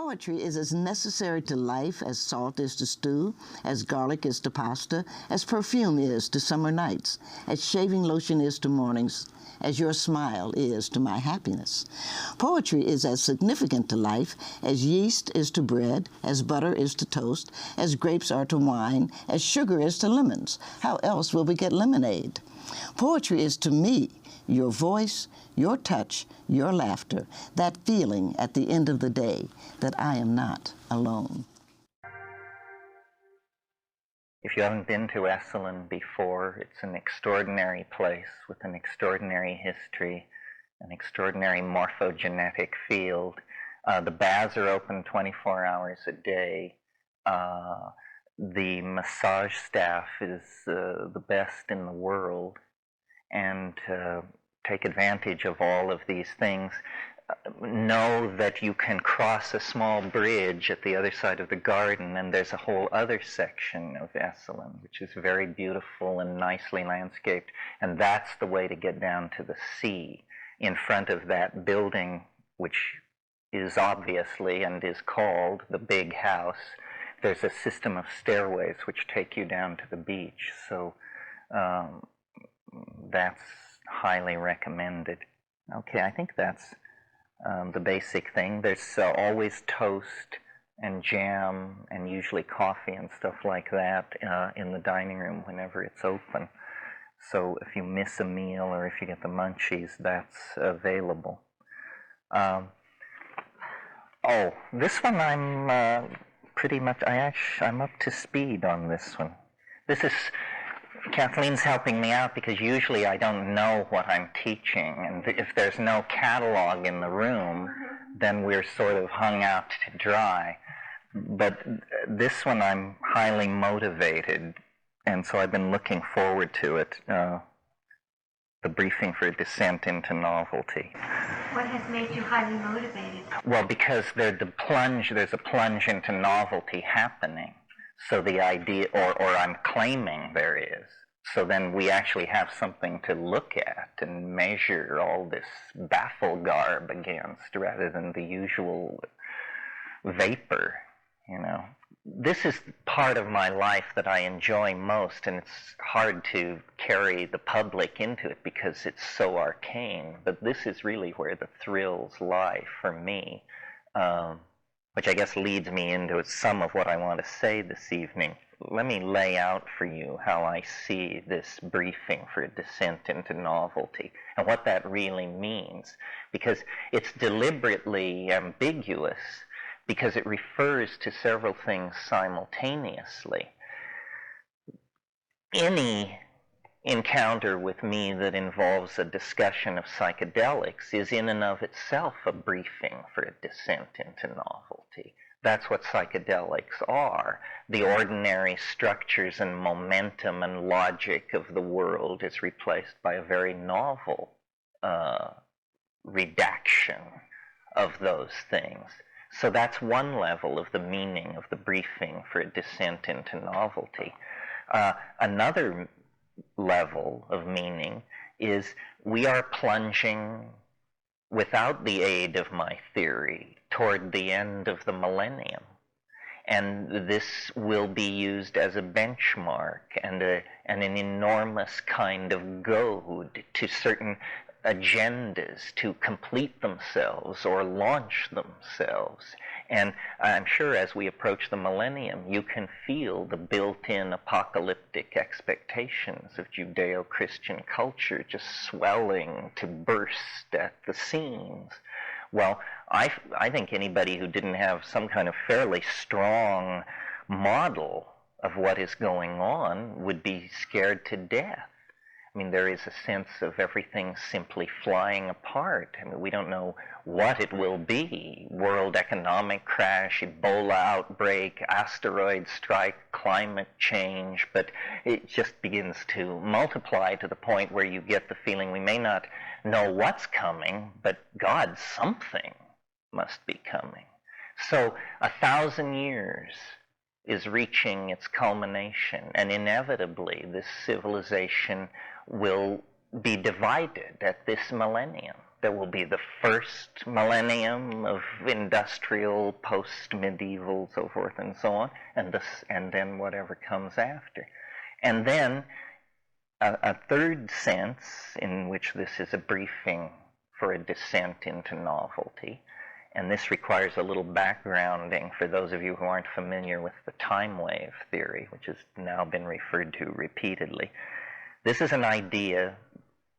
Poetry is as necessary to life as salt is to stew, as garlic is to pasta, as perfume is to summer nights, as shaving lotion is to mornings, as your smile is to my happiness. Poetry is as significant to life as yeast is to bread, as butter is to toast, as grapes are to wine, as sugar is to lemons. How else will we get lemonade? Poetry is to me your voice, your touch, your laughter, that feeling at the end of the day that I am not alone. If you haven't been to Esalen before, it's an extraordinary place with an extraordinary history, an extraordinary morphogenetic field. The baths are open 24 hours a day. The massage staff is the best in the world, and take advantage of all of these things. Know that you can cross a small bridge at the other side of the garden, and there's a whole other section of Esalen, which is very beautiful and nicely landscaped, and that's the way to get down to the sea. In front of that building, which is obviously and is called the Big House, there's a system of stairways which take you down to the beach. So that's highly recommended. Okay, I think that's the basic thing. There's always toast and jam and usually coffee and stuff like that in the dining room whenever it's open. So if you miss a meal or if you get the munchies, that's available. Oh, this one I'm pretty much, I'm up to speed on this one. This is, Kathleen's helping me out because usually I don't know what I'm teaching, and if there's no catalog in the room, then we're sort of hung out to dry. But this one I'm highly motivated, and so I've been looking forward to it, the briefing for Descent into Novelty. What has made you highly motivated? Well, because there's a plunge into novelty happening. So the idea, or I'm claiming there is. So then we actually have something to look at and measure all this baffle garb against rather than the usual vapor, you know. This is part of my life that I enjoy most, and it's hard to carry the public into it because it's so arcane. But this is really where the thrills lie for me, which I guess leads me into some of what I want to say this evening. Let me lay out for you how I see this briefing for a Descent into Novelty and what that really means, because it's deliberately ambiguous because it refers to several things simultaneously. Any encounter with me that involves a discussion of psychedelics is in and of itself a briefing for a descent into novelty. That's what psychedelics are. The ordinary structures and momentum and logic of the world is replaced by a very novel redaction of those things. So that's one level of the meaning of the briefing for a descent into novelty. Another level of meaning is we are plunging, without the aid of my theory, toward the end of the millennium. And this will be used as a benchmark and an enormous kind of goad to certain agendas to complete themselves or launch themselves. And I'm sure as we approach the millennium, you can feel the built-in apocalyptic expectations of Judeo-Christian culture just swelling to burst at the seams. Well, I think anybody who didn't have some kind of fairly strong model of what is going on would be scared to death. I mean, there is a sense of everything simply flying apart. I mean, we don't know what it will be. World economic crash, Ebola outbreak, asteroid strike, climate change, but it just begins to multiply to the point where you get the feeling we may not know what's coming, but God, something must be coming. So 1,000 years is reaching its culmination, and inevitably this civilization will be divided at this millennium. There will be the first millennium of industrial, post-medieval, so forth and so on, and then whatever comes after. And then a third sense in which this is a briefing for a descent into novelty, and this requires a little backgrounding for those of you who aren't familiar with the time wave theory, which has now been referred to repeatedly. This is an idea,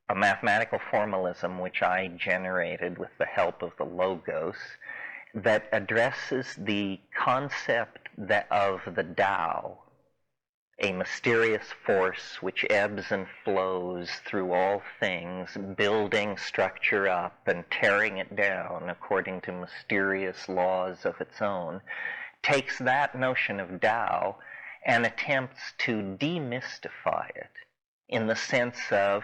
a mathematical formalism which I generated with the help of the Logos, that addresses the concept of the Tao, a mysterious force which ebbs and flows through all things, building structure up and tearing it down according to mysterious laws of its own, takes that notion of Tao and attempts to demystify it in the sense of,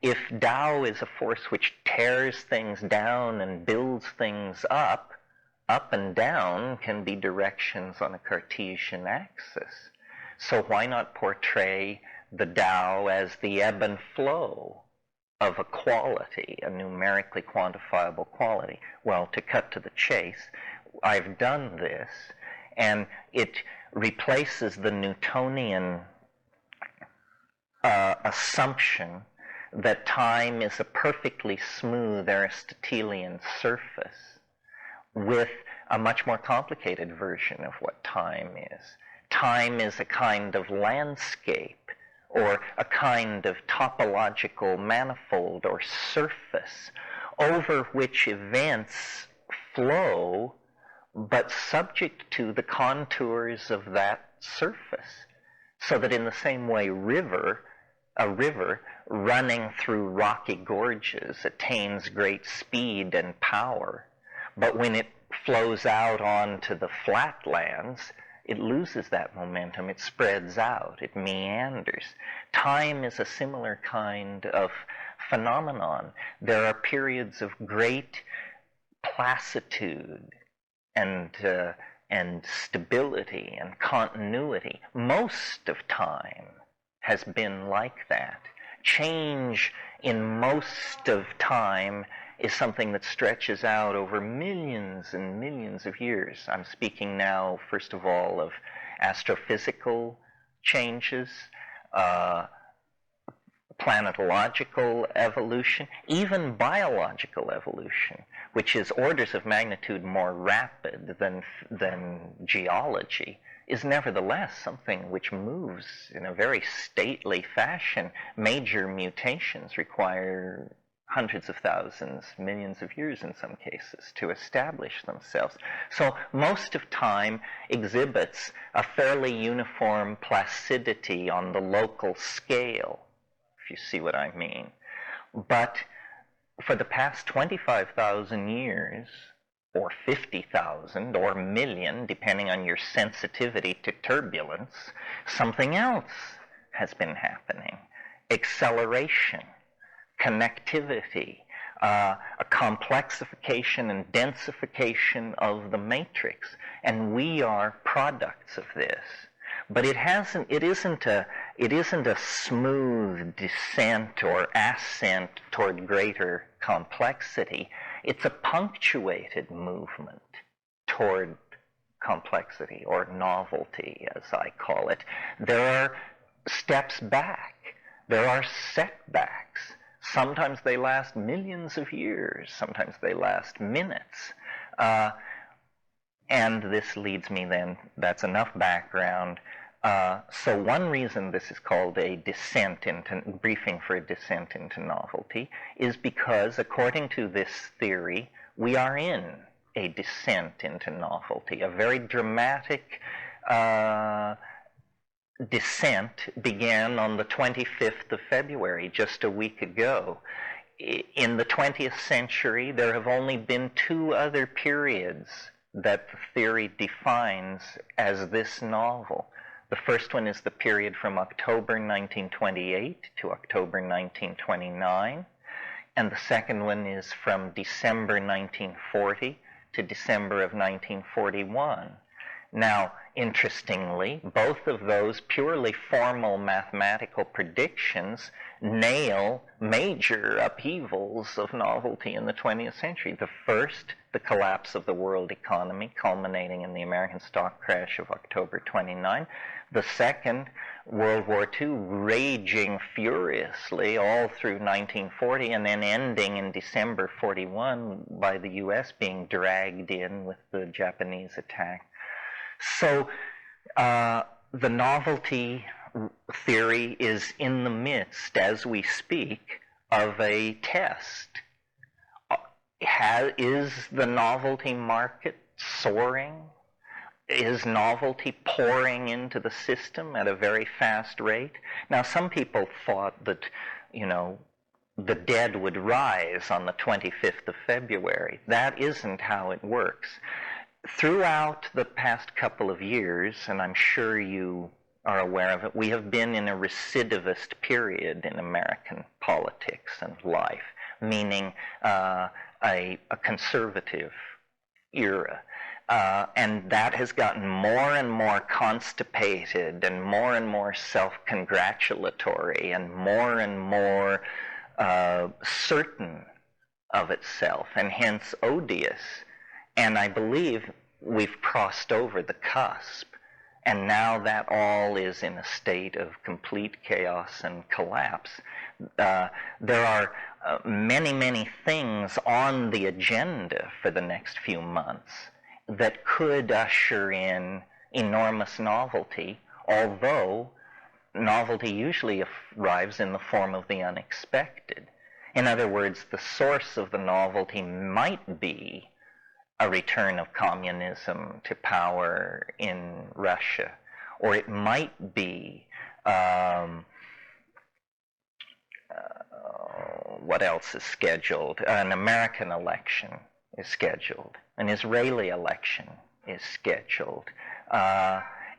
if Tao is a force which tears things down and builds things up and down can be directions on a Cartesian axis. So why not portray the Tao as the ebb and flow of a quality, a numerically quantifiable quality? Well, to cut to the chase, I've done this, and it replaces the Newtonian assumption that time is a perfectly smooth Aristotelian surface with a much more complicated version of what time is. Time is a kind of landscape, or a kind of topological manifold or surface over which events flow, but subject to the contours of that surface. So that in the same way a river running through rocky gorges attains great speed and power, but when it flows out onto the flatlands, it loses that momentum, it spreads out, it meanders. Time is a similar kind of phenomenon. There are periods of great placidity and stability and continuity. Most of time has been like that. Change in most of time is something that stretches out over millions and millions of years. I'm speaking now, first of all, of astrophysical changes, planetological evolution, even biological evolution, which is orders of magnitude more rapid than geology, is nevertheless something which moves in a very stately fashion. Major mutations require hundreds of thousands, millions of years in some cases, to establish themselves. So most of time exhibits a fairly uniform placidity on the local scale, if you see what I mean. But for the past 25,000 years, or 50,000, or a million, depending on your sensitivity to turbulence, something else has been happening. Acceleration, connectivity, a complexification and densification of the matrix, and we are products of this. But it isn't a smooth descent or ascent toward greater complexity. It's a punctuated movement toward complexity, or novelty, as I call it. There are steps back. There are setbacks. Sometimes they last millions of years. Sometimes they last minutes. And this leads me then, that's enough background. So one reason this is called a briefing for a descent into novelty is because, according to this theory, we are in a descent into novelty. A very dramatic descent began on the 25th of February, just a week ago. In the 20th century, there have only been two other periods that the theory defines as this novel. The first one is the period from October 1928 to October 1929, and the second one is from December 1940 to December of 1941. Now, interestingly, both of those purely formal mathematical predictions nail major upheavals of novelty in the 20th century. The first, the collapse of the world economy, culminating in the American stock crash of October 29. The second, World War II, raging furiously all through 1940, and then ending in December 41 by the U.S. being dragged in with the Japanese attack. So the novelty theory is in the midst, as we speak, of a test. Is the novelty market soaring? Is novelty pouring into the system at a very fast rate? Now, some people thought that, the dead would rise on the 25th of February. That isn't how it works. Throughout the past couple of years, and I'm sure you are aware of it, we have been in a recidivist period in American politics and life, meaning a conservative era. And that has gotten more and more constipated and more self-congratulatory and more certain of itself, and hence odious. And I believe we've crossed over the cusp, and now that all is in a state of complete chaos and collapse. There are many things on the agenda for the next few months that could usher in enormous novelty, although novelty usually arrives in the form of the unexpected. In other words, the source of the novelty might be a return of communism to power in Russia, or it might be what else is scheduled? An American election is scheduled. An Israeli election is scheduled.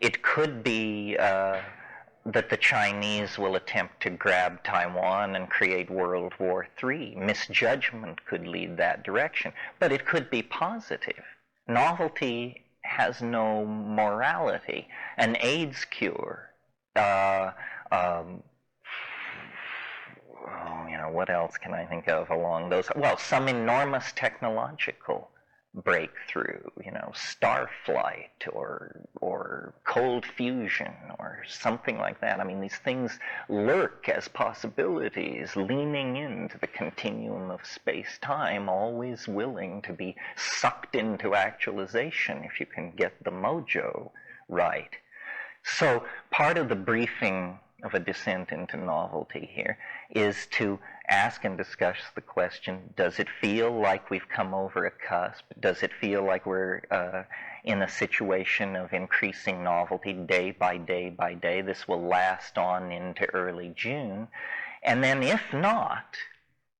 It could be that the Chinese will attempt to grab Taiwan and create World War III. Misjudgment could lead that direction. But it could be positive. Novelty has no morality. An AIDS cure, what else can I think of along those? Well, some enormous technological breakthrough, starflight or cold fusion or something like that. I mean, these things lurk as possibilities, leaning into the continuum of space-time, always willing to be sucked into actualization if you can get the mojo right. So part of the briefing of a descent into novelty here is to ask and discuss the question, does it feel like we've come over a cusp? Does it feel like we're in a situation of increasing novelty day by day by day? This will last on into early June. And then if not,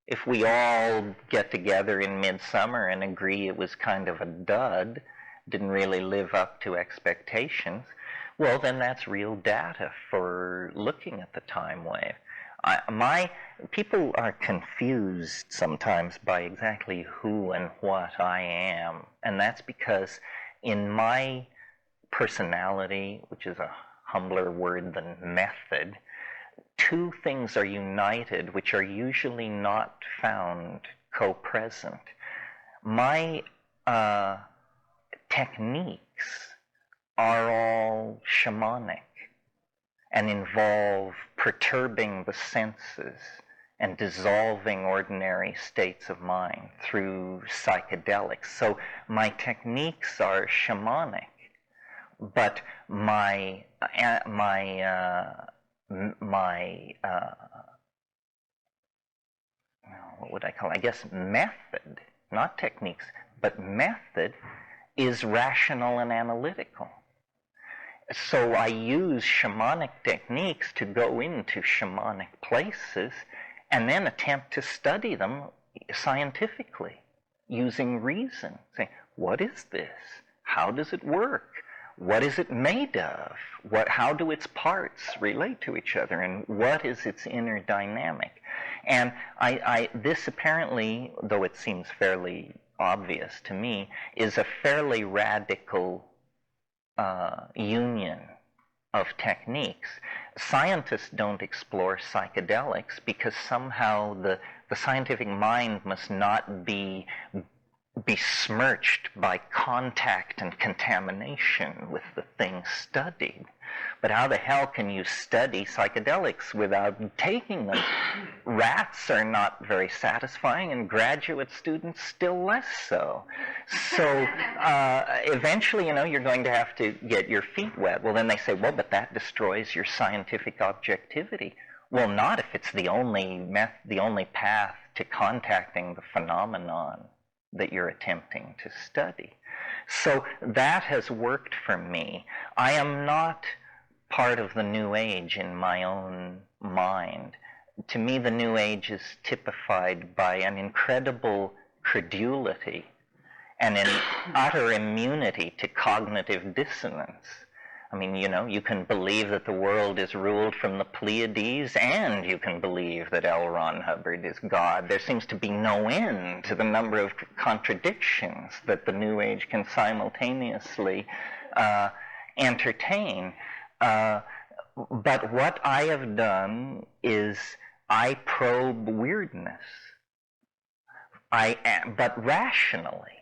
if we all get together in midsummer and agree it was kind of a dud, didn't really live up to expectations, well, then that's real data for looking at the time wave. People are confused sometimes by exactly who and what I am, and that's because in my personality, which is a humbler word than method, two things are united which are usually not found co-present. My techniques are all shamanic and involve perturbing the senses and dissolving ordinary states of mind through psychedelics. So my techniques are shamanic, but my what would I call it? I guess method, not techniques, but method is rational and analytical. So I use shamanic techniques to go into shamanic places and then attempt to study them scientifically using reason. Say, what is this? How does it work? What is it made of? How do its parts relate to each other? And what is its inner dynamic? And this apparently, though it seems fairly obvious to me, is a fairly radical union of techniques. Scientists don't explore psychedelics because somehow the scientific mind must not be besmirched by contact and contamination with the thing studied. But how the hell can you study psychedelics without taking them? Rats are not very satisfying, and graduate students still less so. So eventually, you're going to have to get your feet wet. Well, then they say, well, but that destroys your scientific objectivity. Well, not if it's the only path to contacting the phenomenon that you're attempting to study. So that has worked for me. I am not part of the New Age in my own mind. To me, the New Age is typified by an incredible credulity and an utter immunity to cognitive dissonance. I mean, you can believe that the world is ruled from the Pleiades, and you can believe that L. Ron Hubbard is God. There seems to be no end to the number of contradictions that the New Age can simultaneously entertain. But what I have done is I probe weirdness, but rationally.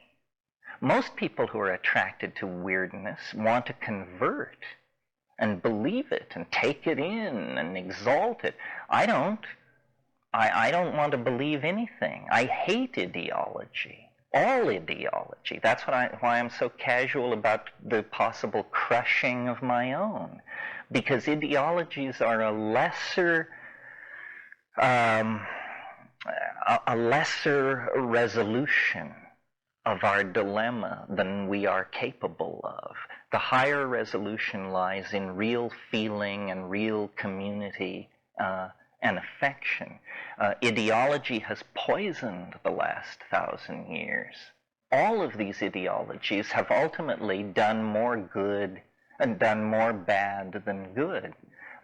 Most people who are attracted to weirdness want to convert and believe it and take it in and exalt it. I don't. I don't want to believe anything. I hate ideology, all ideology. That's why I'm so casual about the possible crushing of my own, because ideologies are a lesser resolution of our dilemma than we are capable of. The higher resolution lies in real feeling and real community and affection. Ideology has poisoned the last 1,000 years. All of these ideologies have ultimately done more good and done more bad than good.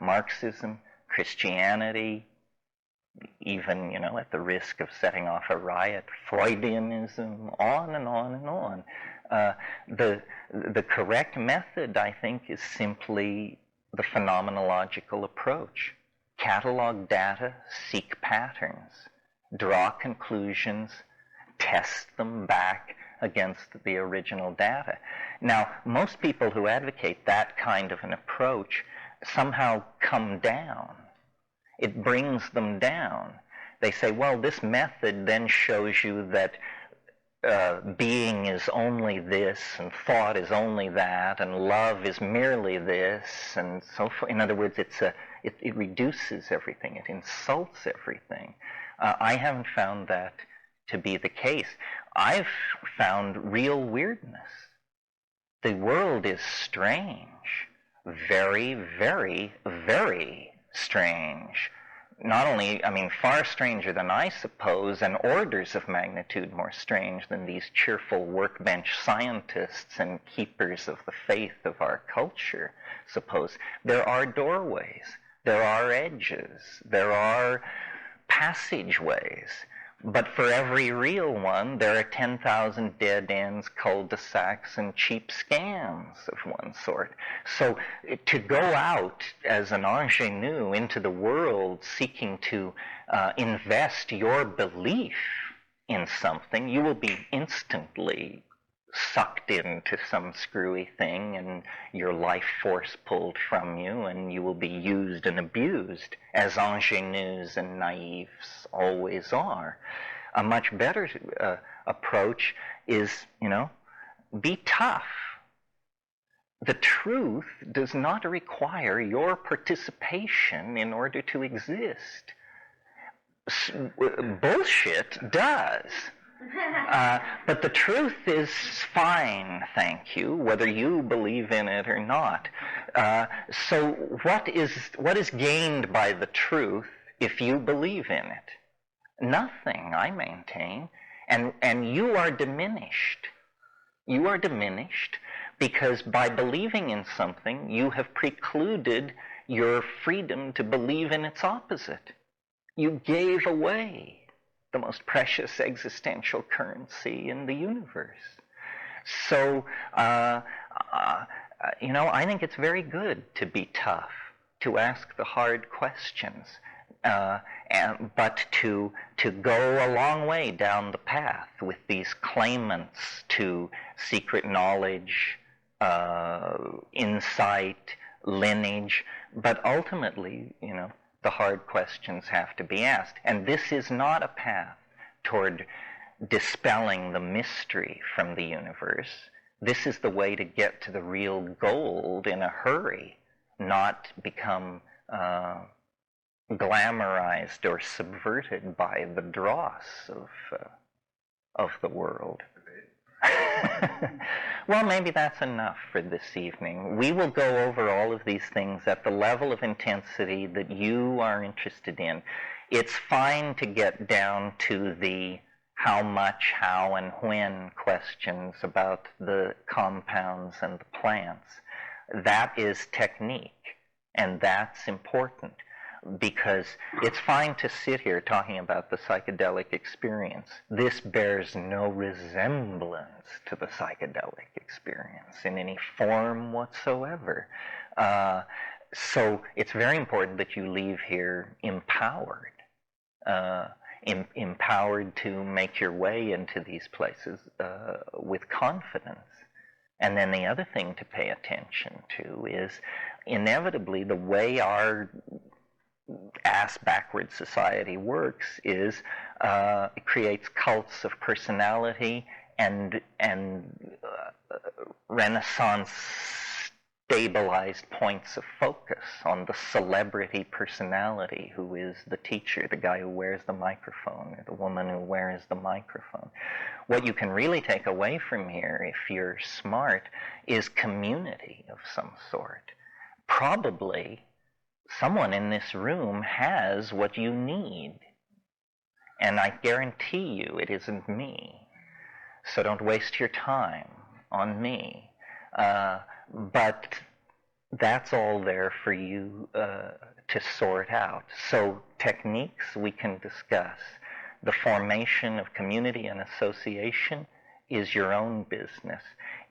Marxism, Christianity, even, at the risk of setting off a riot, Freudianism, on and on and on. The correct method, I think, is simply the phenomenological approach. Catalog data, seek patterns, draw conclusions, test them back against the original data. Now, most people who advocate that kind of an approach somehow come down. It brings them down. They say, well, this method then shows you that being is only this, and thought is only that, and love is merely this, and so forth. In other words, it reduces everything. It insults everything. I haven't found that to be the case. I've found real weirdness. The world is strange. Very, very, very strange. Not only, far stranger than I suppose, and orders of magnitude more strange than these cheerful workbench scientists and keepers of the faith of our culture suppose. There are doorways, there are edges, there are passageways. But for every real one, there are 10,000 dead ends, cul-de-sacs, and cheap scams of one sort. So to go out as an ingenue into the world seeking to invest your belief in something, you will be instantly sucked into some screwy thing and your life force pulled from you, and you will be used and abused, as ingenues and naives always are. A much better approach is, be tough. The truth does not require your participation in order to exist. Bullshit does. But the truth is fine, thank you, whether you believe in it or not. So what is gained by the truth if you believe in it? Nothing, I maintain. And you are diminished. You are diminished because by believing in something, you have precluded your freedom to believe in its opposite. You gave away the most precious existential currency in the universe. So I think it's very good to be tough, to ask the hard questions, but to go a long way down the path with these claimants to secret knowledge, insight, lineage, but ultimately, the hard questions have to be asked. And this is not a path toward dispelling the mystery from the universe. This is the way to get to the real gold in a hurry, not become glamorized or subverted by the dross of the world. Well, maybe that's enough for this evening. We will go over all of these things at the level of intensity that you are interested in. It's fine to get down to the how much, how, and when questions about the compounds and the plants. That is technique, and that's important, because it's fine to sit here talking about the psychedelic experience. This bears no resemblance to the psychedelic experience in any form whatsoever. So it's very important that you leave here empowered. Empowered to make your way into these places with confidence. And then the other thing to pay attention to is, inevitably, the way our ass-backward society works is it creates cults of personality and Renaissance stabilized points of focus on the celebrity personality who is the teacher, the guy who wears the microphone, or the woman who wears the microphone. What you can really take away from here, if you're smart, is community of some sort. Probably someone in this room has what you need, and I guarantee you it isn't me. So don't waste your time on me. But that's all there for you to sort out. So techniques we can discuss. The formation of community and association is your own business.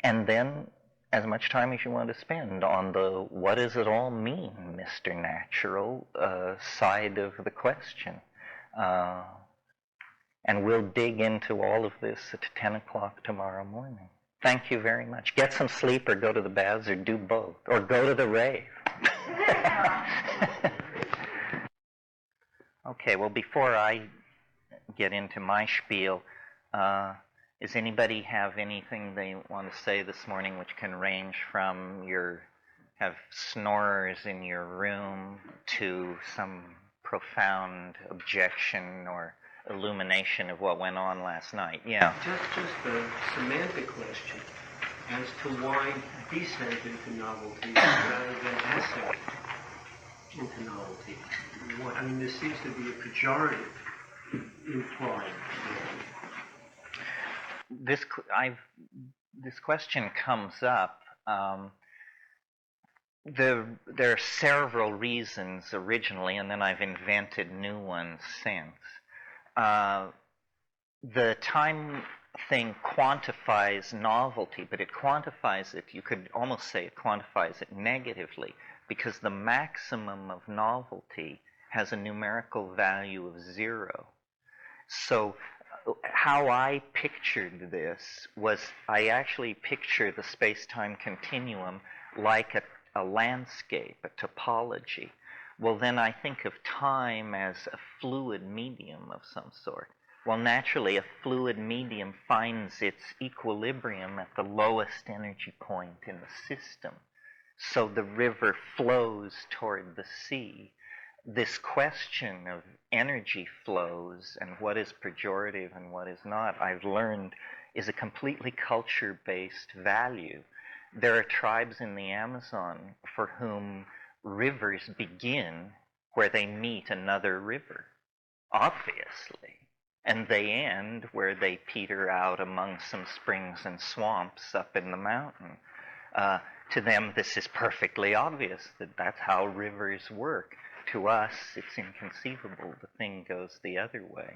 And then as much time as you want to spend on the what does it all mean, Mr. Natural, side of the question. And we'll dig into all of this at 10 o'clock tomorrow morning. Thank you very much. Get some sleep or go to the baths or do both. Or go to the rave. Okay, well, before I get into my spiel, does anybody have anything they want to say this morning which can range from have snorers in your room to some profound objection or illumination of what went on last night? Yeah. Just a semantic question as to why descent into novelty rather than ascent into novelty. There seems to be a pejorative implied. This question comes up. There are several reasons originally, and then I've invented new ones since. The time thing quantifies novelty, but it quantifies it, you could almost say it quantifies it negatively, because the maximum of novelty has a numerical value of 0. So how I pictured this was I actually picture the space-time continuum like a landscape, a topology. Well, then I think of time as a fluid medium of some sort. Well, naturally, a fluid medium finds its equilibrium at the lowest energy point in the system. So the river flows toward the sea. This question of energy flows and what is pejorative and what is not, I've learned, is a completely culture-based value. There are tribes in the Amazon for whom rivers begin where they meet another river, obviously, and they end where they peter out among some springs and swamps up in the mountain. To them, this is perfectly obvious that that's how rivers work. To us, it's inconceivable. The thing goes the other way.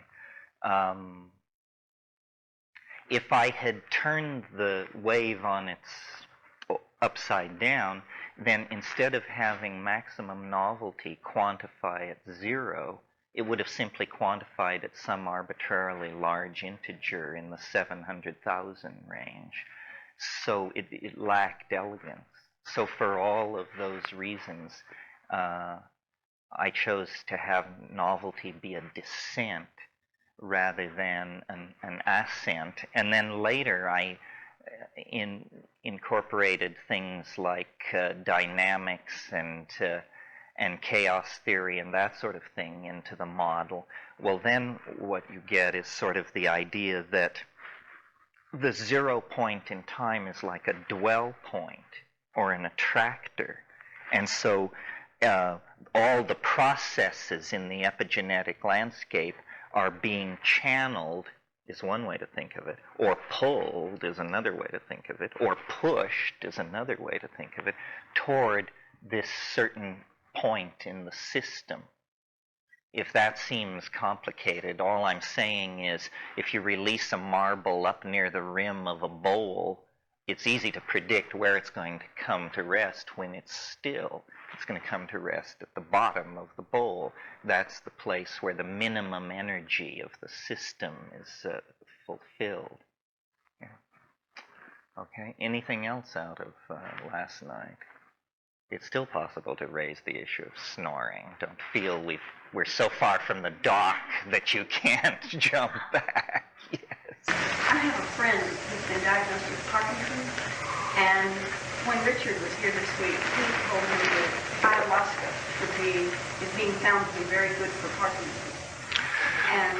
If I had turned the wave on its upside down, then instead of having maximum novelty quantify at 0, it would have simply quantified at some arbitrarily large integer in the 700,000 range. So it lacked elegance. So for all of those reasons, I chose to have novelty be a descent rather than an ascent. And then later I incorporated things like dynamics and chaos theory and that sort of thing into the model. Well, then what you get is sort of the idea that the 0 point in time is like a dwell point or an attractor. And so all the processes in the epigenetic landscape are being channeled, is one way to think of it, or pulled is another way to think of it, or pushed is another way to think of it, toward this certain point in the system. If that seems complicated, all I'm saying is if you release a marble up near the rim of a bowl, it's easy to predict where it's going to come to rest when it's still. It's going to come to rest at the bottom of the bowl. That's the place where the minimum energy of the system is fulfilled. Yeah. Okay, anything else out of last night? It's still possible to raise the issue of snoring. Don't feel we're so far from the dock that you can't jump back. Yes. I have a friend who's been diagnosed with Parkinson's, and when Richard was here this week, he told me that ayahuasca is being found to be very good for Parkinson's. And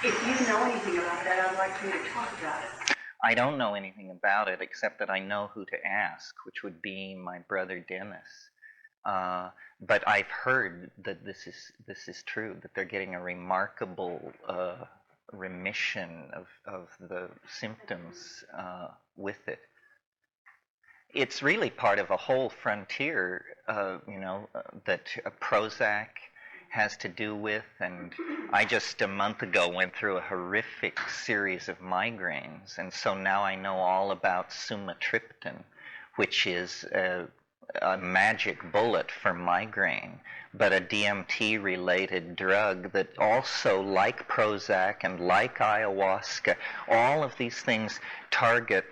if you know anything about that, I'd like you to talk about it. I don't know anything about it except that I know who to ask, which would be my brother Dennis. But I've heard that this is true, that they're getting a remarkable remission of the symptoms with it. It's really part of a whole frontier, that Prozac has to do with, and I just a month ago went through a horrific series of migraines, and so now I know all about sumatriptan, which is a magic bullet for migraine, but a DMT-related drug that also, like Prozac and like ayahuasca, all of these things target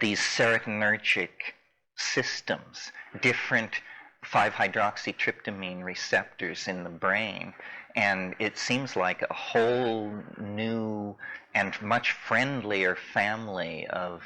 these serotonergic systems, different 5-hydroxytryptamine receptors in the brain, and it seems like a whole new and much friendlier family of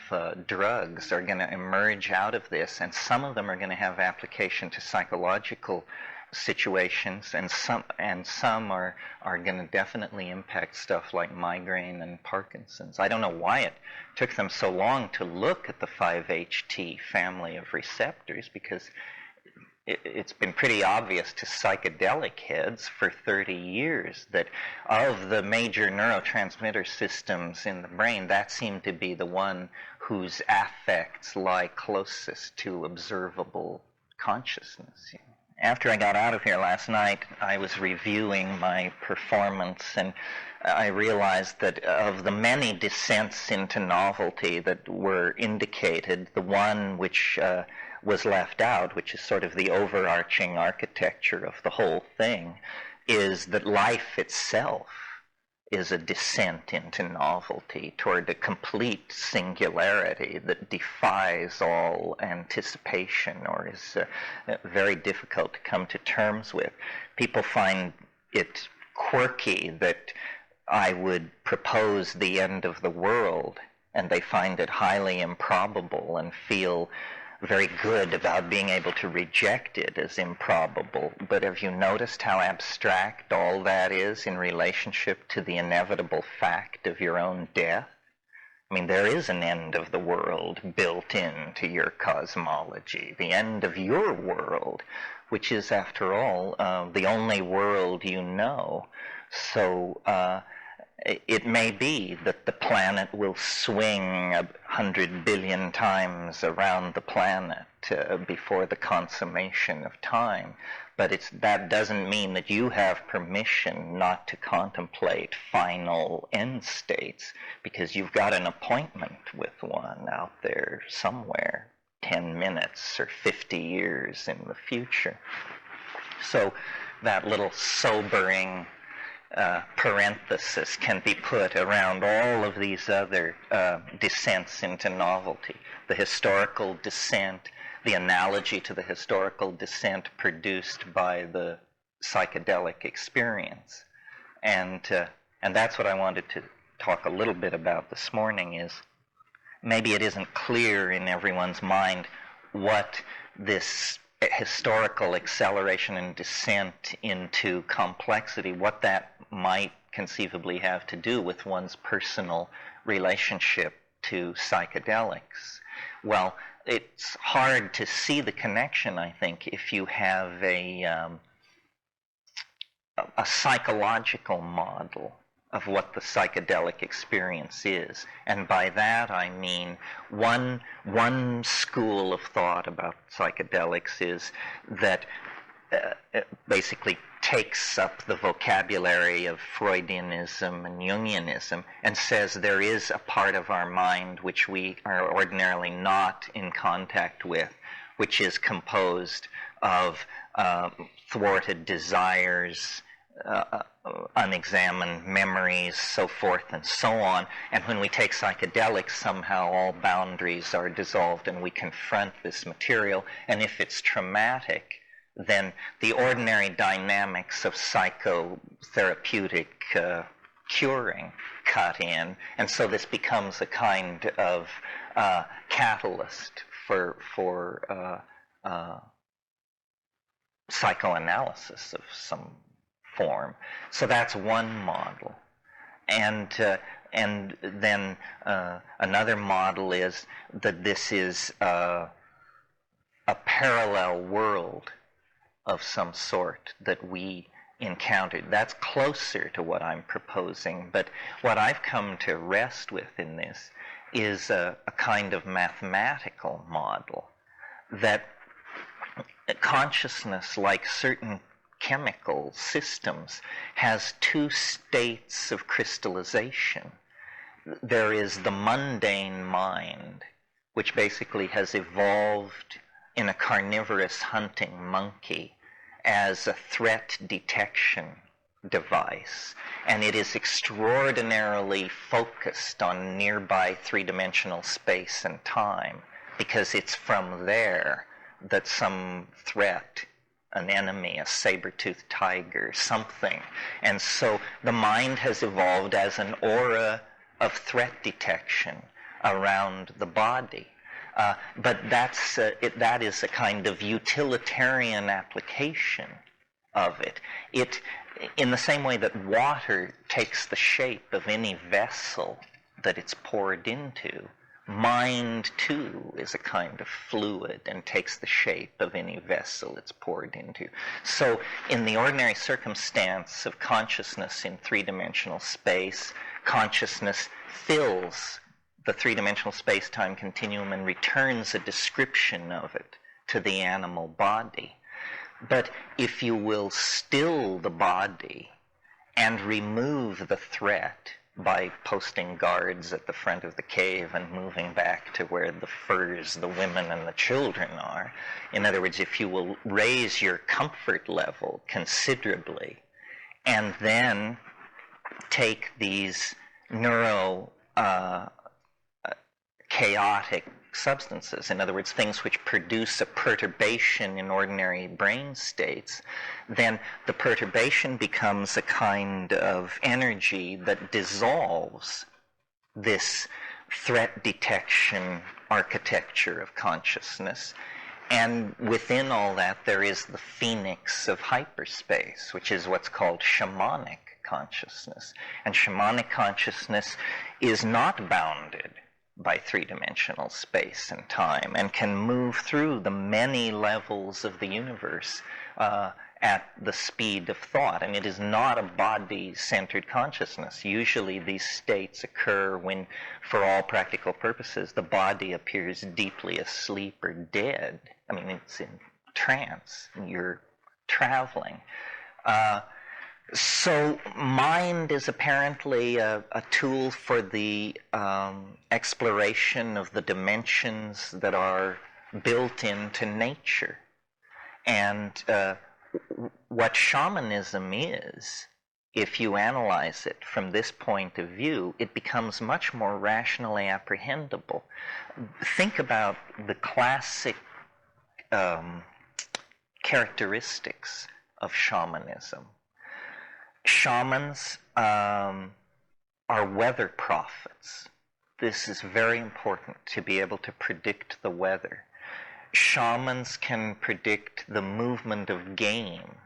drugs are going to emerge out of this, and some of them are going to have application to psychological situations, and some are going to definitely impact stuff like migraine and Parkinson's. I don't know why it took them so long to look at the 5-HT family of receptors, because it's been pretty obvious to psychedelic heads for 30 years that of the major neurotransmitter systems in the brain, that seemed to be the one whose affects lie closest to observable consciousness. After I got out of here last night, I was reviewing my performance, and I realized that of the many descents into novelty that were indicated, the one which was left out, which is sort of the overarching architecture of the whole thing, is that life itself is a descent into novelty toward a complete singularity that defies all anticipation or is very difficult to come to terms with. People find it quirky that I would propose the end of the world, and they find it highly improbable and feel very good about being able to reject it as improbable. But have you noticed how abstract all that is in relationship to the inevitable fact of your own death? I mean, there is an end of the world built into your cosmology, the end of your world, which is, after all, the only world you know. So it may be that the planet will swing 100 billion times around the planet before the consummation of time, but that doesn't mean that you have permission not to contemplate final end states, because you've got an appointment with one out there somewhere. 10 minutes or 50 years in the future. So that little sobering parenthesis can be put around all of these other descents into novelty. The historical descent, the analogy to the historical descent produced by the psychedelic experience. And that's what I wanted to talk a little bit about this morning, is maybe it isn't clear in everyone's mind what this historical acceleration and descent into complexity, what that might conceivably have to do with one's personal relationship to psychedelics. Well, it's hard to see the connection, I think, if you have a psychological model of what the psychedelic experience is. And by that I mean one school of thought about psychedelics is that it basically takes up the vocabulary of Freudianism and Jungianism and says there is a part of our mind which we are ordinarily not in contact with, which is composed of thwarted desires, unexamined memories, so forth and so on. And when we take psychedelics, somehow all boundaries are dissolved and we confront this material. And if it's traumatic, then the ordinary dynamics of psychotherapeutic curing cut in. And so this becomes a kind of catalyst for psychoanalysis of some form. So that's one model. And then another model is that this is a parallel world of some sort that we encountered. That's closer to what I'm proposing, but what I've come to rest with in this is a kind of mathematical model that consciousness, like certain chemical systems, has two states of crystallization. There is the mundane mind, which basically has evolved in a carnivorous hunting monkey as a threat detection device, and it is extraordinarily focused on nearby three-dimensional space and time, because it's from there that some threat, an enemy, a saber-toothed tiger, something. And so the mind has evolved as an aura of threat detection around the body. But that is a kind of utilitarian application of it. It, in the same way that water takes the shape of any vessel that it's poured into, mind, too, is a kind of fluid and takes the shape of any vessel it's poured into. So in the ordinary circumstance of consciousness in three-dimensional space, consciousness fills the three-dimensional space-time continuum and returns a description of it to the animal body. But if you will still the body and remove the threat by posting guards at the front of the cave and moving back to where the furs, the women, and the children are, in other words, if you will raise your comfort level considerably and then take these chaotic substances, in other words, things which produce a perturbation in ordinary brain states, then the perturbation becomes a kind of energy that dissolves this threat detection architecture of consciousness. And within all that, there is the phoenix of hyperspace, which is what's called shamanic consciousness. And shamanic consciousness is not bounded by three-dimensional space and time and can move through the many levels of the universe at the speed of thought. And it is not a body-centered consciousness. Usually these states occur when, for all practical purposes, the body appears deeply asleep or dead. I mean, it's in trance. You're traveling. So mind is apparently a tool for the exploration of the dimensions that are built into nature. And what shamanism is, if you analyze it from this point of view, it becomes much more rationally apprehendable. Think about the classic characteristics of shamanism. Shamans are weather prophets. This is very important, to be able to predict the weather. Shamans can predict the movement of game,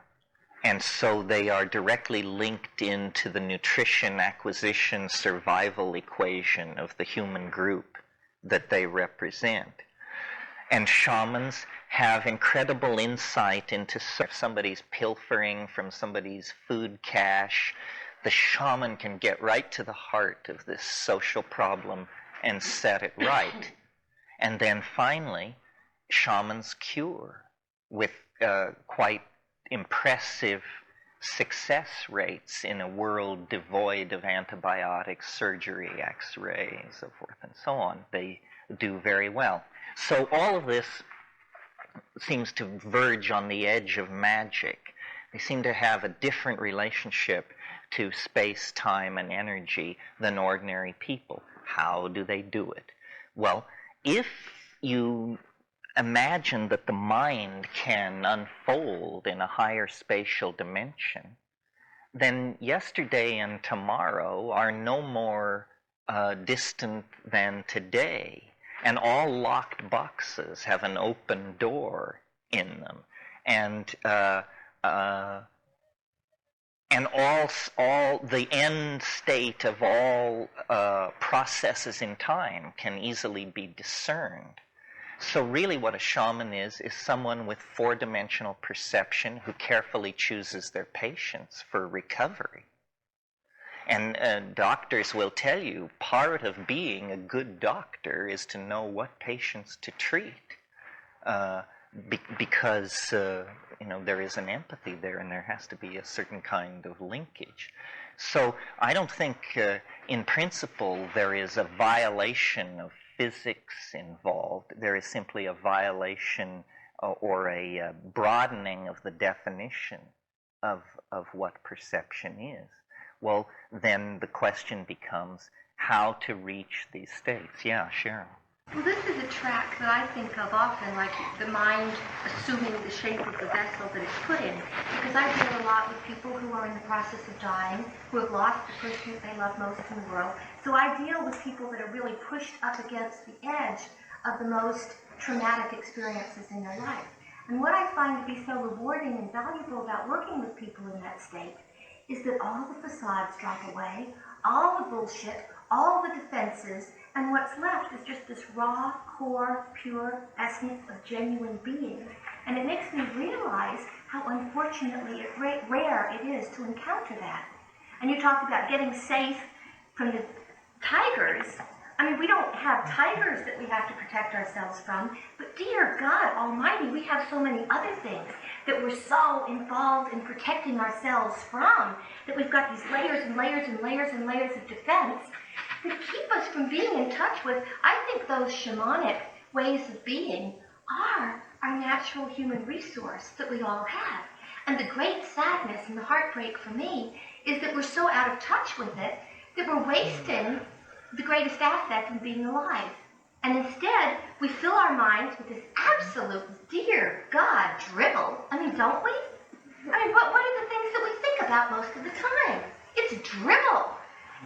and so they are directly linked into the nutrition, acquisition, survival equation of the human group that they represent. And shamans have incredible insight into if somebody's pilfering from somebody's food cache, the shaman can get right to the heart of this social problem and set it right. And then finally, shamans cure with quite impressive success rates in a world devoid of antibiotics, surgery, X-ray, and so forth and so on. They do very well. So all of this seems to verge on the edge of magic. They seem to have a different relationship to space, time, and energy than ordinary people. How do they do it? Well, if you imagine that the mind can unfold in a higher spatial dimension, then yesterday and tomorrow are no more distant than today. And all locked boxes have an open door in them. And all the end state of all processes in time can easily be discerned. So really what a shaman is someone with four-dimensional perception who carefully chooses their patients for recovery. And doctors will tell you part of being a good doctor is to know what patients to treat, because there is an empathy there, and there has to be a certain kind of linkage. So I don't think in principle there is a violation of physics involved. There is simply a violation or a broadening of the definition of what perception is. Well, then the question becomes how to reach these states. Yeah, Sharon. Well, this is a track that I think of often, like the mind assuming the shape of the vessel that it's put in. Because I deal a lot with people who are in the process of dying, who have lost the person that they love most in the world. So I deal with people that are really pushed up against the edge of the most traumatic experiences in their life. And what I find to be so rewarding and valuable about working with people in that state is that all the facades drop away, all the bullshit, all the defenses, and what's left is just this raw, core, pure essence of genuine being. And it makes me realize how unfortunately rare it is to encounter that. And you talked about getting safe from the tigers. I mean, we don't have tigers that we have to protect ourselves from, but dear God Almighty, we have so many other things that we're so involved in protecting ourselves from, that we've got these layers and layers and layers and layers of defense that keep us from being in touch with. I think those shamanic ways of being are our natural human resource that we all have. And the great sadness and the heartbreak for me is that we're so out of touch with it that we're wasting the greatest asset in being alive. And instead, we fill our minds with this absolute, dear God, dribble. I mean, don't we? I mean, what are the things that we think about most of the time? It's dribble.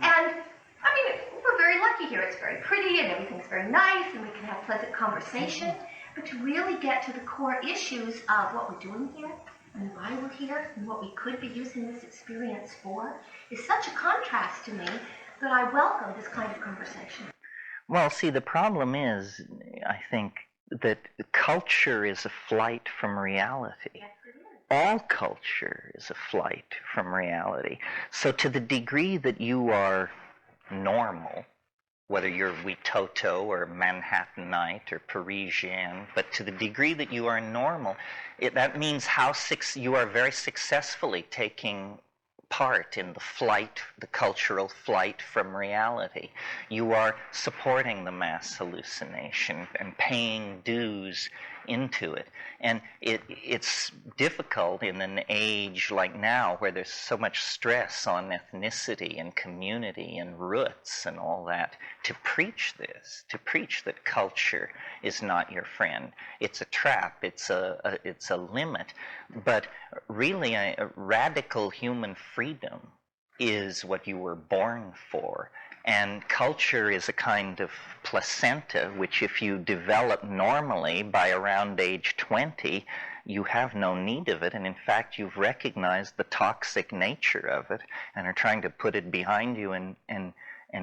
And, I mean, we're very lucky here. It's very pretty and everything's very nice and we can have pleasant conversation. But to really get to the core issues of what we're doing here and why we're here and what we could be using this experience for is such a contrast to me that I welcome this kind of conversation. Well, see, the problem is, I think, that culture is a flight from reality. Yes, it is. All culture is a flight from reality. So to the degree that you are normal, whether you're Witoto or Manhattanite or Parisian, but to the degree that you are normal, that means you are very successfully taking part in the flight, the cultural flight from reality. You are supporting the mass hallucination and paying dues into it. And it's difficult in an age like now where there's so much stress on ethnicity and community and roots and all that, to preach this, to preach that culture is not your friend. It's a trap, it's a limit. But really, a radical human freedom is what you were born for. And culture is a kind of placenta, which if you develop normally by around age 20, you have no need of it. And in fact, you've recognized the toxic nature of it and are trying to put it behind you and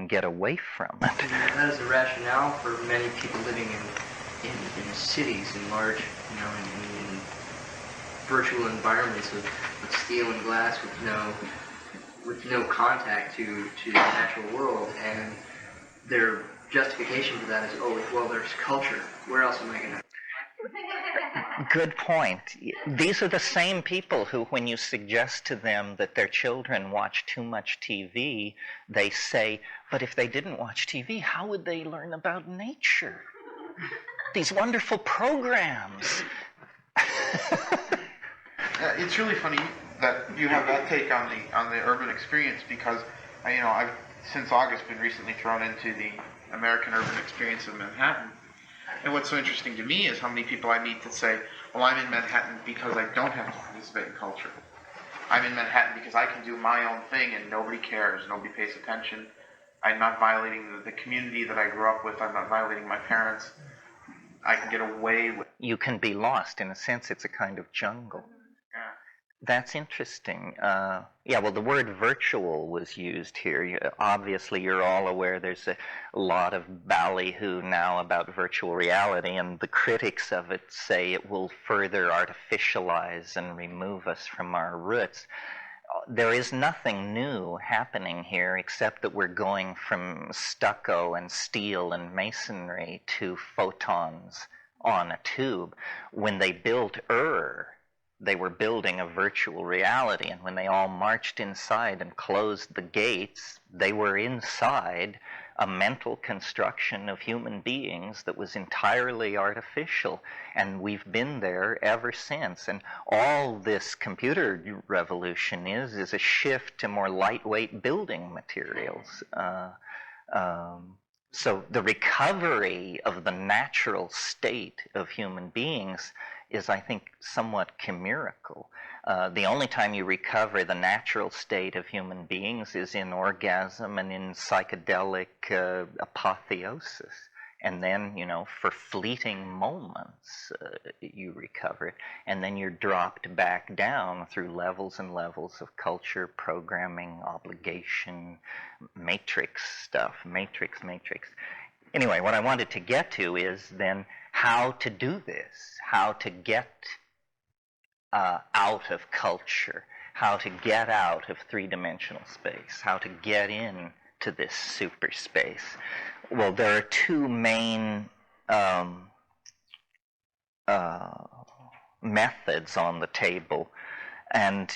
get away from it. That is a rationale for many people living in cities, in large, in virtual environments with steel and glass, with no contact to the natural world, and their justification for that is, oh, well, there's culture. Where else am I going to... Good point. These are the same people who, when you suggest to them that their children watch too much TV, they say, but if they didn't watch TV, how would they learn about nature? These wonderful programs. It's really funny that you have that take on the urban experience, because I've since August been recently thrown into the American urban experience of Manhattan. And what's so interesting to me is how many people I meet that say, well, I'm in Manhattan because I don't have to participate in culture. I'm in Manhattan because I can do my own thing and nobody cares, nobody pays attention. I'm not violating the community that I grew up with. I'm not violating my parents. I can get away with... You can be lost. In a sense, it's a kind of jungle. That's interesting. Well, the word virtual was used here. Obviously, you're all aware there's a lot of ballyhoo now about virtual reality, and the critics of it say it will further artificialize and remove us from our roots. There is nothing new happening here except that we're going from stucco and steel and masonry to photons on a tube. When they built they were building a virtual reality, and when they all marched inside and closed the gates, they were inside a mental construction of human beings that was entirely artificial, and we've been there ever since. And all this computer revolution is a shift to more lightweight building materials. So the recovery of the natural state of human beings is, I think, somewhat chimerical. The only time you recover the natural state of human beings is in orgasm and in psychedelic apotheosis. And then, for fleeting moments, you recover it. And then you're dropped back down through levels and levels of culture, programming, obligation, matrix stuff, matrix. Anyway, what I wanted to get to is then how to do this, how to get out of culture, how to get out of three-dimensional space, how to get into this super space. Well, there are two main methods on the table, and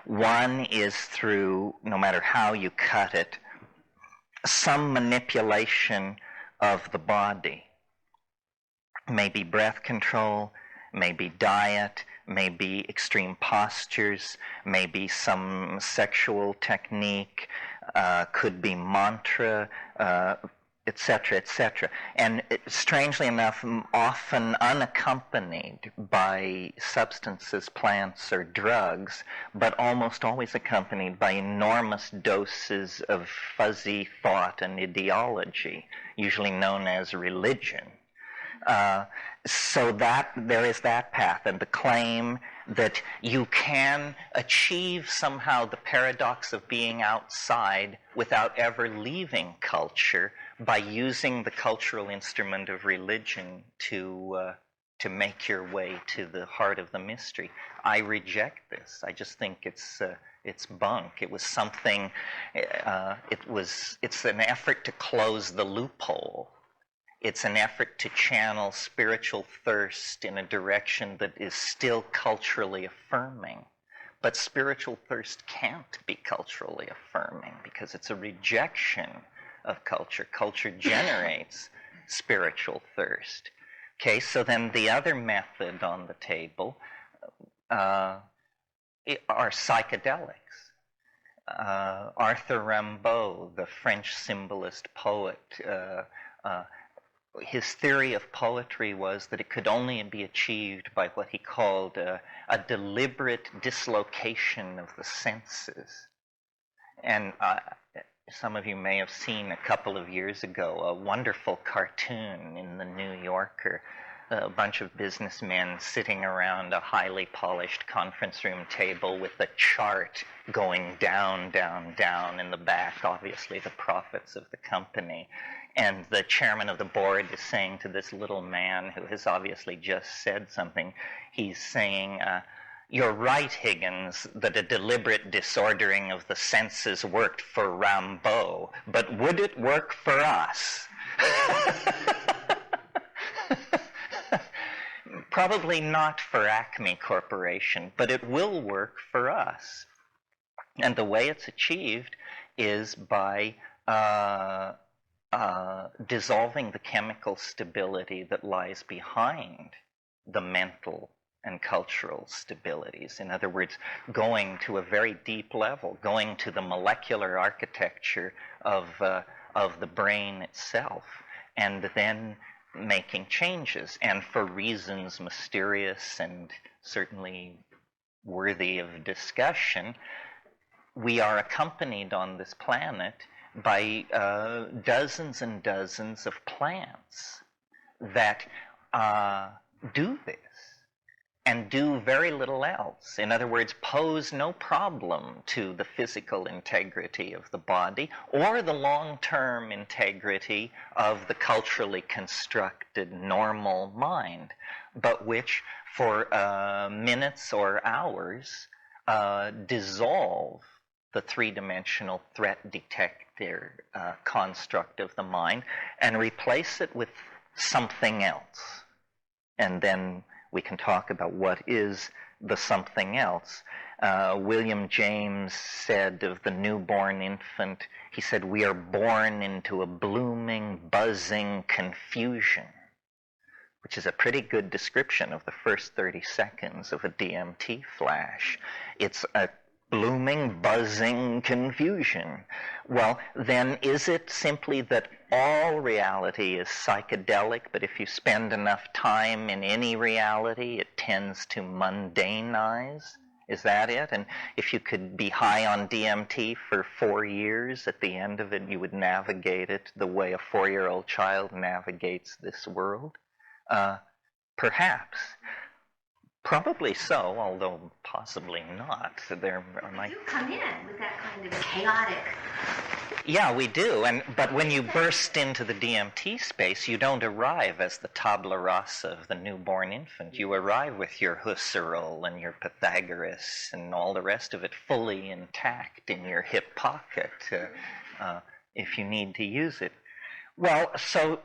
one is through, no matter how you cut it, some manipulation of the body. Maybe breath control, maybe diet, maybe extreme postures, maybe some sexual technique, could be mantra, etc., etc. And strangely enough, often unaccompanied by substances, plants, or drugs, but almost always accompanied by enormous doses of fuzzy thought and ideology, usually known as religion. So that there is that path, and the claim that you can achieve somehow the paradox of being outside without ever leaving culture by using the cultural instrument of religion to make your way to the heart of the mystery. I reject this. I just think it's bunk. It was something. It's an effort to close the loophole. It's an effort to channel spiritual thirst in a direction that is still culturally affirming, But spiritual thirst can't be culturally affirming because it's a rejection of culture. Culture generates spiritual thirst. Okay, so then the other method on the table are psychedelics. Arthur Rimbaud, the French symbolist poet, his theory of poetry was that it could only be achieved by what he called a deliberate dislocation of the senses. And some of you may have seen a couple of years ago a wonderful cartoon in the New Yorker, a bunch of businessmen sitting around a highly polished conference room table with a chart going down, down, down in the back, obviously the profits of the company. And the chairman of the board is saying to this little man who has obviously just said something, he's saying, "You're right, Higgins, that a deliberate disordering of the senses worked for Rimbaud, but would it work for us?" Probably not for Acme Corporation, but it will work for us. And the way it's achieved is by dissolving the chemical stability that lies behind the mental and cultural stabilities. In other words, going to a very deep level, going to the molecular architecture of the brain itself, and then making changes. And for reasons mysterious and certainly worthy of discussion, we are accompanied on this planet by dozens and dozens of plants that do this and do very little else. In other words, pose no problem to the physical integrity of the body or the long-term integrity of the culturally constructed normal mind, but which for minutes or hours dissolve the three-dimensional threat detector construct of the mind and replace it with something else. And then we can talk about what is the something else. William James said of the newborn infant, he said, "We are born into a blooming, buzzing confusion," which is a pretty good description of the first 30 seconds of a DMT flash. It's a blooming, buzzing confusion. Well, then is it simply that all reality is psychedelic, but if you spend enough time in any reality, it tends to mundanize? Is that it? And if you could be high on DMT for 4 years, at the end of it, you would navigate it the way a 4-year-old child navigates this world? Perhaps. Probably so, although possibly not. There might... You come in with that kind of chaotic... Yeah, we do. But when you burst into the DMT space, you don't arrive as the tabula rasa of the newborn infant. You arrive with your Husserl and your Pythagoras and all the rest of it fully intact in your hip pocket if you need to use it. Well, so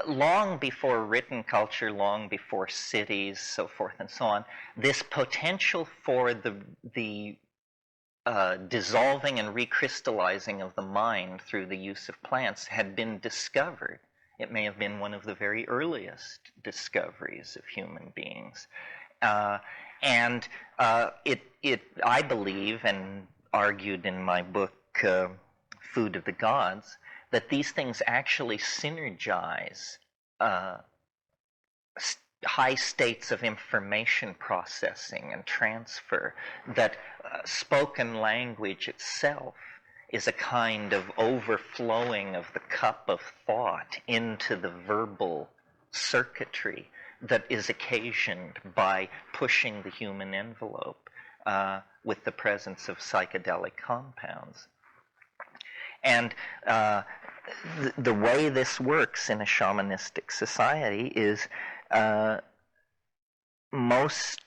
long before written culture, long before cities, so forth and so on, this potential for the dissolving and recrystallizing of the mind through the use of plants had been discovered. It may have been one of the very earliest discoveries of human beings. And I believe, and argued in my book, Food of the Gods, that these things actually synergize high states of information processing and transfer, that spoken language itself is a kind of overflowing of the cup of thought into the verbal circuitry that is occasioned by pushing the human envelope with the presence of psychedelic compounds. And the way this works in a shamanistic society is most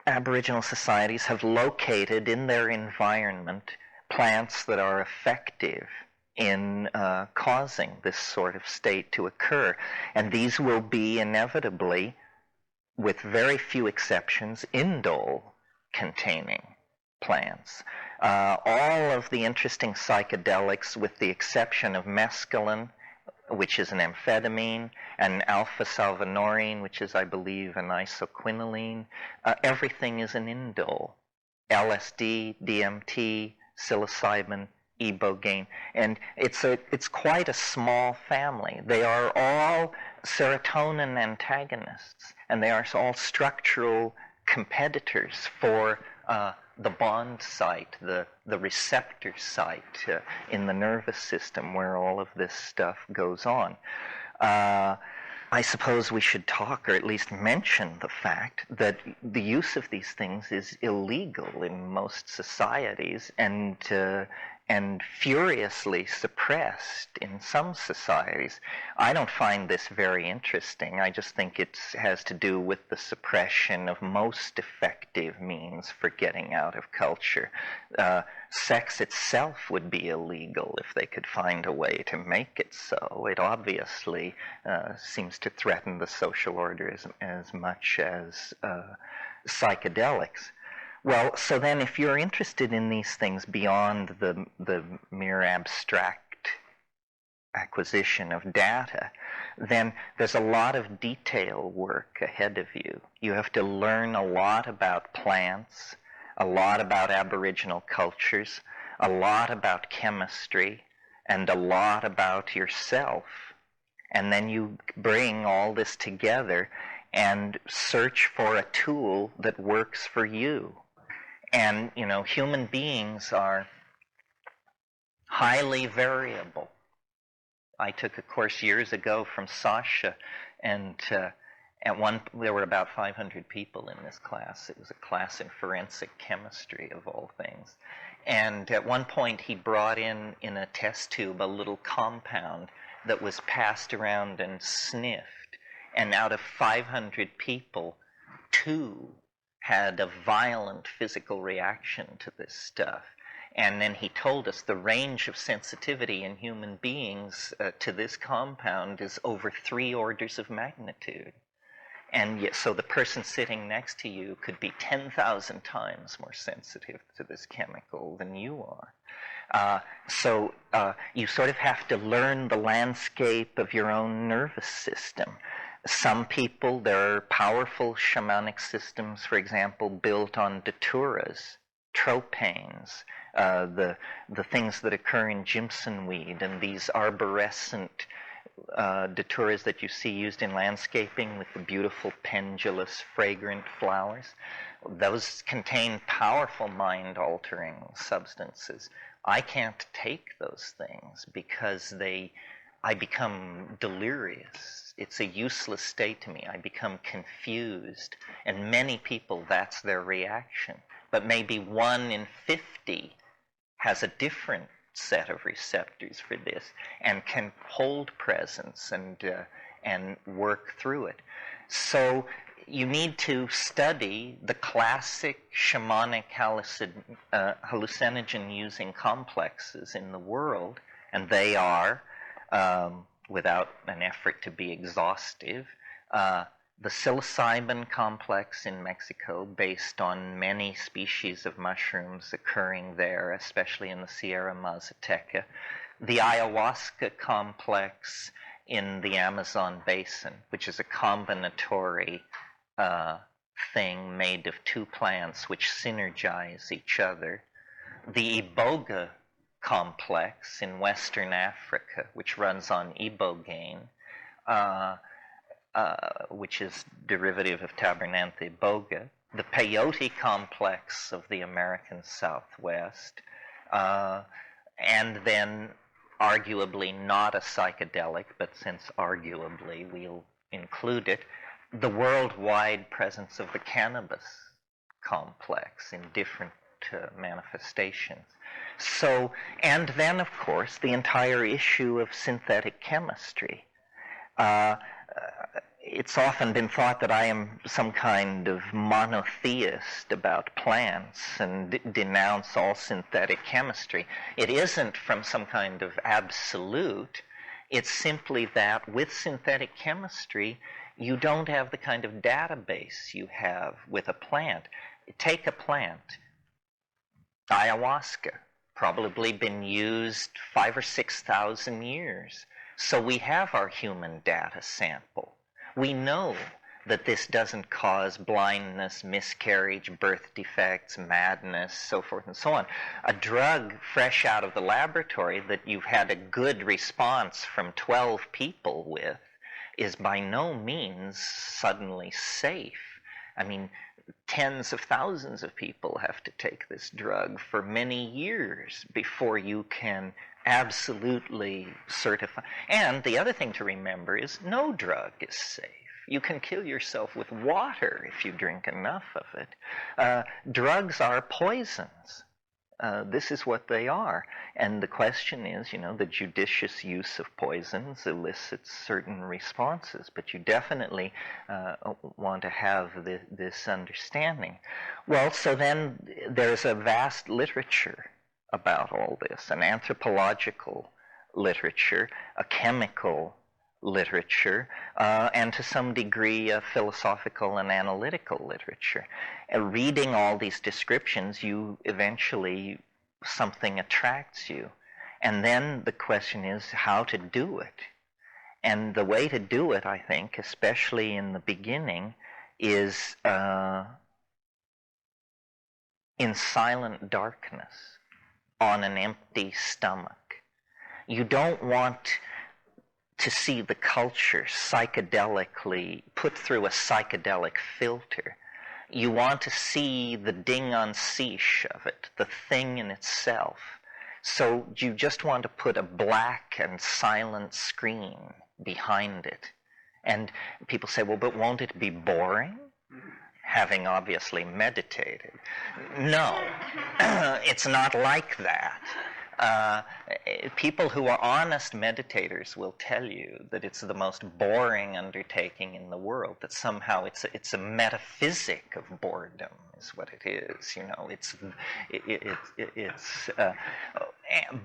Aboriginal societies have located in their environment plants that are effective in causing this sort of state to occur. And these will be inevitably, with very few exceptions, indole containing plants. All of the interesting psychedelics, with the exception of mescaline, which is an amphetamine, and alpha-salvinorin, which is, I believe, an isoquinoline, everything is an indole. LSD, DMT, psilocybin, ibogaine, and it's quite a small family. They are all serotonin antagonists, and they are all structural competitors for the bond site, the receptor site in the nervous system where all of this stuff goes on. I suppose we should talk, or at least mention, the fact that the use of these things is illegal in most societies, and furiously suppressed in some societies. I don't find this very interesting. I just think it has to do with the suppression of most effective means for getting out of culture. Sex itself would be illegal if they could find a way to make it so. It obviously seems to threaten the social order as much as psychedelics. Well, so then if you're interested in these things beyond the mere abstract acquisition of data, then there's a lot of detail work ahead of you. You have to learn a lot about plants, a lot about Aboriginal cultures, a lot about chemistry, and a lot about yourself. And then you bring all this together and search for a tool that works for you. And, you know, human beings are highly variable. I took a course years ago from Sasha, and there were about 500 people in this class. It was a class in forensic chemistry, of all things. And at one point he brought in a test tube a little compound that was passed around and sniffed. And out of 500 people, 2 had a violent physical reaction to this stuff. And then he told us the range of sensitivity in human beings to this compound is over 3 orders of magnitude. And yet, so the person sitting next to you could be 10,000 times more sensitive to this chemical than you are. So you sort of have to learn the landscape of your own nervous system. Some people, there are powerful shamanic systems, for example, built on daturas, tropanes, the things that occur in Jimson weed, and these arborescent daturas that you see used in landscaping with the beautiful pendulous, fragrant flowers. Those contain powerful mind-altering substances. I can't take those things because I become delirious. It's a useless state to me. I become confused. And many people, that's their reaction. But maybe 1 in 50 has a different set of receptors for this and can hold presence and work through it. So you need to study the classic shamanic hallucinogen-using complexes in the world, and they are, without an effort to be exhaustive, the psilocybin complex in Mexico, based on many species of mushrooms occurring there, especially in the Sierra Mazateca, the ayahuasca complex in the Amazon basin, which is a combinatory thing made of 2 plants which synergize each other, the iboga complex in Western Africa, which runs on ibogaine, which is derivative of Tabernanthe iboga, the peyote complex of the American Southwest, and then arguably not a psychedelic, but since arguably we'll include it, the worldwide presence of the cannabis complex in different manifestations. So, and then of course the entire issue of synthetic chemistry. It's often been thought that I am some kind of monotheist about plants and denounce all synthetic chemistry. It isn't from some kind of absolute. It's simply that with synthetic chemistry, you don't have the kind of database you have with a plant. Take a plant. ayahuasca, probably been used 5,000 or 6,000 years. So we have our human data sample. We know that this doesn't cause blindness, miscarriage, birth defects, madness, so forth and so on. A drug fresh out of the laboratory that you've had a good response from 12 people with is by no means suddenly safe. I mean, tens of thousands of people have to take this drug for many years before you can absolutely certify. And the other thing to remember is no drug is safe. You can kill yourself with water if you drink enough of it. Drugs are poisons. This is what they are. And the question is, the judicious use of poisons elicits certain responses, but you definitely want to have this understanding. Well, so then there's a vast literature about all this, an anthropological literature, a chemical literature, and to some degree a philosophical and analytical literature. Reading all these descriptions, you eventually, something attracts you. And then the question is how to do it. And the way to do it, I think, especially in the beginning, is in silent darkness, on an empty stomach. You don't want to see the culture psychedelically put through a psychedelic filter. You want to see the ding on siche of it, the thing in itself. So you just want to put a black and silent screen behind it. And people say, well, but won't it be boring? Having obviously meditated. No, it's not like that. People who are honest meditators will tell you that it's the most boring undertaking in the world, that somehow it's a metaphysic of boredom is what it is.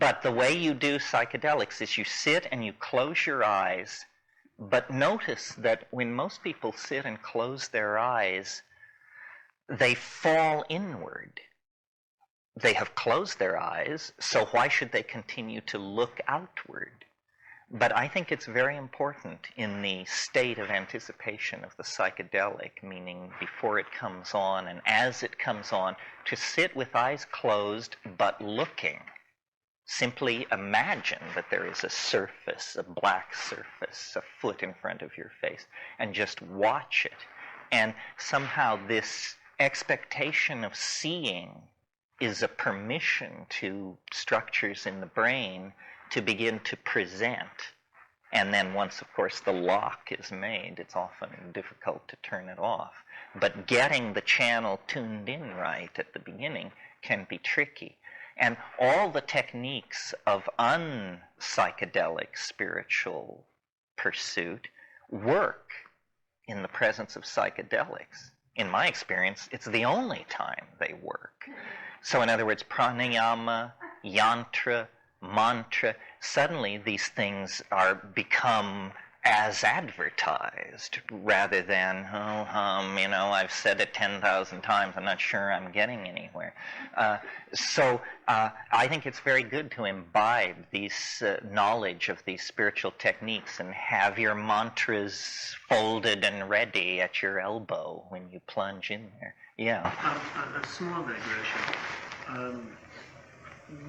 But the way you do psychedelics is you sit and you close your eyes, but notice that when most people sit and close their eyes, they fall inward. They have closed their eyes, so why should they continue to look outward? But I think it's very important in the state of anticipation of the psychedelic, meaning before it comes on and as it comes on, to sit with eyes closed but looking. Simply imagine that there is a surface, a black surface, a foot in front of your face, and just watch it. And somehow this expectation of seeing is a permission to structures in the brain to begin to present. And then once, of course, the lock is made, it's often difficult to turn it off. But getting the channel tuned in right at the beginning can be tricky. And all the techniques of unpsychedelic spiritual pursuit work in the presence of psychedelics. In my experience, it's the only time they work. So in other words, pranayama, yantra, mantra, suddenly these things become as advertised rather than, I've said it 10,000 times, I'm not sure I'm getting anywhere. So I think it's very good to imbibe these knowledge of these spiritual techniques and have your mantras folded and ready at your elbow when you plunge in there. Yeah. A small digression.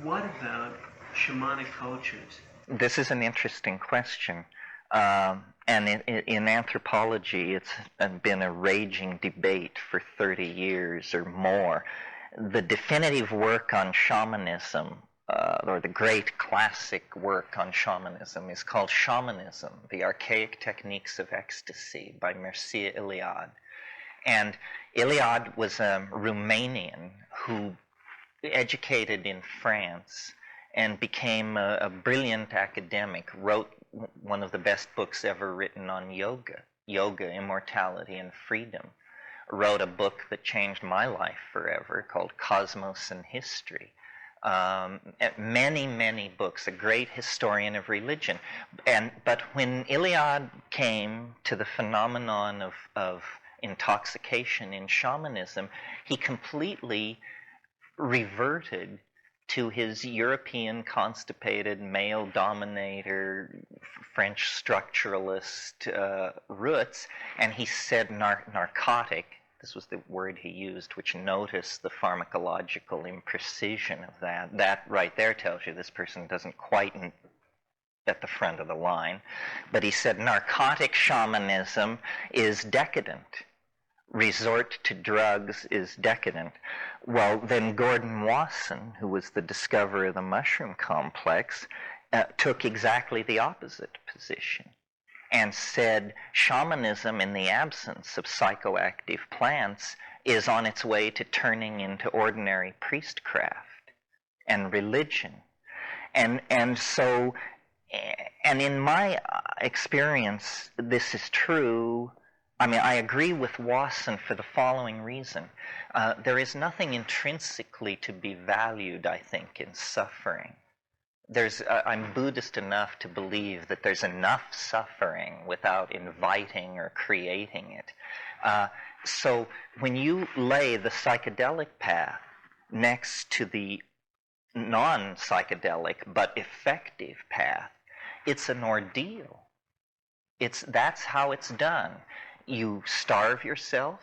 What about shamanic cultures? This is an interesting question. And in anthropology, it's been a raging debate for 30 years or more. The definitive work on shamanism, or the great classic work on shamanism, is called Shamanism, the Archaic Techniques of Ecstasy by Mircea Eliade. And Eliade was a Romanian who educated in France and became a brilliant academic, wrote one of the best books ever written on yoga, immortality, and freedom. Wrote a book that changed my life forever called Cosmos and History. Many, many books, a great historian of religion. But when Eliade came to the phenomenon of intoxication in shamanism, he completely reverted to his European constipated male dominator French structuralist roots, and he said narcotic. This was the word he used, which noticed the pharmacological imprecision of that. That right there tells you this person doesn't quite at the front of the line. But he said narcotic shamanism is decadent. Resort to drugs is decadent. Well, then Gordon Wasson, who was the discoverer of the mushroom complex, took exactly the opposite position and said shamanism, in the absence of psychoactive plants, is on its way to turning into ordinary priestcraft and religion. And in my experience, this is true. I mean, I agree with Wasson for the following reason. There is nothing intrinsically to be valued, I think, in suffering. I'm Buddhist enough to believe that there's enough suffering without inviting or creating it. So when you lay the psychedelic path next to the non-psychedelic but effective path, it's an ordeal. That's how it's done. You starve yourself,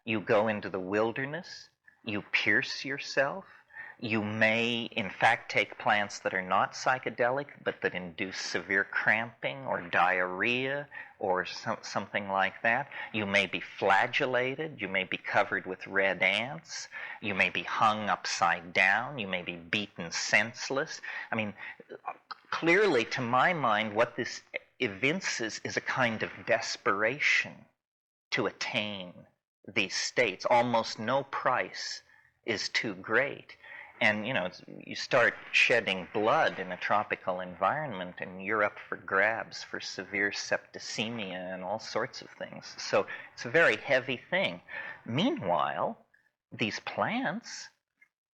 you go into the wilderness, you pierce yourself. You may, in fact, take plants that are not psychedelic, but that induce severe cramping or diarrhea or something like that. You may be flagellated. You may be covered with red ants. You may be hung upside down. You may be beaten senseless. I mean, clearly, to my mind, what this evinces is a kind of desperation to attain these states. Almost no price is too great. And, you start shedding blood in a tropical environment and you're up for grabs for severe septicemia and all sorts of things. So it's a very heavy thing. Meanwhile, these plants,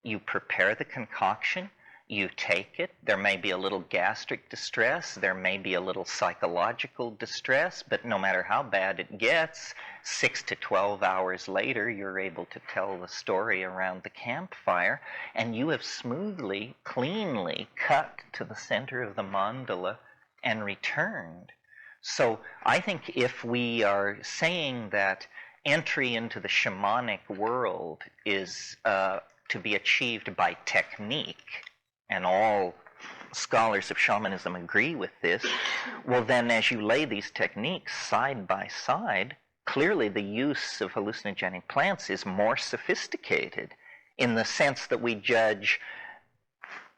you prepare the concoction, you take it, there may be a little gastric distress, there may be a little psychological distress, but no matter how bad it gets, 6 to 12 hours later, you're able to tell the story around the campfire, and you have smoothly, cleanly cut to the center of the mandala and returned. So I think if we are saying that entry into the shamanic world is to be achieved by technique, and all scholars of shamanism agree with this, well then as you lay these techniques side by side, clearly the use of hallucinogenic plants is more sophisticated in the sense that we judge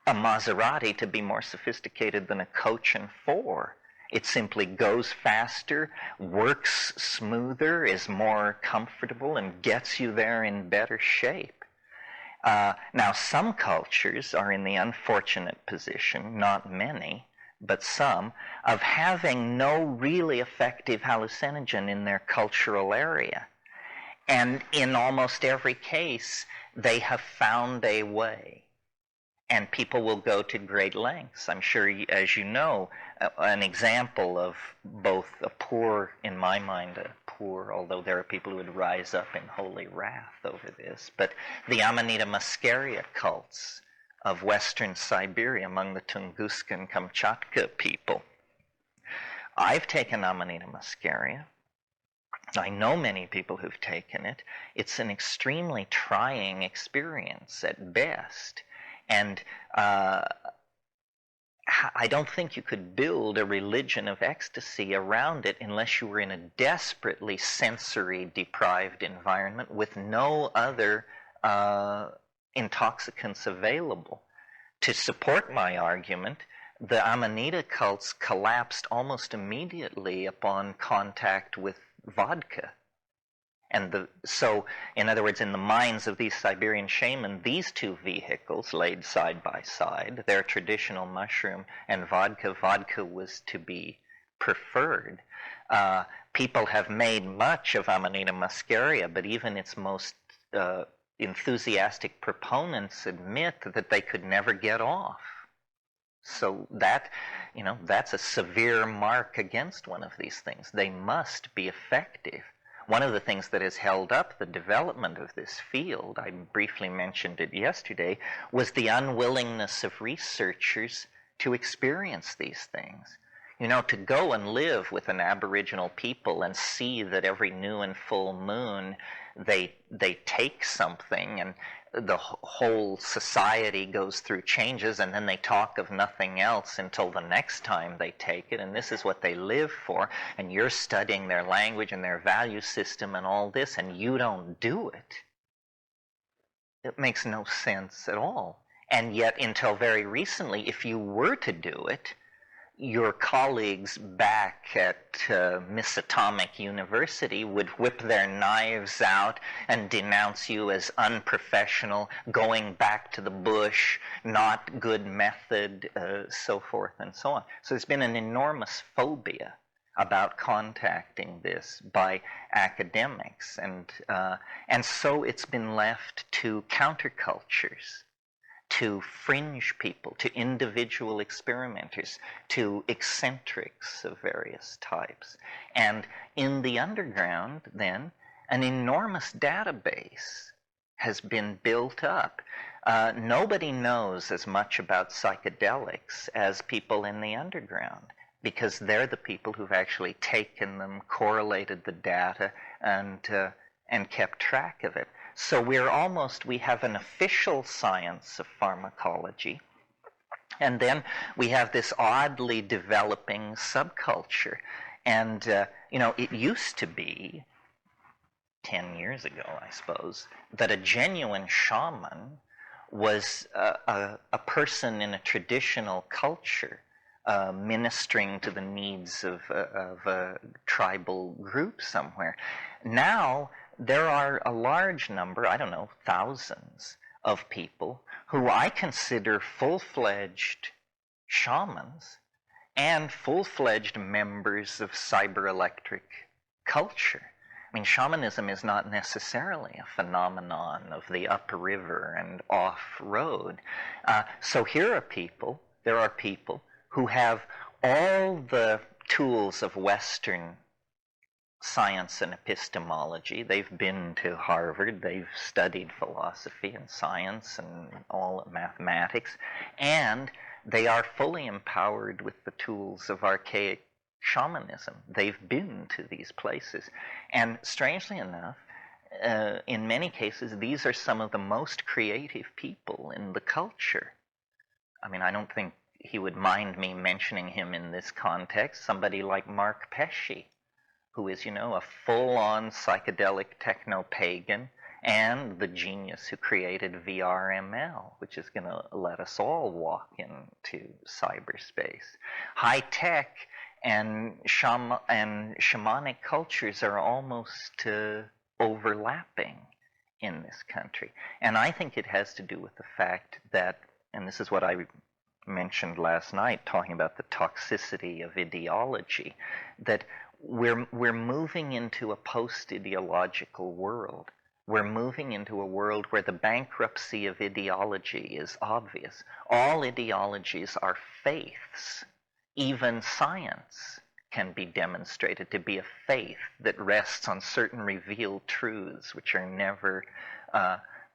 a Maserati to be more sophisticated than a coach and four. It simply goes faster, works smoother, is more comfortable, and gets you there in better shape. Now, some cultures are in the unfortunate position, not many, but some, of having no really effective hallucinogen in their cultural area. And in almost every case, they have found a way. And people will go to great lengths. I'm sure, as you know, an example of both a poor, in my mind, a poor, although there are people who would rise up in holy wrath over this, but the Amanita muscaria cults of Western Siberia among the Tunguska and Kamchatka people. I've taken Amanita muscaria. I know many people who've taken it. It's an extremely trying experience at best. And I don't think you could build a religion of ecstasy around it unless you were in a desperately sensory-deprived environment with no other intoxicants available. To support my argument, the Amanita cults collapsed almost immediately upon contact with vodka. And so, in other words, in the minds of these Siberian shaman, these two vehicles laid side by side, their traditional mushroom and vodka was to be preferred. People have made much of Amanita muscaria, but even its most enthusiastic proponents admit that they could never get off. So that, that's a severe mark against one of these things. They must be effective. one of the things that has held up the development of this field, I briefly mentioned it yesterday, was the unwillingness of researchers to experience these things. You know, to go and live with an Aboriginal people and see that every new and full moon they take something and the whole society goes through changes, and then they talk of nothing else until the next time they take it, and this is what they live for, and you're studying their language and their value system and all this, and you don't do it. It makes no sense at all. And yet, until very recently, if you were to do it, your colleagues back at Miss Atomic University would whip their knives out and denounce you as unprofessional, going back to the bush, not good method, so forth and so on. So there's been an enormous phobia about contacting this by academics, and so it's been left to countercultures, to fringe people, to individual experimenters, to eccentrics of various types. And in the underground, then, an enormous database has been built up. Nobody knows as much about psychedelics as people in the underground, because they're the people who've actually taken them, correlated the data, and kept track of it. So we have an official science of pharmacology, and then we have this oddly developing subculture. And, it used to be, 10 years ago, I suppose, that a genuine shaman was a person in a traditional culture, ministering to the needs of a tribal group somewhere. Now, there are a large number, I don't know, thousands of people who I consider full-fledged shamans and full-fledged members of cyber-electric culture. I mean, shamanism is not necessarily a phenomenon of the upriver and off-road. So there are people who have all the tools of Western science and epistemology. They've been to Harvard, they've studied philosophy and science and all mathematics, and they are fully empowered with the tools of archaic shamanism. They've been to these places. And strangely enough, in many cases, these are some of the most creative people in the culture. I mean, I don't think he would mind me mentioning him in this context. Somebody like Mark Pesce, who is, a full-on psychedelic techno-pagan and the genius who created VRML, which is going to let us all walk into cyberspace. High-tech and shamanic cultures are almost overlapping in this country. And I think it has to do with the fact that, and this is what I mentioned last night, talking about the toxicity of ideology, that we're moving into a post-ideological world. We're moving into a world where the bankruptcy of ideology is obvious. All ideologies are faiths. Even science can be demonstrated to be a faith that rests on certain revealed truths which are never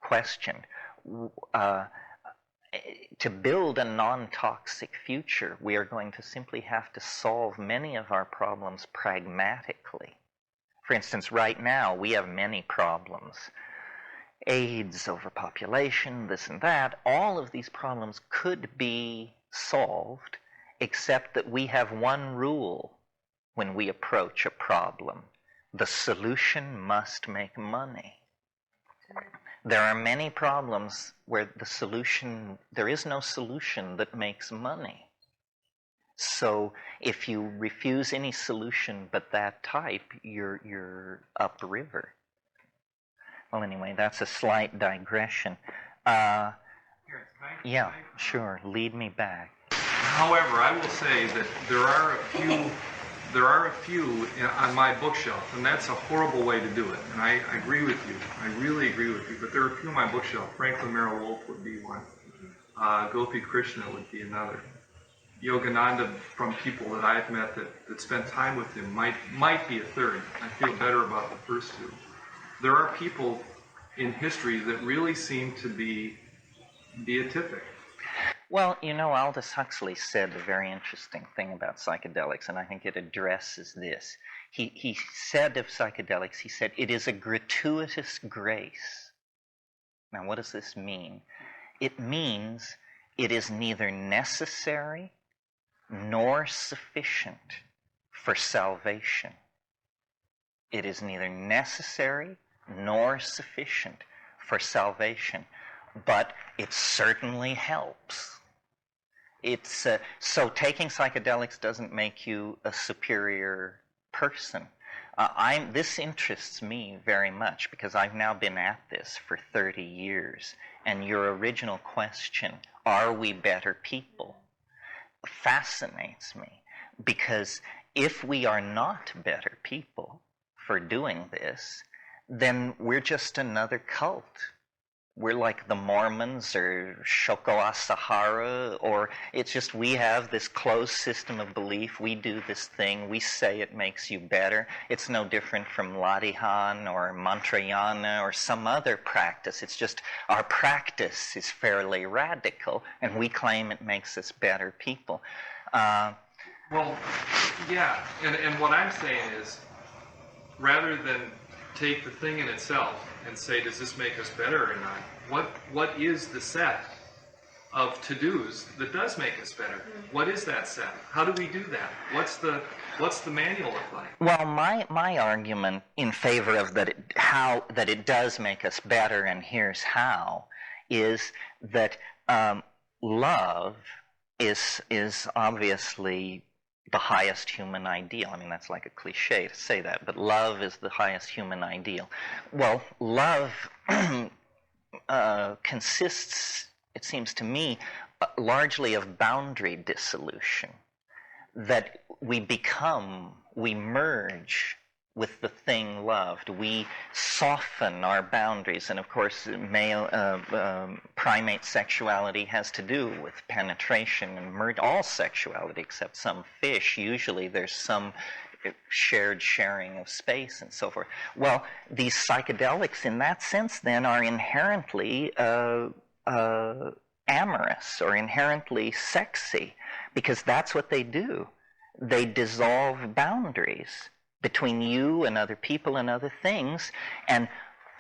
questioned. To build a non-toxic future, we are going to simply have to solve many of our problems pragmatically. For instance, right now, we have many problems. AIDS, overpopulation, this and that. All of these problems could be solved, except that we have one rule when we approach a problem. The solution must make money. There are many problems where there is no solution that makes money. So if you refuse any solution but that type, you're upriver. Well, anyway, that's a slight digression. Yeah, sure. Lead me back. However, I will say that there are a few on my bookshelf, and that's a horrible way to do it. And I agree with you. I really agree with you. But there are a few on my bookshelf. Franklin Merrill Wolff would be one. Gopi Krishna would be another. Yogananda, from people that I've met that spent time with him, might be a third. I feel better about the first two. There are people in history that really seem to be beatific. Well, you know, Aldous Huxley said a very interesting thing about psychedelics, and I think it addresses this. He said of psychedelics, he said, it is a gratuitous grace. Now, what does this mean? It means it is neither necessary nor sufficient for salvation. It is neither necessary nor sufficient for salvation, but it certainly helps. It's so taking psychedelics doesn't make you a superior person. This interests me very much because I've now been at this for 30 years. And your original question, are we better people, fascinates me. Because if we are not better people for doing this, then we're just another cult. We're like the Mormons or Shoko Asahara, or it's just we have this closed system of belief. We do this thing. We say it makes you better. It's no different from Latihan or Mantrayana or some other practice. It's just our practice is fairly radical, and we claim it makes us better people. Well, yeah, and what I'm saying is, rather than take the thing in itself and say, does this make us better or not? What is the set of to-dos that does make us better? What is that set? How do we do that? What's the manual look like? Well, my argument in favor of that it does make us better, and here's how, is that love is obviously the highest human ideal. I mean, that's like a cliche to say that, but love is the highest human ideal. Well, love consists, it seems to me, largely of boundary dissolution. That we merge with the thing loved. We soften our boundaries, and of course male primate sexuality has to do with penetration and all sexuality except some fish. Usually there's some sharing of space and so forth. Well, these psychedelics in that sense then are inherently amorous or inherently sexy, because that's what they do. They dissolve boundaries between you and other people and other things. And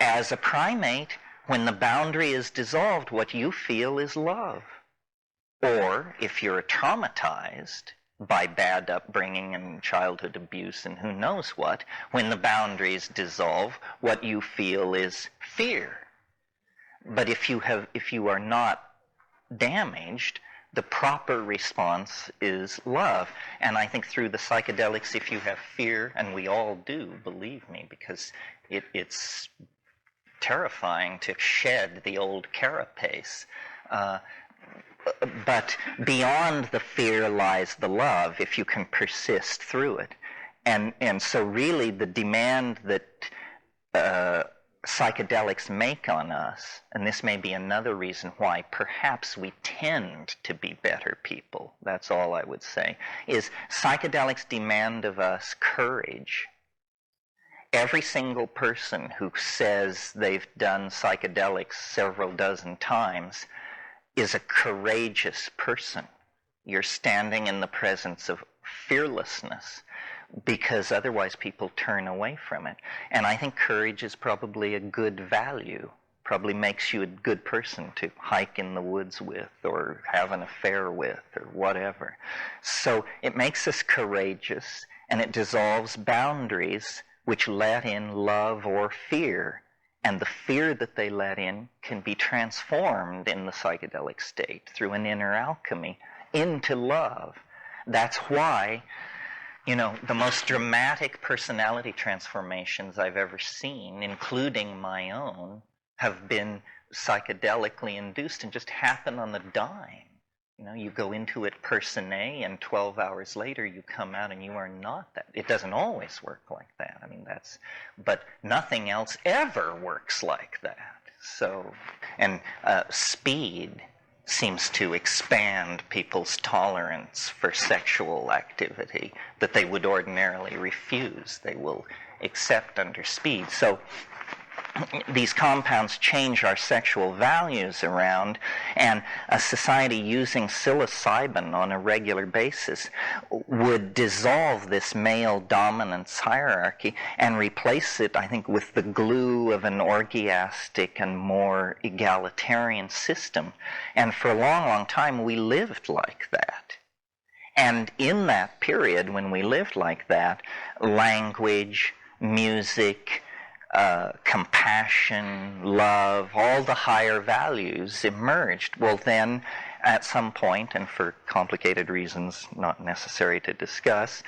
as a primate, when the boundary is dissolved, what you feel is love. Or if you're traumatized by bad upbringing and childhood abuse and who knows what, when the boundaries dissolve, what you feel is fear. But if you are not damaged, the proper response is love. And I think through the psychedelics, if you have fear, and we all do, believe me, because it's terrifying to shed the old carapace. But beyond the fear lies the love, if you can persist through it. And so really the demand that psychedelics make on us, and this may be another reason why perhaps we tend to be better people, that's all I would say, is psychedelics demand of us courage. Every single person who says they've done psychedelics several dozen times is a courageous person. You're standing in the presence of fearlessness, because otherwise people turn away from it. And I think courage is probably a good value, probably makes you a good person to hike in the woods with or have an affair with or whatever. So it makes us courageous, and it dissolves boundaries which let in love or fear. And the fear that they let in can be transformed in the psychedelic state through an inner alchemy into love. That's why, you know, the most dramatic personality transformations I've ever seen, including my own, have been psychedelically induced and just happen on the dime. You know, you go into it per se, and 12 hours later you come out and you are not that. It doesn't always work like that. I mean, but nothing else ever works like that. So, and speed seems to expand people's tolerance for sexual activity that they would ordinarily refuse. They will accept under speed. So these compounds change our sexual values around, and a society using psilocybin on a regular basis would dissolve this male dominance hierarchy and replace it, I think, with the glue of an orgiastic and more egalitarian system. And for a long, long time, we lived like that. And in that period, when we lived like that, language, music, compassion, love, all the higher values emerged. Well, then, at some point, and for complicated reasons not necessary to discuss,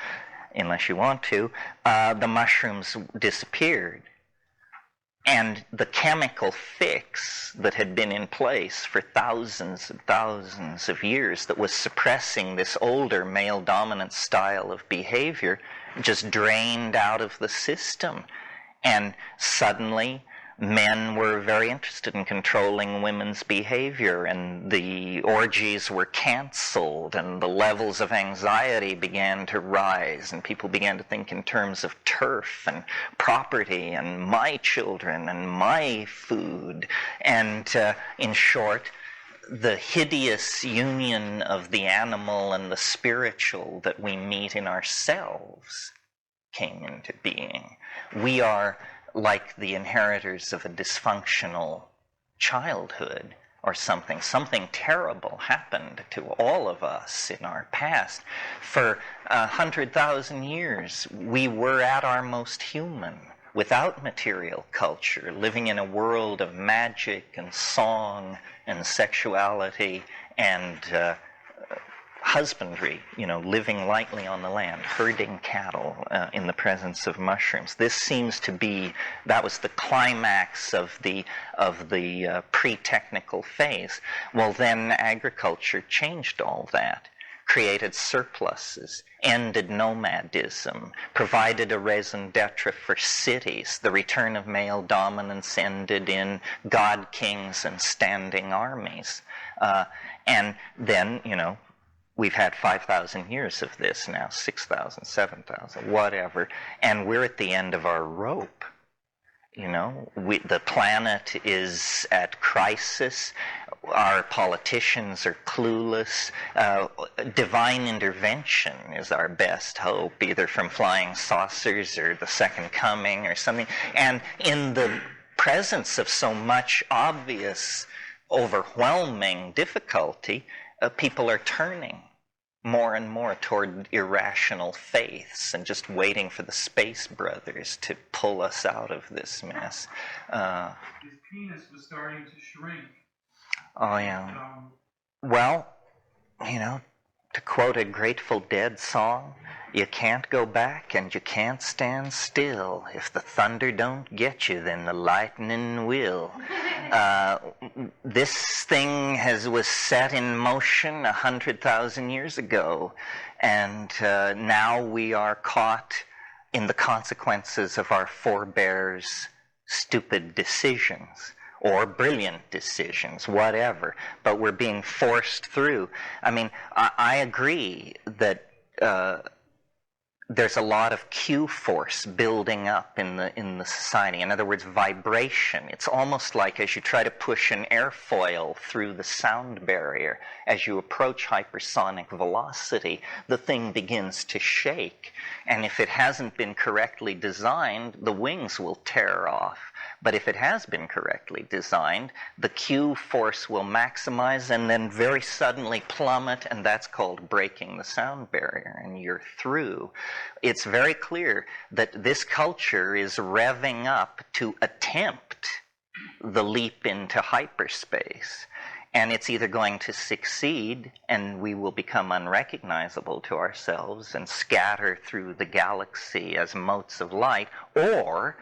unless you want to, the mushrooms disappeared. And the chemical fix that had been in place for thousands of years that was suppressing this older male-dominant style of behavior just drained out of the system. And suddenly, men were very interested in controlling women's behavior, and the orgies were canceled, and the levels of anxiety began to rise, and people began to think in terms of turf and property and my children and my food. And in short, the hideous union of the animal and the spiritual that we meet in ourselves came into being. We are like the inheritors of a dysfunctional childhood or something. Something terrible happened to all of us in our past. For 100,000 years, we were at our most human, without material culture, living in a world of magic and song and sexuality and husbandry, living lightly on the land, herding cattle in the presence of mushrooms. This seems to be, that was the climax of the pre-technical phase. Well, then agriculture changed all that, created surpluses, ended nomadism, provided a raison d'etre for cities. The return of male dominance ended in god kings and standing armies. And then, we've had 5,000 years of this now, 6,000, 7,000, whatever, and we're at the end of our rope. The planet is at crisis. Our politicians are clueless. Divine intervention is our best hope, either from flying saucers or the second coming or something. And in the presence of so much obvious, overwhelming difficulty, people are turning more and more toward irrational faiths and just waiting for the Space Brothers to pull us out of this mess. His penis was starting to shrink. Oh, yeah. Well, to quote a Grateful Dead song, you can't go back and you can't stand still. If the thunder don't get you, then the lightning will. This thing was set in motion 100,000 years ago, and now we are caught in the consequences of our forebears' stupid decisions. Or brilliant decisions, whatever. But we're being forced through. I mean, I agree that there's a lot of Q force building up in the society. In other words, vibration. It's almost like as you try to push an airfoil through the sound barrier, as you approach hypersonic velocity, the thing begins to shake. And if it hasn't been correctly designed, the wings will tear off. But if it has been correctly designed, the Q force will maximize and then very suddenly plummet, and that's called breaking the sound barrier, and you're through. It's very clear that this culture is revving up to attempt the leap into hyperspace. And it's either going to succeed, and we will become unrecognizable to ourselves and scatter through the galaxy as motes of light, or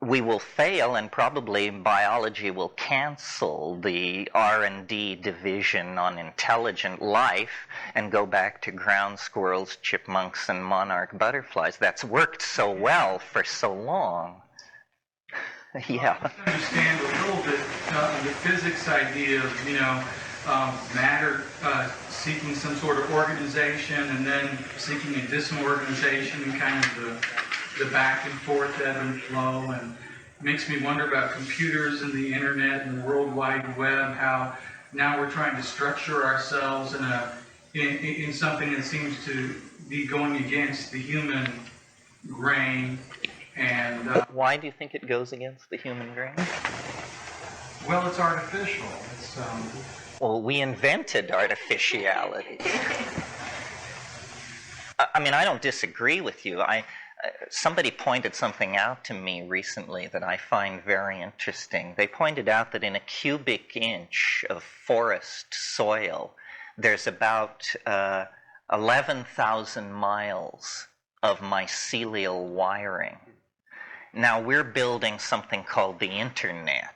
we will fail, and probably biology will cancel the R&D division on intelligent life and go back to ground squirrels, chipmunks, and monarch butterflies. That's worked so well for so long. Yeah. I understand a little bit the physics idea of, matter seeking some sort of organization and then seeking a disorganization and kind of the back and forth ebb and flow, and makes me wonder about computers and the internet and the World Wide Web, how now we're trying to structure ourselves in something that seems to be going against the human grain. And why do you think it goes against the human grain? Well, it's artificial. Well, we invented artificiality. I mean, I don't disagree with you. Somebody pointed something out to me recently that I find very interesting. They pointed out that in a cubic inch of forest soil, there's about 11,000 miles of mycelial wiring. Now, we're building something called the internet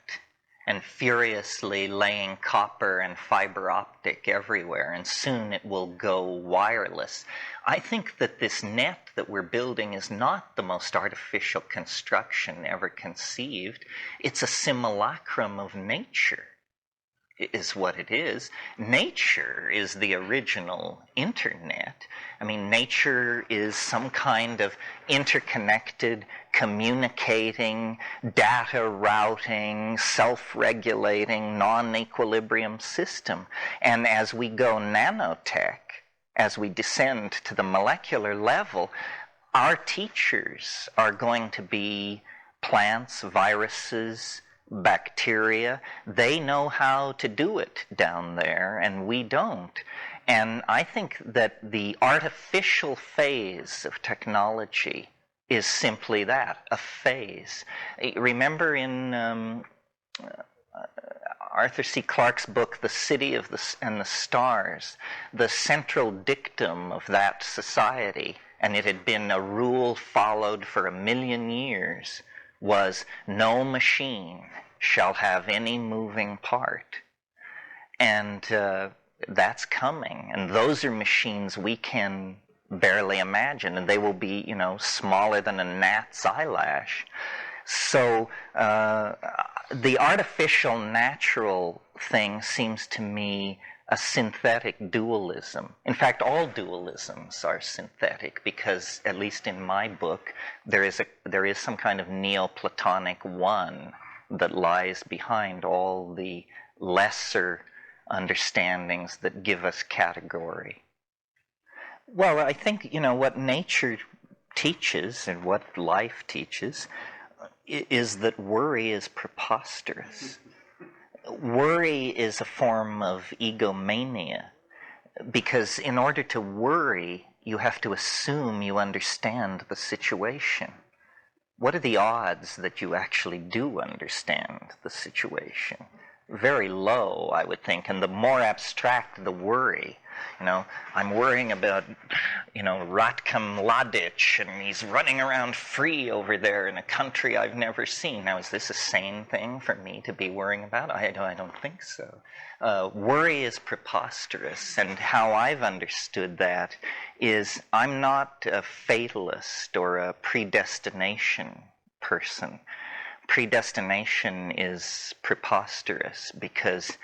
and furiously laying copper and fiber optic everywhere, and soon it will go wireless. I think that this net that we're building is not the most artificial construction ever conceived. It's a simulacrum of nature, is what it is. Nature is the original internet. I mean, nature is some kind of interconnected, communicating, data routing, self-regulating, non-equilibrium system. And as we go nanotech, as we descend to the molecular level, our teachers are going to be plants, viruses, bacteria. They know how to do it down there, and we don't. And I think that the artificial phase of technology is simply that, a phase. Remember in Arthur C. Clarke's book, The City and the Stars, the central dictum of that society, and it had been a rule followed for 1,000,000 years, was no machine shall have any moving part. And that's coming. And those are machines we can barely imagine. And they will be, smaller than a gnat's eyelash. So the artificial natural thing seems to me a synthetic dualism. In fact, all dualisms are synthetic because, at least in my book, there is some kind of Neoplatonic one that lies behind all the lesser understandings that give us category. Well, I think, what nature teaches and what life teaches is that worry is preposterous. Worry is a form of egomania, because in order to worry, you have to assume you understand the situation. What are the odds that you actually do understand the situation? Very low, I would think, and the more abstract the worry. I'm worrying about, Ratko Mladic, and he's running around free over there in a country I've never seen. Now, is this a sane thing for me to be worrying about? I don't think so. Worry is preposterous, and how I've understood that is I'm not a fatalist or a predestination person. Predestination is preposterous, because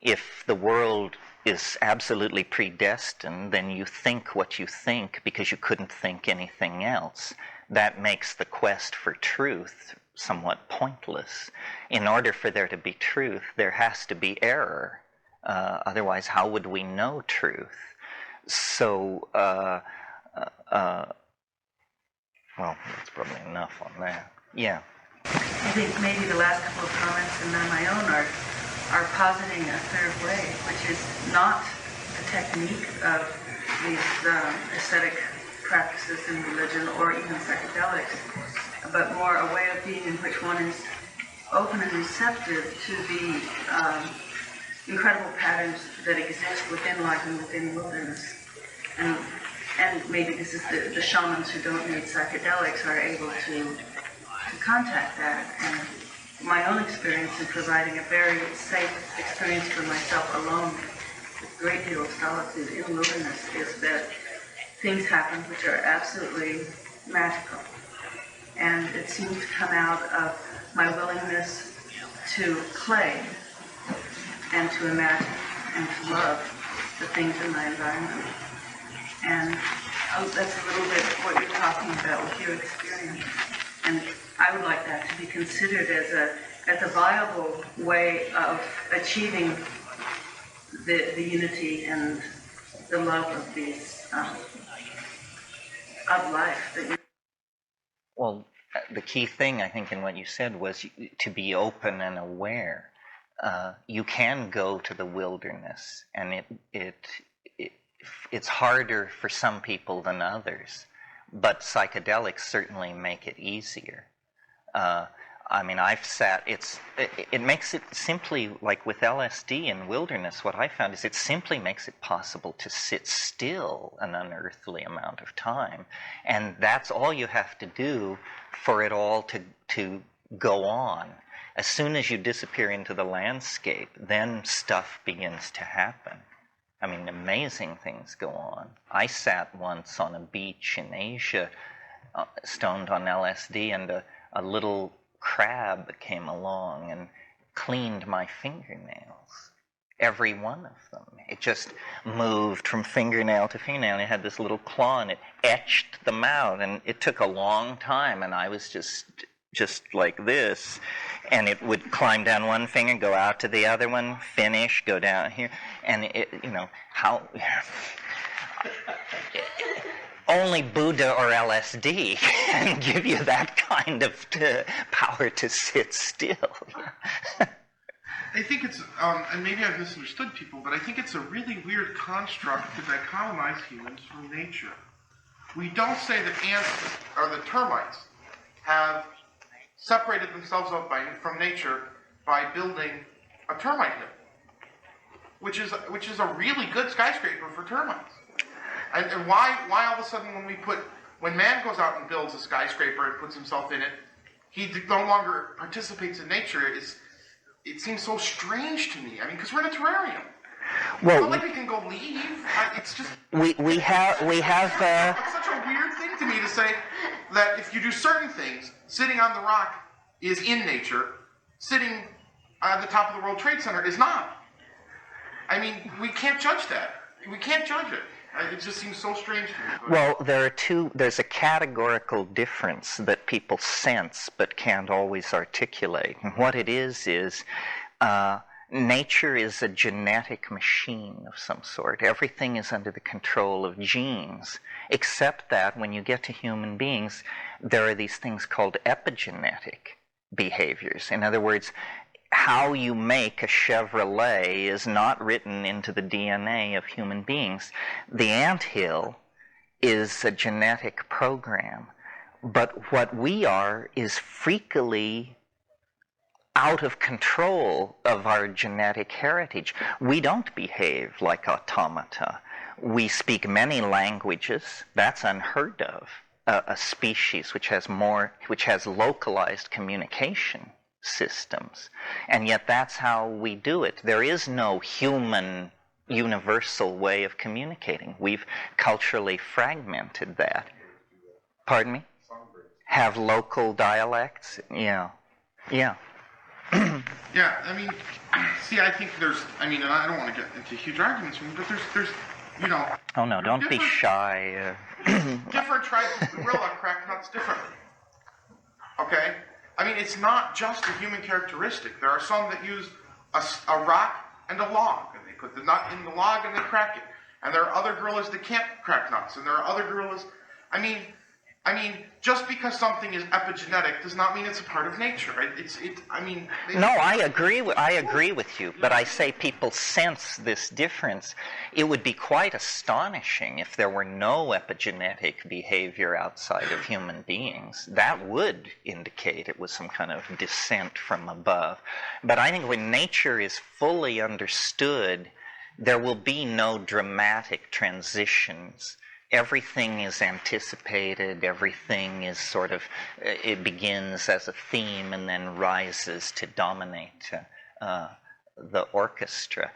if the world is absolutely predestined, then you think what you think because you couldn't think anything else. That makes the quest for truth somewhat pointless. In order for there to be truth, there has to be error. Otherwise, how would we know truth? So, well, that's probably enough on that. Yeah. I think maybe the last couple of comments and then my own are positing a third way, which is not a technique of these aesthetic practices in religion or even psychedelics, but more a way of being in which one is open and receptive to the incredible patterns that exist within life and within wilderness. And maybe this is the shamans who don't need psychedelics are able to contact that. And my own experience in providing a very safe experience for myself alone with a great deal of solitude in wilderness is that things happen which are absolutely magical. And it seems to come out of my willingness to play and to imagine and to love the things in my environment. And that's a little bit of what you're talking about with your experience. And I would like that to be considered as a viable way of achieving the unity and the love of these of life. Well, the key thing, I think, in what you said was to be open and aware. You can go to the wilderness, and it's harder for some people than others, but psychedelics certainly make it easier. I mean, it makes it simply, like with LSD in wilderness, what I found is it simply makes it possible to sit still an unearthly amount of time. And that's all you have to do for it all to go on. As soon as you disappear into the landscape, then stuff begins to happen. I mean, amazing things go on. I sat once on a beach in Asia, stoned on LSD, and a little crab came along and cleaned my fingernails, every one of them. It just moved from fingernail to fingernail, and it had this little claw, and it etched them out, and it took a long time, and I was just like this, and it would climb down one finger, go out to the other one, finish, go down here, and only Buddha or LSD can give you that kind of power to sit still. I think it's, and maybe I've misunderstood people, but I think it's a really weird construct to dichotomize humans from nature. We don't say that ants or the termites have separated themselves up from nature by building a termite hill, which is a really good skyscraper for termites. And why all of a sudden when man goes out and builds a skyscraper and puts himself in it, he no longer participates in nature? It seems so strange to me. I mean, because we're in a terrarium. Well, it's not like we can go leave. It's just we have. It's such a weird thing to me to say that if you do certain things, sitting on the rock is in nature. Sitting at the top of the World Trade Center is not. I mean, we can't judge that. We can't judge it. It just seems so strange to me. Well, there's a categorical difference that people sense but can't always articulate. And what it is nature is a genetic machine of some sort. Everything is under the control of genes, except that when you get to human beings, there are these things called epigenetic behaviors. In other words, how you make a Chevrolet is not written into the DNA of human beings. The anthill is a genetic program, but what we are is freakily out of control of our genetic heritage. We don't behave like automata. We speak many languages. That's unheard of. A species which has localized communication systems, and yet that's how we do it. There is no human universal way of communicating. We've culturally fragmented that. Pardon me? Have local dialects? Yeah. Yeah, I mean, see, I think and I don't want to get into huge arguments with you, but there's Oh no, don't be shy. Different tribes of gorilla crack nuts differently. Okay? I mean, it's not just a human characteristic. There are some that use a rock and a log, and they put the nut in the log and they crack it. And there are other gorillas that can't crack nuts, and there are other gorillas. I mean, just because something is epigenetic does not mean it's a part of nature. No, I agree with you, but I say people sense this difference. It would be quite astonishing if there were no epigenetic behavior outside of human beings. That would indicate it was some kind of descent from above. But I think when nature is fully understood, there will be no dramatic transitions. Everything is anticipated, everything is it begins as a theme and then rises to dominate the orchestra.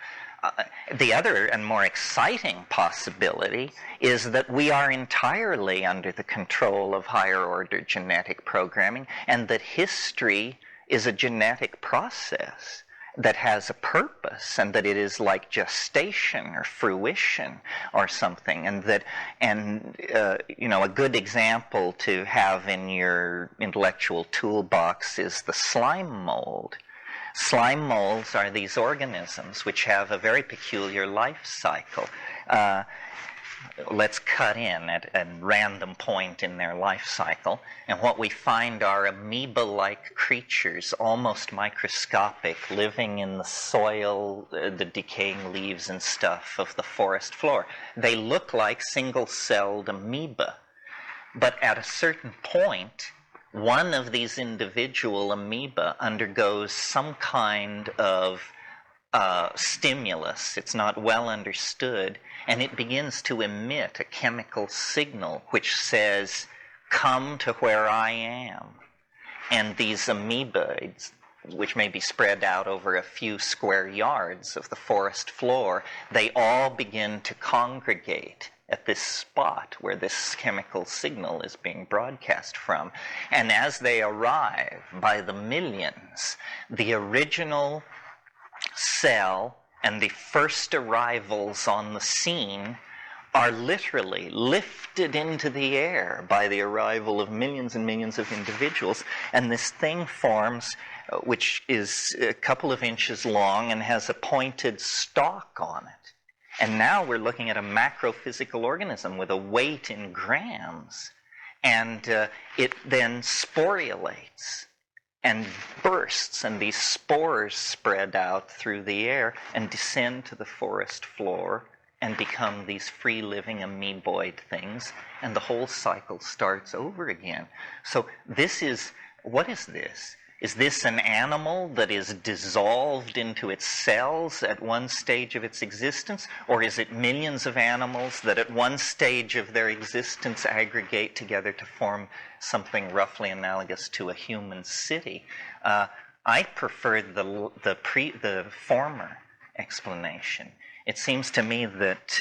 The other and more exciting possibility is that we are entirely under the control of higher order genetic programming, and that history is a genetic process that has a purpose, and that it is like gestation or fruition or something, and that, a good example to have in your intellectual toolbox is the slime mold. Slime molds are these organisms which have a very peculiar life cycle. Let's cut in at a random point in their life cycle, and what we find are amoeba-like creatures, almost microscopic, living in the soil, the decaying leaves and stuff of the forest floor. They look like single-celled amoeba, but at a certain point, one of these individual amoeba undergoes some kind of stimulus. It's not well understood, and it begins to emit a chemical signal which says, "Come to where I am." And these amoeba, which may be spread out over a few square yards of the forest floor, they all begin to congregate at this spot where this chemical signal is being broadcast from. And as they arrive by the millions, the original cell and the first arrivals on the scene are literally lifted into the air by the arrival of millions and millions of individuals, and this thing forms, which is a couple of inches long and has a pointed stalk on it. And now we're looking at a macrophysical organism with a weight in grams, and it then sporulates and bursts, and these spores spread out through the air and descend to the forest floor and become these free-living amoeboid things, and the whole cycle starts over again. So what is this? Is this an animal that is dissolved into its cells at one stage of its existence? Or is it millions of animals that at one stage of their existence aggregate together to form something roughly analogous to a human city? I prefer the former explanation. It seems to me that,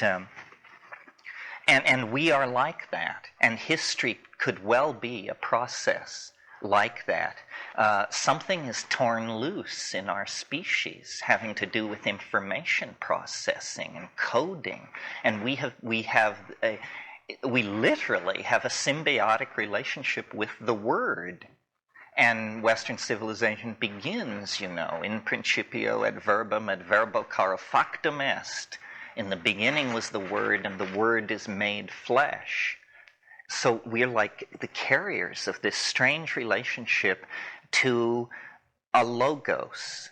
and we are like that, and history could well be a process like that. Something is torn loose in our species having to do with information processing and coding, and we literally have a symbiotic relationship with the word. And Western civilization begins, in principio ad verbum, ad verbo caro factum est. In the beginning was the Word, and the Word is made flesh. So we're like the carriers of this strange relationship to a logos,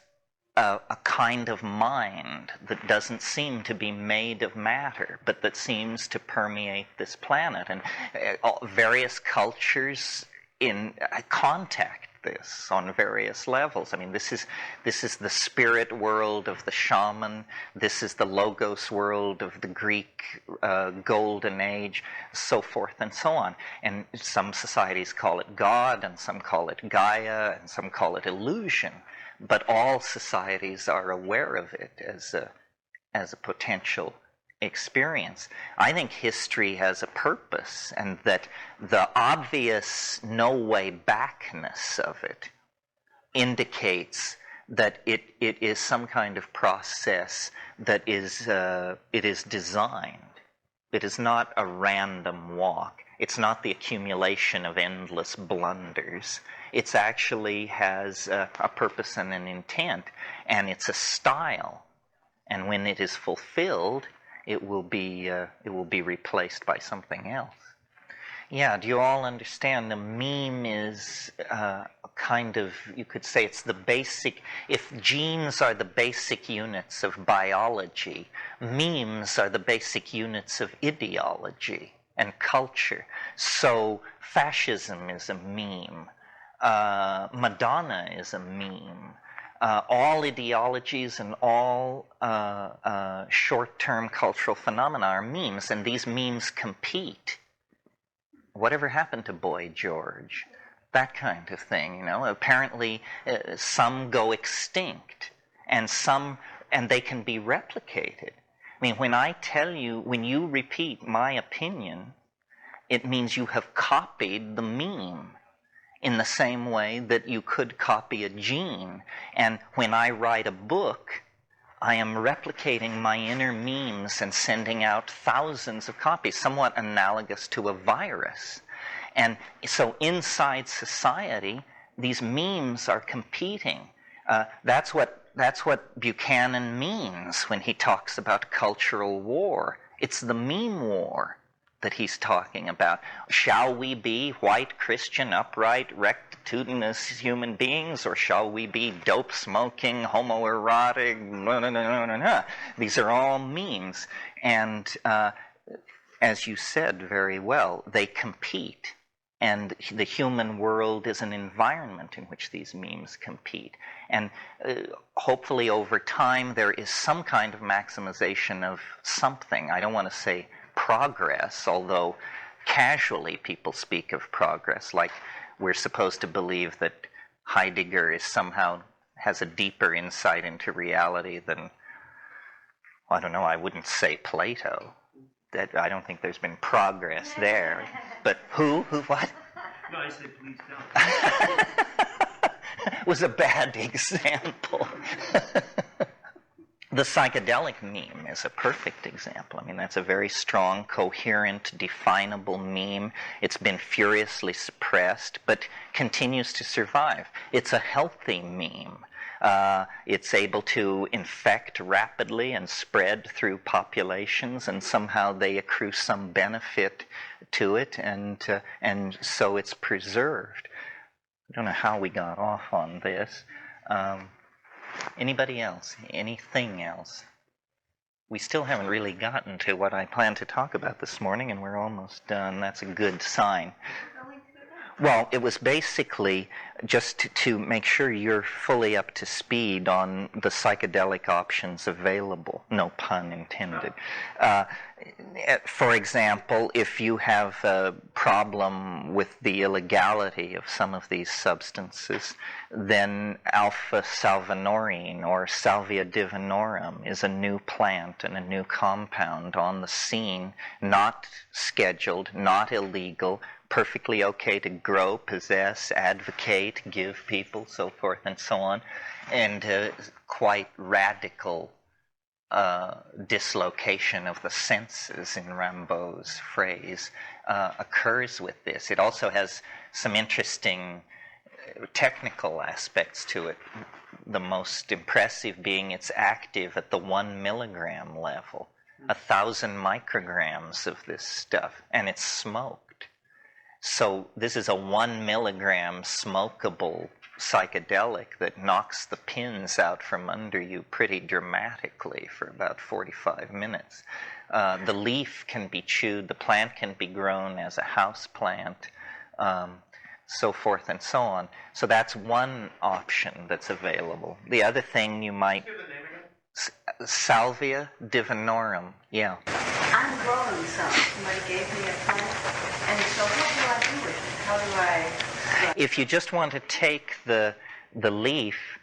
a kind of mind that doesn't seem to be made of matter, but that seems to permeate this planet. And various cultures contact this on various levels. I mean, this is the spirit world of the shaman. This is the logos world of the Greek golden age, so forth and so on. And some societies call it God, and some call it Gaia, and some call it illusion. But all societies are aware of it as a potential experience. I think history has a purpose, and that the obvious no way backness of it indicates that it is some kind of process that it is designed. It is not a random walk. It's not the accumulation of endless blunders. It actually has a purpose and an intent, and it's a style. And when it is fulfilled, it will be replaced by something else. Yeah, do you all understand? The meme is kind of, you could say it's the basic, if genes are the basic units of biology, memes are the basic units of ideology and culture. So fascism is a meme. Madonna is a meme. All ideologies and all short-term cultural phenomena are memes, and these memes compete. Whatever happened to Boy George? That kind of thing, Apparently, some go extinct, and they can be replicated. I mean, when you repeat my opinion, it means you have copied the meme. in the same way that you could copy a gene. And when I write a book, I am replicating my inner memes and sending out thousands of copies, somewhat analogous to a virus. And so inside society, these memes are competing. That's what Buchanan means when he talks about cultural war. It's the meme war that he's talking about. Shall we be white, Christian, upright, rectitudinous human beings, or shall we be dope-smoking, homoerotic, These are all memes. And as you said very well, they compete. And the human world is an environment in which these memes compete. And hopefully over time there is some kind of maximization of something. I don't want to say progress, although casually people speak of progress, like we're supposed to believe that Heidegger has a deeper insight into reality than, I don't know, I wouldn't say Plato. That I don't think there's been progress there. But who? What? No, I said please don't. Was a bad example. The psychedelic meme is a perfect example. I mean, that's a very strong, coherent, definable meme. It's been furiously suppressed, but continues to survive. It's a healthy meme. It's able to infect rapidly and spread through populations, and somehow they accrue some benefit to it, and so it's preserved. I don't know how we got off on this. Anybody else? Anything else? We still haven't really gotten to what I planned to talk about this morning, and we're almost done. That's a good sign. Well, it was basically just to make sure you're fully up to speed on the psychedelic options available. No pun intended. For example, if you have a problem with the illegality of some of these substances, then alpha salvinorin or salvia divinorum is a new plant and a new compound on the scene, not scheduled, not illegal, perfectly okay to grow, possess, advocate, give people, so forth and so on, and quite radical dislocation of the senses, in Rimbaud's phrase, occurs with this. It also has some interesting technical aspects to it, the most impressive being it's active at the 1 milligram level, 1,000 micrograms of this stuff, and it's smoked. So this is a 1 milligram smokable psychedelic that knocks the pins out from under you pretty dramatically for about 45 minutes. The leaf can be chewed, the plant can be grown as a house plant, so forth and so on. So that's one option that's available. The other thing you might... Salvia divinorum, yeah. I'm growing some. Somebody gave me a plant, and so what do I do with it? How do I... If you just want to take the leaf,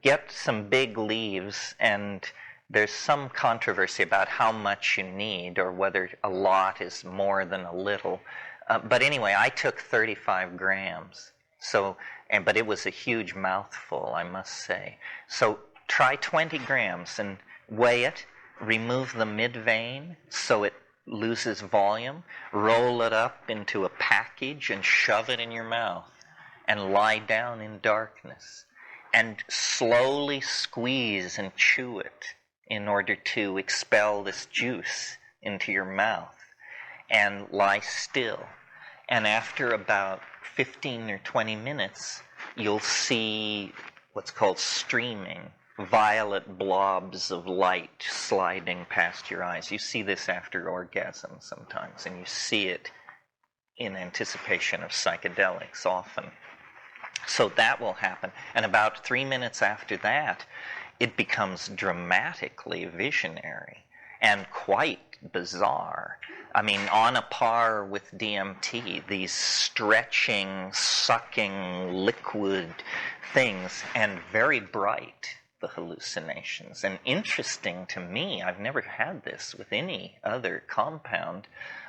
get some big leaves, and there's some controversy about how much you need or whether a lot is more than a little. But anyway, I took 35 grams. But it was a huge mouthful, I must say. So try 20 grams and weigh it, remove the mid-vein so it loses volume, roll it up into a package and shove it in your mouth and lie down in darkness and slowly squeeze and chew it in order to expel this juice into your mouth, and lie still. And after about 15 or 20 minutes, you'll see what's called streaming, violet blobs of light sliding past your eyes. You see this after orgasm sometimes, and you see it in anticipation of psychedelics often. So that will happen. And about 3 minutes after that, it becomes dramatically visionary and quite bizarre. I mean, on a par with DMT, these stretching, sucking, liquid things, and very bright, the hallucinations. And interesting to me, I've never had this with any other compound.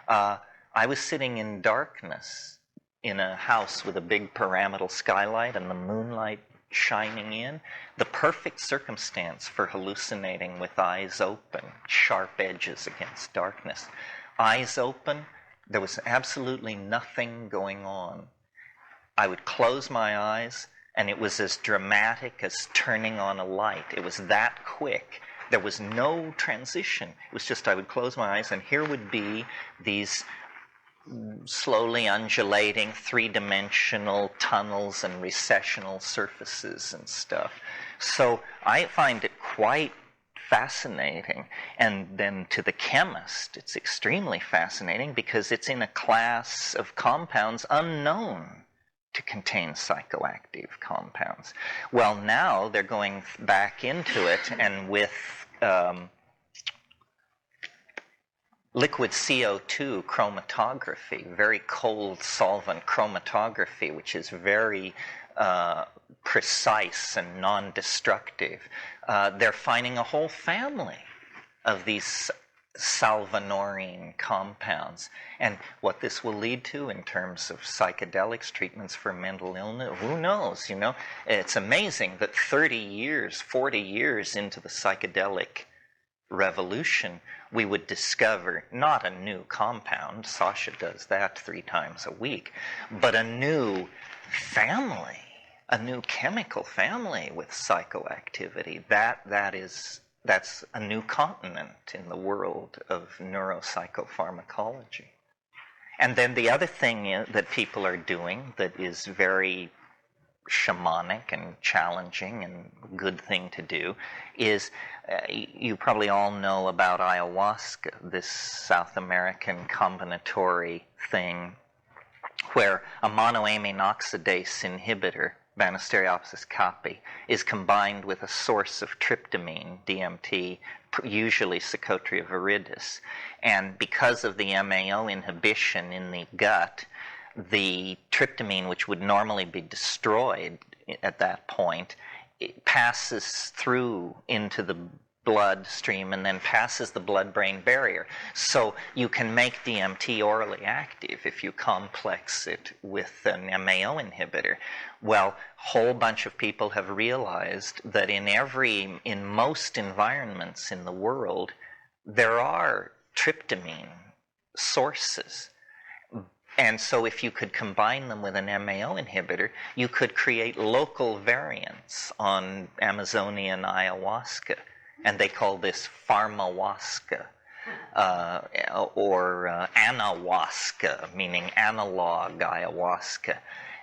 I was sitting in darkness in a house with a big pyramidal skylight and the moonlight shining in, the perfect circumstance for hallucinating with eyes open, sharp edges against darkness. Eyes open, there was absolutely nothing going on. I would close my eyes, and it was as dramatic as turning on a light. It was that quick. There was no transition. It was just I would close my eyes, and here would be these slowly undulating three-dimensional tunnels and recessional surfaces and stuff. So I find it quite fascinating. And then to the chemist, it's extremely fascinating because it's in a class of compounds unknown to contain psychoactive compounds. Well, now they're going back into it, and with liquid CO2 chromatography, very cold solvent chromatography, which is very precise and non-destructive. They're finding a whole family of these salvanorine compounds. And what this will lead to in terms of psychedelics, treatments for mental illness, who knows, you know? It's amazing that 30 years, 40 years into the psychedelic revolution, we would discover not a new compound, Sasha does that 3 times a week, but a new family, a new chemical family with psychoactivity. That's a new continent in the world of neuropsychopharmacology. And then the other thing that people are doing that is very shamanic and challenging and good thing to do is, you probably all know about ayahuasca, this South American combinatory thing where a monoamine oxidase inhibitor, Banisteriopsis caapi, is combined with a source of tryptamine, DMT, usually Psychotria viridis. And because of the MAO inhibition in the gut, the tryptamine, which would normally be destroyed at that point, it passes through into the bloodstream and then passes the blood-brain barrier. So you can make DMT orally active if you complex it with an MAO inhibitor. Well, a whole bunch of people have realized that in most environments in the world, there are tryptamine sources. And so if you could combine them with an MAO inhibitor, you could create local variants on Amazonian ayahuasca. And they call this pharmahuasca, or anahuasca, meaning analog ayahuasca.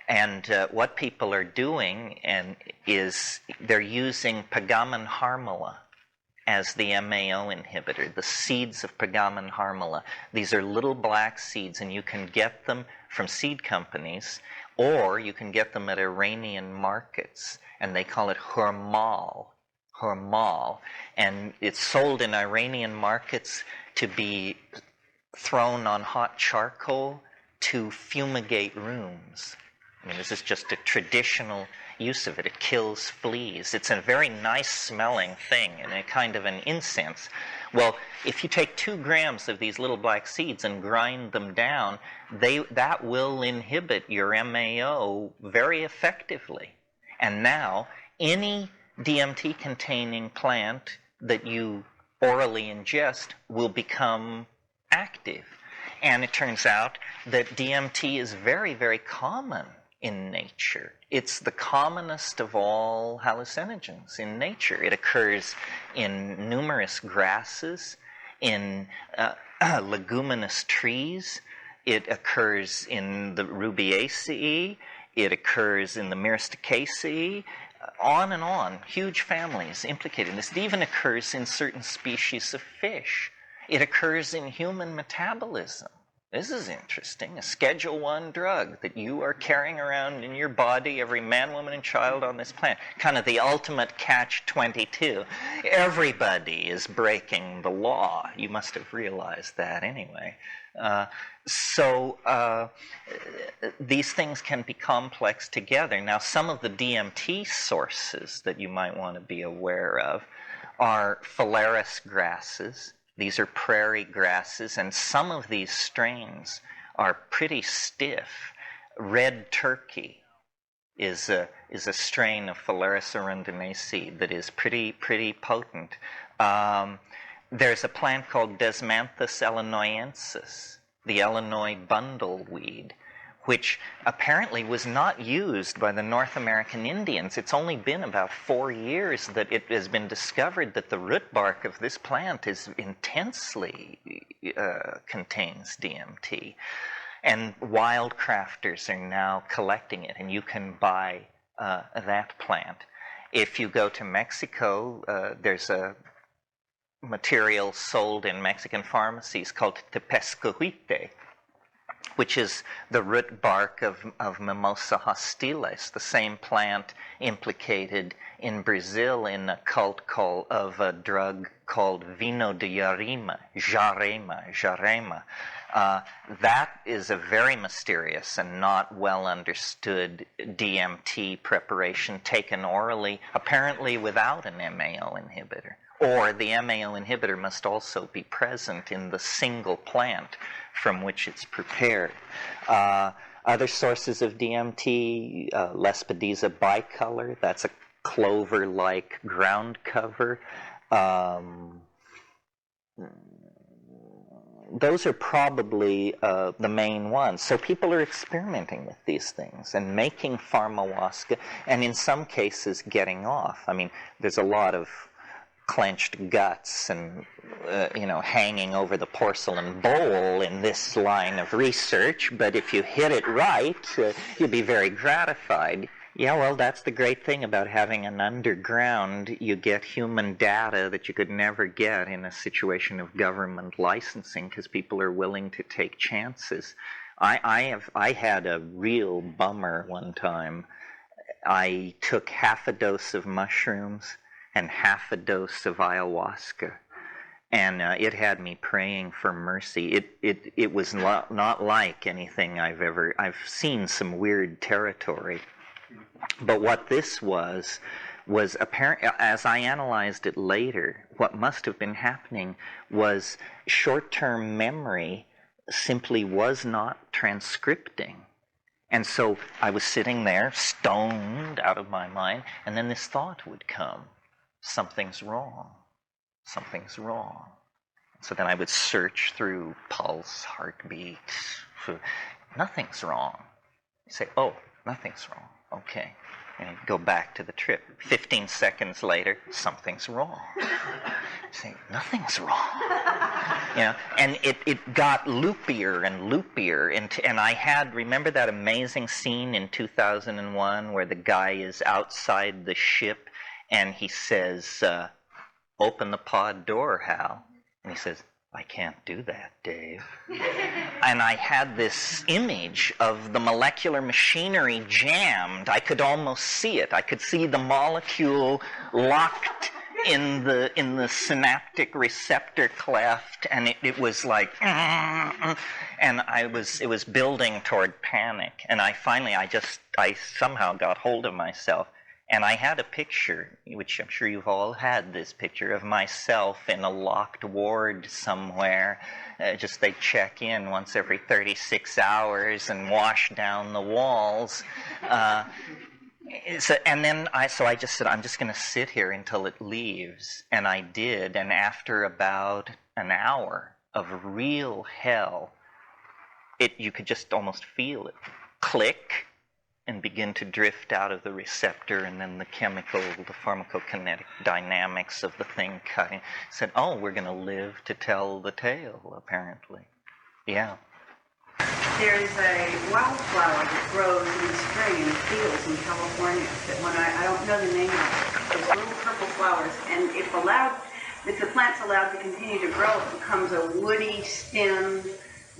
And what people are doing is they're using Pagamen harmala as the MAO inhibitor, the seeds of Pagamen harmala. These are little black seeds, and you can get them from seed companies, or you can get them at Iranian markets, and they call it hurmal, and it's sold in Iranian markets to be thrown on hot charcoal to fumigate rooms. I mean, this is just a traditional use of it. It kills fleas. It's a very nice smelling thing and a kind of an incense. Well, if you take 2 grams of these little black seeds and grind them down, that will inhibit your MAO very effectively. And now, any DMT-containing plant that you orally ingest will become active. And it turns out that DMT is very, very common in nature. It's the commonest of all hallucinogens in nature. It occurs in numerous grasses, in leguminous trees. It occurs in the Rubiaceae. It occurs in the Myristicaceae. On and on, huge families implicated in this. It even occurs in certain species of fish. It occurs in human metabolism. This is interesting. A Schedule I drug that you are carrying around in your body, every man, woman, and child on this planet. Kind of the ultimate catch-22. Everybody is breaking the law. You must have realized that anyway. So these things can be complex together. Now, some of the DMT sources that you might want to be aware of are phalaris grasses. These are prairie grasses, and some of these strains are pretty stiff. red turkey is a strain of Phalaris arundinacea that is pretty potent. There's a plant called Desmanthus illinoisensis, the Illinois bundleweed, which apparently was not used by the North American Indians. It's only been about 4 years that it has been discovered that the root bark of this plant is intensely contains DMT. And wildcrafters are now collecting it, and you can buy that plant. If you go to Mexico, there's a material sold in Mexican pharmacies called tepescohuite, which is the root bark of Mimosa hostiles, the same plant implicated in Brazil in a cult of a drug called vino de jarema. That is a very mysterious and not well understood DMT preparation taken orally, apparently without an MAO inhibitor. Or the MAO inhibitor must also be present in the single plant from which it's prepared. Other sources of DMT, Lespedeza bicolor, that's a clover-like ground cover. Those are probably the main ones. So people are experimenting with these things and making pharmawaska, and in some cases getting off. I mean, there's a lot of clenched guts and hanging over the porcelain bowl in this line of research, but if you hit it right, you'll be very gratified. Yeah, well, that's the great thing about having an underground. You get human data that you could never get in a situation of government licensing because people are willing to take chances. I had a real bummer one time. I took half a dose of mushrooms and half a dose of ayahuasca, and it had me praying for mercy. It was not like anything I've seen some weird territory. But what this was apparent, as I analyzed it later, what must have been happening was short-term memory simply was not transcripting. And so I was sitting there, stoned out of my mind, and then this thought would come. Something's wrong. Something's wrong. So then I would search through pulse, heartbeat. Nothing's wrong. You say, oh, nothing's wrong. Okay. And go back to the trip. 15 seconds later, something's wrong. You say, nothing's wrong. And it got loopier and loopier. And I remember that amazing scene in 2001 where the guy is outside the ship and he says, open the pod door, Hal. And he says, I can't do that, Dave. And I had this image of the molecular machinery jammed. I could almost see it. I could see the molecule locked in the synaptic receptor cleft, and it was like, and it was building toward panic. And I somehow got hold of myself. And I had a picture, which I'm sure you've all had this picture, of myself in a locked ward somewhere. They check in once every 36 hours and wash down the walls. And I just said, I'm just going to sit here until it leaves. And I did. And after about an hour of real hell, you could just almost feel it click and begin to drift out of the receptor, and then the pharmacokinetic dynamics of the thing cutting. Said, oh, we're going to live to tell the tale, apparently. Yeah. There's a wildflower that grows in the spring in the fields in California that I don't know the name of it. There's little purple flowers, and if the plant's allowed to continue to grow, it becomes a woody stemmed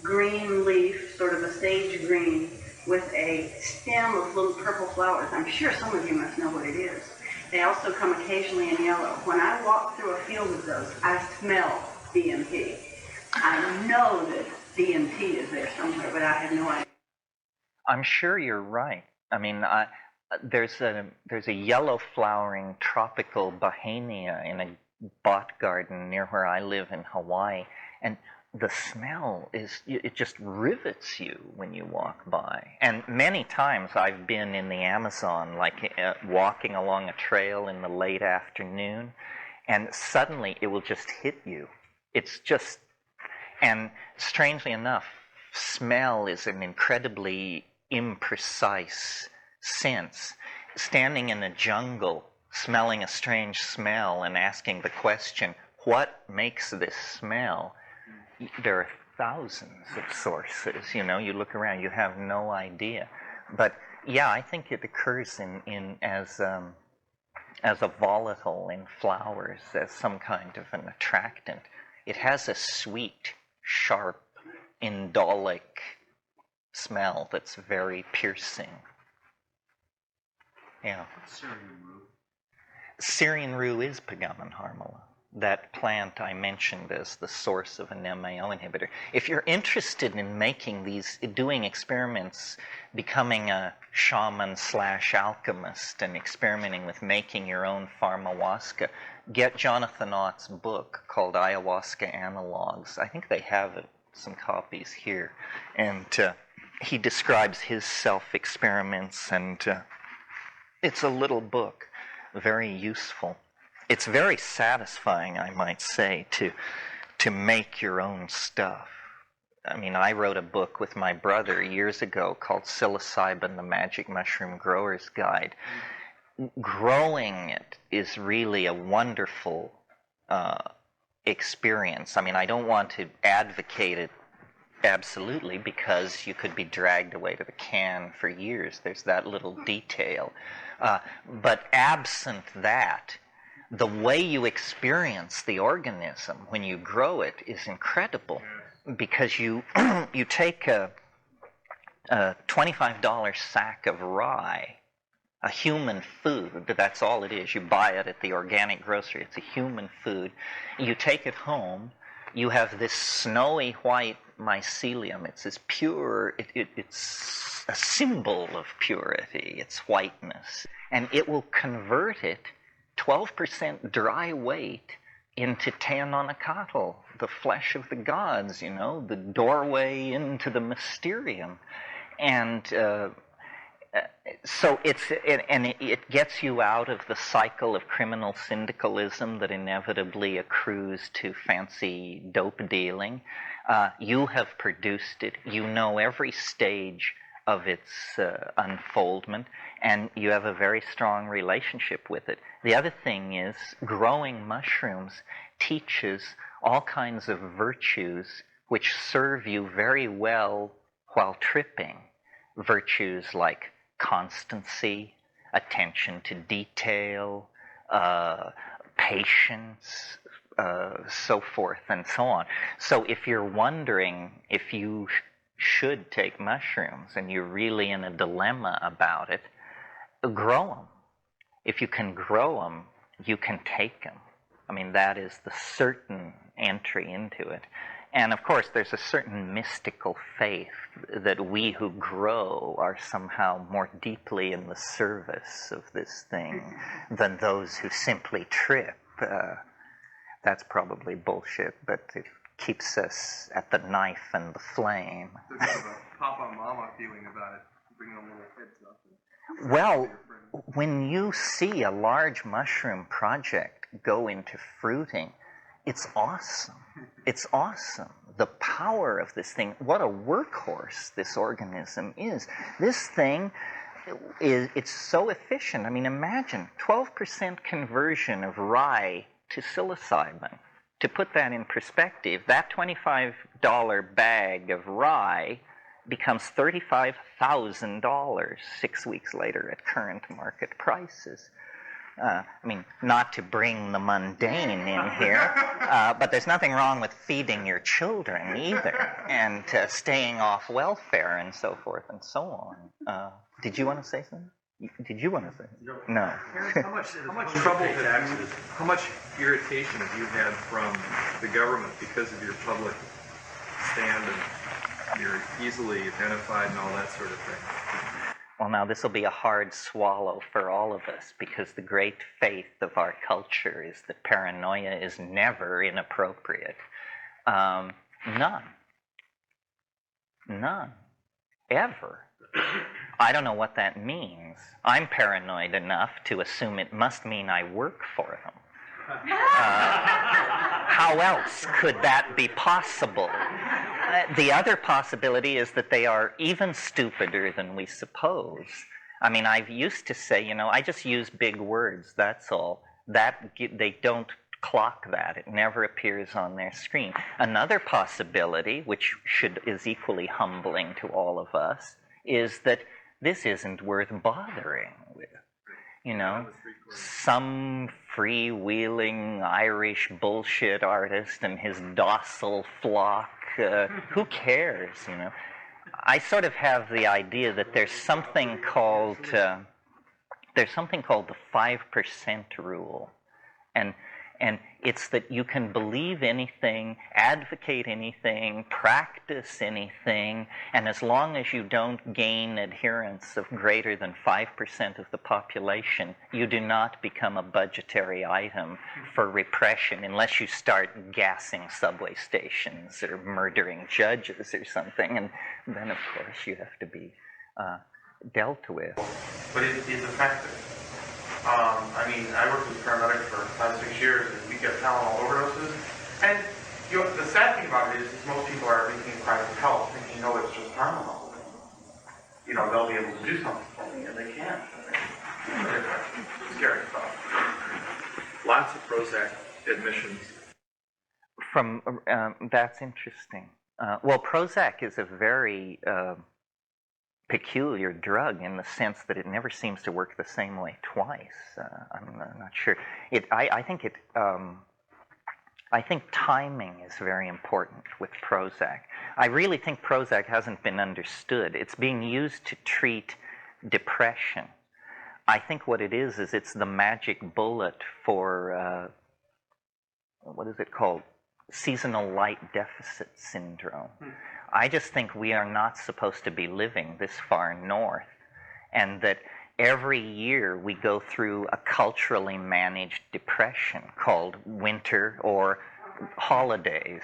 green leaf, sort of a sage green, with a stem of little purple flowers. I'm sure some of you must know what it is. They also come occasionally in yellow. When I walk through a field of those, I smell DMT. I know that DMT is there somewhere, but I have no idea. I'm sure you're right. I mean, there's a yellow flowering tropical bahania in a bot garden near where I live in Hawaii, and the smell it just rivets you when you walk by. And many times I've been in the Amazon, like walking along a trail in the late afternoon, and suddenly it will just hit you. It's just, and strangely enough, smell is an incredibly imprecise sense. Standing in a jungle, smelling a strange smell and asking the question, what makes this smell? There are thousands of sources, you look around, you have no idea. But yeah, I think it occurs in as a volatile in flowers, as some kind of an attractant. It has a sweet, sharp, indolic smell that's very piercing. Yeah. Syrian rue is Pagamen harmala. That plant I mentioned as the source of an MAO inhibitor. If you're interested in doing experiments, becoming a shaman/alchemist and experimenting with making your own pharmawaska, get Jonathan Ott's book called Ayahuasca Analogs. I think they have some copies here. And he describes his self-experiments, and it's a little book, very useful. It's very satisfying, I might say, to make your own stuff. I mean, I wrote a book with my brother years ago called Psilocybin, the Magic Mushroom Grower's Guide. Growing it is really a wonderful experience. I mean, I don't want to advocate it absolutely, because you could be dragged away to the can for years. There's that little detail. But absent that, the way you experience the organism when you grow it is incredible, because you take a $25 sack of rye, a human food, that's all it is. You buy it at the organic grocery. It's a human food. You take it home. You have this snowy white mycelium. It's as pure. It's a symbol of purity, its whiteness. And it will convert it 12% dry weight into Teononacatl, the flesh of the gods, the doorway into the mysterium. And so it gets you out of the cycle of criminal syndicalism that inevitably accrues to fancy dope dealing. You have produced it. You know every stage of its unfoldment, and you have a very strong relationship with it. The other thing is, growing mushrooms teaches all kinds of virtues which serve you very well while tripping. Virtues like constancy, attention to detail, patience, so forth and so on. So if you're wondering if you should take mushrooms and you're really in a dilemma about it, grow them. If you can grow them, you can take them. I mean, that is the certain entry into it. And of course, there's a certain mystical faith that we who grow are somehow more deeply in the service of this thing than those who simply trip. That's probably bullshit, but it keeps us at the knife and the flame. There's kind of a Papa Mama feeling about it, bringing them little kids up. Well, when you see a large mushroom project go into fruiting, it's awesome. It's awesome. The power of this thing, what a workhorse this organism is. This thing, it's so efficient. I mean, imagine 12% conversion of rye to psilocybin. To put that in perspective, that $25 bag of rye becomes $35,000 6 weeks later at current market prices. I mean, not to bring the mundane in here, but there's nothing wrong with feeding your children either, and staying off welfare and so forth and so on. Did you want to say something? Did you want to say something? No. How much irritation have you had from the government because of your public stand and you're easily identified and all that sort of thing? Well, now this will be a hard swallow for all of us, because the great faith of our culture is that paranoia is never inappropriate. None. None. Ever. I don't know what that means. I'm paranoid enough to assume it must mean I work for them. How else could that be possible? The other possibility is that they are even stupider than we suppose. I mean, I've used to say, I just use big words, that's all. They don't clock that. It never appears on their screen. Another possibility, which is equally humbling to all of us, is that this isn't worth bothering with. Some freewheeling Irish bullshit artist and his docile flock. Who cares, I sort of have the idea that there's something called the 5% rule. And it's that you can believe anything, advocate anything, practice anything, and as long as you don't gain adherence of greater than 5% of the population, you do not become a budgetary item for repression unless you start gassing subway stations or murdering judges or something, and then of course you have to be dealt with. But it's effective. I worked with paramedics for 5 or 6 years, and we get Tylenol overdoses. And the sad thing about it is most people are making private help, thinking, it's just Tylenol. They'll be able to do something for me, and they can't. It's scary stuff. Lots of Prozac admissions. That's interesting. Well, Prozac is a very peculiar drug in the sense that it never seems to work the same way twice. I'm not sure. I think timing is very important with Prozac. I really think Prozac hasn't been understood. It's being used to treat depression. I think what it is it's the magic bullet for, what is it called? Seasonal light deficit syndrome. I just think we are not supposed to be living this far north, and that every year we go through a culturally managed depression called winter or holidays.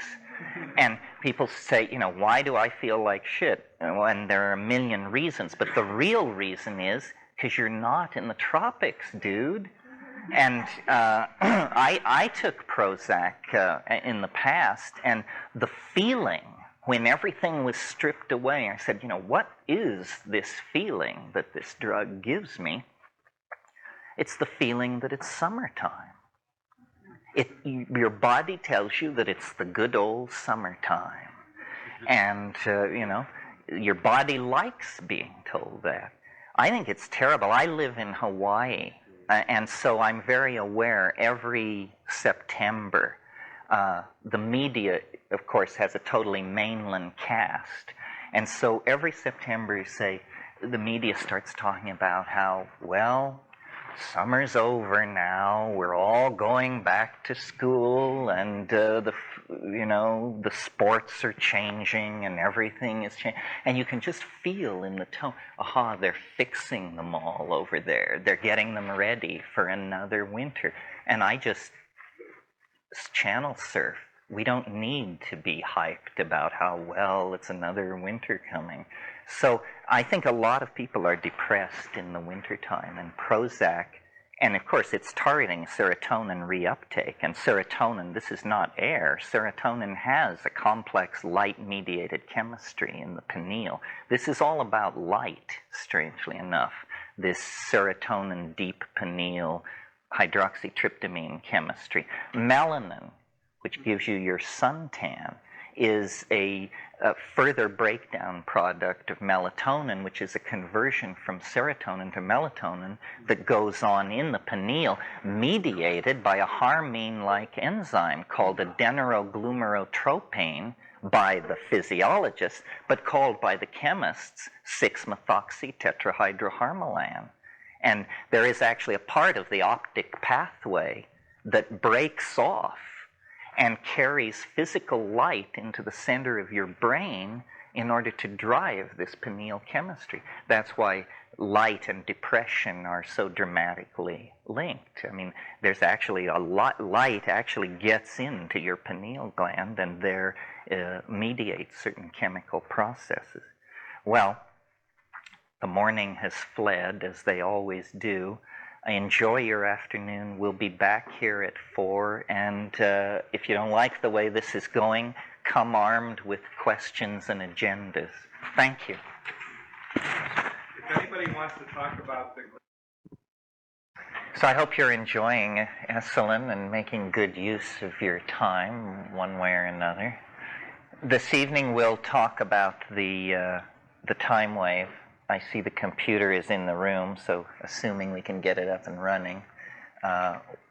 And people say, why do I feel like shit? And there are a million reasons, but the real reason is because you're not in the tropics, dude. And I took Prozac in the past, and the feeling when everything was stripped away, I said, what is this feeling that this drug gives me? It's the feeling that it's summertime. Your body tells you that it's the good old summertime. And, your body likes being told that. I think it's terrible. I live in Hawaii, and so I'm very aware every September, the media, of course, has a totally mainland cast. And so every September, say, the media starts talking about how, summer's over now, we're all going back to school, and the sports are changing, and everything is changing. And you can just feel in the tone, they're fixing them all over there. They're getting them ready for another winter. And I just channel surf. We don't need to be hyped about how, it's another winter coming. So I think a lot of people are depressed in the wintertime, and Prozac, and of course it's targeting serotonin reuptake. And serotonin, this is not air. Serotonin has a complex light-mediated chemistry in the pineal. This is all about light, strangely enough. This serotonin deep pineal hydroxytryptamine chemistry. Melanin, which gives you your suntan, is a further breakdown product of melatonin, which is a conversion from serotonin to melatonin that goes on in the pineal, mediated by a harmine-like enzyme called adenoroglumerotropane by the physiologists, but called by the chemists 6-methoxy-tetrahydroharmalan. And there is actually a part of the optic pathway that breaks off and carries physical light into the center of your brain in order to drive this pineal chemistry. That's why light and depression are so dramatically linked. I mean, there's actually a lot, light actually gets into your pineal gland and there mediates certain chemical processes. Well, the morning has fled, as they always do. Enjoy your afternoon. We'll be back here at 4, and if you don't like the way this is going, come armed with questions and agendas. Thank you. If anybody wants to talk about the... So I hope you're enjoying Esalen and making good use of your time one way or another. This evening we'll talk about the time wave. I see the computer is in the room, so assuming we can get it up and running,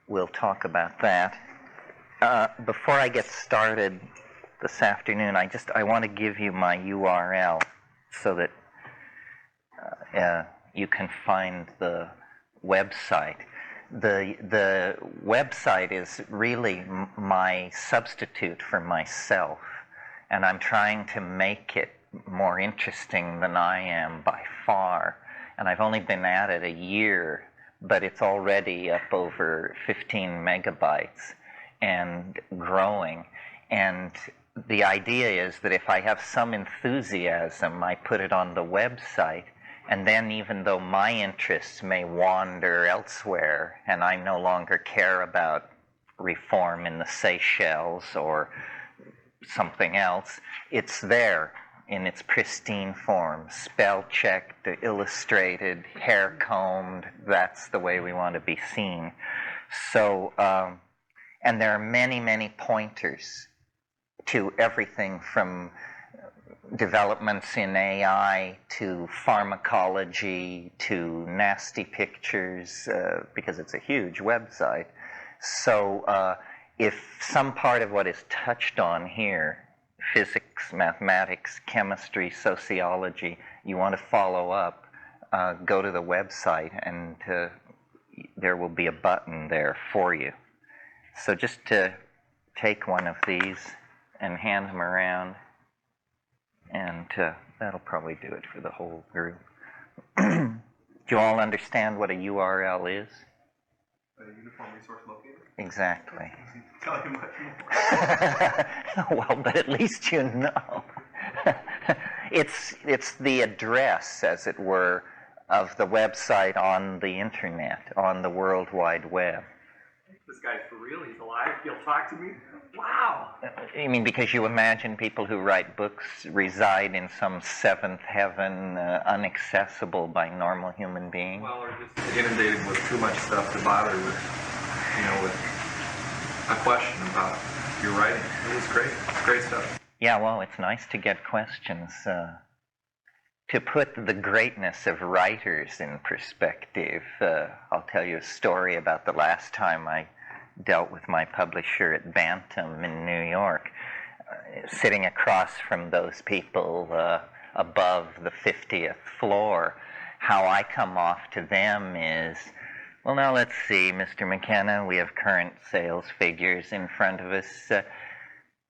we'll talk about that. Before I get started this afternoon, I want to give you my URL so that you can find the website. The website is really my substitute for myself, and I'm trying to make it more interesting than I am by far. And I've only been at it a year, but it's already up over 15 megabytes and growing. And the idea is that if I have some enthusiasm, I put it on the website, and then even though my interests may wander elsewhere and I no longer care about reform in the Seychelles or something else, it's there in its pristine form, spell-checked, illustrated, hair-combed. That's the way we want to be seen. So, and there are many, many pointers to everything from developments in AI to pharmacology to nasty pictures, because it's a huge website. So if some part of what is touched on here, physics, mathematics, chemistry, sociology, you want to follow up, go to the website, and there will be a button there for you. So just to take one of these and hand them around, and that'll probably do it for the whole group. Do you all understand what a URL is? A uniform resource locator? Exactly. Tell you much more. Well, but at least you know. It's the address, as it were, of the website on the internet, on the World Wide Web. This guy's for real. He's alive. He'll talk to me. Wow. You mean because you imagine people who write books reside in some seventh heaven, unaccessible by normal human beings? Well, or just inundated with too much stuff to bother with, with a question about your writing. It was great. It's great stuff. Yeah, well, it's nice to get questions. To put the greatness of writers in perspective, I'll tell you a story about the last time I dealt with my publisher at Bantam in New York. Sitting across from those people above the 50th floor, how I come off to them is, well, now let's see, Mr. McKenna, we have current sales figures in front of us.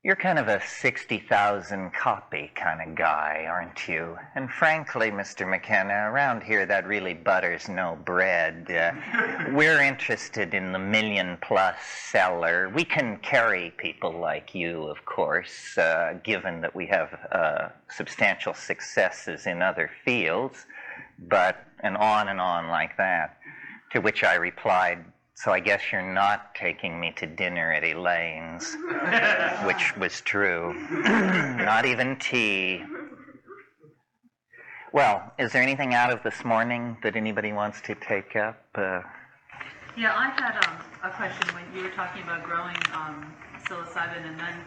You're kind of a 60,000 copy kind of guy, aren't you? And frankly, Mr. McKenna, around here that really butters no bread. We're interested in the million-plus seller. We can carry people like you, of course, given that we have substantial successes in other fields, but and on like that. To which I replied, so I guess you're not taking me to dinner at Elaine's, which was true. Not even tea. Well, is there anything out of this morning that anybody wants to take up? Yeah, I had a question when you were talking about growing psilocybin and then,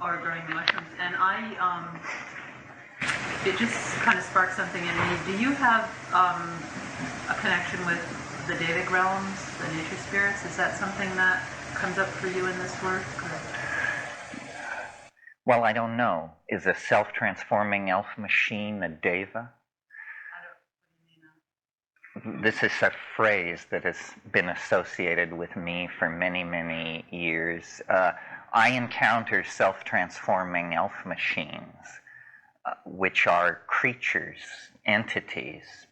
or growing the mushrooms, and it just kind of sparked something in me. Do you have a connection with the Davic realms, the nature spirits? Is that something that comes up for you in this work? Well, I don't know. Is a self-transforming elf machine a deva? This is a phrase that has been associated with me for many, many years. I encounter self-transforming elf machines which are creatures, entities,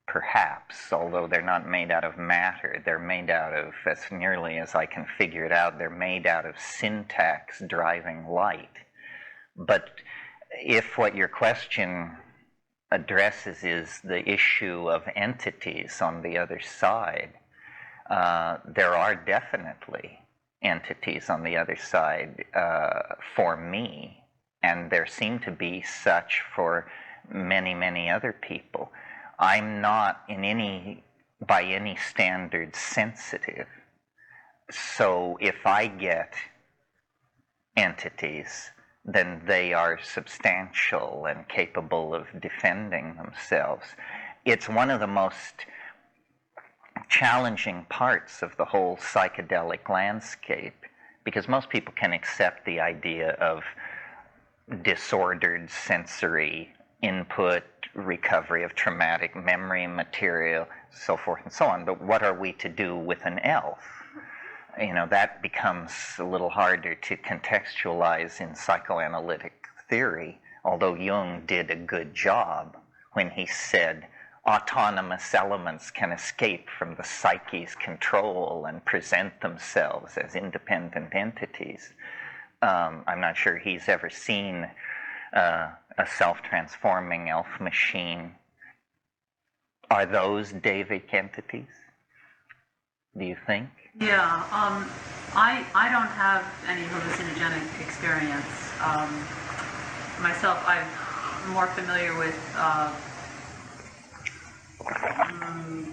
perhaps, although they're not made out of matter. They're made out of, as nearly as I can figure it out, they're made out of syntax driving light. But if what your question addresses is the issue of entities on the other side, there are definitely entities on the other side for me, and there seem to be such for many, many other people. I'm not by any standard sensitive. So if I get entities, then they are substantial and capable of defending themselves. It's one of the most challenging parts of the whole psychedelic landscape, because most people can accept the idea of disordered sensory input, recovery of traumatic memory material, so forth and so on. But what are we to do with an elf? You know, that becomes a little harder to contextualize in psychoanalytic theory, although Jung did a good job when he said autonomous elements can escape from the psyche's control and present themselves as independent entities. I'm not sure he's ever seen a self-transforming elf machine. Are those Davic entities, do you think? Yeah, I don't have any hallucinogenic experience. Myself, I'm more familiar with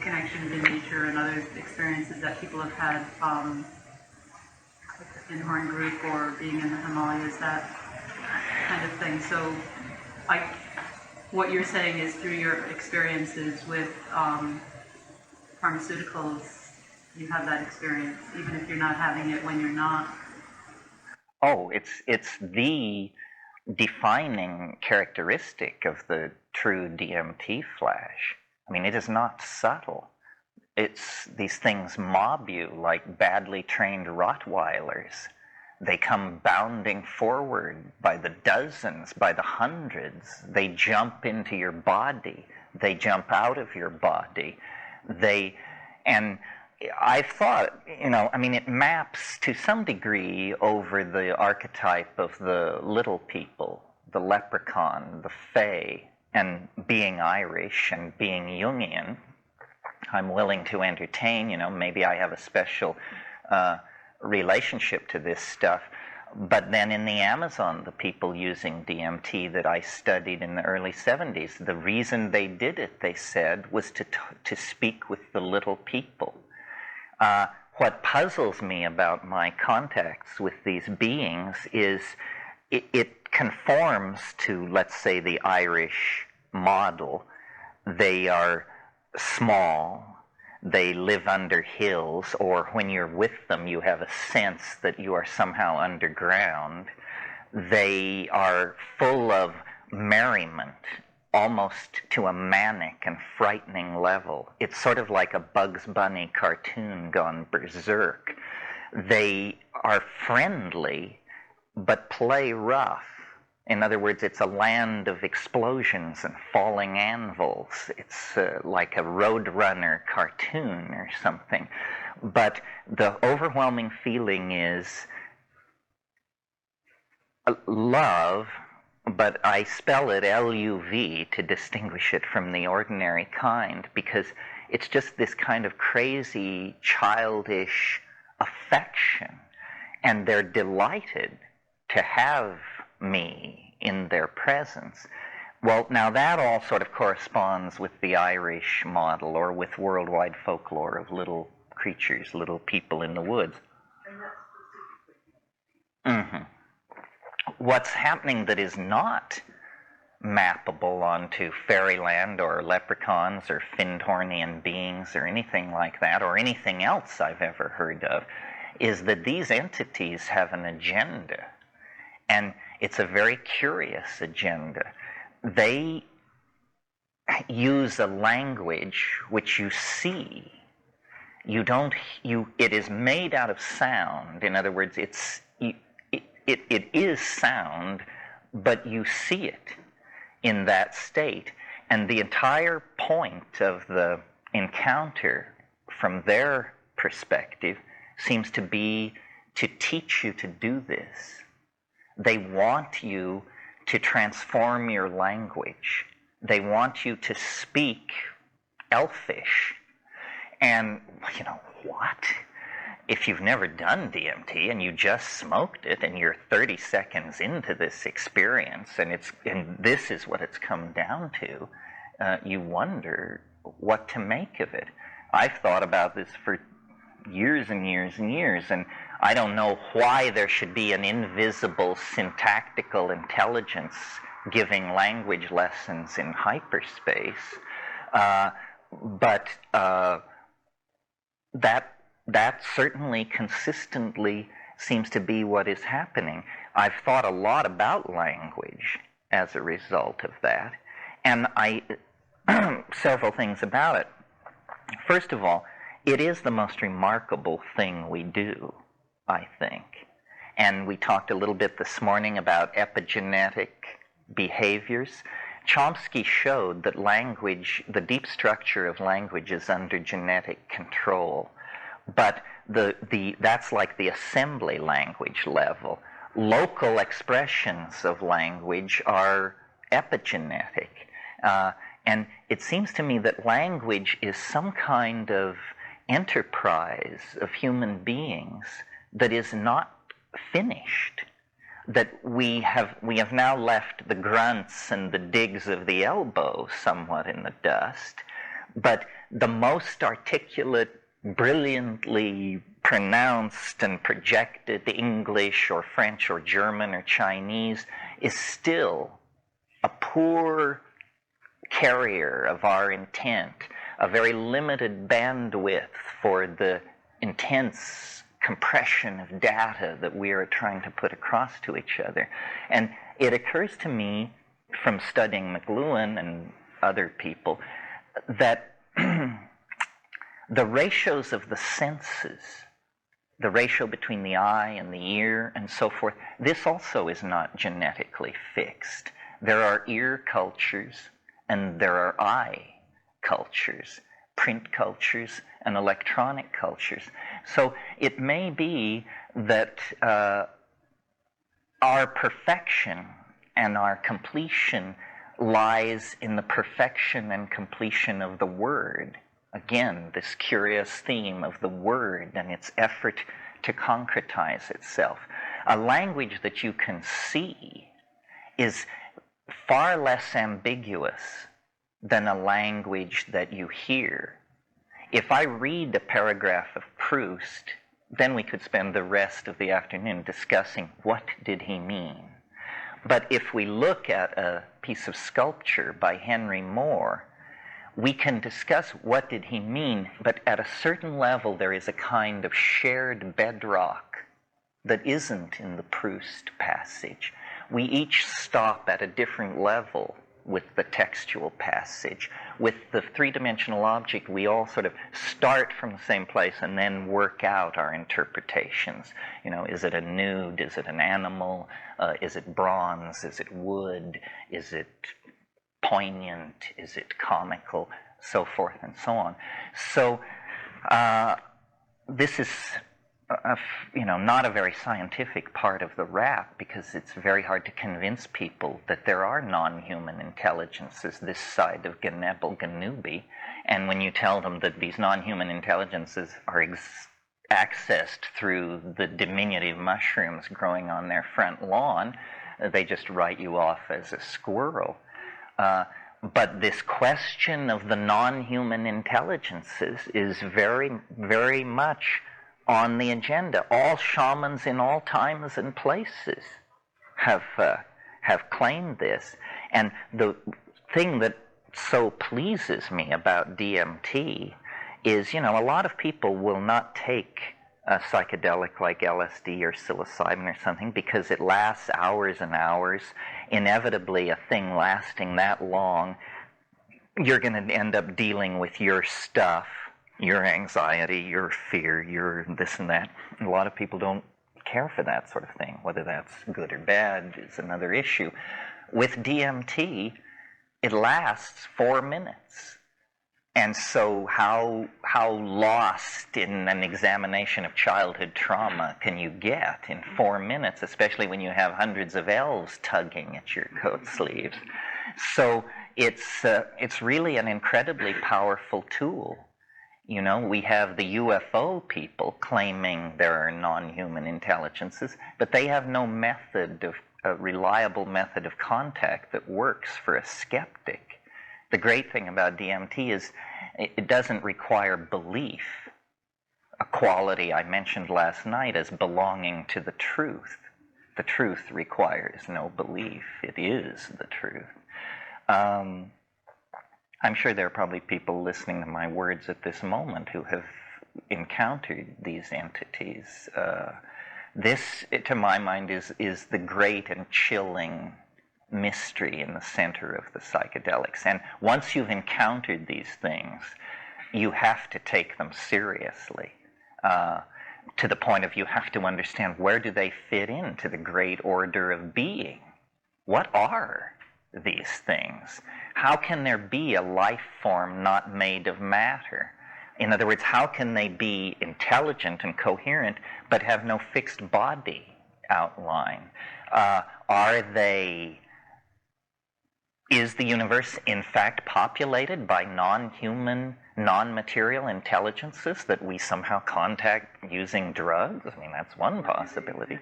connections in nature and other experiences that people have had in Horn Group or being in the Himalayas, that kind of thing. So what you're saying is through your experiences with pharmaceuticals, you have that experience, even if you're not having it when you're not. Oh, it's the defining characteristic of the true DMT flash. I mean, it is not subtle. It's these things mob you like badly trained Rottweilers. They come bounding forward by the dozens, by the hundreds. They jump into your body. They jump out of your body. And I've thought, I mean, it maps to some degree over the archetype of the little people, the leprechaun, the fae, and being Irish and being Jungian. I'm willing to entertain, maybe I have a special relationship to this stuff. But then in the Amazon, the people using DMT that I studied in the early 70s, the reason they did it, they said, was to speak with the little people. What puzzles me about my contacts with these beings is it conforms to, let's say, the Irish model. They are small. They live under hills, or when you're with them, you have a sense that you are somehow underground. They are full of merriment, almost to a manic and frightening level. It's sort of like a Bugs Bunny cartoon gone berserk. They are friendly, but play rough. In other words, it's a land of explosions and falling anvils. It's like a Roadrunner cartoon or something. But the overwhelming feeling is love, but I spell it L-U-V to distinguish it from the ordinary kind, because it's just this kind of crazy, childish affection. And they're delighted to have me in their presence. Well, now that all sort of corresponds with the Irish model or with worldwide folklore of little creatures, little people in the woods. Mm-hmm. What's happening that is not mappable onto fairyland or leprechauns or Findhornian beings or anything like that, or anything else I've ever heard of, is that these entities have an agenda. And it's a very curious agenda. They use a language which you see. It is made out of sound. In other words, it is sound, but you see it. in that state. And the entire point of the encounter from their perspective seems to be to teach you to do this. They want you to transform your language. They want you to speak Elfish. And, you know, what? If you've never done DMT and you just smoked it and you're 30 seconds into this experience and this is what it's come down to, you wonder what to make of it. I've thought about this for years and years and years, and I don't know why there should be an invisible syntactical intelligence giving language lessons in hyperspace, but that certainly consistently seems to be what is happening. I've thought a lot about language as a result of that, and several things about it. First of all, it is the most remarkable thing we do, I think. And we talked a little bit this morning about epigenetic behaviors. Chomsky showed that language, the deep structure of language, is under genetic control. But that's like the assembly language level. Local expressions of language are epigenetic. And it seems to me that language is some kind of enterprise of human beings that is not finished. That we have now left the grunts and the digs of the elbow somewhat in the dust, but the most articulate, brilliantly pronounced and projected English or French or German or Chinese is still a poor carrier of our intent, a very limited bandwidth for the intense compression of data that we are trying to put across to each other. And it occurs to me from studying McLuhan and other people that the ratios of the senses, the ratio between the eye and the ear and so forth, this also is not genetically fixed. There are ear cultures and there are eye cultures, print cultures and electronic cultures. So it may be that our perfection and our completion lies in the perfection and completion of the word. Again, this curious theme of the word and its effort to concretize itself. A language that you can see is far less ambiguous than a language that you hear. If I read a paragraph of Proust, then we could spend the rest of the afternoon discussing what did he mean. But if we look at a piece of sculpture by Henry Moore, we can discuss what did he mean, but at a certain level there is a kind of shared bedrock that isn't in the Proust passage. We each stop at a different level with the textual passage. With the three-dimensional object, we all sort of start from the same place and then work out our interpretations. You know, is it a nude? Is it an animal? Is it bronze? Is it wood? Is it poignant? Is it comical? So forth and so on. So this is not a very scientific part of the rap, because it's very hard to convince people that there are non-human intelligences this side of Genebel Genubi. And when you tell them that these non-human intelligences are accessed through the diminutive mushrooms growing on their front lawn, they just write you off as a squirrel. But this question of the non-human intelligences is very, very much on the agenda. All shamans in all times and places have claimed this. And the thing that so pleases me about DMT is, a lot of people will not take a psychedelic like LSD or psilocybin or something because it lasts hours and hours. Inevitably, a thing lasting that long, you're going to end up dealing with your stuff, your anxiety, your fear, your this and that. And a lot of people don't care for that sort of thing. Whether that's good or bad is another issue. With DMT, it lasts 4 minutes. And so how lost in an examination of childhood trauma can you get in 4 minutes, especially when you have hundreds of elves tugging at your coat sleeves? So it's really an incredibly powerful tool. You know, we have the UFO people claiming there are non-human intelligences, but they have no a reliable method of contact that works for a skeptic. The great thing about DMT is it doesn't require belief, a quality I mentioned last night as belonging to the truth. The truth requires no belief. It is the truth. I'm sure there are probably people listening to my words at this moment who have encountered these entities. This, to my mind, is the great and chilling mystery in the center of the psychedelics. And once you've encountered these things, you have to take them seriously, to the point of you have to understand, where do they fit into the great order of being? What are these things? How can there be a life form not made of matter? In other words, how can they be intelligent and coherent but have no fixed body outline? Is the universe in fact populated by non-human, non-material intelligences that we somehow contact using drugs? I mean, that's one possibility.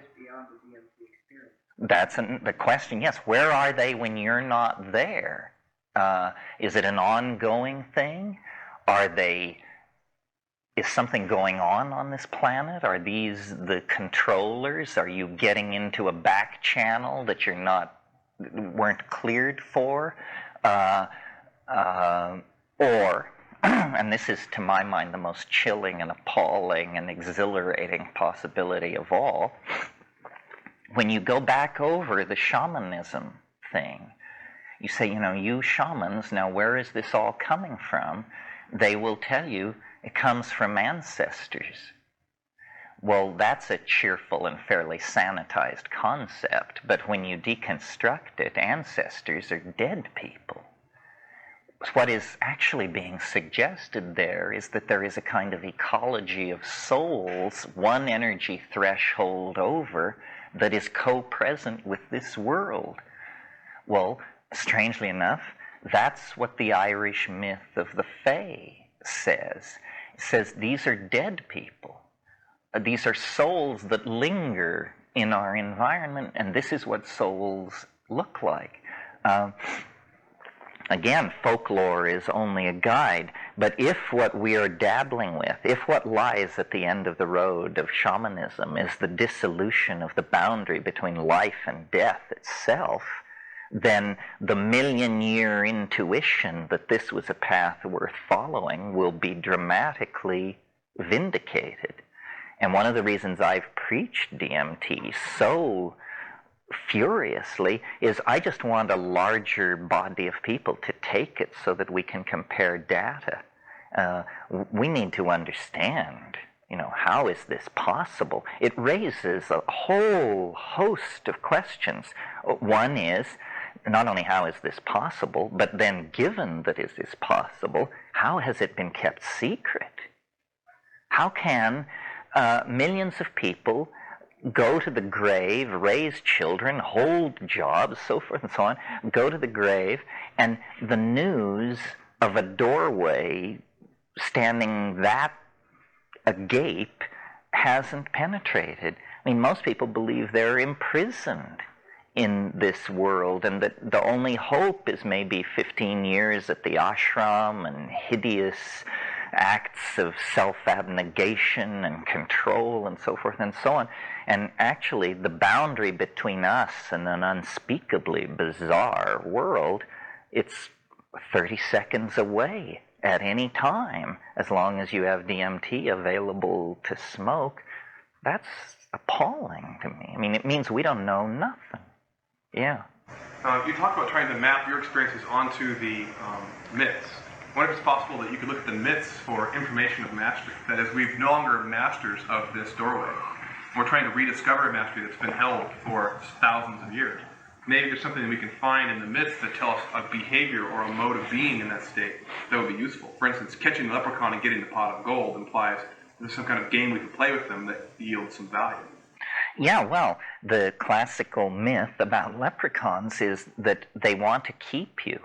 That's the question, yes. Where are they when you're not there? Is it an ongoing thing? Is something going on this planet? Are these the controllers? Are you getting into a back channel that weren't cleared for? Or, and this is to my mind the most chilling and appalling and exhilarating possibility of all, when you go back over the shamanism thing, you say, you shamans, now where is this all coming from? They will tell you it comes from ancestors. Well, that's a cheerful and fairly sanitized concept, but when you deconstruct it, ancestors are dead people. What is actually being suggested there is that there is a kind of ecology of souls, one energy threshold over, that is co-present with this world. Well, strangely enough, that's what the Irish myth of the Fae says. It says these are dead people. These are souls that linger in our environment, and this is what souls look like. Again, folklore is only a guide, but if what we are dabbling with, if what lies at the end of the road of shamanism is the dissolution of the boundary between life and death itself, then the million-year intuition that this was a path worth following will be dramatically vindicated. And one of the reasons I've preached DMT so furiously is I just want a larger body of people to take it so that we can compare data. We need to understand, how is this possible? It raises a whole host of questions. One is, not only how is this possible, but then given that it is possible, how has it been kept secret? How can millions of people go to the grave, raise children, hold jobs, so forth and so on, go to the grave, and the news of a doorway standing that agape hasn't penetrated? I mean, most people believe they're imprisoned in this world, and that the only hope is maybe 15 years at the ashram and hideous acts of self-abnegation and control and so forth and so on. And actually, the boundary between us and an unspeakably bizarre world, it's 30 seconds away at any time, as long as you have DMT available to smoke. That's appalling to me. I mean, it means we don't know nothing. Yeah. You talked about trying to map your experiences onto the myths. I wonder if it's possible that you could look at the myths for information of mastery. That is, we've no longer masters of this doorway. We're trying to rediscover a mastery that's been held for thousands of years. maybe there's something that we can find in the myths that tell us a behavior or a mode of being in that state that would be useful. For instance, catching the leprechaun and getting the pot of gold implies there's some kind of game we can play with them that yields some value. Yeah, well, the classical myth about leprechauns is that they want to keep you.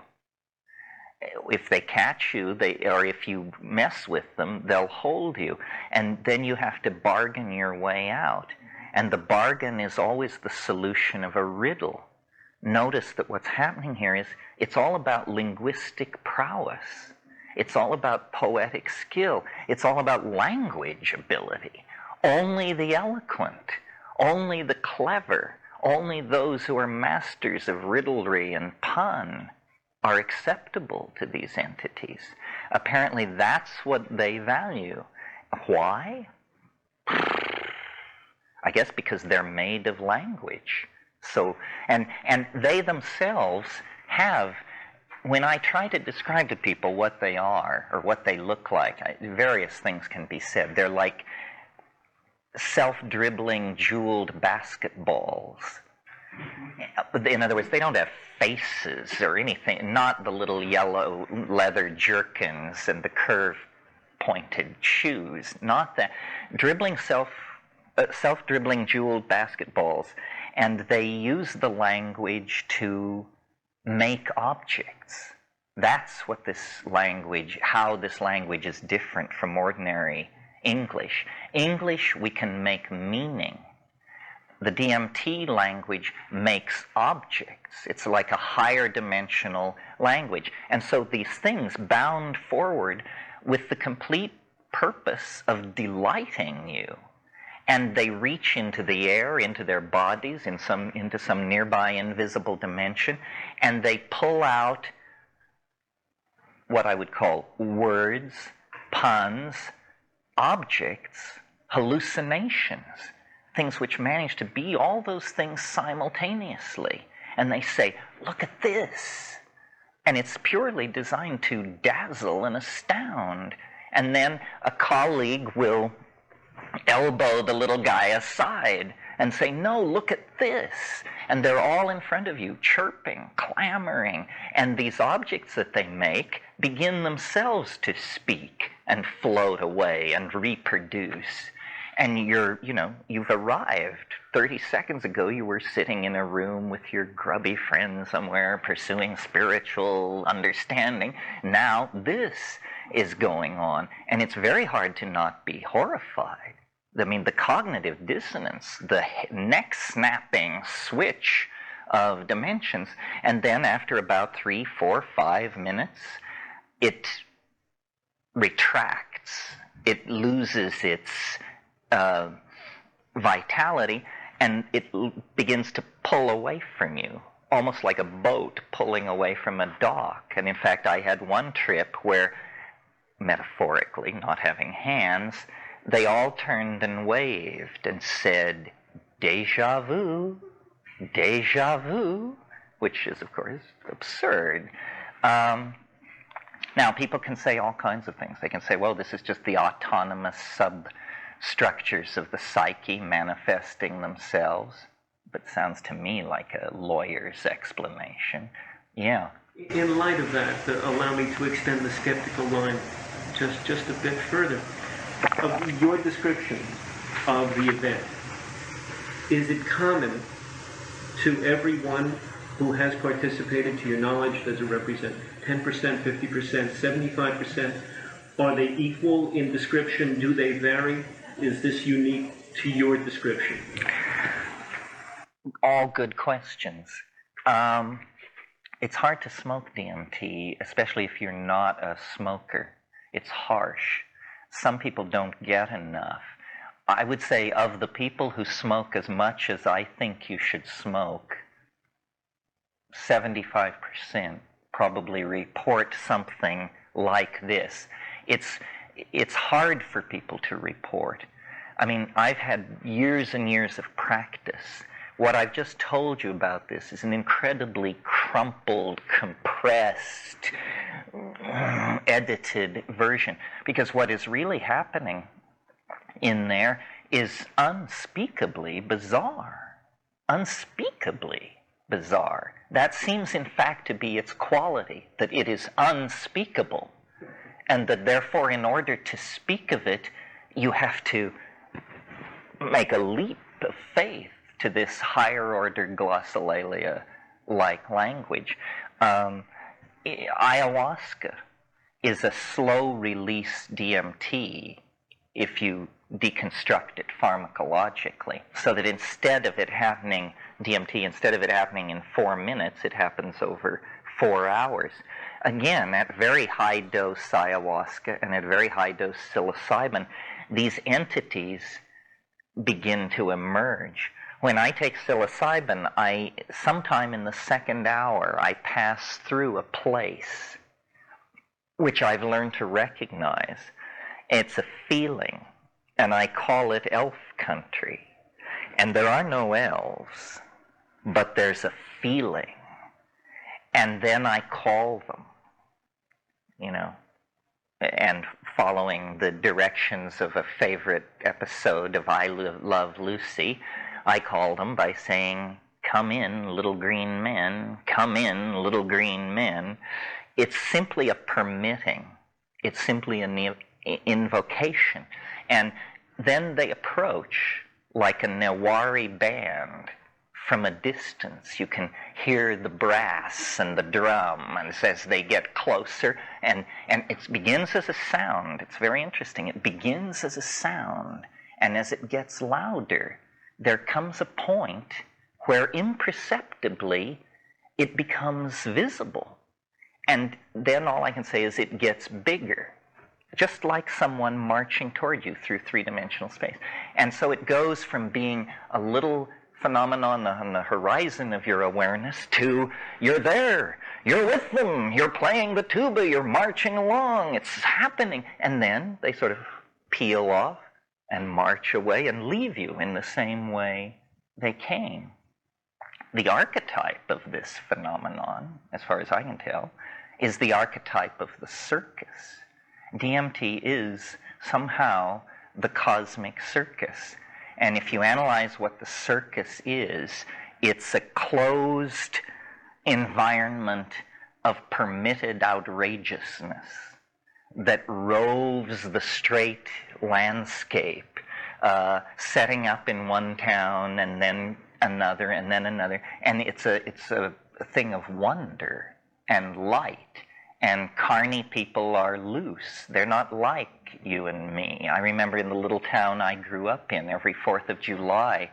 If they catch you, or if you mess with them, they'll hold you. And then you have to bargain your way out. And the bargain is always the solution of a riddle. Notice that what's happening here is it's all about linguistic prowess. It's all about poetic skill. It's all about language ability. Only the eloquent, only the clever, only those who are masters of riddlery and pun are acceptable to these entities. Apparently that's what they value. Why? I guess because they're made of language. So, and they themselves have, when I try to describe to people what they are or what they look like, various things can be said. They're like self-dribbling jeweled basketballs. In other words, they don't have faces or anything, not the little yellow leather jerkins and the curve-pointed shoes, not that. Self-dribbling jeweled basketballs, and they use the language to make objects. That's what this language, how this language is different from ordinary English. English, we can make meaning. The DMT language makes objects. It's like a higher dimensional language. And so these things bound forward with the complete purpose of delighting you. And they reach into the air, into their bodies, into some nearby invisible dimension, and they pull out what I would call words, puns, objects, hallucinations, things which manage to be all those things simultaneously. And they say, look at this. And it's purely designed to dazzle and astound. And then a colleague will elbow the little guy aside and say, no, look at this. And they're all in front of you, chirping, clamoring. And these objects that they make begin themselves to speak and float away and reproduce. And you've arrived. 30 seconds ago, you were sitting in a room with your grubby friend somewhere pursuing spiritual understanding. Now this is going on. And it's very hard to not be horrified. I mean, the cognitive dissonance, the neck-snapping switch of dimensions, and then after about 3, 4, 5 minutes, it retracts. It loses its vitality, and it begins to pull away from you, almost like a boat pulling away from a dock. And in fact, I had one trip where, metaphorically, not having hands, they all turned and waved and said, "Déjà vu, déjà vu," which is, of course, absurd. Now, people can say all kinds of things. They can say, well, this is just the autonomous substructures of the psyche manifesting themselves. But sounds to me like a lawyer's explanation. Yeah. In light of that, allow me to extend the skeptical line just a bit further. Of your description of the event, is it common to everyone who has participated, to your knowledge? Does it represent 10%, 50%, 75%? Are they equal in description? Do they vary? Is this unique to your description? All good questions. It's hard to smoke DMT, especially if you're not a smoker. It's harsh. Some people don't get enough. I would say of the people who smoke as much as I think you should smoke, 75% probably report something like this. It's hard for people to report. I mean, I've had years and years of practice. What I've just told you about this is an incredibly crumpled, compressed, edited version. Because what is really happening in there is unspeakably bizarre. Unspeakably bizarre. That seems in fact to be its quality, that it is unspeakable, and that therefore in order to speak of it, you have to make a leap of faith to this higher order glossolalia-like language. Ayahuasca is a slow-release DMT if you deconstruct it pharmacologically, so that instead of it happening, instead of it happening in 4 minutes, it happens over 4 hours. Again, at very high dose ayahuasca and at very high dose psilocybin, these entities begin to emerge. When I take psilocybin, sometime in the second hour, I pass through a place which I've learned to recognize. It's a feeling, and I call it elf country. And there are no elves, but there's a feeling. And then I call them, and following the directions of a favorite episode of I Love Lucy, I call them by saying, "Come in, little green men, come in, little green men." It's simply a permitting. It's simply an invocation. And then they approach like a Newari band. From a distance, you can hear the brass and the drum, and as they get closer, and it begins as a sound. It's very interesting. It begins as a sound, and as it gets louder, there comes a point where imperceptibly it becomes visible. And then all I can say is it gets bigger, just like someone marching toward you through three-dimensional space. And so it goes from being a little phenomenon on the horizon of your awareness to you're there, you're with them, you're playing the tuba, you're marching along, it's happening. And then they sort of peel off and march away and leave you in the same way they came. The archetype of this phenomenon, as far as I can tell, is the archetype of the circus. DMT is somehow the cosmic circus. And if you analyze what the circus is, it's a closed environment of permitted outrageousness that roves the straight landscape, setting up in one town and then another and then another. And it's a thing of wonder and light. And carny people are loose. They're not like you and me. I remember in the little town I grew up in, every 4th of July,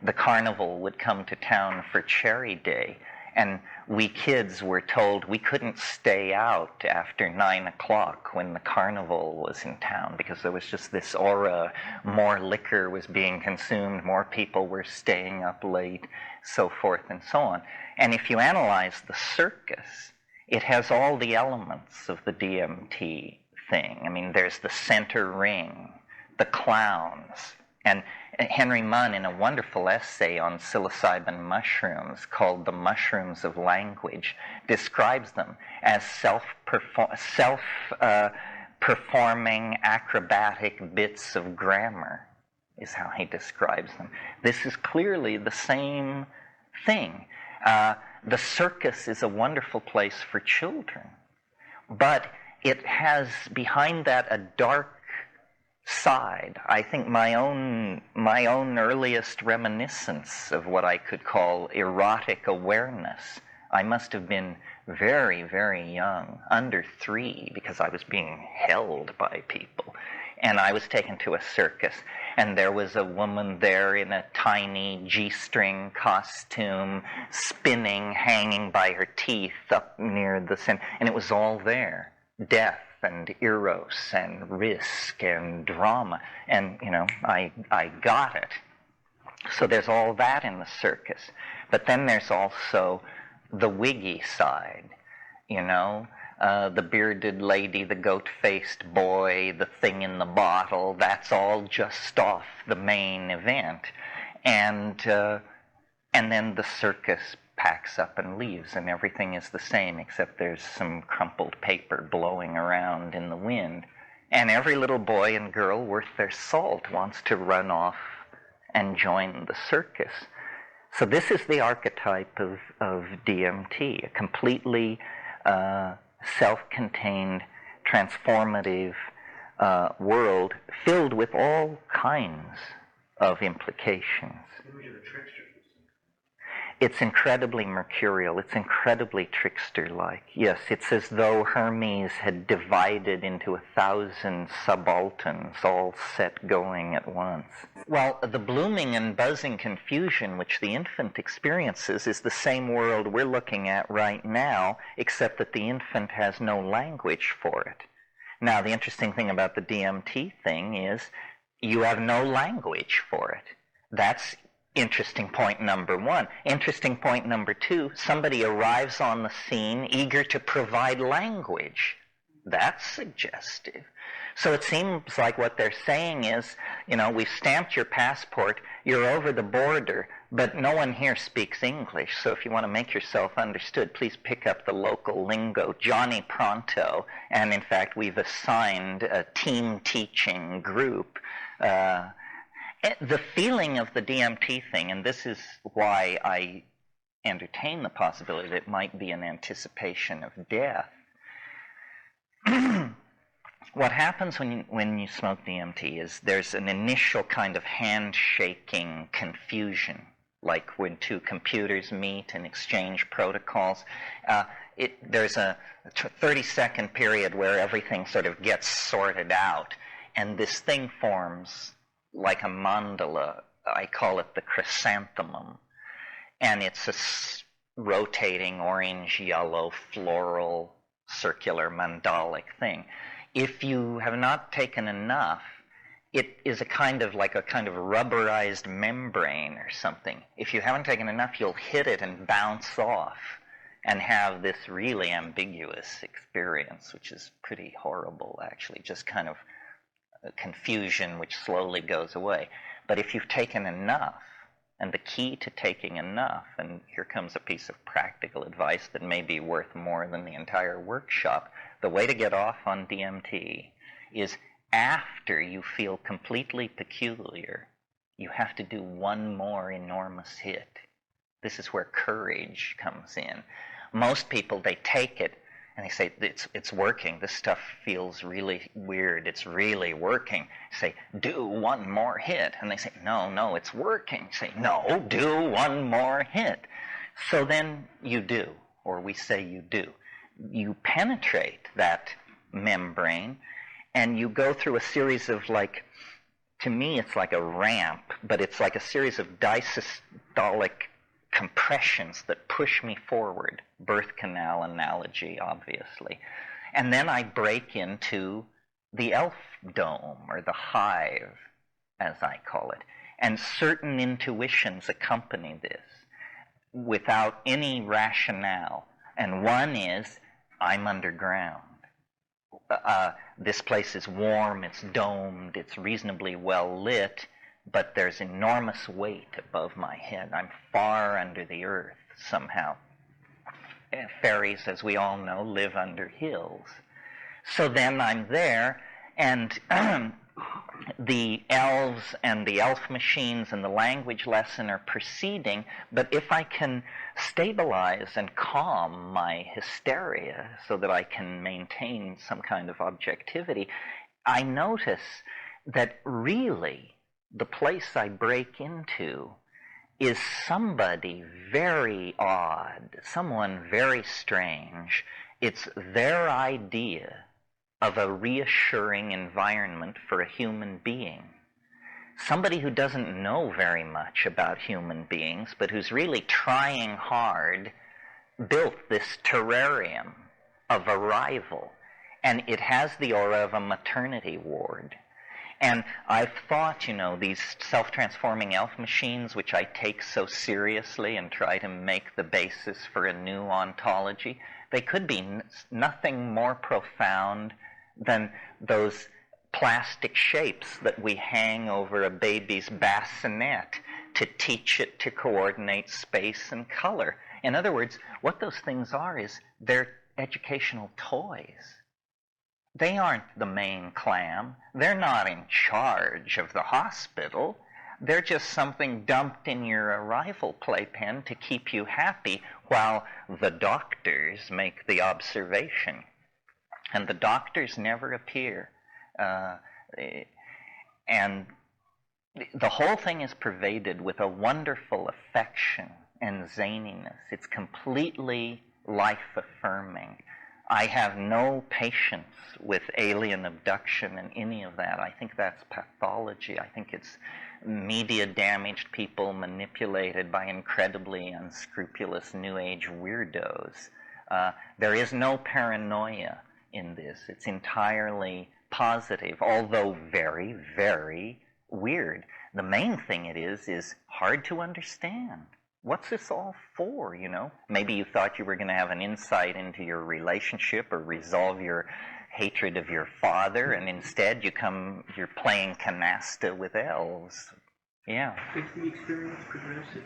the carnival would come to town for Cherry Day. And we kids were told we couldn't stay out after 9 o'clock when the carnival was in town, because there was just this aura. More liquor was being consumed, more people were staying up late, so forth and so on. And if you analyze the circus, it has all the elements of the DMT thing. I mean, there's the center ring, the clowns. And Henry Munn, in a wonderful essay on psilocybin mushrooms called The Mushrooms of Language, describes them as self-performing acrobatic bits of grammar, is how he describes them. This is clearly the same thing. The circus is a wonderful place for children, but it has behind that a dark side. I think my own earliest reminiscence of what I could call erotic awareness, I must have been very, very young, under 3, because I was being held by people. And I was taken to a circus, and there was a woman there in a tiny G-string costume, spinning, hanging by her teeth up near the center, and it was all there. Death and eros and risk and drama, and, I got it. So there's all that in the circus. But then there's also the wiggy side, the bearded lady, the goat-faced boy, the thing in the bottle, that's all just off the main event. And then the circus packs up and leaves, and everything is the same, except there's some crumpled paper blowing around in the wind. And every little boy and girl worth their salt wants to run off and join the circus. So this is the archetype of DMT, a completely self-contained, transformative world filled with all kinds of implications. It's incredibly mercurial. It's incredibly trickster-like. Yes, it's as though Hermes had divided into 1,000 subalterns, all set going at once. Well, the blooming and buzzing confusion which the infant experiences is the same world we're looking at right now, except that the infant has no language for it. Now, the interesting thing about the DMT thing is you have no language for it. That's interesting point number one. Interesting point number two, somebody arrives on the scene eager to provide language. That's suggestive. So it seems like what they're saying is, we've stamped your passport, you're over the border, but no one here speaks English, so if you want to make yourself understood, please pick up the local lingo, Johnny Pronto, and in fact we've assigned a team teaching group. The feeling of the DMT thing, and this is why I entertain the possibility that it might be an anticipation of death. What happens when you smoke DMT is there's an initial kind of handshaking confusion, like when two computers meet and exchange protocols. There's a 30-second period where everything sort of gets sorted out, and this thing forms like a mandala. I call it the chrysanthemum. And it's a rotating orange, yellow, floral, circular, mandalic thing. If you have not taken enough, it is a kind of rubberized membrane or something. If you haven't taken enough, you'll hit it and bounce off and have this really ambiguous experience, which is pretty horrible, actually, just kind of confusion which slowly goes away. But if you've taken enough, and the key to taking enough, and here comes a piece of practical advice that may be worth more than the entire workshop, the way to get off on DMT is after you feel completely peculiar, you have to do one more enormous hit. This is where courage comes in. Most people, they take it and they say, it's working. This stuff feels really weird. It's really working. Say, do one more hit. And they say, no, it's working. Say, no, do one more hit. So then you do, or we say you do. You penetrate that membrane, and you go through a series of, to me it's like a ramp, but it's like a series of diastolic compressions that push me forward. Birth canal analogy, obviously. And then I break into the elf dome, or the hive, as I call it. And certain intuitions accompany this without any rationale. And one is, I'm underground. This place is warm, it's domed, it's reasonably well lit, but there's enormous weight above my head. I'm far under the earth somehow. Fairies, as we all know, live under hills. So then I'm there, and the elves and the elf machines and the language lesson are proceeding, but if I can stabilize and calm my hysteria so that I can maintain some kind of objectivity, I notice that really the place I break into is somebody very odd, someone very strange. It's their idea of a reassuring environment for a human being. Somebody who doesn't know very much about human beings, but who's really trying hard, built this terrarium of arrival. And it has the aura of a maternity ward. And I've thought, these self-transforming elf machines, which I take so seriously and try to make the basis for a new ontology, they could be nothing more profound than those plastic shapes that we hang over a baby's bassinet to teach it to coordinate space and color. In other words, what those things are is they're educational toys. They aren't the main clam. They're not in charge of the hospital. They're just something dumped in your arrival playpen to keep you happy while the doctors make the observation. And the doctors never appear. And the whole thing is pervaded with a wonderful affection and zaniness. It's completely life-affirming. I have no patience with alien abduction and any of that. I think that's pathology. I think it's media-damaged people manipulated by incredibly unscrupulous New Age weirdos. There is no paranoia in this. It's entirely positive, although very, very weird. The main thing it is hard to understand. What's this all for, you know? Maybe you thought you were going to have an insight into your relationship or resolve your hatred of your father, and instead you're playing canasta with elves. Yeah. Is the experience progressive?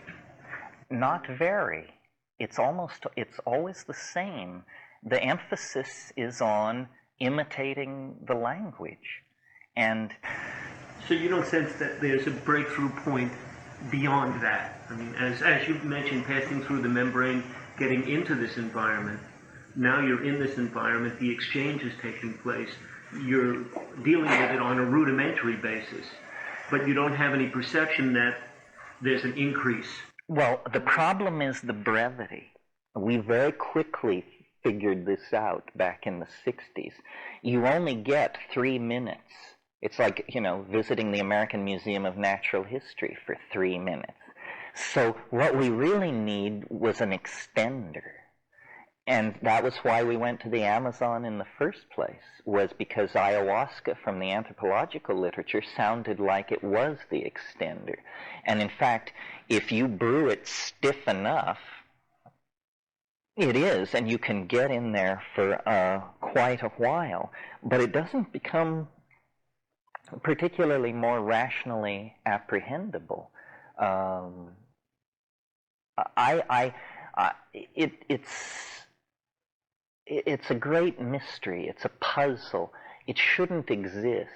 Not very. It's always the same. The emphasis is on imitating the language. And so you don't sense that there's a breakthrough point beyond that? I mean, as you've mentioned, passing through the membrane, getting into this environment, now you're in this environment, the exchange is taking place, you're dealing with it on a rudimentary basis, but you don't have any perception that there's an increase. Well, the problem is the brevity. We very quickly figured this out back in the 60s. You only get 3 minutes. It's like, you know, visiting the American Museum of Natural History for 3 minutes. So what we really need was an extender. And that was why we went to the Amazon in the first place, was because ayahuasca from the anthropological literature sounded like it was the extender. And in fact, if you brew it stiff enough, it is, and you can get in there for quite a while. But it doesn't become particularly more rationally apprehendable. It's a great mystery. It's a puzzle. It shouldn't exist.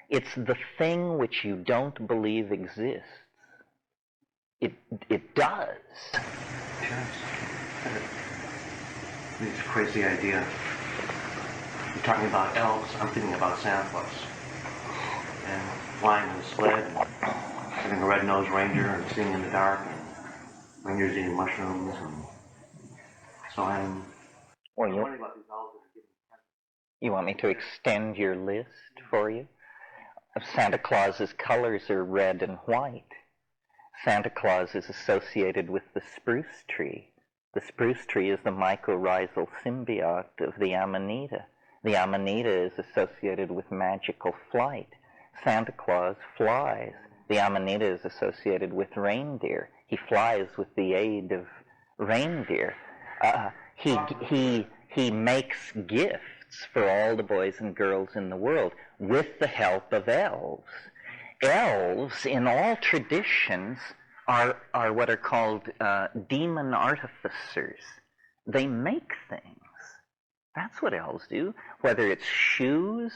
It's the thing which you don't believe exists. It does. Terence, it's a crazy idea. You're talking about elves. I'm thinking about Santa Claus. And flying in a sled, and having a red-nosed reindeer, and seeing in the dark, and reindeers eating mushrooms, and so I'm wondering about these elves. You want me to extend your list for you? Santa Claus's colors are red and white. Santa Claus is associated with the spruce tree. The spruce tree is the mycorrhizal symbiote of the Amanita. The Amanita is associated with magical flight. Santa Claus flies. The Amanita is associated with reindeer. He flies with the aid of reindeer. He makes gifts for all the boys and girls in the world with the help of elves. Elves, in all traditions, are what are called demon artificers. They make things. That's what elves do. Whether it's shoes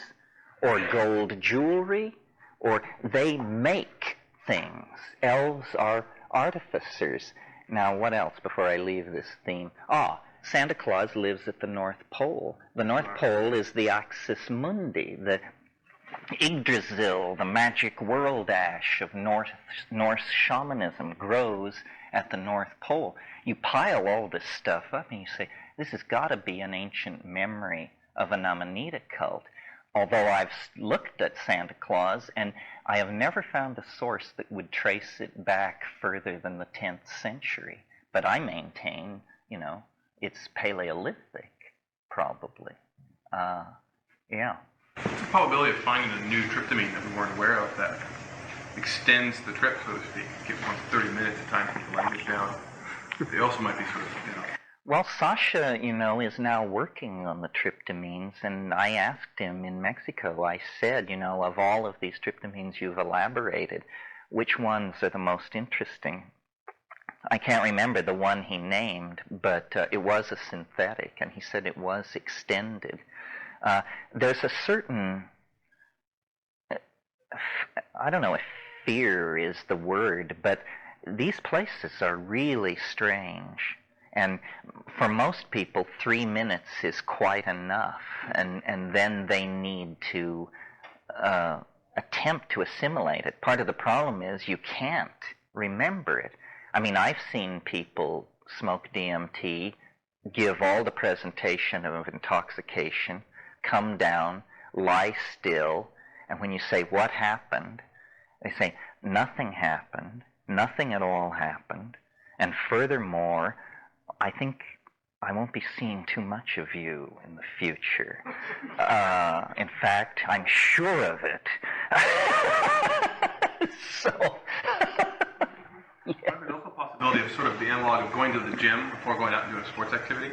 or gold jewelry, or they make things. Elves are artificers. Now, what else before I leave this theme? Santa Claus lives at the North Pole. The North Pole is the Axis Mundi, the Yggdrasil, the magic world ash of Norse shamanism grows at the North Pole. You pile all this stuff up and you say, this has got to be an ancient memory of an Amanita cult. Although I've looked at Santa Claus, and I have never found a source that would trace it back further than the 10th century. But I maintain, it's Paleolithic, probably. Yeah. What's the probability of finding a new tryptamine that we weren't aware of that extends the trip, so to speak? Get 30 minutes of time to keep the language down. They also might be sort of, Well, Sasha, is now working on the tryptamines, and I asked him in Mexico, I said, of all of these tryptamines you've elaborated, which ones are the most interesting? I can't remember the one he named, but it was a synthetic, and he said it was extended. There's a certain, fear is the word, but these places are really strange. And for most people, 3 minutes is quite enough, and then they need to attempt to assimilate it. Part of the problem is you can't remember it. I mean, I've seen people smoke DMT, give all the presentation of intoxication, come down, lie still, and when you say, what happened? They say, nothing happened, nothing at all happened, and furthermore, I think I won't be seeing too much of you in the future. In fact, I'm sure of it. So, There's also a possibility of sort of the analog of going to the gym before going out and doing a sports activity,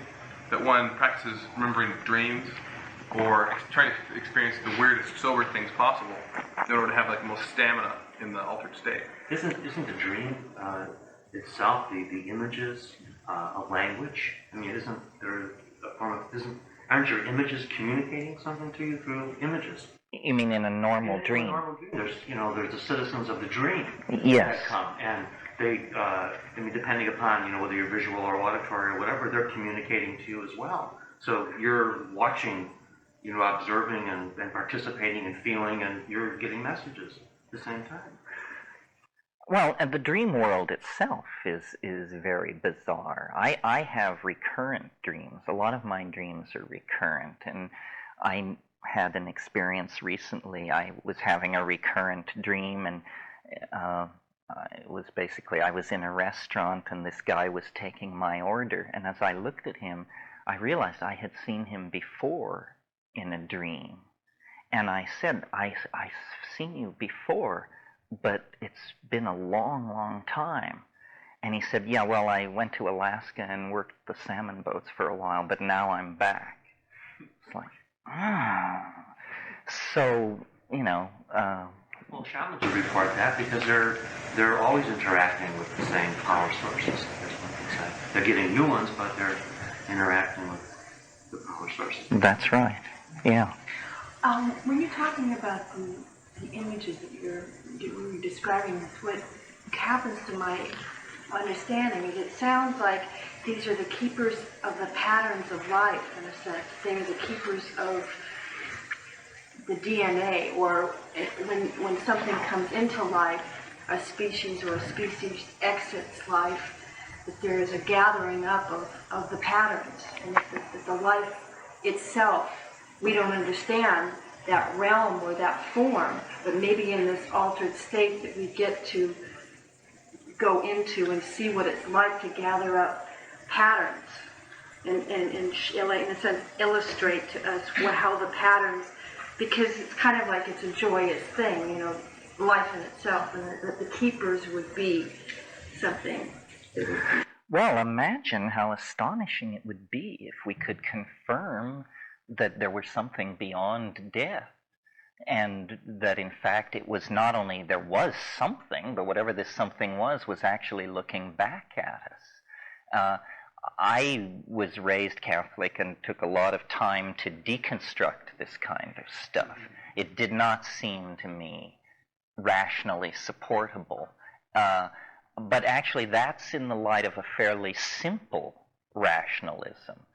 that one practices remembering dreams or trying to experience the weirdest sober things possible in order to have like the most stamina in the altered state. Isn't the dream itself the images of language? I mean, isn't there a form of aren't your images communicating something to you through images? You mean in a normal dream? There's the citizens of the dream Yes. that come, and they I mean, depending upon whether you're visual or auditory or whatever, they're communicating to you as well. So you're watching, observing and participating and feeling, and you're getting messages at the same time. Well, and the dream world itself is very bizarre. I have recurrent dreams. A lot of my dreams are recurrent, and I had an experience recently. I was having a recurrent dream, and it was basically I was in a restaurant, and this guy was taking my order, and as I looked at him, I realized I had seen him before in a dream. And I said, I've seen you before, but it's been a long, long time. And he said, yeah, well, I went to Alaska and worked the salmon boats for a while, but now I'm back. It's like, So, well, shamans will report that because they're always interacting with the same power sources. That's what they say. They're getting new ones, but they're interacting with the power sources. That's right. Yeah. When you're talking about the images that you're describing, what happens to my understanding is it sounds like these are the keepers of the patterns of life, in a sense. They're the keepers of the DNA, or when something comes into life, a species or a species exits life, that there is a gathering up of the patterns, and that the life itself, we don't understand that realm or that form, but maybe in this altered state that we get to go into and see what it's like to gather up patterns and in a sense illustrate to us how the patterns, because it's kind of like it's a joyous thing, life in itself, and that the keepers would be something. Well, imagine how astonishing it would be if we could confirm that there was something beyond death, and that in fact it was not only there was something, but whatever this something was actually looking back at us. I was raised Catholic and took a lot of time to deconstruct this kind of stuff. It did not seem to me rationally supportable. But actually that's in the light of a fairly simple rationalism.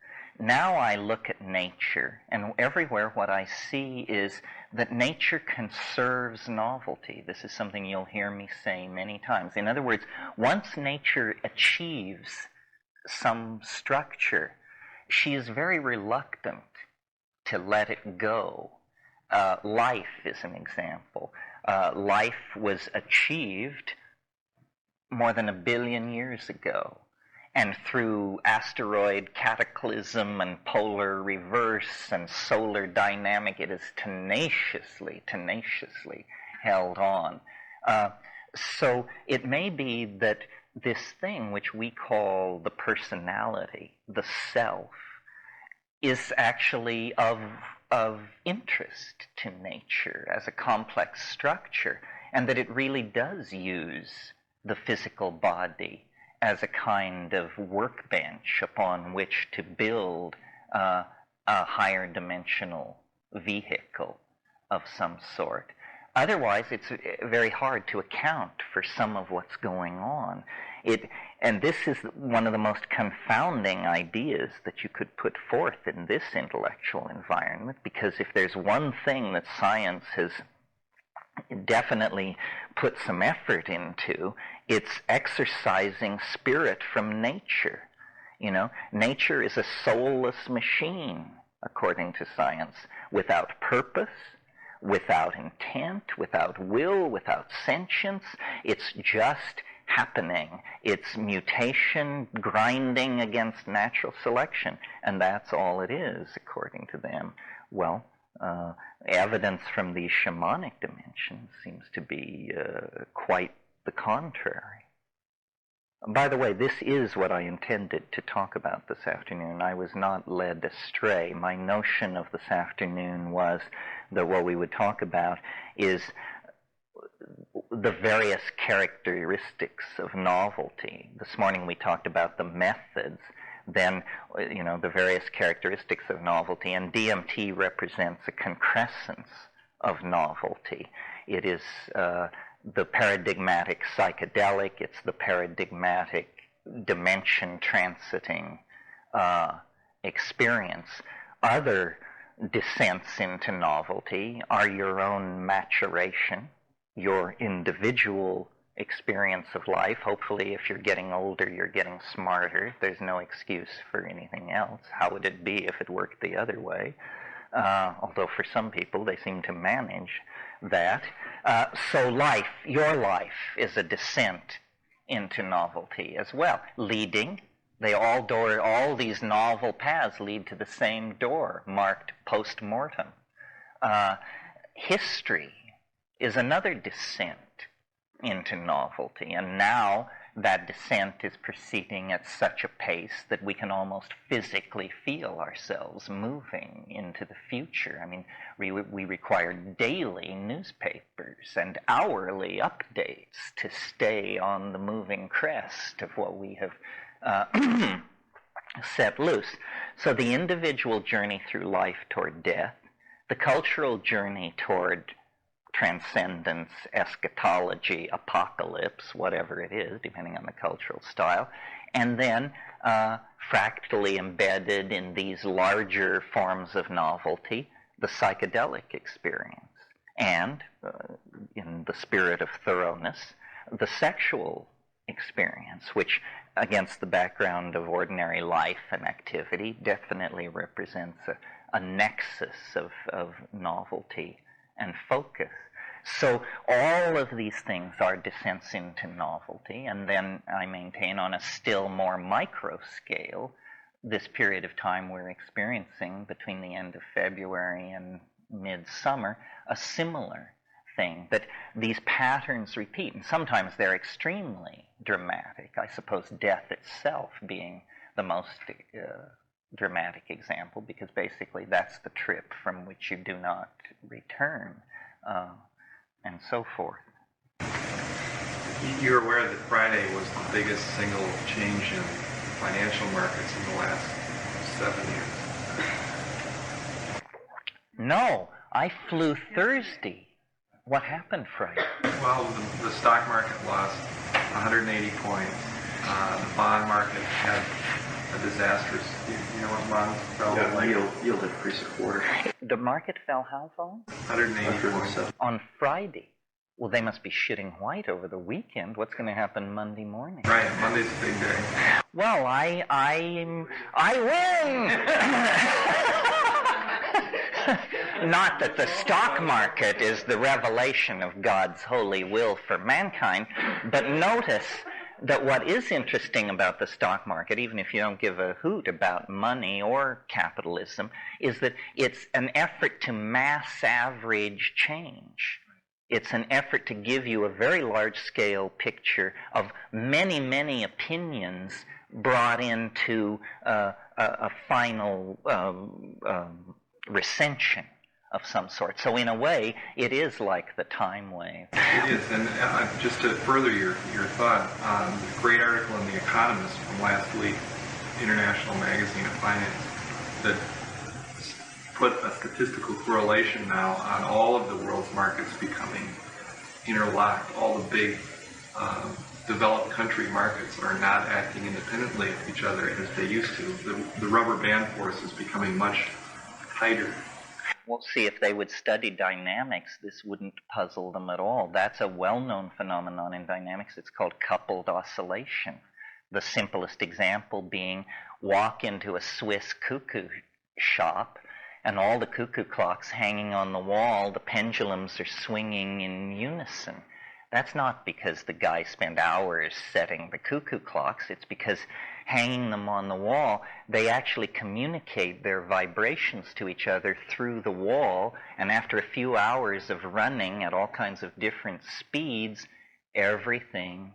Now I look at nature, and everywhere what I see is that nature conserves novelty. This is something you'll hear me say many times. In other words, once nature achieves some structure, she is very reluctant to let it go. Life is an example. Life was achieved more than 1 billion years ago. And through asteroid cataclysm and polar reverse and solar dynamic, it is tenaciously held on. So it may be that this thing which we call the personality, the self, is actually of interest to nature as a complex structure, and that it really does use the physical body as a kind of workbench upon which to build a higher dimensional vehicle of some sort. Otherwise, it's very hard to account for some of what's going on. And this is one of the most confounding ideas that you could put forth in this intellectual environment, because if there's one thing that science has definitely put some effort into, it's exercising spirit from nature. You know, nature is a soulless machine, according to science, without purpose, without intent, without will, without sentience. It's just happening. It's mutation grinding against natural selection, and that's all it is, according to them. Well, evidence from these shamanic dimensions seems to be quite the contrary. By the way, this is what I intended to talk about this afternoon. I was not led astray. My notion of this afternoon was that what we would talk about is the various characteristics of novelty. This morning we talked about the methods, then, you know, the various characteristics of novelty, and DMT represents a concrescence of novelty. It is the paradigmatic psychedelic, it's the paradigmatic dimension transiting experience. Other descents into novelty are your own maturation, your individual experience of life. Hopefully, if you're getting older, you're getting smarter. There's no excuse for anything else. How would it be if it worked the other way? Although for some people, they seem to manage that. So life, your life, is a descent into novelty as well. Leading, all these novel paths lead to the same door, marked post-mortem. History is another descent into novelty, and now that descent is proceeding at such a pace that we can almost physically feel ourselves moving into the future. I mean, we require daily newspapers and hourly updates to stay on the moving crest of what we have set loose. So the individual journey through life toward death, the cultural journey toward transcendence, eschatology, apocalypse, whatever it is, depending on the cultural style, and then fractally embedded in these larger forms of novelty, the psychedelic experience, and, in the spirit of thoroughness, the sexual experience, which, against the background of ordinary life and activity, definitely represents a nexus of novelty and focus. So all of these things are descents into novelty, and then I maintain on a still more micro scale, this period of time we're experiencing between the end of February and midsummer, a similar thing, that these patterns repeat, and sometimes they're extremely dramatic. I suppose death itself being the most dramatic example, because basically that's the trip from which you do not return, and so forth. You're aware that Friday was the biggest single change in financial markets in the last 7 years? No, I flew Thursday. What happened Friday? Well, the stock market lost 180 points. The bond market had a disastrous, you know what bonds fell? Yeah, yield increase a quarter. The market fell how far? 180 points. On Friday. Well, they must be shitting white over the weekend. What's going to happen Monday morning? Right, Monday's a big day. Well, I win! Not that the stock market is the revelation of God's holy will for mankind, but notice that what is interesting about the stock market, even if you don't give a hoot about money or capitalism, is that it's an effort to mass average change. It's an effort to give you a very large-scale picture of many, many opinions brought into a final recension of some sort. So in a way, it is like the time wave. It is, and just to further your thought, a great article in The Economist from last week, International Magazine of Finance, that put a statistical correlation now on all of the world's markets becoming interlocked. All the big developed country markets are not acting independently of each other as they used to. The rubber band force is becoming much tighter. Well, see, if they would study dynamics, this wouldn't puzzle them at all. That's a well-known phenomenon in dynamics. It's called coupled oscillation. The simplest example being walk into a Swiss cuckoo shop, and all the cuckoo clocks hanging on the wall, the pendulums are swinging in unison. That's not because the guy spent hours setting the cuckoo clocks. It's because hanging them on the wall, they actually communicate their vibrations to each other through the wall, and after a few hours of running at all kinds of different speeds, everything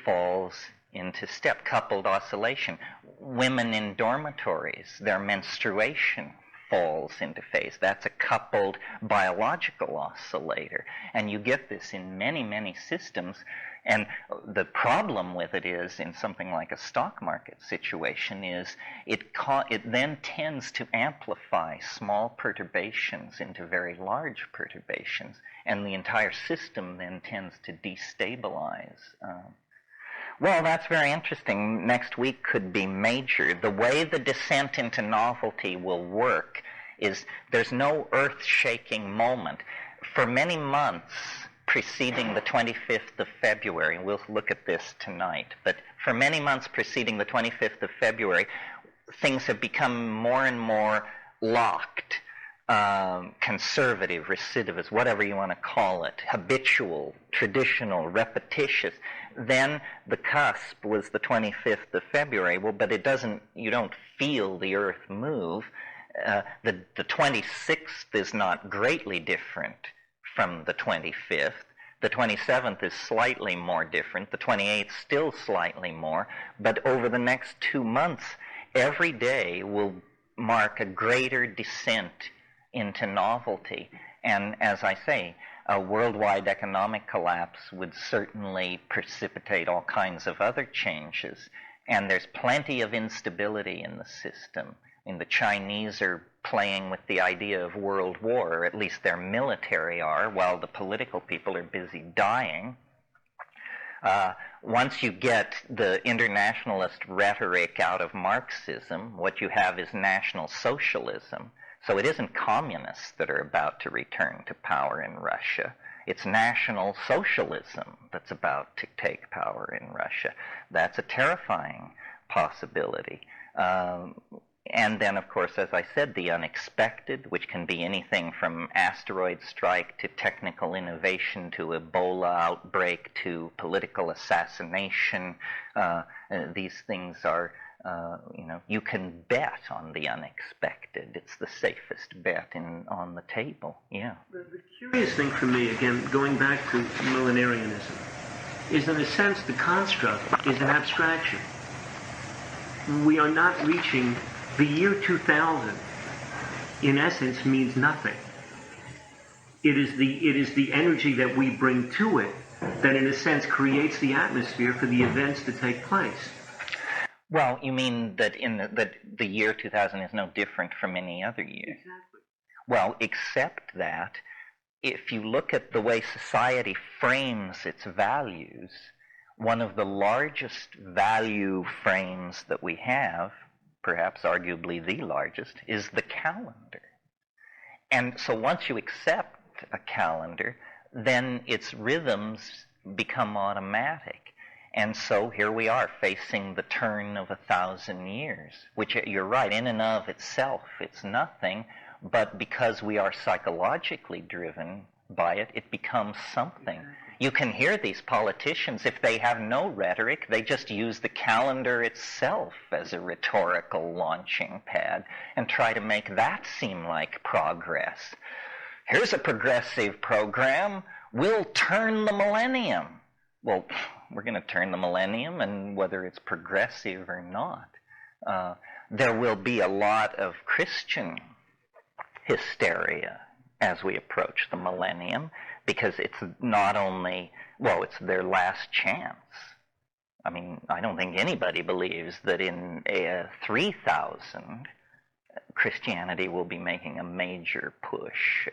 falls into step. Coupled oscillation. Women in dormitories, their menstruation falls into phase. That's a coupled biological oscillator. And you get this in many, many systems. And the problem with it is, in something like a stock market situation, is it then tends to amplify small perturbations into very large perturbations. And the entire system then tends to destabilize. Well, that's very interesting. Next week could be major. The way the descent into novelty will work is there's no earth-shaking moment. For many months preceding the 25th of February, we'll look at this tonight, but for many months preceding the 25th of February, things have become more and more locked. Conservative, recidivist, whatever you want to call it, habitual, traditional, repetitious. Then the cusp was the 25th of February. Well, but you don't feel the earth move. The 26th is not greatly different from the 25th. The 27th is slightly more different. The 28th still slightly more. But over the next 2 months, every day will mark a greater descent into novelty. And as I say, a worldwide economic collapse would certainly precipitate all kinds of other changes. And there's plenty of instability in the system. The Chinese are playing with the idea of world war, or at least their military are, while the political people are busy dying. Once you get the internationalist rhetoric out of Marxism, what you have is National Socialism. So it isn't communists that are about to return to power in Russia. It's National Socialism that's about to take power in Russia. That's a terrifying possibility. And then, of course, as I said, the unexpected, which can be anything from asteroid strike to technical innovation to Ebola outbreak to political assassination. These things are, you can bet on the unexpected. It's the safest bet on the table. Yeah. The curious thing for me, again, going back to millenarianism, is in a sense the construct is an abstraction. We are not reaching the year 2000. In essence, means nothing. It is the energy that we bring to it that, in a sense, creates the atmosphere for the events to take place. Well, you mean that that the year 2000 is no different from any other year? Exactly. Well, except that if you look at the way society frames its values, one of the largest value frames that we have, perhaps arguably the largest, is the calendar. And so once you accept a calendar, then its rhythms become automatic. And so here we are facing the turn of 1,000 years, which you're right, in and of itself, it's nothing, but because we are psychologically driven by it, it becomes something. You can hear these politicians, if they have no rhetoric, they just use the calendar itself as a rhetorical launching pad and try to make that seem like progress. Here's a progressive program. We'll turn the millennium. Well, we're going to turn the millennium, and whether it's progressive or not. There will be a lot of Christian hysteria as we approach the millennium, because it's not only, well, it's their last chance. I mean, I don't think anybody believes that in 3000, Christianity will be making a major push.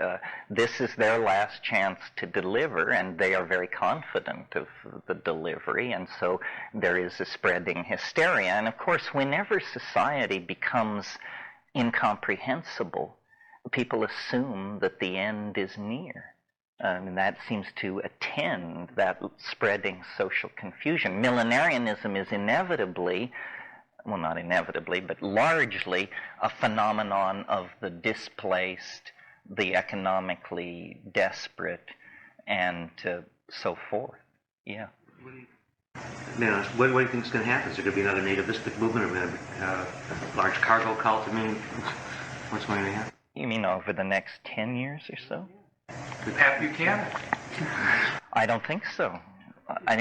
This is their last chance to deliver, and they are very confident of the delivery, and so there is a spreading hysteria. And of course, whenever society becomes incomprehensible, people assume that the end is near. And that seems to attend that spreading social confusion. Millenarianism is inevitably, well, not inevitably, but largely a phenomenon of the displaced, the economically desperate, and so forth. Yeah. What do you think is going to happen? Is there going to be another nativistic movement, or a large cargo cult? I mean, what's going to happen? You mean over the next 10 years or so? Pat Buchanan. I don't think so. I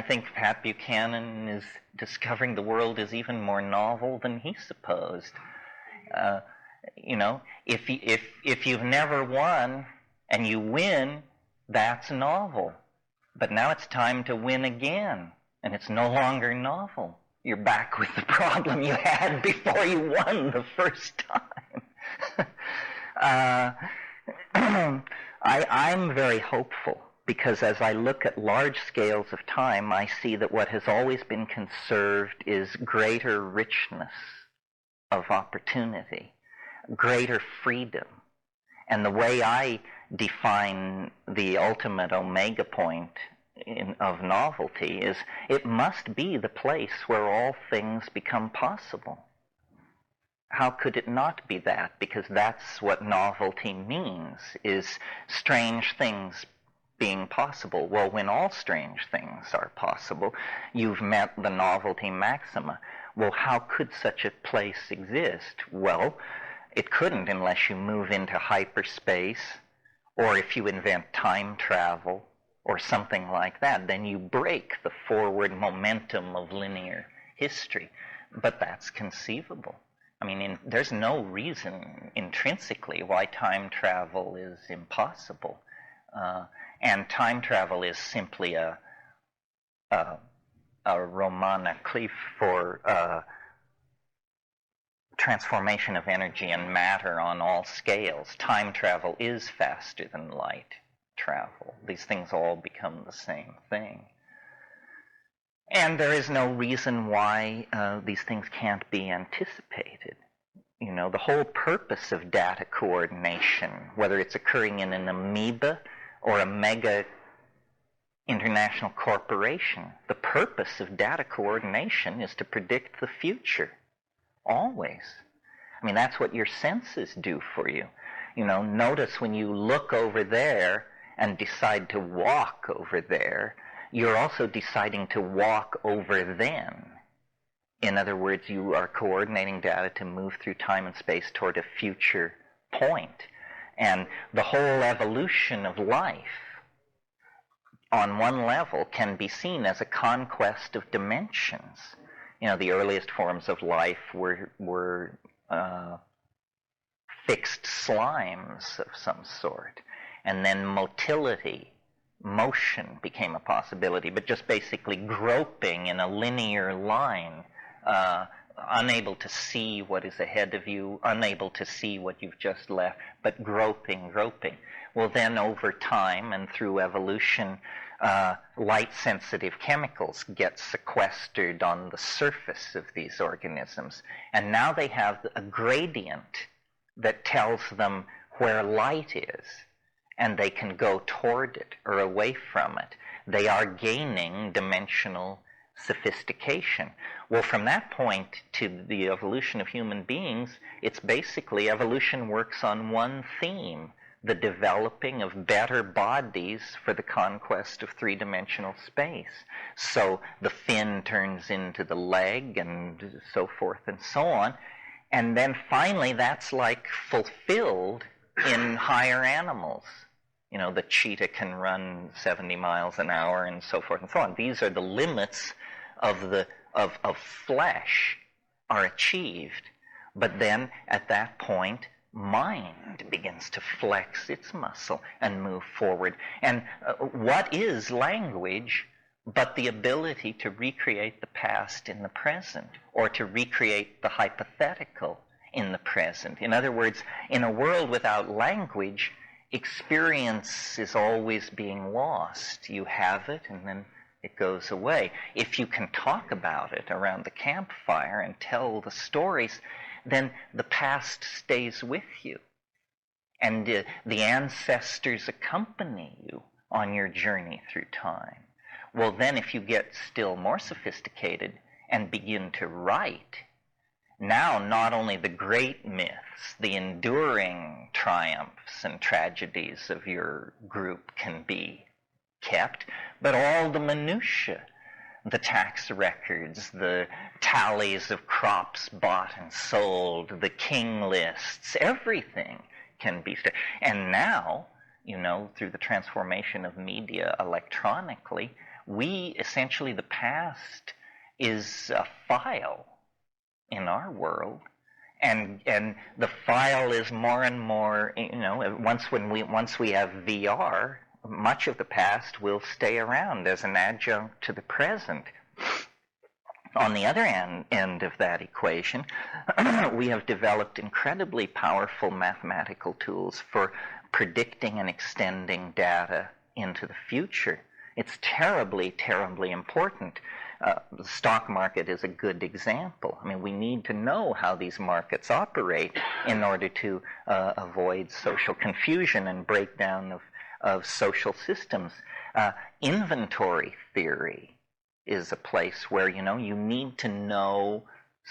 think Pat Buchanan is discovering the world is even more novel than he supposed. You know, if you've never won and you win, that's novel. But now it's time to win again, and it's no longer novel. You're back with the problem you had before you won the first time. I'm very hopeful, because as I look at large scales of time, I see that what has always been conserved is greater richness of opportunity, greater freedom. And the way I define the ultimate omega point of novelty is it must be the place where all things become possible. How could it not be that? Because that's what novelty means, is strange things being possible. Well, when all strange things are possible, you've met the novelty maxima. Well, how could such a place exist? Well, it couldn't unless you move into hyperspace, or if you invent time travel, or something like that. Then you break the forward momentum of linear history. But that's conceivable. I mean, there's no reason intrinsically why time travel is impossible. And time travel is simply a Romana clef for transformation of energy and matter on all scales. Time travel is faster than light travel. These things all become the same thing. And there is no reason why these things can't be anticipated. You know, the whole purpose of data coordination, whether it's occurring in an amoeba or a mega international corporation, the purpose of data coordination is to predict the future. Always. I mean, that's what your senses do for you. You know, notice when you look over there and decide to walk over there, you're also deciding to walk over then. In other words, you are coordinating data to move through time and space toward a future point. And the whole evolution of life, on one level, can be seen as a conquest of dimensions. You know, the earliest forms of life were fixed slimes of some sort. And then motility, motion became a possibility, but just basically groping in a linear line, unable to see what is ahead of you, unable to see what you've just left, but groping. Well, then over time and through evolution, light-sensitive chemicals get sequestered on the surface of these organisms, and now they have a gradient that tells them where light is, and they can go toward it or away from it. They are gaining dimensional sophistication. Well, from that point to the evolution of human beings, it's basically evolution works on one theme: the developing of better bodies for the conquest of three-dimensional space. So the fin turns into the leg and so forth and so on. And then finally that's like fulfilled in higher animals. You know, the cheetah can run 70 miles an hour and so forth and so on. These are the limits of flesh are achieved. But then at that point, mind begins to flex its muscle and move forward. And what is language but the ability to recreate the past in the present, or to recreate the hypothetical in the present. In other words, in a world without language, experience is always being lost. You have it, and then it goes away. If you can talk about it around the campfire and tell the stories, then the past stays with you. And the ancestors accompany you on your journey through time. Well, then if you get still more sophisticated and begin to write, now not only the great myths, the enduring triumphs and tragedies of your group can be kept, but all the minutiae, the tax records, the tallies of crops bought and sold, the king lists, everything can be. And now, through the transformation of media electronically, we essentially, the past is a file in our world, and the file is more and more, once we have VR, much of the past will stay around as an adjunct to the present. On the other end of that equation, we have developed incredibly powerful mathematical tools for predicting and extending data into the future. It's terribly, terribly important. The stock market is a good example. I mean, we need to know how these markets operate in order to avoid social confusion and breakdown of social systems. Inventory theory is a place where, you need to know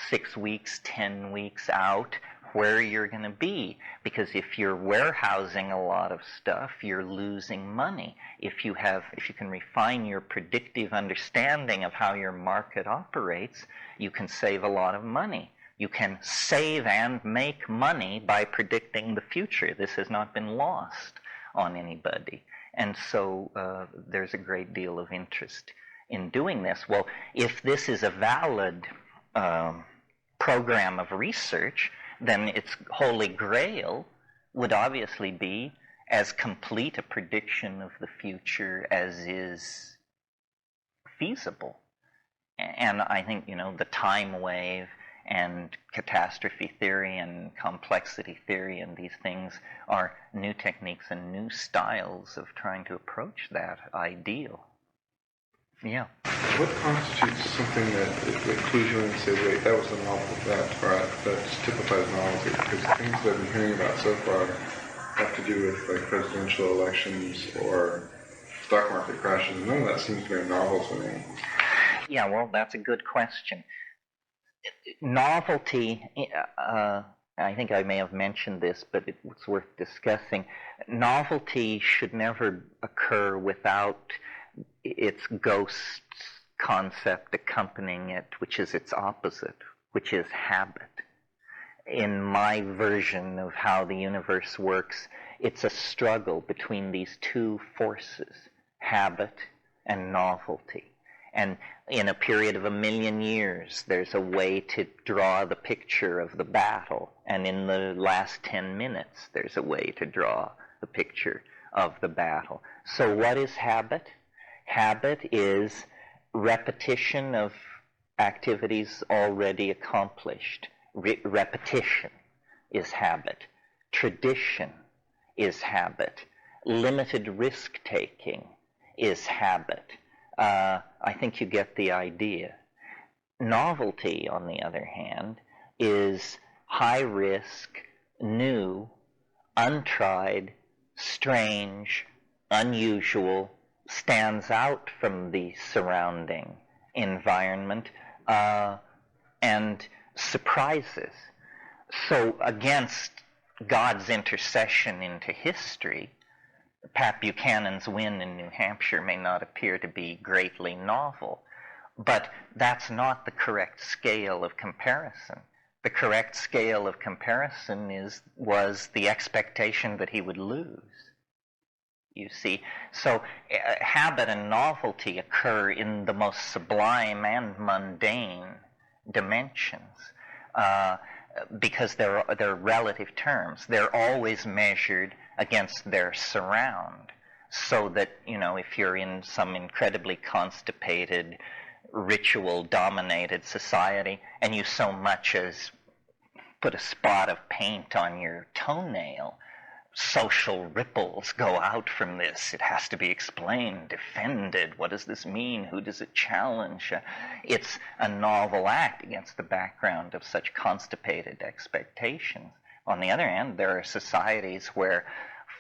6 weeks, 10 weeks out where you're going to be, because if you're warehousing a lot of stuff, you're losing money. If you can refine your predictive understanding of how your market operates, you can save a lot of money. You can save and make money by predicting the future. This has not been lost on anybody. And so there's a great deal of interest in doing this. Well, if this is a valid program of research, then its holy grail would obviously be as complete a prediction of the future as is feasible. And I think, the time wave and catastrophe theory and complexity theory and these things are new techniques and new styles of trying to approach that ideal. Yeah. What constitutes something that clues you in and say, wait, that was a novel, that's typifies novelty? Because the things that I've been hearing about so far have to do with like presidential elections or stock market crashes. None of that seems very novel to me. Yeah, well, that's a good question. Novelty, I think I may have mentioned this, but it's worth discussing. Novelty should never occur without its ghost concept accompanying it, which is its opposite, which is habit. In my version of how the universe works, it's a struggle between these two forces, habit and novelty. And in a period of 1 million years, there's a way to draw the picture of the battle. And in the last 10 minutes, there's a way to draw the picture of the battle. So what is habit? Habit is repetition of activities already accomplished. Repetition is habit. Tradition is habit. Limited risk-taking is habit. I think you get the idea. Novelty, on the other hand, is high risk, new, untried, strange, unusual, stands out from the surrounding environment, and surprises. So against God's intercession into history, Pat Buchanan's win in New Hampshire may not appear to be greatly novel, but that's not the correct scale of comparison. The correct scale of comparison was the expectation that he would lose. You see, so habit and novelty occur in the most sublime and mundane dimensions because they're relative terms. They're always measured against their surround, so that, if you're in some incredibly constipated, ritual-dominated society and you so much as put a spot of paint on your toenail, social ripples go out from this. It has to be explained, defended. What does this mean? Who does it challenge? It's a novel act against the background of such constipated expectations. On the other hand, there are societies where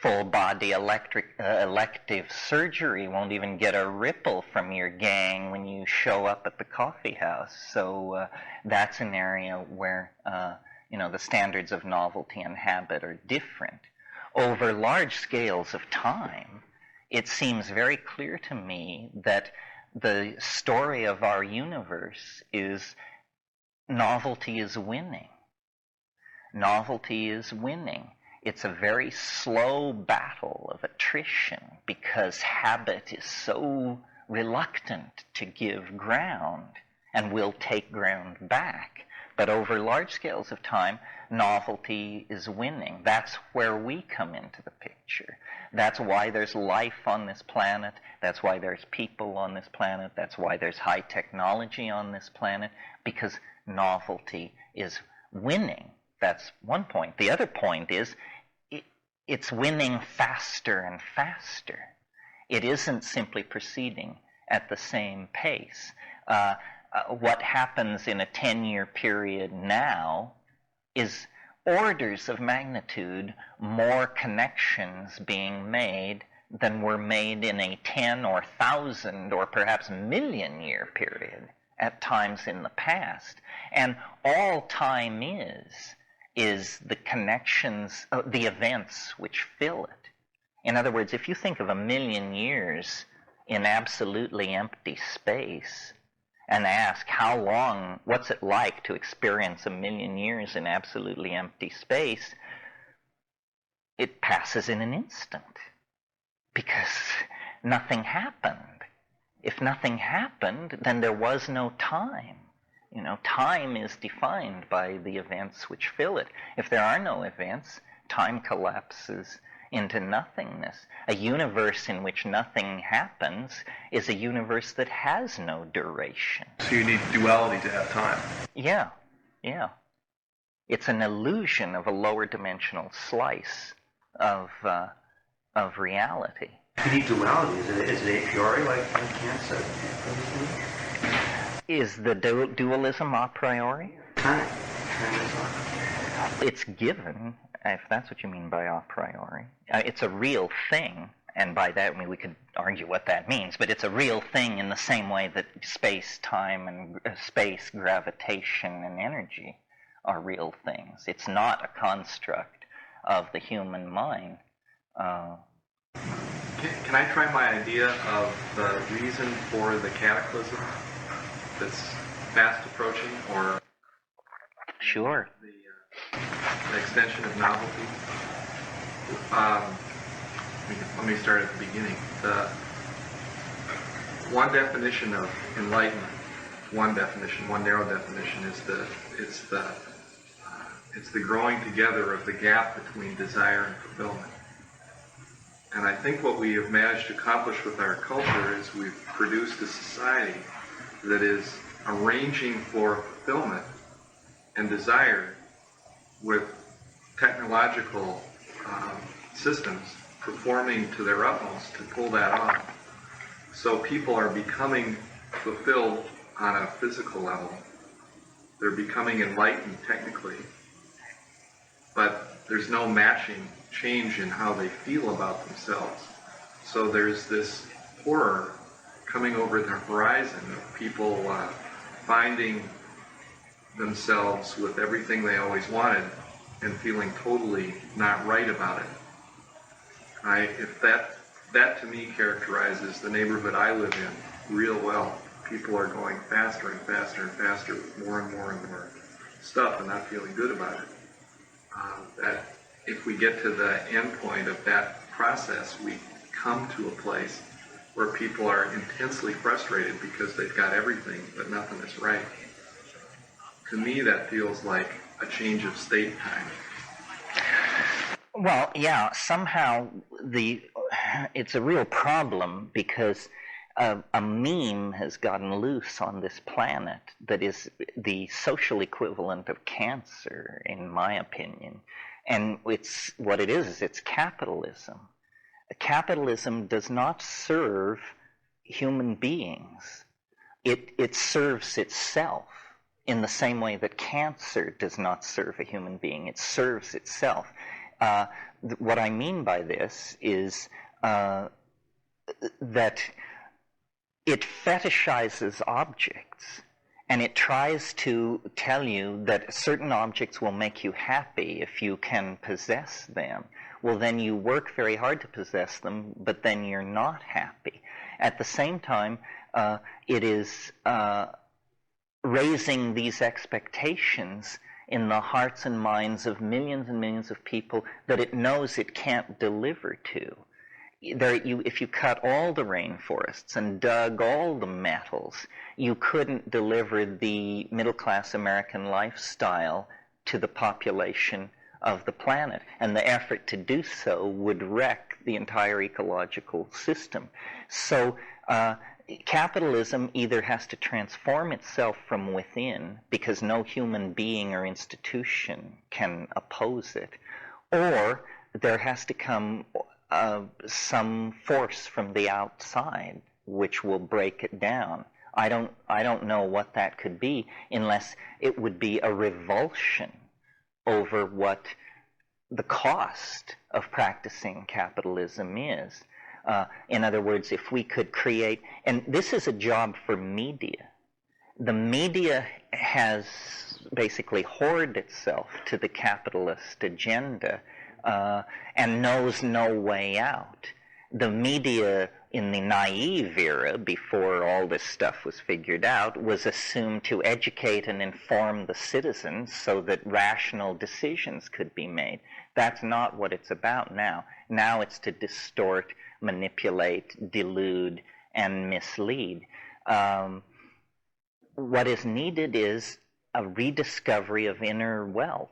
full-body elective surgery won't even get a ripple from your gang when you show up at the coffee house. So that's an area where the standards of novelty and habit are different. Over large scales of time, it seems very clear to me that the story of our universe is novelty is winning. Novelty is winning. It's a very slow battle of attrition because habit is so reluctant to give ground and will take ground back. But over large scales of time, novelty is winning. That's where we come into the picture. That's why there's life on this planet. That's why there's people on this planet. That's why there's high technology on this planet, because novelty is winning. That's one point. The other point is it's winning faster and faster. It isn't simply proceeding at the same pace. What happens in a 10-year period now is orders of magnitude more connections being made than were made in a 10 or 1,000 or perhaps million-year period at times in the past. And all time is the connections, the events which fill it. In other words, if you think of 1,000,000 years in absolutely empty space, and ask how long, what's it like to experience 1,000,000 years in absolutely empty space, it passes in an instant because nothing happened. If nothing happened, then there was no time. Time is defined by the events which fill it. If there are no events, time collapses into nothingness. A universe in which nothing happens is a universe that has no duration. So you need duality to have time. Yeah. It's an illusion of a lower dimensional slice of reality. You need duality. Is it a priori, like Kant said? Is the dualism a priori? Time. It's given, if that's what you mean by a priori. It's a real thing, and by that we could argue what that means, but it's a real thing in the same way that space, time, and space, gravitation, and energy are real things. It's not a construct of the human mind. Can I try my idea of the reason for the cataclysm that's fast approaching, or sure, the extension of novelty? Let me start at the beginning. The one definition of enlightenment, one narrow definition, is it's the growing together of the gap between desire and fulfillment. And I think what we have managed to accomplish with our culture is we've produced a society that is arranging for fulfillment and desire with technological systems performing to their utmost to pull that off. So people are becoming fulfilled on a physical level. They're becoming enlightened technically, but there's no matching change in how they feel about themselves. So there's this horror coming over the horizon of people finding themselves with everything they always wanted and feeling totally not right about it. If that to me characterizes the neighborhood I live in real well. People are going faster and faster and faster with more and more and more stuff and not feeling good about it. That if we get to the end point of that process, we come to a place where people are intensely frustrated because they've got everything, but nothing is right. To me, that feels like a change of state time. Well, yeah, somehow it's a real problem because a meme has gotten loose on this planet that is the social equivalent of cancer, in my opinion. And what it is it's capitalism. Capitalism does not serve human beings. It serves itself in the same way that cancer does not serve a human being. It serves itself. What I mean by this is that it fetishizes objects, and it tries to tell you that certain objects will make you happy if you can possess them. Well, then you work very hard to possess them, but then you're not happy. At the same time, it is raising these expectations in the hearts and minds of millions and millions of people that it knows it can't deliver to. If you cut all the rainforests and dug all the metals, you couldn't deliver the middle-class American lifestyle to the population of the planet. And the effort to do so would wreck the entire ecological system. So capitalism either has to transform itself from within, because no human being or institution can oppose it, or there has to come some force from the outside which will break it down. I don't know what that could be, unless it would be a revulsion over what the cost of practicing capitalism is. In other words, if we could create, and this is a job for media. The media has basically whored itself to the capitalist agenda and knows no way out. The media in the naive era, before all this stuff was figured out, was assumed to educate and inform the citizens so that rational decisions could be made. That's not what it's about now. Now it's to distort, manipulate, delude, and mislead. What is needed is a rediscovery of inner wealth.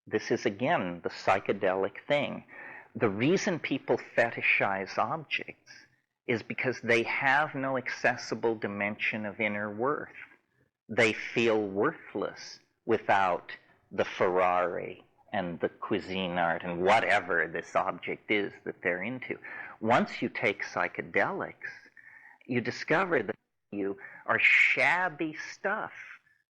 This is, again, the psychedelic thing. The reason people fetishize objects is because they have no accessible dimension of inner worth. They feel worthless without the Ferrari and the cuisine art and whatever this object is that they're into. Once you take psychedelics, you discover that you are shabby stuff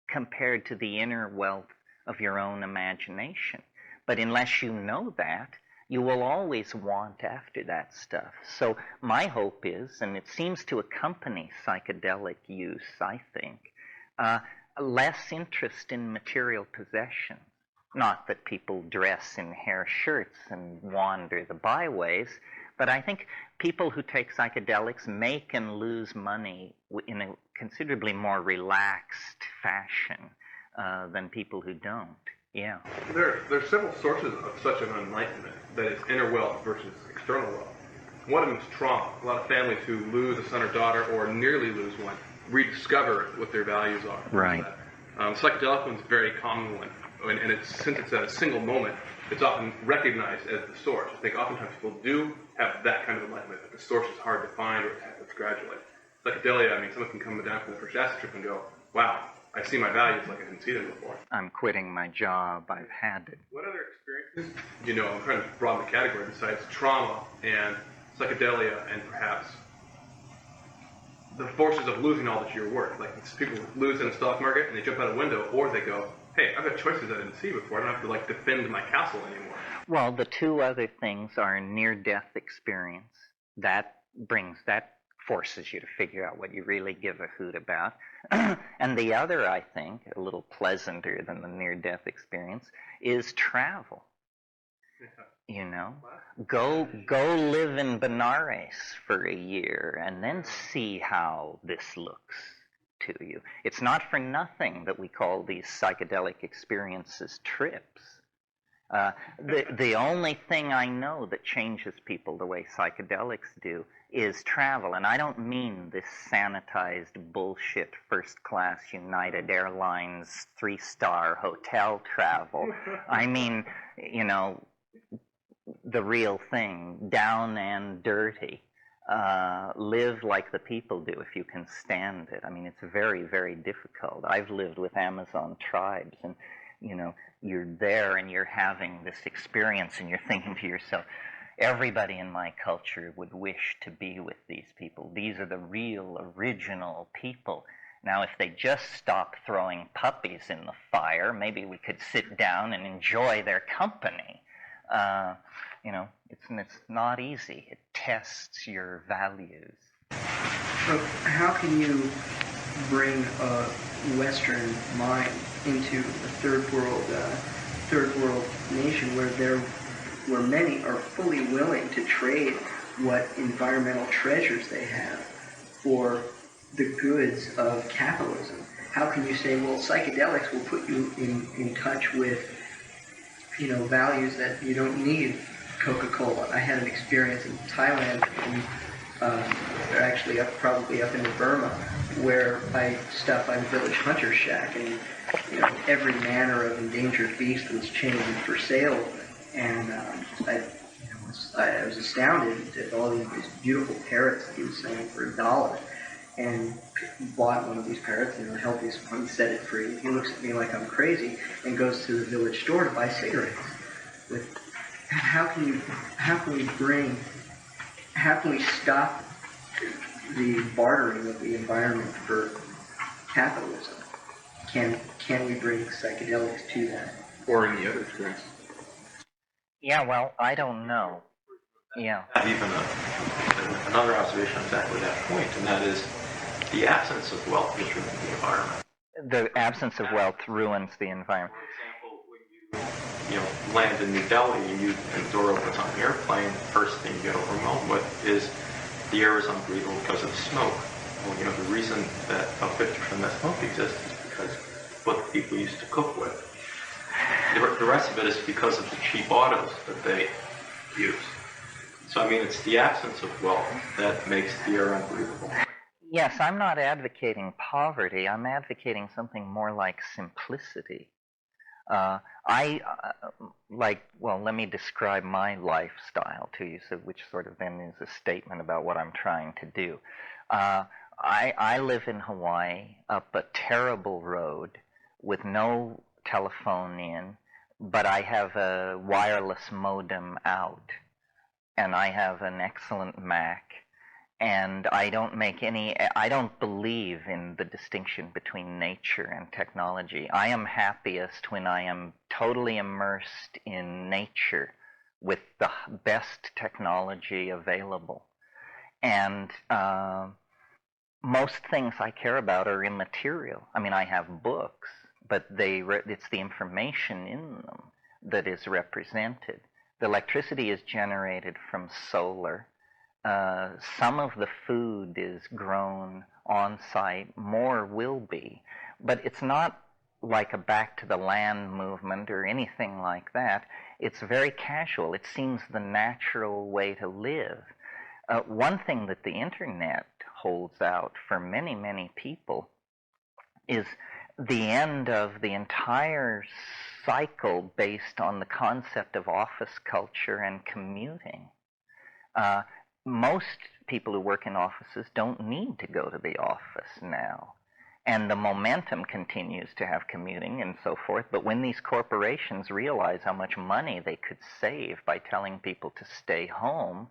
compared to the inner wealth of your own imagination. But unless you know that, you will always want after that stuff. So my hope is, and it seems to accompany psychedelic use, I think, less interest in material possessions. Not that people dress in hair shirts and wander the byways, but I think people who take psychedelics make and lose money in a considerably more relaxed fashion than people who don't. Yeah. There are several sources of such an enlightenment, that is inner wealth versus external wealth. One of them is trauma. A lot of families who lose a son or daughter or nearly lose one rediscover what their values are. Right. Psychedelic one's a very common one, and since it's at a single moment, it's often recognized as the source. I think oftentimes people do have that kind of enlightenment, but the source is hard to find, or it happens gradually. Psychedelia, I mean, someone can come down from the first acid trip and go, wow, I see my values like I didn't see them before. I'm quitting my job. I've had it. What other experiences, I'm trying to broaden the category besides trauma and psychedelia and perhaps the forces of losing all that you're worth? Like people lose in the stock market and they jump out a window, or they go, hey, I've got choices I didn't see before. I don't have to defend my castle anymore. Well, the two other things are near-death experience. That forces you to figure out what you really give a hoot about. And the other, I think, a little pleasanter than the near-death experience, is travel. Go live in Benares for a year and then see how this looks to you. It's not for nothing that we call these psychedelic experiences trips. The only thing I know that changes people the way psychedelics do is travel. And I don't mean this sanitized bullshit first-class United Airlines 3-star hotel travel. I mean, the real thing, down and dirty. live like the people do if you can stand it. I mean, it's very, very difficult. I've lived with Amazon tribes, and you're there and you're having this experience, and you're thinking to yourself, everybody in my culture would wish to be with these people. These are the real, original people. Now, if they just stop throwing puppies in the fire, maybe we could sit down and enjoy their company. It's not easy. It tests your values. So how can you bring a Western mind into a third world nation where many are fully willing to trade what environmental treasures they have for the goods of capitalism? How can you say, well, psychedelics will put you in touch with values that you don't need Coca-Cola? I had an experience in Thailand, and actually probably up in Burma, where I stopped by the village hunter shack, and every manner of endangered beast was chained for sale, and I was astounded at all these beautiful parrots that he was selling for $1, and bought one of these parrots, helped this one set it free. He looks at me like I'm crazy and goes to the village store to buy cigarettes. How can we stop the bartering of the environment for capitalism? Can we bring psychedelics to that? Or any other experience? Yeah, well, I don't know. Yeah. Even another observation on exactly that point, and that is the absence of wealth is ruining the environment. The absence of wealth ruins the environment. For example, land in New Delhi and the door opens on an airplane, first thing you get overwhelmed with is the air is unbreathable because of smoke. Well, the reason that about 50% of that smoke exists is because what the people used to cook with. The rest of it is because of the cheap autos that they use. So, it's the absence of wealth that makes the air unbreathable. Yes, I'm not advocating poverty. I'm advocating something more like simplicity. Let me describe my lifestyle to you, which sort of then is a statement about what I'm trying to do. I live in Hawaii up a terrible road with no telephone in, but I have a wireless modem out, and I have an excellent Mac. And I don't believe in the distinction between nature and technology. I am happiest when I am totally immersed in nature with the best technology available. And most things I care about are immaterial. I have books, but it's the information in them that is represented. The electricity is generated from solar. Some of the food is grown on site, more will be, but it's not like a back to the land movement or anything like that. It's very casual. It seems the natural way to live. One thing that the internet holds out for many, many people is the end of the entire cycle based on the concept of office culture and commuting. Most people who work in offices don't need to go to the office now. And the momentum continues to have commuting and so forth. But when these corporations realize how much money they could save by telling people to stay home,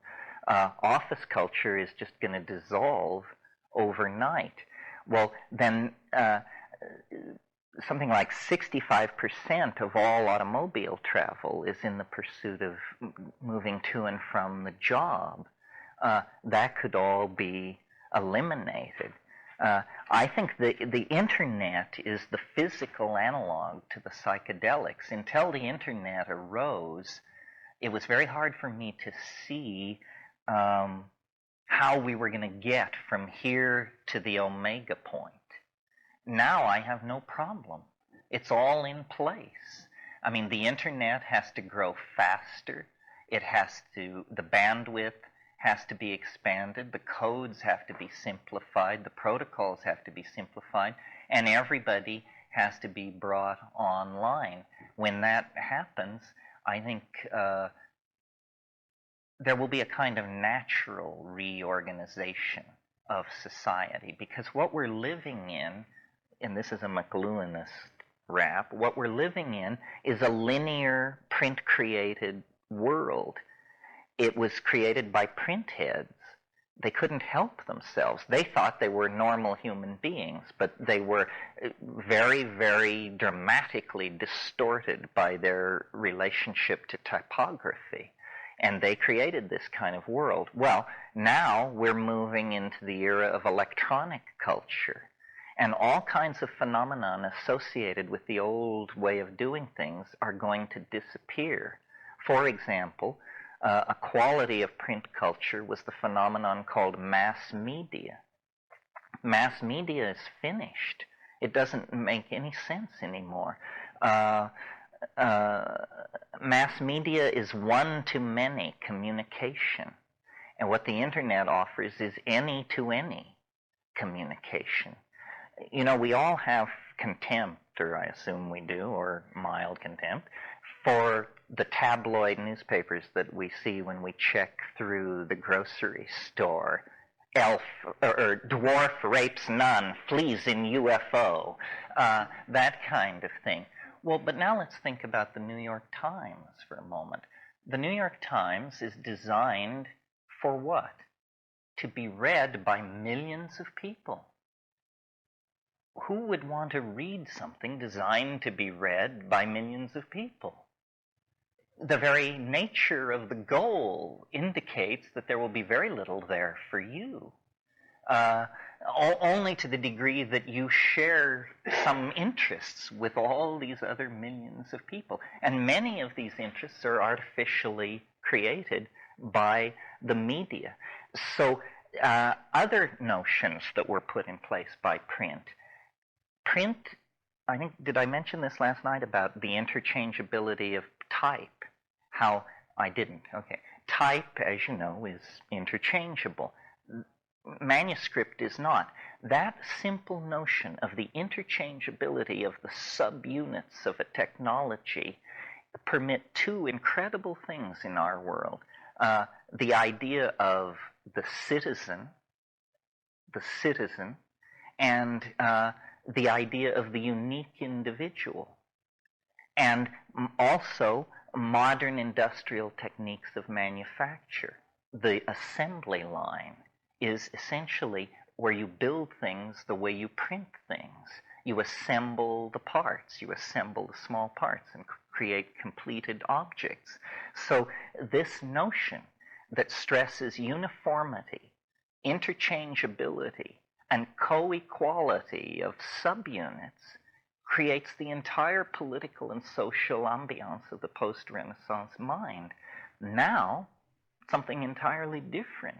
office culture is just going to dissolve overnight. Well, then something like 65% of all automobile travel is in the pursuit of moving to and from the job. That could all be eliminated. I think the internet is the physical analog to the psychedelics. Until the internet arose, it was very hard for me to see how we were going to get from here to the omega point. Now I have no problem. It's all in place. The internet has to grow faster. The bandwidth has to be expanded, the codes have to be simplified, the protocols have to be simplified, and everybody has to be brought online. When that happens, I think there will be a kind of natural reorganization of society, because what we're living in, and this is a McLuhanist rap, what we're living in is a linear, print-created world. It was created by print heads. They couldn't help themselves. They thought they were normal human beings, but they were very, very dramatically distorted by their relationship to typography. And they created this kind of world. Well, now we're moving into the era of electronic culture. And all kinds of phenomena associated with the old way of doing things are going to disappear. For example, a quality of print culture was the phenomenon called mass media. Mass media is finished. It doesn't make any sense anymore. Mass media is one-to-many communication. And what the internet offers is any-to-any communication. You know, we all have contempt, or I assume we do, or mild contempt, for the tabloid newspapers that we see when we check through the grocery store. Elf or dwarf rapes nun, flees in UFO, that kind of thing. Well, but now let's think about the New York Times for a moment. The New York Times is designed for what? To be read by millions of people. Who would want to read something designed to be read by millions of people? The very nature of the goal indicates that there will be very little there for you. Only to the degree that you share some interests with all these other millions of people. And many of these interests are artificially created by the media. So other notions that were put in place by print, I think, did I mention this last night about the interchangeability of type? How I didn't. Okay. Type, as you know, is interchangeable. Manuscript is not. That simple notion of the interchangeability of the subunits of a technology permit two incredible things in our world. The idea of the citizen, and the idea of the unique individual, and also modern industrial techniques of manufacture. The assembly line is essentially where you build things the way you print things. You assemble the parts, you assemble the small parts and create completed objects. So this notion that stresses uniformity, interchangeability, and co-equality of subunits creates the entire political and social ambiance of the post-Renaissance mind. Now, something entirely different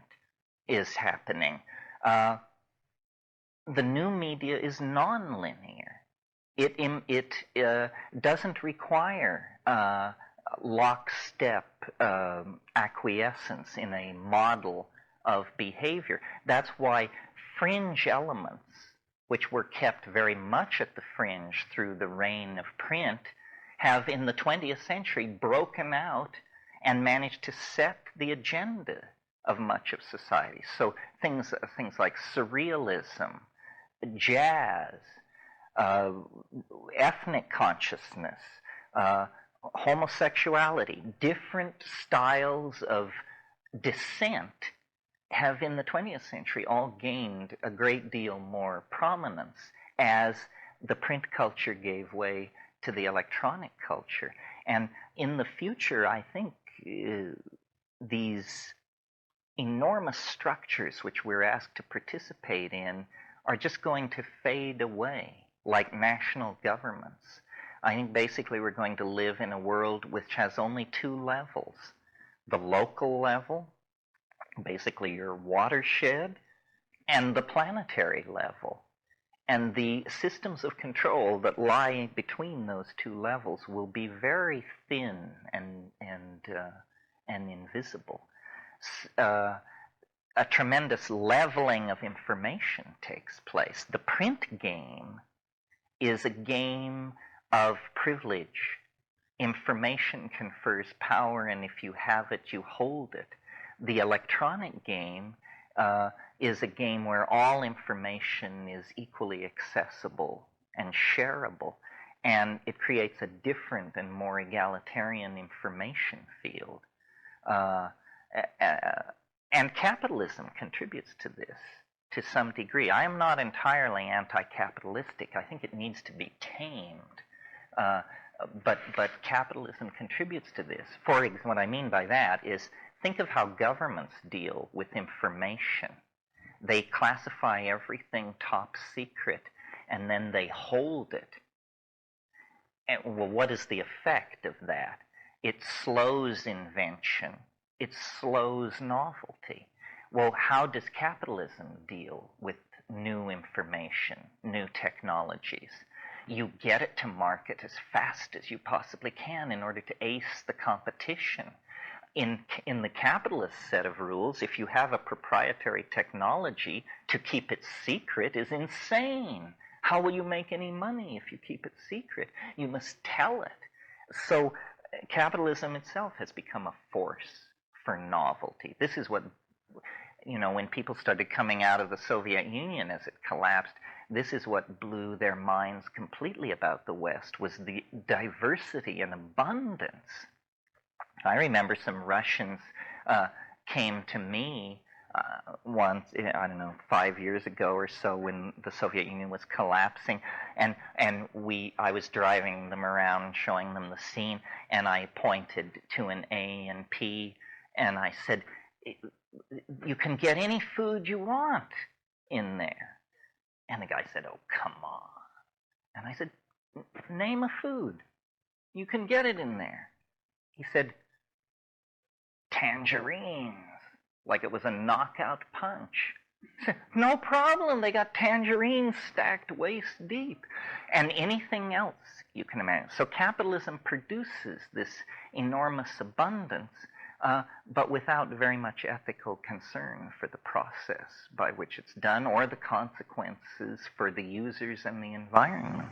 is happening. The new media is non-linear. It doesn't require lockstep acquiescence in a model of behavior. That's why fringe elements, which were kept very much at the fringe through the reign of print, have in the 20th century broken out and managed to set the agenda of much of society. So things like surrealism, jazz, ethnic consciousness, homosexuality, different styles of dissent have in the 20th century all gained a great deal more prominence as the print culture gave way to the electronic culture. And in the future, I think these enormous structures which we're asked to participate in are just going to fade away like national governments. I think basically we're going to live in a world which has only two levels. The local level, basically your watershed, and the planetary level. And the systems of control that lie between those two levels will be very thin and invisible. A tremendous leveling of information takes place. The print game is a game of privilege. Information confers power, and if you have it, you hold it. The electronic game is a game where all information is equally accessible and shareable, and it creates a different and more egalitarian information field. And capitalism contributes to this to some degree. I am not entirely anti-capitalistic. I think it needs to be tamed. But capitalism contributes to this. For example, what I mean by that is, think of how governments deal with information. They classify everything top secret, and then they hold it. And, well, what is the effect of that? It slows invention. It slows novelty. Well, how does capitalism deal with new information, new technologies? You get it to market as fast as you possibly can in order to ace the competition. In the capitalist set of rules, if you have a proprietary technology, to keep it secret is insane. How will you make any money if you keep it secret? You must tell it. So capitalism itself has become a force for novelty. This is what, when people started coming out of the Soviet Union as it collapsed, this is what blew their minds completely about the West, was the diversity and abundance. I remember some Russians came to me once, I don't know, 5 years ago or so, when the Soviet Union was collapsing, and I was driving them around, showing them the scene, and I pointed to an A and P, and I said, you can get any food you want in there. And the guy said, oh, come on. And I said, name a food. You can get it in there. He said, tangerines, like it was a knockout punch. I said, no problem, they got tangerines stacked waist deep. And anything else you can imagine. So capitalism produces this enormous abundance, but without very much ethical concern for the process by which it's done, or the consequences for the users and the environment.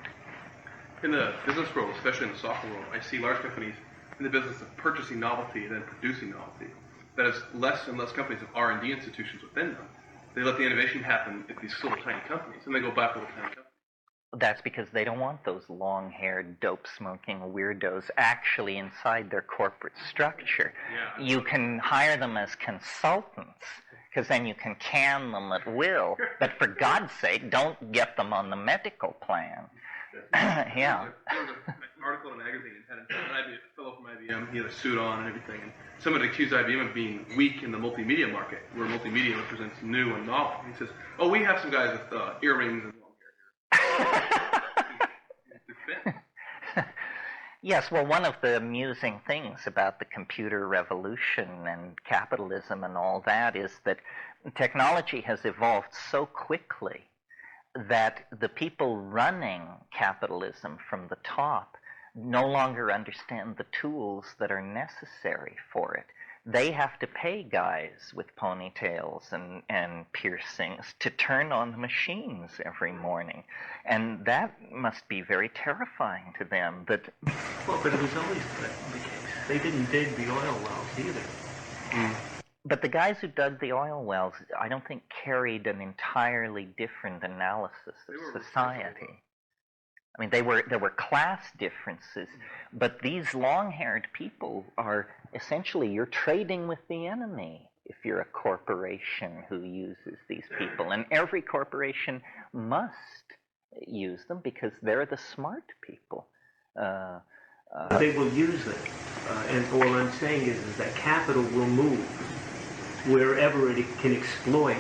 In the business world, especially in the software world, I see large companies in the business of purchasing novelty and then producing novelty. That is, less and less companies have R&D institutions within them. They let the innovation happen at these little tiny companies, and they go back to little tiny companies. That's because they don't want those long-haired, dope-smoking weirdos actually inside their corporate structure. Yeah. You can hire them as consultants, because then you can can them at will. But for God's sake, don't get them on the medical plan. Yeah. There was an article in a magazine that had a fellow from IBM. He had a suit on and everything. And someone accused IBM of being weak in the multimedia market, where multimedia represents new and novel. He says, oh, we have some guys with earrings and Yes, well, one of the amusing things about the computer revolution and capitalism and all that is that technology has evolved so quickly that the people running capitalism from the top no longer understand the tools that are necessary for it. They have to pay guys with ponytails and piercings to turn on the machines every morning. And that must be very terrifying to them. Well, but it was always the case. They didn't dig the oil wells either. But the guys who dug the oil wells, I don't think carried an entirely different analysis of society. I mean, there were class differences, but these long-haired people are essentially, you're trading with the enemy if you're a corporation who uses these people. And every corporation must use them because they're the smart people. They will use it. And all I'm saying is that capital will move wherever it can exploit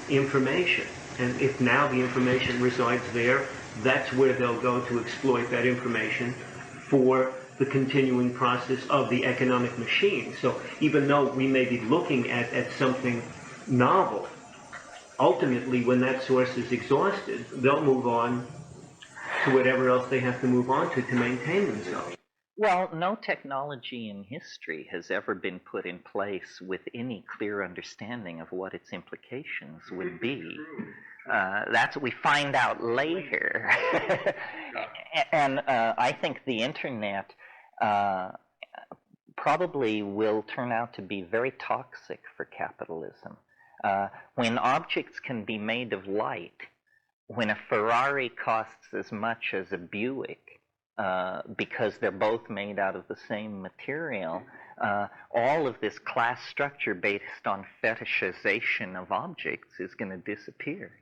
information. And if now the information resides there, that's where they'll go to exploit that information for the continuing process of the economic machine. So even though we may be looking at something novel, ultimately when that source is exhausted, they'll move on to whatever else they have to move on to maintain themselves. Well, no technology in history has ever been put in place with any clear understanding of what its implications would be. That's what we find out later. And I think the internet probably will turn out to be very toxic for capitalism. When objects can be made of light, when a Ferrari costs as much as a Buick, because they're both made out of the same material, all of this class structure based on fetishization of objects is going to disappear.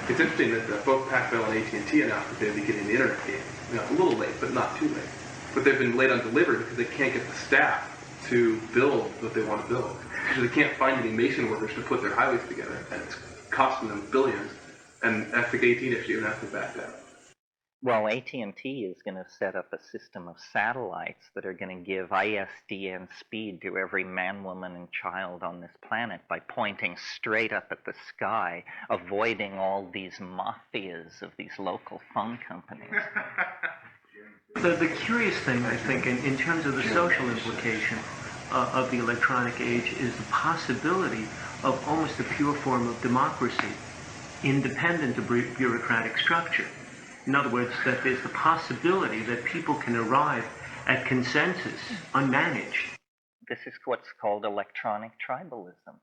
It's interesting that both Pac-Bell and AT&T announced that they'd be getting the internet game. You know, a little late, but not too late. But they've been late on delivery because they can't get the staff to build what they want to build. Because they can't find any mason workers to put their highways together, and it's costing them billions. And I think AT&T actually even has to back down. Well, AT&T is going to set up a system of satellites that are going to give ISDN speed to every man, woman, and child on this planet by pointing straight up at the sky, avoiding all these mafias of these local phone companies. The curious thing, I think, in terms of the social implication of the electronic age is the possibility of almost a pure form of democracy, independent of bureaucratic structure. In other words, that there's the possibility that people can arrive at consensus unmanaged. This is what's called electronic tribalism,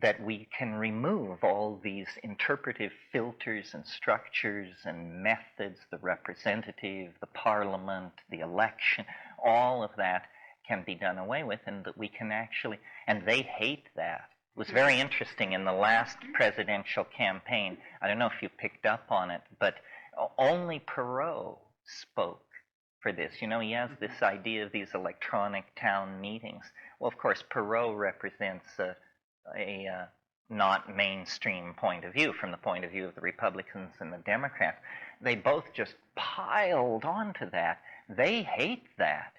that we can remove all these interpretive filters and structures and methods, the representative, the parliament, the election, all of that can be done away with, and that we can actually, and they hate that. It was very interesting in the last presidential campaign. I don't know if you picked up on it, but only Perot spoke for this. You know, he has this idea of these electronic town meetings. Well, of course, Perot represents a not mainstream point of view from the point of view of the Republicans and the Democrats. They both just piled onto that. They hate that.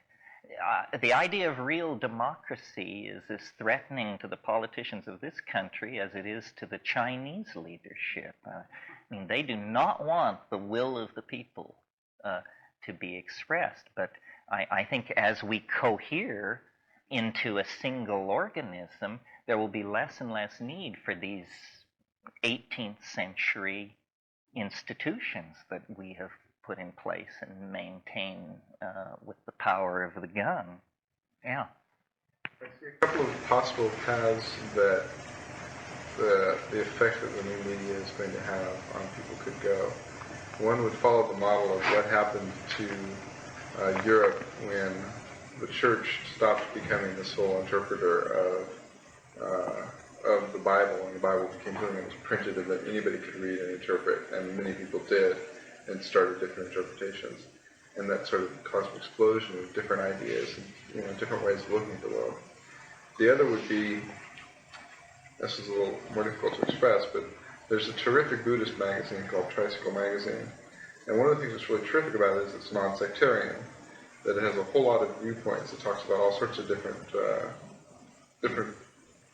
The idea of real democracy is as threatening to the politicians of this country as it is to the Chinese leadership. I mean, they do not want the will of the people to be expressed. But I think as we cohere into a single organism, there will be less and less need for these 18th century institutions that we have put in place and maintain with the power of the gun. Yeah. I see a couple of possible paths that the effect that the new media is going to have on people could go. One would follow the model of what happened to Europe when the church stopped becoming the sole interpreter of the Bible, and the Bible became something that was printed and that anybody could read and interpret, and many people did, and started different interpretations. And that sort of caused an explosion of different ideas and different ways of looking at the world. The other would be, this is a little more difficult to express, but there's a terrific Buddhist magazine called Tricycle Magazine. And one of the things that's really terrific about it is it's non-sectarian, that it has a whole lot of viewpoints. It talks about all sorts of different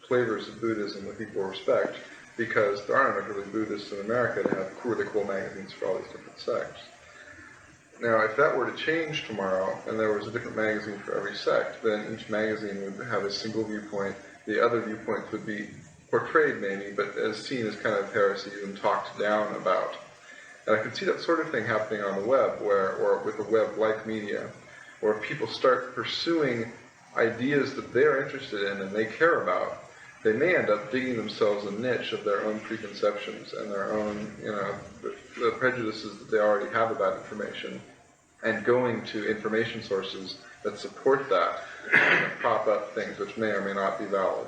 flavors of Buddhism that people respect, because there aren't enough really Buddhists in America to have really cool magazines for all these different sects. Now, if that were to change tomorrow, and there was a different magazine for every sect, then each magazine would have a single viewpoint. The other viewpoints would be portrayed maybe, but as seen as kind of heresies and talked down about. And I can see that sort of thing happening on the web, or with a web-like media, where people start pursuing ideas that they're interested in and they care about. They may end up digging themselves a niche of their own preconceptions and their own, the prejudices that they already have about information, and going to information sources that support that and prop up things which may or may not be valid.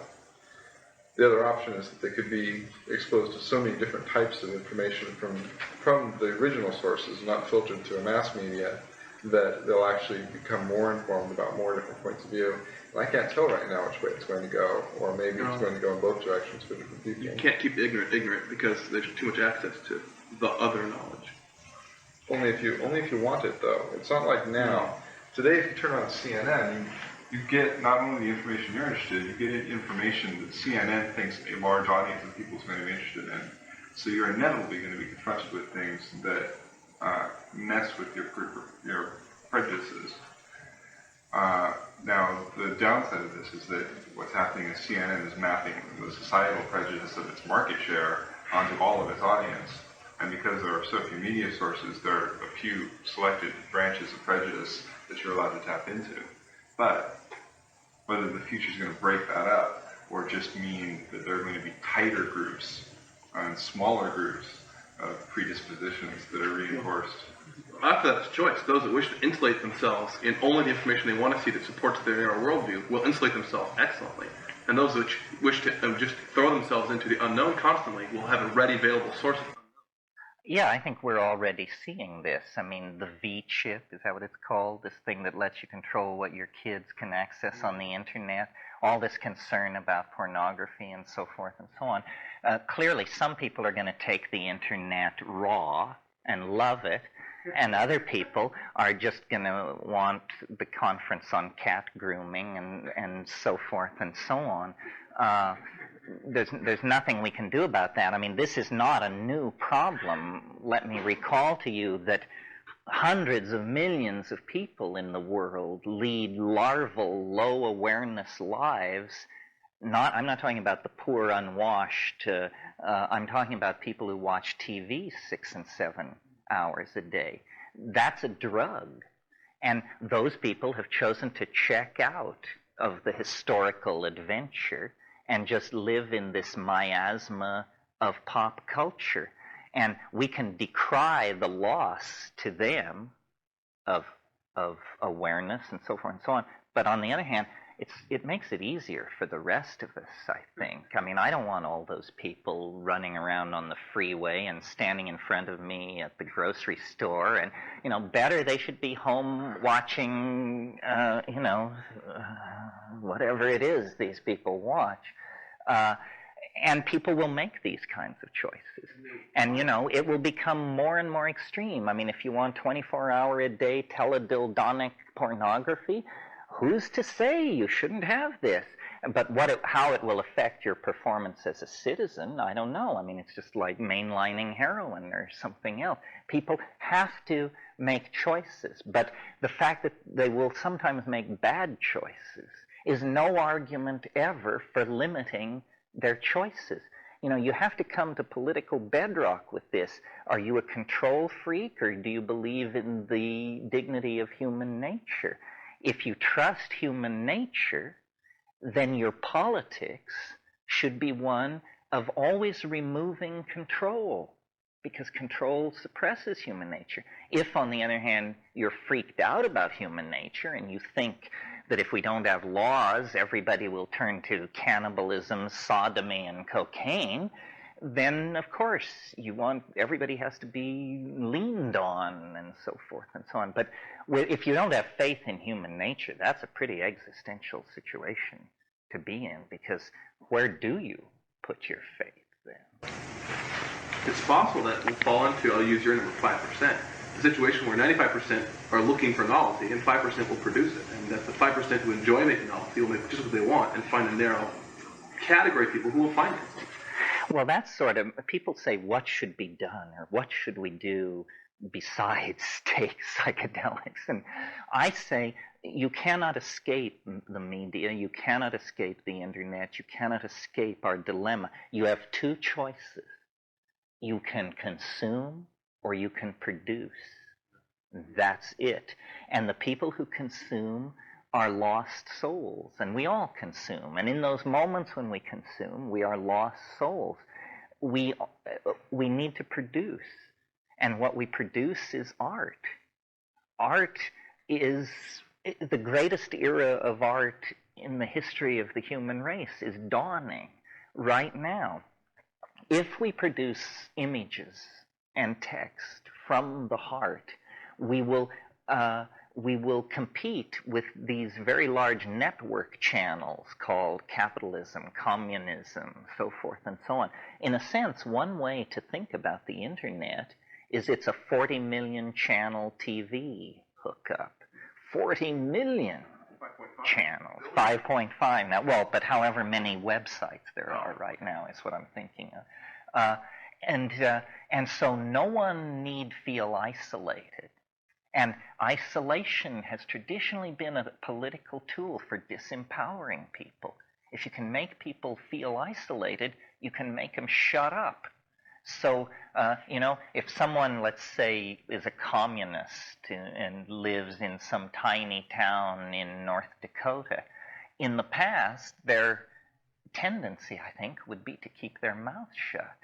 The other option is that they could be exposed to so many different types of information from the original sources, not filtered to a mass media, that they'll actually become more informed about more different points of view. And I can't tell right now which way it's going to go, or maybe it's going to go in both directions for different people. You can't keep the ignorant because there's too much access to the other knowledge. Only if you want it, though. It's not like now. Today, if you turn on CNN, you get not only the information you're interested in, you get information that CNN thinks a large audience of people is going to be interested in. So you're inevitably going to be confronted with things that mess with your prejudices. Now, the downside of this is that what's happening is CNN is mapping the societal prejudice of its market share onto all of its audience. And because there are so few media sources, there are a few selected branches of prejudice that you're allowed to tap into. But whether the future is going to break that up or just mean that there are going to be tighter groups and smaller groups of predispositions that are reinforced. After that's choice, those that wish to insulate themselves in only the information they want to see that supports their narrow worldview will insulate themselves excellently. And those that wish to just throw themselves into the unknown constantly will have a ready available source of. Yeah, I think we're already seeing this. I mean, the V-chip, is that what it's called? This thing that lets you control what your kids can access on the internet. All this concern about pornography and so forth and so on. Clearly, some people are going to take the internet raw and love it, and other people are just going to want the conference on cat grooming and so forth and so on. There's nothing we can do about that. I mean, this is not a new problem. Let me recall to you that hundreds of millions of people in the world lead larval, low-awareness lives. I'm not talking about the poor, unwashed. I'm talking about people who watch TV 6 and 7 hours a day. That's a drug. And those people have chosen to check out of the historical adventure and just live in this miasma of pop culture. And we can decry the loss to them of awareness and so forth and so on. But on the other hand, it makes it easier for the rest of us, I think. I mean, I don't want all those people running around on the freeway and standing in front of me at the grocery store. And, better they should be home watching, whatever it is these people watch. And people will make these kinds of choices. And, it will become more and more extreme. I mean, if you want 24-hour-a-day teledildonic pornography, who's to say you shouldn't have this? But how it will affect your performance as a citizen, I don't know. I mean, it's just like mainlining heroin or something else. People have to make choices. But the fact that they will sometimes make bad choices is no argument ever for limiting their choices. You have to come to political bedrock with this. Are you a control freak, or do you believe in the dignity of human nature? If you trust human nature, then your politics should be one of always removing control, because control suppresses human nature. If, on the other hand, you're freaked out about human nature and you think that if we don't have laws, everybody will turn to cannibalism, sodomy, and cocaine, then, of course, everybody has to be leaned on and so forth and so on. But if you don't have faith in human nature, that's a pretty existential situation to be in, because where do you put your faith then? It's possible that we'll fall into, I'll use your number, 5%, a situation where 95% are looking for novelty and 5% will produce it. And that the 5% who enjoy making novelty will make just what they want and find a narrow category of people who will find it. Well, that's sort of, people say, what should be done, or what should we do besides take psychedelics? And I say, you cannot escape the media, you cannot escape the internet, you cannot escape our dilemma. You have two choices. You can consume or you can produce. That's it. And the people who consume are lost souls, and we all consume. And in those moments when we consume, we are lost souls. We need to produce, and what we produce is art. Art is the greatest era of art in the history of the human race is dawning right now. If we produce images and text from the heart, we will compete with these very large network channels called capitalism, communism, so forth and so on. In a sense, one way to think about the internet is it's a 40 million channel TV hookup. 40 million channels, 5.5 now. Well, but however many websites there are right now is what I'm thinking of. And so no one need feel isolated. And isolation has traditionally been a political tool for disempowering people. If you can make people feel isolated, you can make them shut up. So, if someone, let's say, is a communist and lives in some tiny town in North Dakota, in the past, their tendency, I think, would be to keep their mouth shut.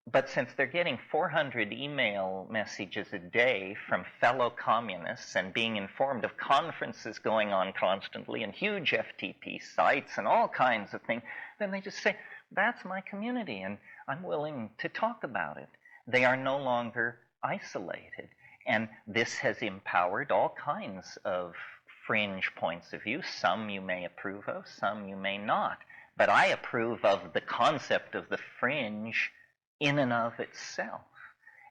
But since they're getting 400 email messages a day from fellow communists and being informed of conferences going on constantly and huge FTP sites and all kinds of things, then they just say, that's my community and I'm willing to talk about it. They are no longer isolated. And this has empowered all kinds of fringe points of view. Some you may approve of, some you may not. But I approve of the concept of the fringe in and of itself.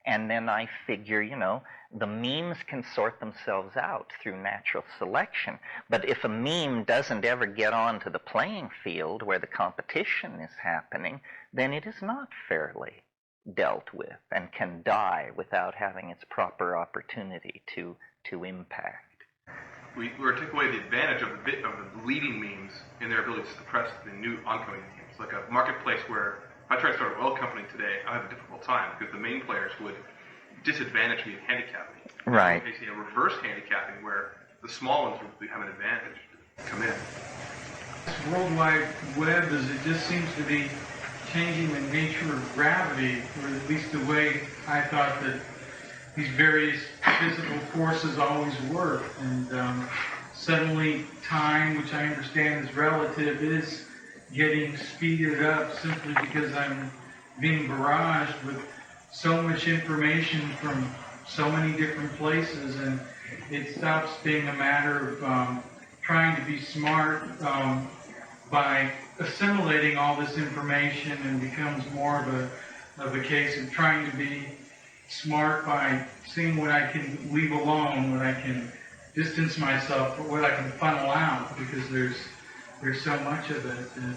And then I figure, you know, the memes can sort themselves out through natural selection. But if a meme doesn't ever get onto the playing field where the competition is happening, then it is not fairly dealt with and can die without having its proper opportunity to impact. We take away the advantage of the leading memes in their ability to suppress the new oncoming memes. Like a marketplace where if I try to start an oil company today, I have a difficult time because the main players would disadvantage me and handicap me. Right. Basically, a reverse handicapping where the small ones would have an advantage to come in. This World Wide Web, it just seems to be changing the nature of gravity, or at least the way I thought that these various physical forces always work. And suddenly time, which I understand is relative, is getting speeded up simply because I'm being barraged with so much information from so many different places, and it stops being a matter of trying to be smart by assimilating all this information and becomes more of a case of trying to be smart by seeing what I can leave alone, what I can distance myself, what I can funnel out, because there's so much of it.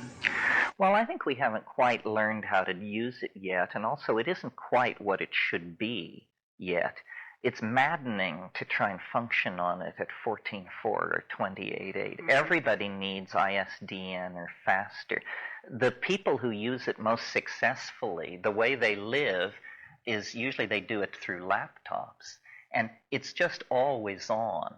Well, I think we haven't quite learned how to use it yet, and also it isn't quite what it should be yet. It's maddening to try and function on it at 14.4 or 28.8. Everybody needs ISDN or faster. The people who use it most successfully, the way they live, is usually they do it through laptops. And it's just always on.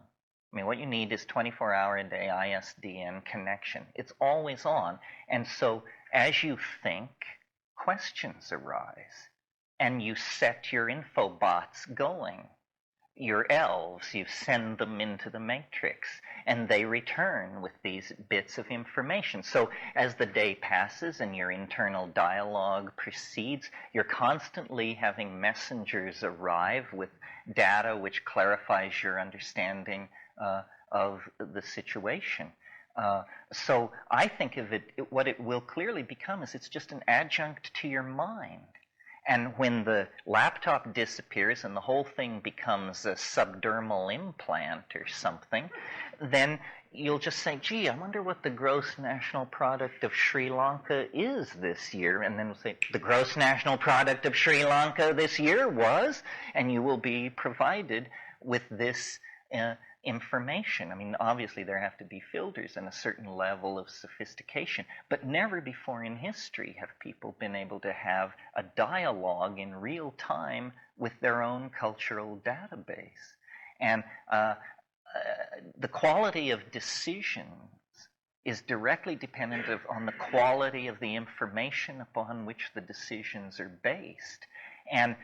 I mean, what you need is 24-hour-a-day ISDN connection. It's always on. And so as you think, questions arise. And you set your info bots going. Your elves, you send them into the matrix, and they return with these bits of information. So as the day passes and your internal dialogue proceeds, you're constantly having messengers arrive with data which clarifies your understanding of the situation. So I think of it, what it will clearly become is it's just an adjunct to your mind. And when the laptop disappears and the whole thing becomes a subdermal implant or something, then you'll just say, gee, I wonder what the gross national product of Sri Lanka is this year. And then we'll say, the gross national product of Sri Lanka this year was, and you will be provided with this information. I mean, obviously there have to be filters and a certain level of sophistication, but never before in history have people been able to have a dialogue in real time with their own cultural database. And the quality of decisions is directly dependent on the quality of the information upon which the decisions are based. And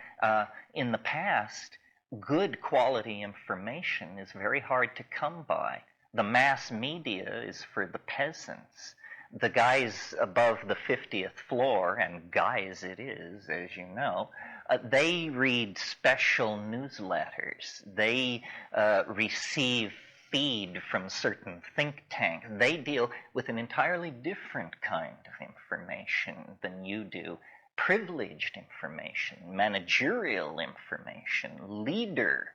in the past, good quality information is very hard to come by. The mass media is for the peasants. The guys above the 50th floor, and guys it is, as you know, they read special newsletters. They receive feed from certain think tanks. They deal with an entirely different kind of information than you do. Privileged information, managerial information, leader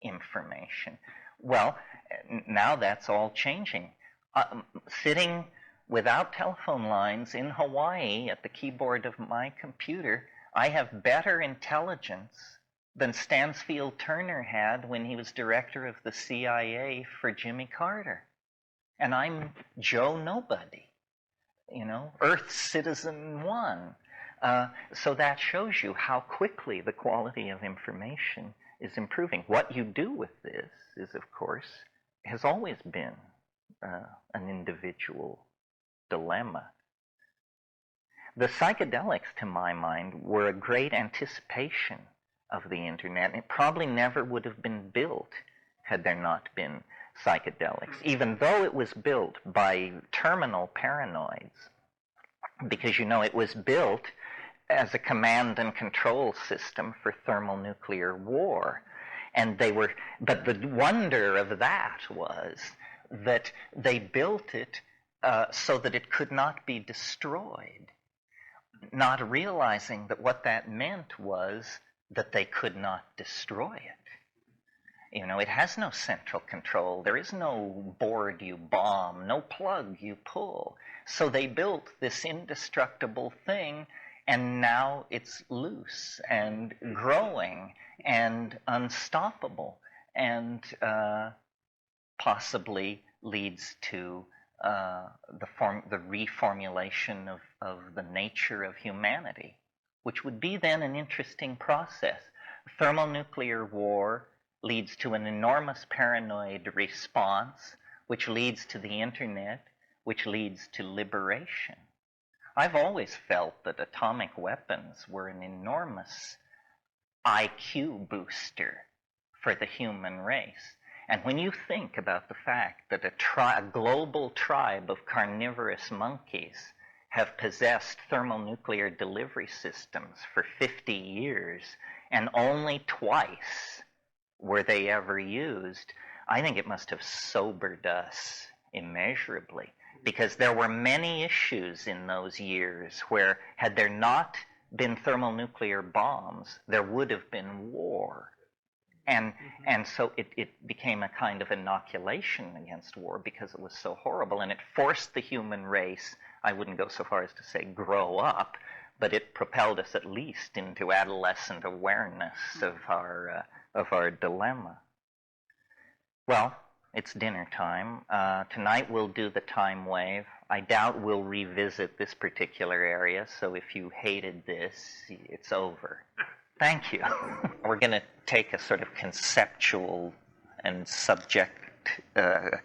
information. Well, now that's all changing. Sitting without telephone lines in Hawaii at the keyboard of my computer, I have better intelligence than Stansfield Turner had when he was director of the CIA for Jimmy Carter. And I'm Joe Nobody, you know, Earth Citizen 1. So that shows you how quickly the quality of information is improving. What you do with this is, of course, has always been an individual dilemma. The psychedelics, to my mind, were a great anticipation of the internet. It probably never would have been built had there not been psychedelics, even though it was built by terminal paranoids, because, you know, it was built as a command and control system for thermonuclear war. And but the wonder of that was that they built it so that it could not be destroyed, not realizing that what that meant was that they could not destroy it. You know, it has no central control. There is no board you bomb, no plug you pull. So they built this indestructible thing, and now it's loose and growing and unstoppable, and possibly leads to the reformulation of the nature of humanity, which would be then an interesting process. Thermonuclear war leads to an enormous paranoid response, which leads to the internet, which leads to liberation. I've always felt that atomic weapons were an enormous IQ booster for the human race. And when you think about the fact that a global tribe of carnivorous monkeys have possessed thermonuclear delivery systems for 50 years, and only twice were they ever used, I think it must have sobered us immeasurably, because there were many issues in those years where, had there not been thermonuclear bombs, there would have been war. And so it became a kind of inoculation against war because it was so horrible, and it forced the human race, I wouldn't go so far as to say grow up, but it propelled us at least into adolescent awareness of our dilemma. Well, it's dinner time. Tonight we'll do the time wave. I doubt we'll revisit this particular area, so if you hated this, it's over. Thank you. We're going to take a sort of conceptual and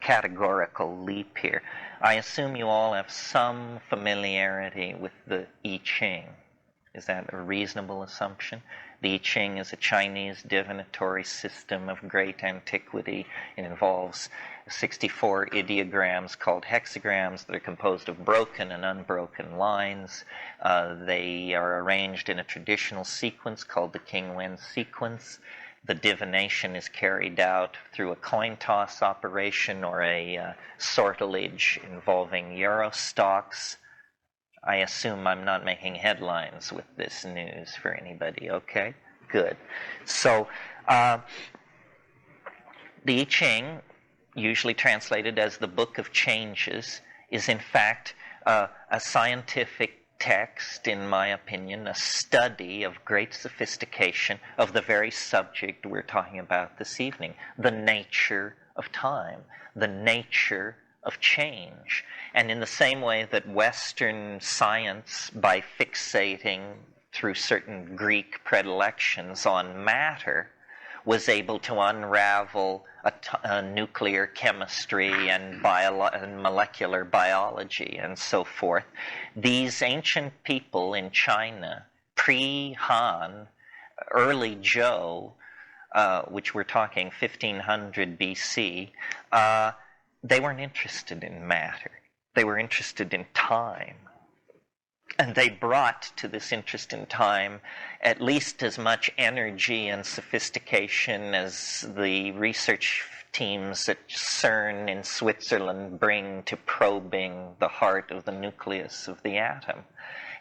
categorical leap here. I assume you all have some familiarity with the I Ching. Is that a reasonable assumption? The I Ching is a Chinese divinatory system of great antiquity. It involves 64 ideograms called hexagrams that are composed of broken and unbroken lines. They are arranged in a traditional sequence called the King Wen sequence. The divination is carried out through a coin toss operation or a sortilege involving euro stocks. I assume I'm not making headlines with this news for anybody, okay? Good. So, the I Ching, usually translated as the Book of Changes, is in fact a scientific text, in my opinion, a study of great sophistication of the very subject we're talking about this evening, the nature of time, the nature of change. And in the same way that Western science, by fixating through certain Greek predilections on matter, was able to unravel nuclear chemistry and molecular biology and so forth, these ancient people in China, pre-Han, early Zhou, which we're talking 1500 BC, they weren't interested in matter. They were interested in time. And they brought to this interest in time at least as much energy and sophistication as the research teams at CERN in Switzerland bring to probing the heart of the nucleus of the atom.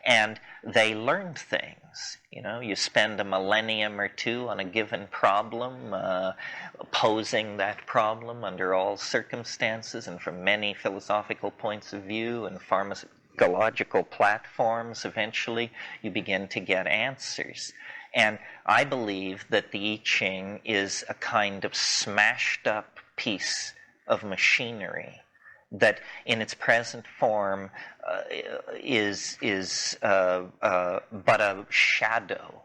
And they learned things. You know, you spend a millennium or two on a given problem, posing that problem under all circumstances and from many philosophical points of view and pharmacological platforms. Eventually, you begin to get answers. And I believe that the I Ching is a kind of smashed up piece of machinery that in its present form is but a shadow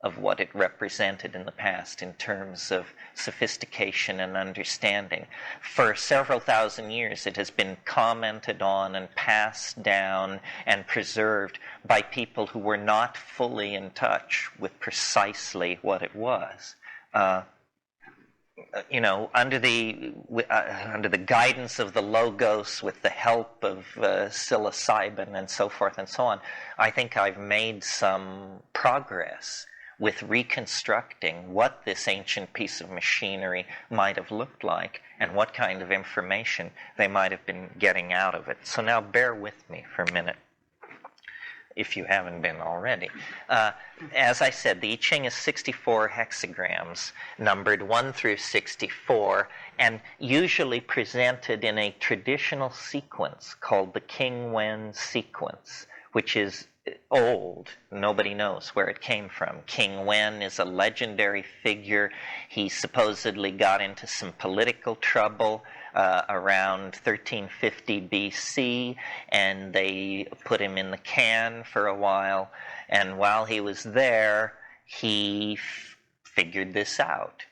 of what it represented in the past in terms of sophistication and understanding. For several thousand years, it has been commented on and passed down and preserved by people who were not fully in touch with precisely what it was. Under the guidance of the Logos, with the help of psilocybin and so forth and so on, I think I've made some progress with reconstructing what this ancient piece of machinery might have looked like and what kind of information they might have been getting out of it. So now bear with me for a minute, if you haven't been already. As I said, the I Ching is 64 hexagrams, numbered 1 through 64, and usually presented in a traditional sequence called the King Wen sequence, which is old. Nobody knows where it came from. King Wen is a legendary figure. He supposedly got into some political trouble around 1350 BC, and they put him in the can for a while. And while he was there, he figured this out.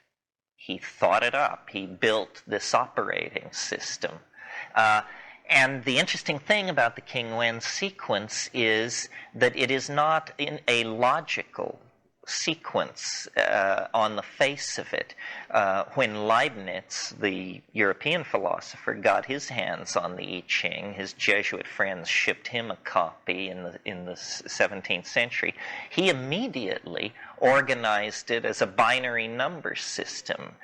He thought it up. He built this operating system. And the interesting thing about the King Wen sequence is that it is not in a logical sequence on the face of it. When Leibniz, the European philosopher, got his hands on the I Ching, his Jesuit friends shipped him a copy in the 17th century, he immediately organized it as a binary number system.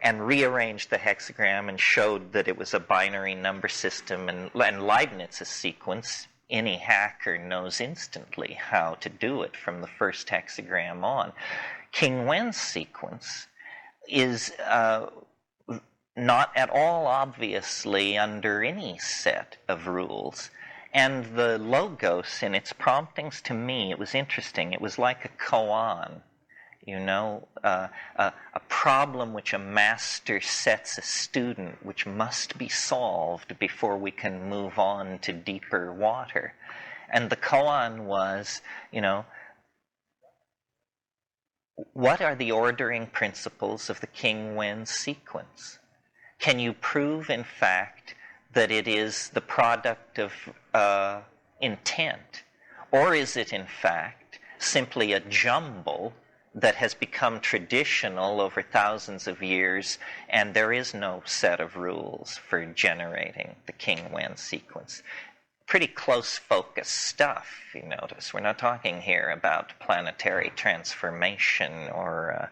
And rearranged the hexagram and showed that it was a binary number system. And Leibniz's sequence, any hacker knows instantly how to do it from the first hexagram on. King Wen's sequence is not at all obviously under any set of rules. And the Logos, in its promptings to me, it was interesting. It was like a koan. A problem which a master sets a student, which must be solved before we can move on to deeper water. And the koan was, what are the ordering principles of the King Wen sequence? Can you prove, in fact, that it is the product of intent? Or is it, in fact, simply a jumble that has become traditional over thousands of years, and there is no set of rules for generating the King Wen sequence? Pretty close focus stuff, you notice. We're not talking here about planetary transformation or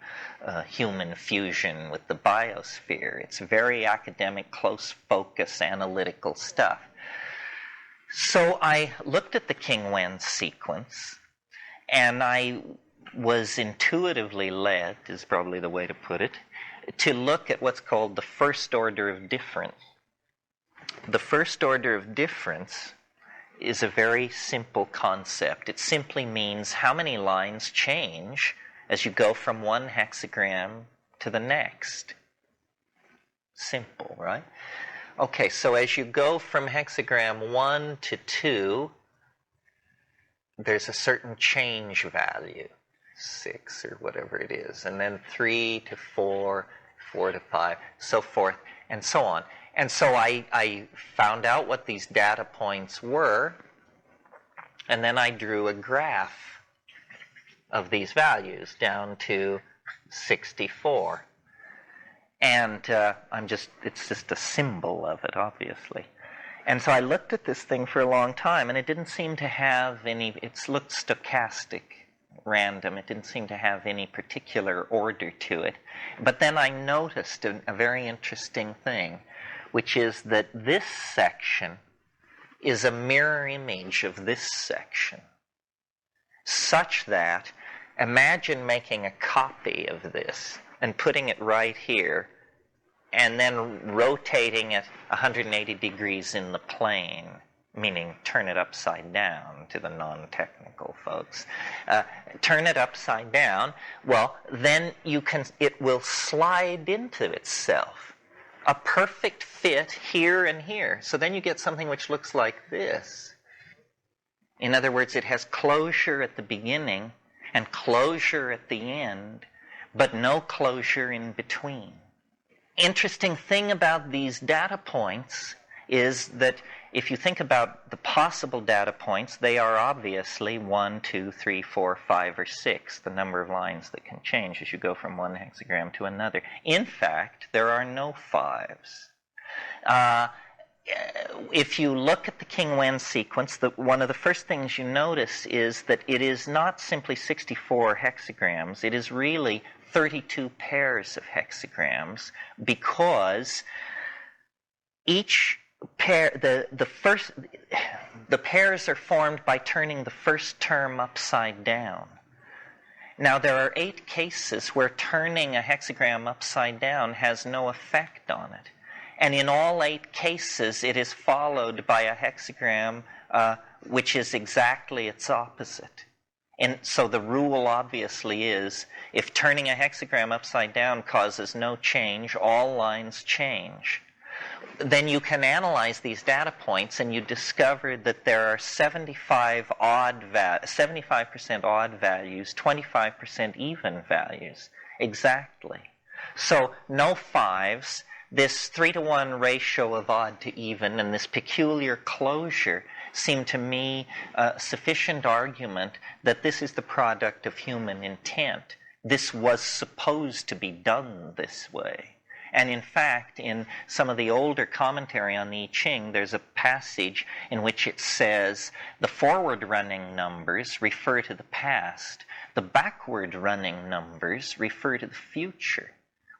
human fusion with the biosphere. It's very academic, close focus, analytical stuff. So I looked at the King Wen sequence, and I was intuitively led, is probably the way to put it, to look at what's called the first order of difference. The first order of difference is a very simple concept. It simply means how many lines change as you go from one hexagram to the next. Simple, right? Okay, so as you go from hexagram 1 to 2, there's a certain change value. 6 or whatever it is, and then 3 to 4, 4 to 5, so forth, and so on. And so I found out what these data points were, and then I drew a graph of these values down to 64. And it's just a symbol of it, obviously. And so I looked at this thing for a long time, and it didn't seem to have any, it looked stochastic, random. It didn't seem to have any particular order to it. But then I noticed a very interesting thing, which is that this section is a mirror image of this section, such that, imagine making a copy of this and putting it right here, and then rotating it 180 degrees in the plane, meaning turn it upside down to the non-technical folks. Turn it upside down, well, then it will slide into itself. A perfect fit here and here. So then you get something which looks like this. In other words, it has closure at the beginning, and closure at the end, but no closure in between. Interesting thing about these data points is that if you think about the possible data points, they are obviously 1, 2, 3, 4, 5, or 6, the number of lines that can change as you go from one hexagram to another. In fact, there are no 5s. If you look at the King-Wen sequence, one of the first things you notice is that it is not simply 64 hexagrams. It is really 32 pairs of hexagrams, because each pair, the pairs are formed by turning the first term upside down. Now, there are 8 cases where turning a hexagram upside down has no effect on it. And in all 8 cases, it is followed by a hexagram which is exactly its opposite. And so the rule obviously is, if turning a hexagram upside down causes no change, all lines change. Then you can analyze these data points, and you discover that there are 75% odd values, 25% even values, exactly. So no 5s. This 3-to-1 ratio of odd to even and this peculiar closure seem to me sufficient argument that this is the product of human intent. This was supposed to be done this way. And in fact, in some of the older commentary on the I Ching, there's a passage in which it says the forward-running numbers refer to the past, the backward-running numbers refer to the future.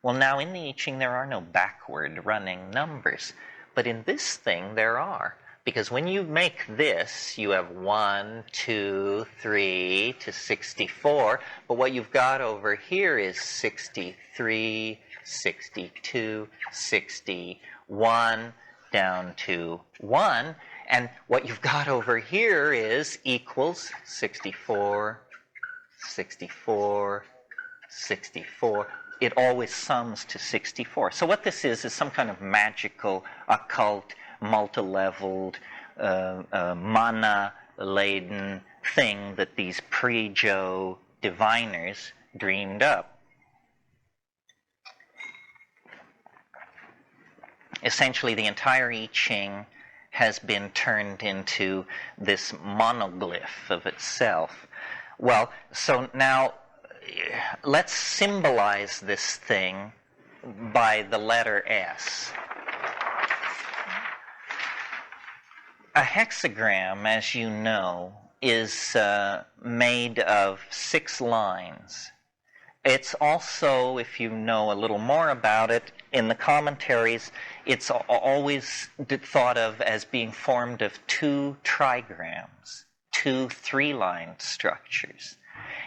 Well, now in the I Ching there are no backward-running numbers, but in this thing there are. Because when you make this, you have 1, 2, 3 to 64, but what you've got over here is 63, 62, 61, down to 1, and what you've got over here is equals 64, 64, 64. It always sums to 64. So what this is some kind of magical, occult, multi-leveled, mana-laden thing that these pre-Zhou diviners dreamed up. Essentially, the entire I Ching has been turned into this monoglyph of itself. Well, so now let's symbolize this thing by the letter S. A hexagram, as you know, is made of 6 lines. It's also, if you know a little more about it, in the commentaries, it's always thought of as being formed of 2 trigrams, 2 3-line structures.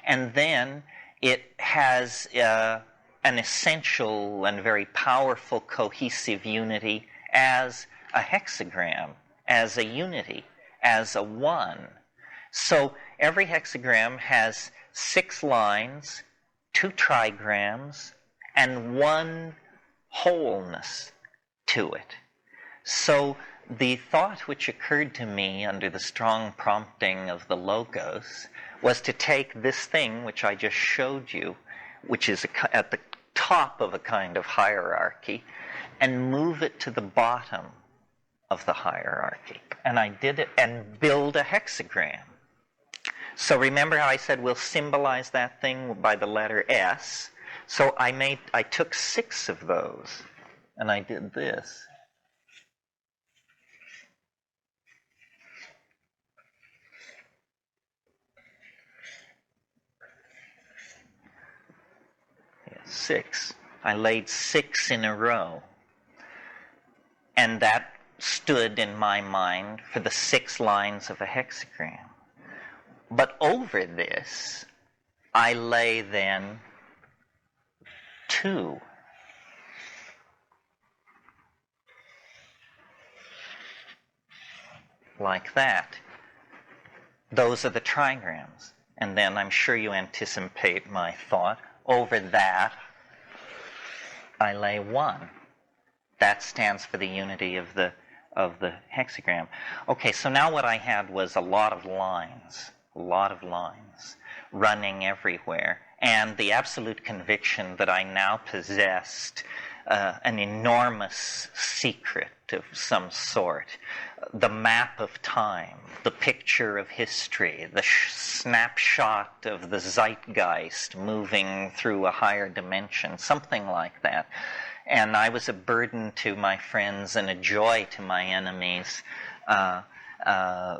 And then it has an essential and very powerful cohesive unity as a hexagram, as a unity, as a 1. So every hexagram has 6 lines, 2 trigrams, and 1 wholeness to it. So the thought which occurred to me under the strong prompting of the Logos was to take this thing which I just showed you, which is at the top of a kind of hierarchy, and move it to the bottom of the hierarchy. And I did it, and build a hexagram. So remember how I said we'll symbolize that thing by the letter S? So I took 6 of those, and I did this. Yeah, 6. I laid 6 in a row. And that stood in my mind for the 6 lines of a hexagram. But over this, I lay then 2. Like that. Those are the trigrams. And then I'm sure you anticipate my thought. Over that, I lay 1. That stands for the unity of the hexagram. Okay, so now what I had was a lot of lines. lines running everywhere, and the absolute conviction that I now possessed an enormous secret of some sort, the map of time, the picture of history, the snapshot of the zeitgeist moving through a higher dimension, something like that. And I was a burden to my friends and a joy to my enemies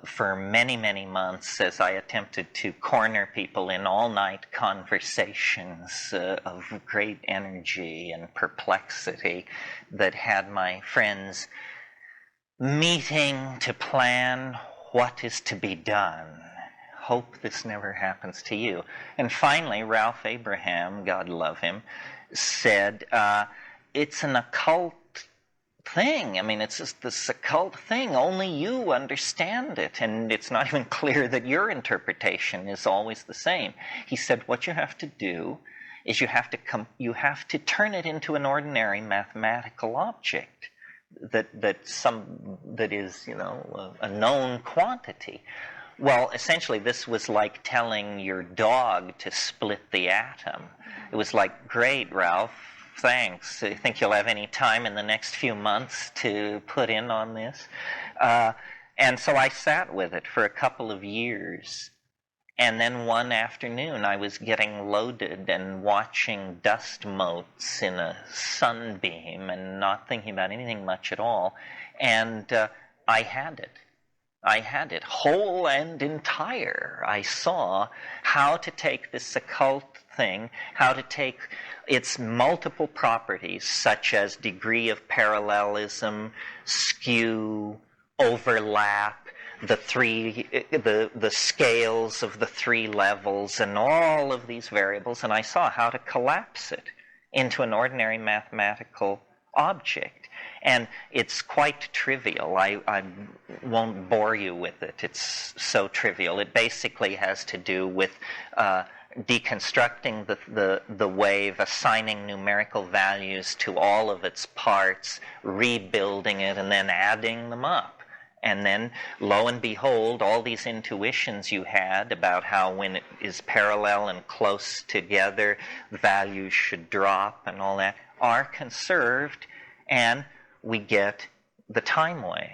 for many, many months as I attempted to corner people in all-night conversations of great energy and perplexity that had my friends meeting to plan what is to be done. Hope this never happens to you. And finally, Ralph Abraham, God love him, said, it's an occult thing. I mean, it's just this occult thing. Only you understand it. And it's not even clear that your interpretation is always the same. He said, what you have to do is you have to turn it into an ordinary mathematical object that is, a known quantity. Well, essentially, this was like telling your dog to split the atom. It was like, great, Ralph, thanks. Do you think you'll have any time in the next few months to put in on this? And so I sat with it for a couple of years. And then one afternoon, I was getting loaded and watching dust motes in a sunbeam and not thinking about anything much at all. And I had it. I had it, whole and entire. I saw how to take this occult thing, how to take its multiple properties, such as degree of parallelism, skew, overlap, the scales of the three levels, and all of these variables, and I saw how to collapse it into an ordinary mathematical object. And it's quite trivial. I won't bore you with it. It's so trivial. It basically has to do with deconstructing the wave, assigning numerical values to all of its parts, rebuilding it, and then adding them up. And then, lo and behold, all these intuitions you had about how when it is parallel and close together, values should drop and all that, are conserved, and we get the time wave.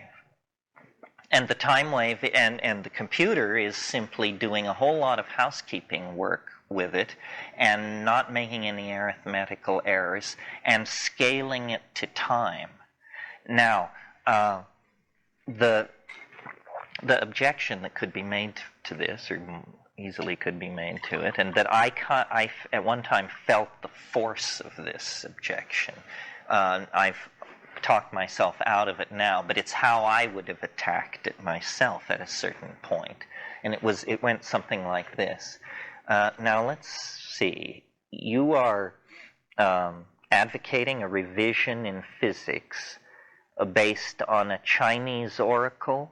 And the time wave and the computer is simply doing a whole lot of housekeeping work with it and not making any arithmetical errors and scaling it to time. Now, the objection that could be made to this, or easily could be made to it, and that I at one time felt the force of this objection. I've talked myself out of it now, but it's how I would have attacked it myself at a certain point. And it went something like this. Now let's see. You are advocating a revision in physics based on a Chinese oracle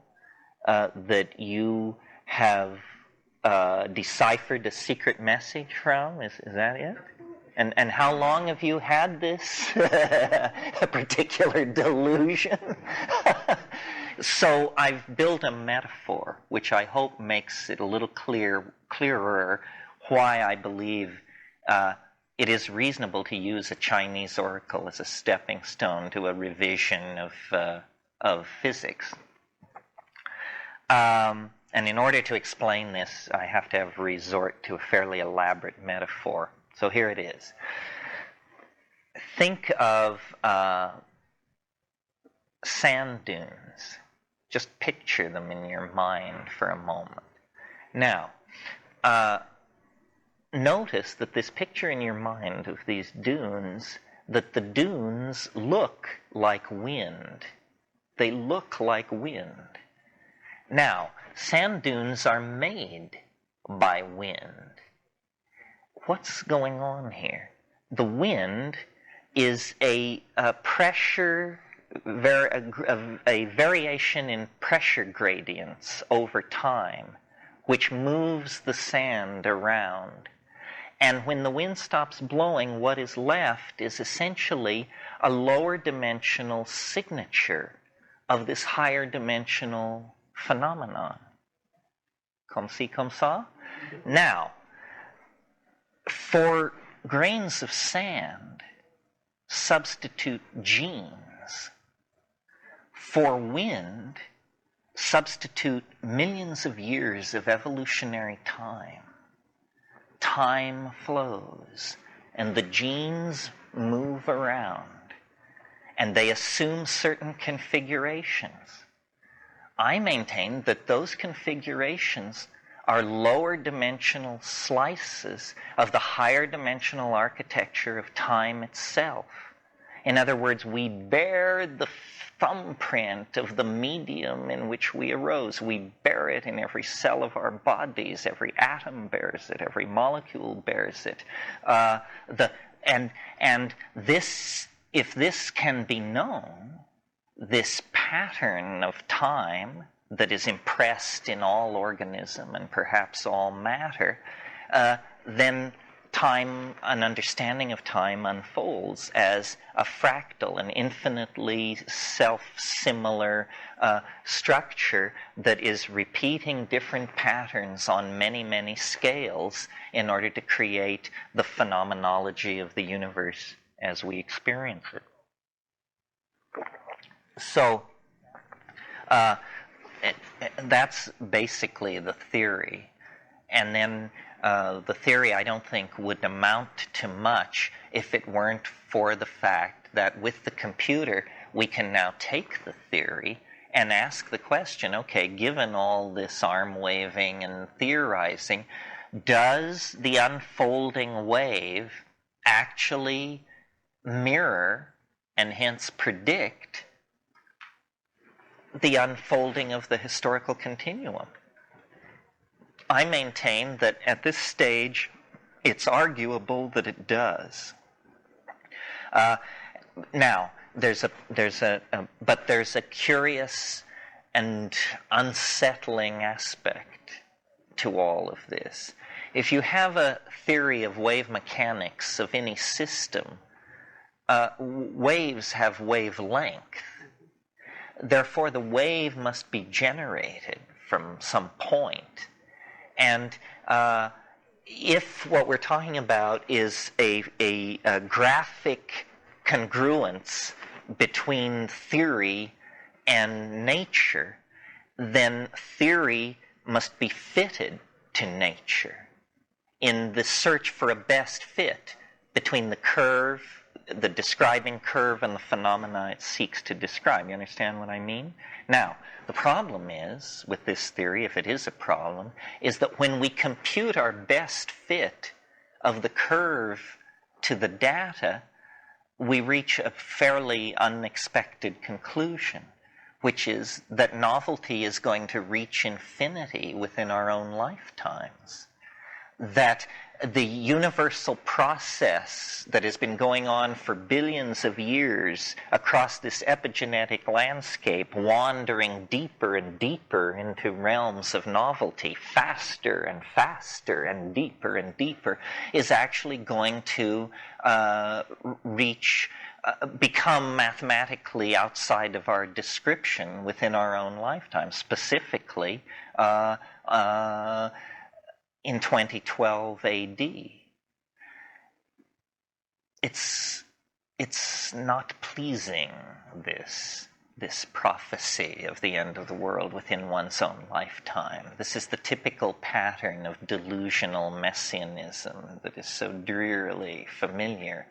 that you have deciphered a secret message from. Is that it? And how long have you had this particular delusion? So I've built a metaphor, which I hope makes it a little clearer why I believe it is reasonable to use a Chinese oracle as a stepping stone to a revision of physics. And in order to explain this, I have to have resort to a fairly elaborate metaphor. So here it is. Think of sand dunes. Just picture them in your mind for a moment. Now, notice that this picture in your mind of these dunes, that the dunes look like wind. They look like wind. Now, sand dunes are made by wind. What's going on here? The wind is a variation in pressure gradients over time, which moves the sand around. And when the wind stops blowing, what is left is essentially a lower dimensional signature of this higher dimensional phenomenon. Comme ci, comme ça. Now, for grains of sand, substitute genes. For wind, substitute millions of years of evolutionary time. Time flows, and the genes move around, and they assume certain configurations. I maintain that those configurations are lower dimensional slices of the higher dimensional architecture of time itself. In other words, we bear the thumbprint of the medium in which we arose. We bear it in every cell of our bodies. Every atom bears it. Every molecule bears it. And this, if this can be known, this pattern of time that is impressed in all organism and perhaps all matter, then time, an understanding of time unfolds as a fractal, an infinitely self-similar structure that is repeating different patterns on many, many scales in order to create the phenomenology of the universe as we experience it. So that's basically the theory. And then the theory, I don't think, would amount to much if it weren't for the fact that with the computer, we can now take the theory and ask the question, okay, given all this arm waving and theorizing, does the unfolding wave actually mirror and hence predict the unfolding of the historical continuum? I maintain that at this stage, it's arguable that it does. Now, there's a curious and unsettling aspect to all of this. If you have a theory of wave mechanics of any system, waves have wavelength. Therefore, the wave must be generated from some point. And if what we're talking about is a graphic congruence between theory and nature, then theory must be fitted to nature in the search for a best fit between the curve, the describing curve, and the phenomena it seeks to describe. You understand what I mean? Now, the problem is, with this theory, if it is a problem, is that when we compute our best fit of the curve to the data, we reach a fairly unexpected conclusion, which is that novelty is going to reach infinity within our own lifetimes. That the universal process that has been going on for billions of years across this epigenetic landscape, wandering deeper and deeper into realms of novelty, faster and faster and deeper, is actually going to become mathematically outside of our description within our own lifetime, specifically in 2012 AD. It's not pleasing, this prophecy of the end of the world within one's own lifetime. This is the typical pattern of delusional messianism that is so drearily familiar.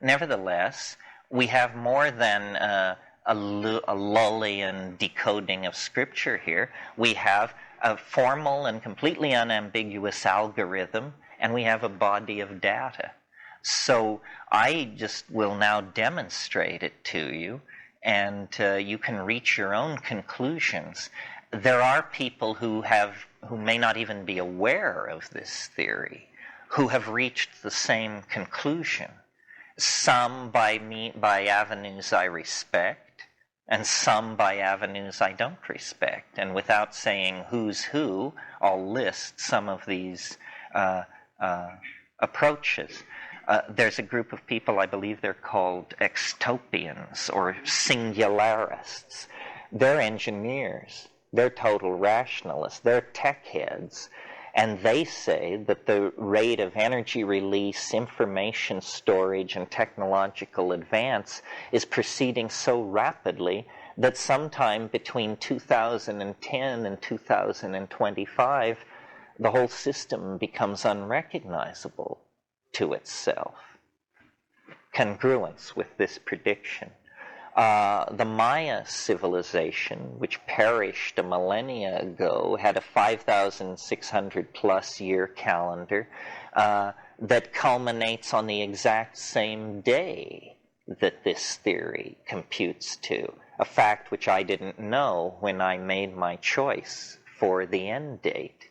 Nevertheless, we have more than a Lullian decoding of Scripture here. We have a formal and completely unambiguous algorithm, and we have a body of data. So I just will now demonstrate it to you, and you can reach your own conclusions. There are people who may not even be aware of this theory, who have reached the same conclusion. Some by avenues I respect, and some by avenues I don't respect. And without saying who's who, I'll list some of these approaches. There's a group of people, I believe they're called extopians or singularists. They're engineers. They're total rationalists. They're tech heads. And they say that the rate of energy release, information storage, and technological advance is proceeding so rapidly that sometime between 2010 and 2025, the whole system becomes unrecognizable to itself. Congruence with this prediction. The Maya civilization, which perished a millennia ago, had a 5,600 plus year calendar that culminates on the exact same day that this theory computes to, a fact which I didn't know when I made my choice for the end date.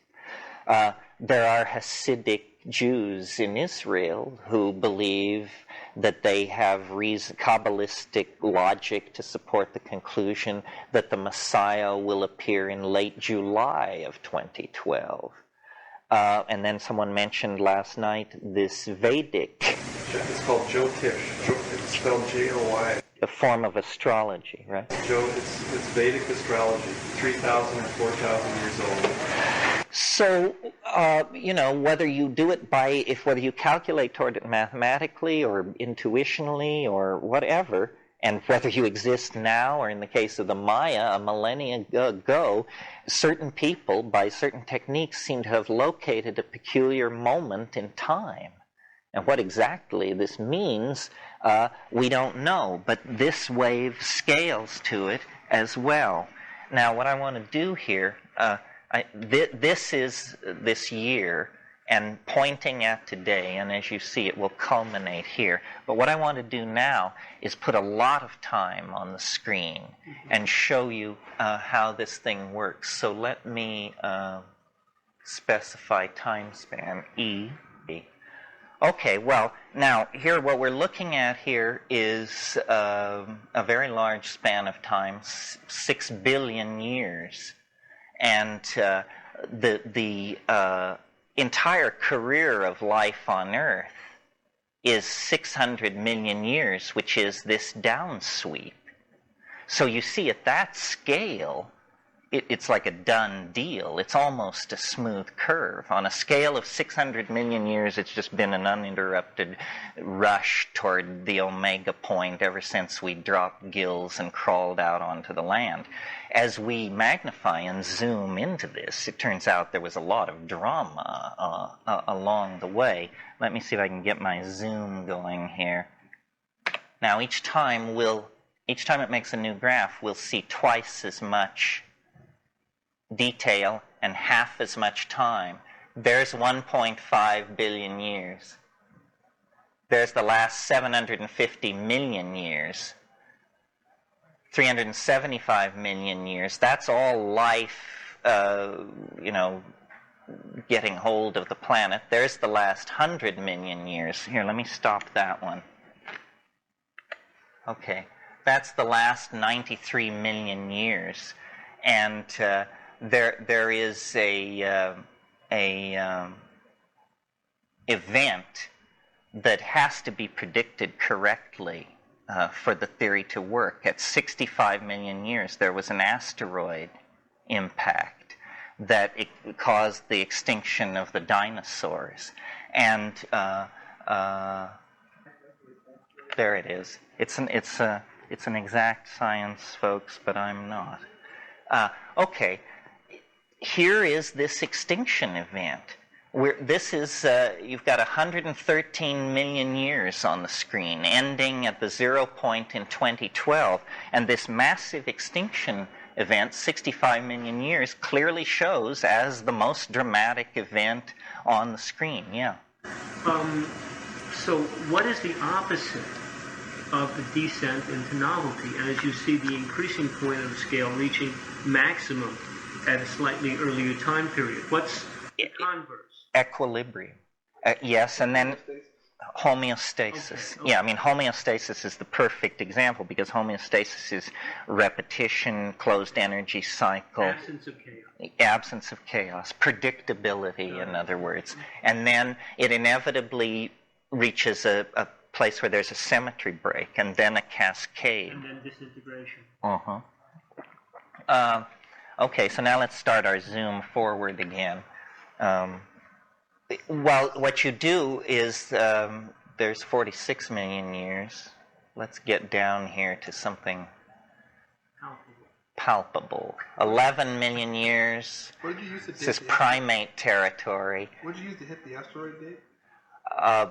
There are Hasidic Jews in Israel who believe that they have Kabbalistic logic to support the conclusion that the Messiah will appear in late July of 2012. And then someone mentioned last night this Vedic. It's called Jyotish. It's spelled J-O-Y. A form of astrology, right? It's Vedic astrology, 3,000 or 4,000 years old. So, whether you do it whether you calculate toward it mathematically or intuitionally or whatever, and whether you exist now or in the case of the Maya a millennia ago, certain people, by certain techniques, seem to have located a peculiar moment in time. And what exactly this means, we don't know, but this wave scales to it as well. Now, what I want to do here, this is this year, and pointing at today, and as you see, it will culminate here. But what I want to do now is put a lot of time on the screen and show you how this thing works. So let me specify time span, E. Okay, well, now, here, what we're looking at here is a very large span of time, 6 billion years. And the entire career of life on Earth is 600 million years, which is this downsweep. So you see, at that scale, it's like a done deal. It's almost a smooth curve. On a scale of 600 million years, it's just been an uninterrupted rush toward the omega point ever since we dropped gills and crawled out onto the land. As we magnify and zoom into this, it turns out there was a lot of drama along the way. Let me see if I can get my zoom going here. Now, each time it makes a new graph, we'll see twice as much detail and half as much time. There's 1.5 billion years. There's the last 750 million years. 375 million years. That's all life, getting hold of the planet. There's the last 100 million years. Here, let me stop that one. Okay, that's the last 93 million years. And there is a event that has to be predicted correctly for the theory to work. At 65 million years, there was an asteroid impact that it caused the extinction of the dinosaurs. And there it is. It's an exact science, folks, but I'm not. Okay. Here is this extinction event. You've got 113 million years on the screen, ending at the 0 point in 2012. And this massive extinction event, 65 million years, clearly shows as the most dramatic event on the screen. Yeah. So what is the opposite of the descent into novelty as you see the increasing point of the scale reaching maximum at a slightly earlier time period? What's the converse? Equilibrium. Yes, and then homeostasis. Okay. Yeah, I mean, homeostasis is the perfect example because homeostasis is repetition, closed energy cycle. Absence of chaos. Absence of chaos. Predictability, in other words. And then it inevitably reaches a place where there's a symmetry break and then a cascade. And then disintegration. Okay, so now let's start our zoom forward again. Well, what you do is there's 46 million years. Let's get down here to something palpable. 11 million years. What did you use to date? This is primate territory. What did you use to hit the asteroid date?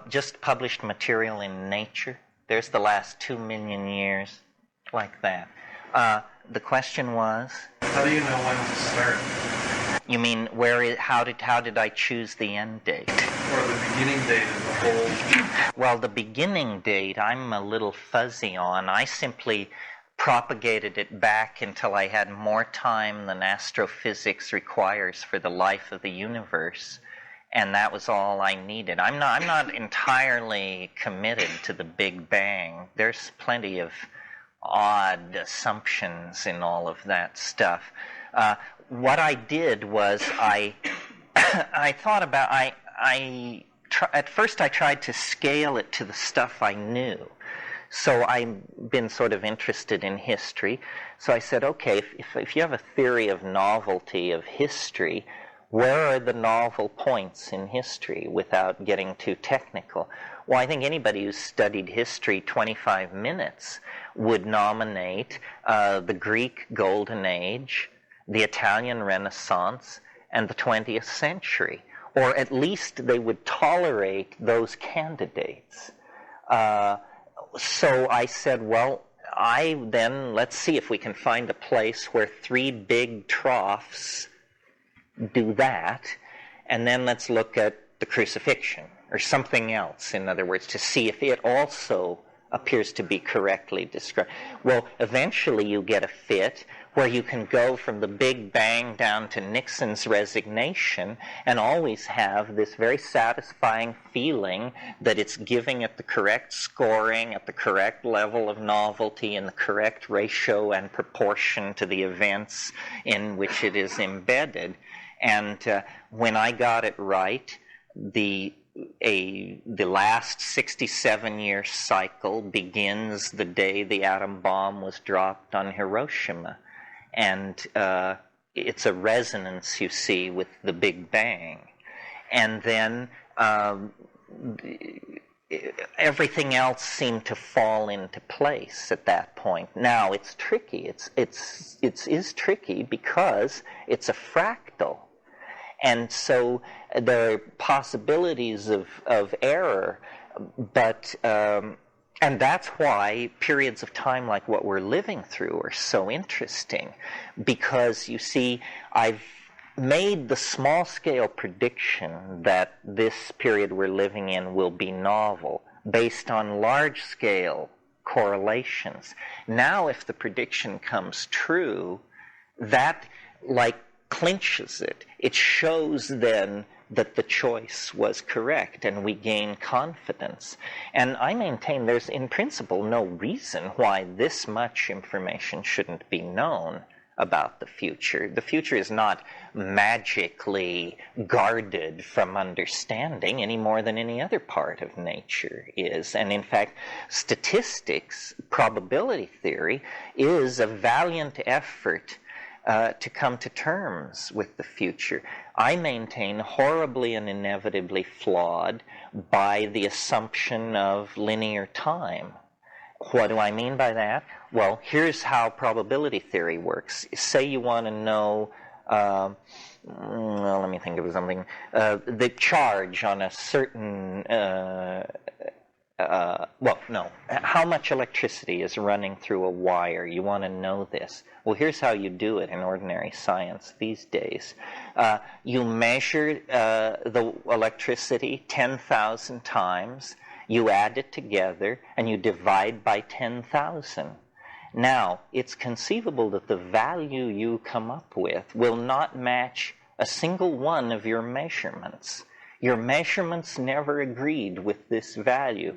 Just published material in Nature. There's the last 2 million years, like that. The question was? How do you know when to start? You mean how did I choose the end date? Or the beginning date of the whole? Well, the beginning date I'm a little fuzzy on. I simply propagated it back until I had more time than astrophysics requires for the life of the universe, and that was all I needed. I'm not entirely committed to the Big Bang. There's plenty of odd assumptions in all of that stuff. What I did was I thought about at first I tried to scale it to the stuff I knew. So I've been sort of interested in history. So I said, okay, if you have a theory of novelty of history, where are the novel points in history without getting too technical? Well, I think anybody who's studied history 25 minutes would nominate the Greek Golden Age, the Italian Renaissance, and the 20th century. Or at least they would tolerate those candidates. So I said, well, let's see if we can find a place where 3 big troughs do that, and then let's look at the crucifixion, or something else, in other words, to see if it also appears to be correctly described. Well, eventually you get a fit where you can go from the Big Bang down to Nixon's resignation and always have this very satisfying feeling that it's giving it the correct scoring at the correct level of novelty and the correct ratio and proportion to the events in which it is embedded. And when I got it right, the last 67-year cycle begins the day the atom bomb was dropped on Hiroshima. And it's a resonance, you see, with the Big Bang. And then everything else seemed to fall into place at that point. Now, it's tricky. It is tricky because it's a fractal. And so there are possibilities of error, but and that's why periods of time like what we're living through are so interesting, because you see, I've made the small-scale prediction that this period we're living in will be novel based on large-scale correlations. Now, if the prediction comes true, that clinches it. It shows then that the choice was correct, and we gain confidence. And I maintain there's, in principle, no reason why this much information shouldn't be known about the future. The future is not magically guarded from understanding any more than any other part of nature is. And in fact, statistics, probability theory, is a valiant effort to come to terms with the future. I maintain horribly and inevitably flawed by the assumption of linear time. What do I mean by that? Well, here's how probability theory works. Say you want to know, well, let me think of something, the charge on a certain, how much electricity is running through a wire. You want to know this. Well, here's how you do it in ordinary science these days. You measure the electricity 10,000 times, you add it together, and you divide by 10,000. Now, it's conceivable that the value you come up with will not match a single one of your measurements. Your measurements never agreed with this value.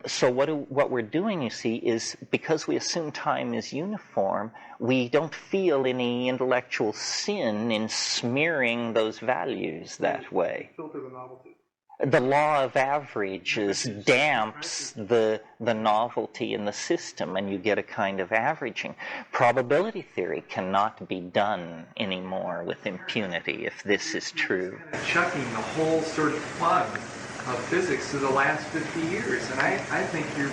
So what we're doing, you see, is because we assume time is uniform, we don't feel any intellectual sin in smearing those values that way. Filter the novelty. The law of averages damps the novelty in the system, and you get a kind of averaging. Probability theory cannot be done anymore with impunity if this is true. Chucking the whole sort of fun of physics to the last 50 years, and I think you're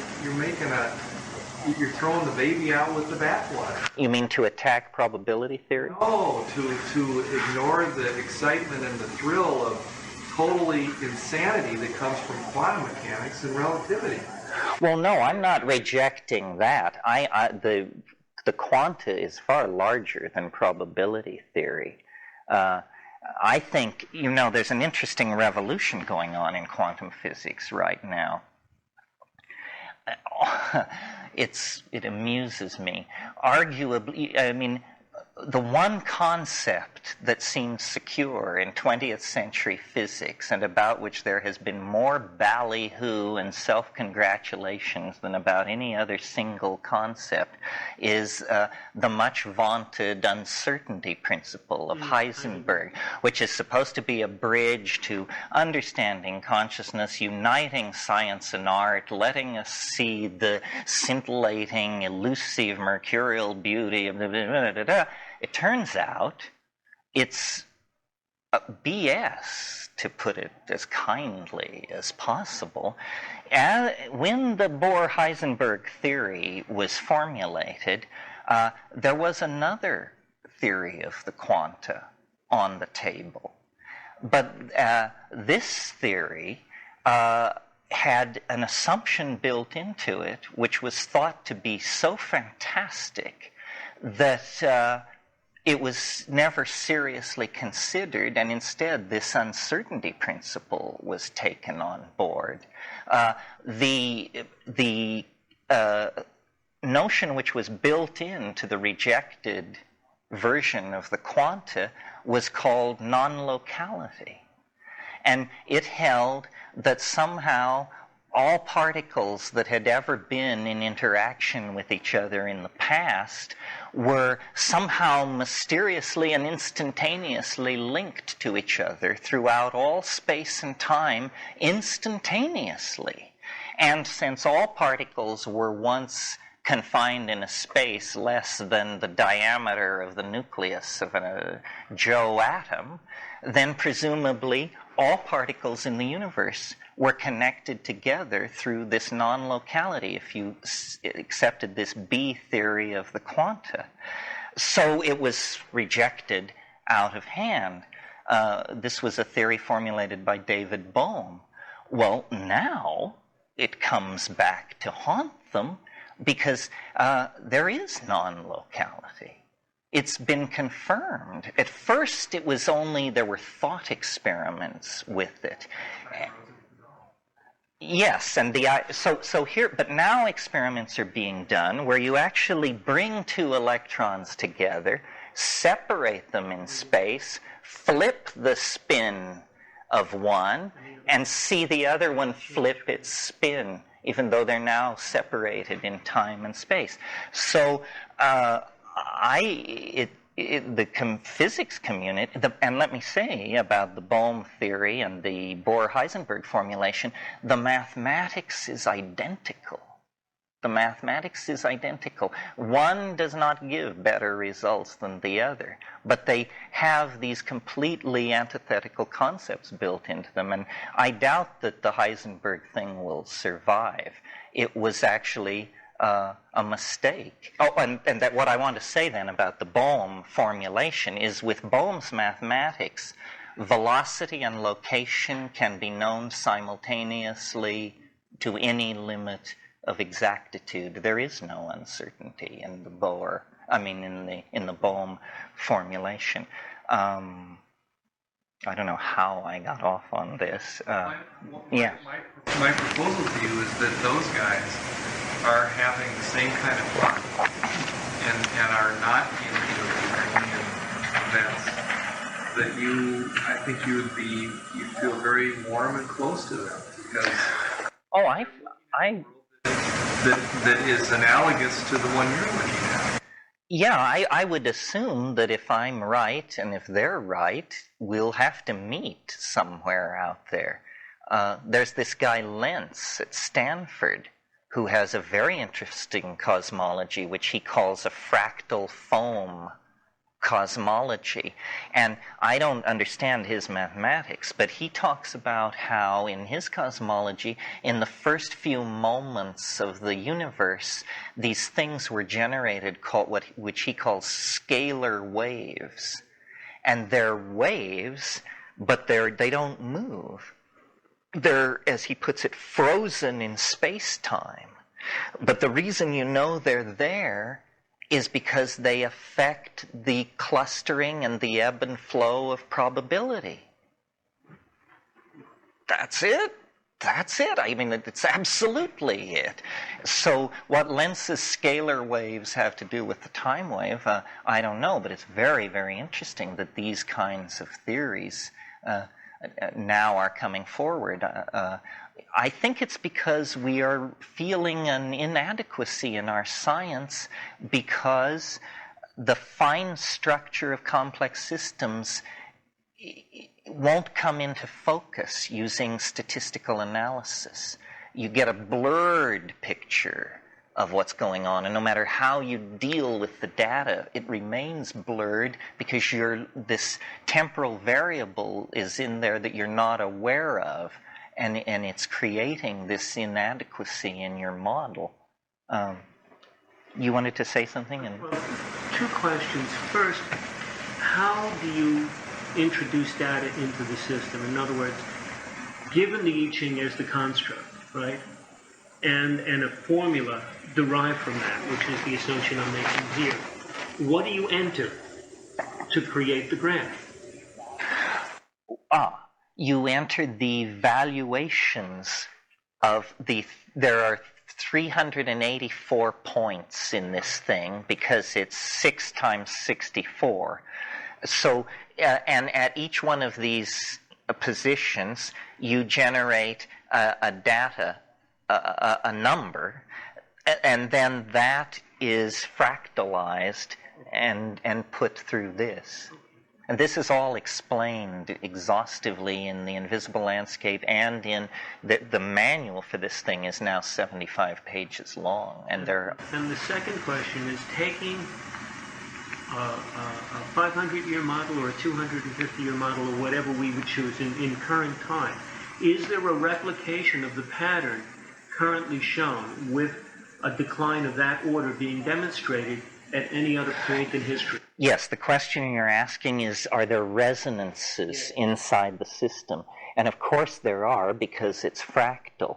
throwing the baby out with the bathwater. You mean to attack probability theory? No, to ignore the excitement and the thrill of totally insanity that comes from quantum mechanics and relativity. Well, no, I'm not rejecting that. The quanta is far larger than probability theory. I think, there's an interesting revolution going on in quantum physics right now. It amuses me. Arguably, the one concept that seems secure in 20th century physics, and about which there has been more ballyhoo and self-congratulations than about any other single concept, is the much vaunted uncertainty principle of Heisenberg, which is supposed to be a bridge to understanding consciousness, uniting science and art, letting us see the scintillating, elusive, mercurial beauty of the... It turns out it's BS, to put it as kindly as possible. When the Bohr-Heisenberg theory was formulated, there was another theory of the quanta on the table. But this theory had an assumption built into it which was thought to be so fantastic that it was never seriously considered, and instead this uncertainty principle was taken on board. The notion which was built into the rejected version of the quanta was called non-locality. And it held that somehow all particles that had ever been in interaction with each other in the past were somehow mysteriously and instantaneously linked to each other throughout all space and time instantaneously. And since all particles were once confined in a space less than the diameter of the nucleus of a Joe atom, then presumably all particles in the universe were connected together through this non-locality, if you accepted this B theory of the quanta. So it was rejected out of hand. This was a theory formulated by David Bohm. Well, now it comes back to haunt them because there is non-locality. It's been confirmed. At first, it was only there were thought experiments with it. Yes, and so here, but now experiments are being done where you actually bring two electrons together, separate them in space, flip the spin of one, and see the other one flip its spin, even though they're now separated in time and space. So the physics community, and let me say about the Bohm theory and the Bohr-Heisenberg formulation, the mathematics is identical. The mathematics is identical. One does not give better results than the other, but they have these completely antithetical concepts built into them, and I doubt that the Heisenberg thing will survive. It was actually a mistake. Oh, and that what I want to say then about the Bohm formulation is with Bohm's mathematics, velocity and location can be known simultaneously to any limit of exactitude. There is no uncertainty in the in the Bohm formulation. I don't know how I got off on this. My proposal to you is that those guys are having the same kind of fun and are not into opinion events that I think you'd feel very warm and close to them because that is analogous to the one you're looking at. Yeah, I would assume that if I'm right and if they're right, we'll have to meet somewhere out there. There's this guy Lentz at Stanford who has a very interesting cosmology, which he calls a fractal foam cosmology. And I don't understand his mathematics, but he talks about how in his cosmology, in the first few moments of the universe, these things were generated which he calls scalar waves. And they're waves, but they don't move. They're, as he puts it, frozen in space-time. But the reason you know they're there is because they affect the clustering and the ebb and flow of probability. That's it. That's it. I mean, it's absolutely it. So what Lentz's scalar waves have to do with the time wave, I don't know, but it's very, very interesting that these kinds of theories now are coming forward. I think it's because we are feeling an inadequacy in our science because the fine structure of complex systems won't come into focus using statistical analysis. You get a blurred picture of what's going on, and no matter how you deal with the data, it remains blurred because this temporal variable is in there that you're not aware of, and it's creating this inadequacy in your model. You wanted to say something? Well, two questions. First, how do you introduce data into the system? In other words, given the I Ching as the construct, right, and a formula derived from that, which is the assumption I'm making here, what do you enter to create the graph? You enter the valuations of there are 384 points in this thing because it's 6 times 64. So, and at each one of these positions, you generate a number, and then that is fractalized and put through this. And this is all explained exhaustively in the Invisible Landscape, and in the manual for this thing is now 75 pages long. And the second question is taking a 500-year model or a 250-year model or whatever we would choose in current time. Is there a replication of the pattern currently shown with a decline of that order being demonstrated at any other point in history? Yes, the question you're asking is, are there resonances inside the system? And of course there are, because it's fractal.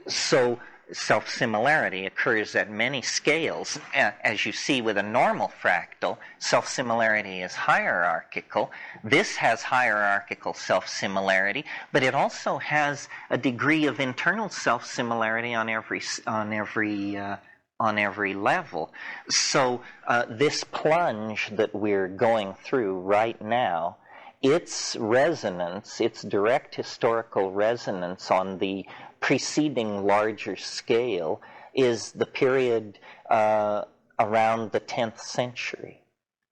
So self-similarity occurs at many scales. As you see with a normal fractal, self-similarity is hierarchical. This has hierarchical self-similarity, but it also has a degree of internal self-similarity on every level. So this plunge that we're going through right now, its resonance, its direct historical resonance on the preceding larger scale is the period around the 10th century,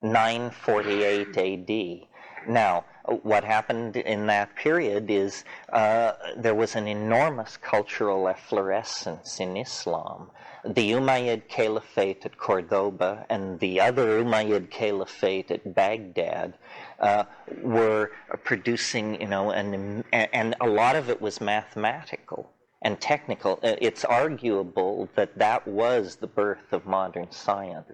948 AD. Now, what happened in that period is there was an enormous cultural efflorescence in Islam. The Umayyad Caliphate at Cordoba and the other Umayyad Caliphate at Baghdad were producing, and a lot of it was mathematical and technical. It's arguable that that was the birth of modern science.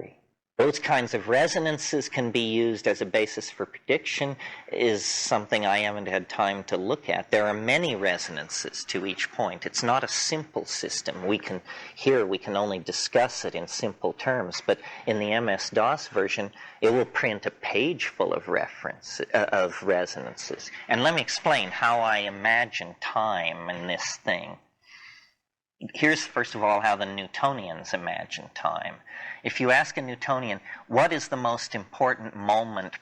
Those kinds of resonances can be used as a basis for prediction is something I haven't had time to look at. There are many resonances to each point. It's not a simple system. We can only discuss it in simple terms, but in the MS-DOS version, it will print a page full of resonances. And let me explain how I imagine time in this thing. Here's, first of all, how the Newtonians imagine time. If you ask a Newtonian, what is the most important moment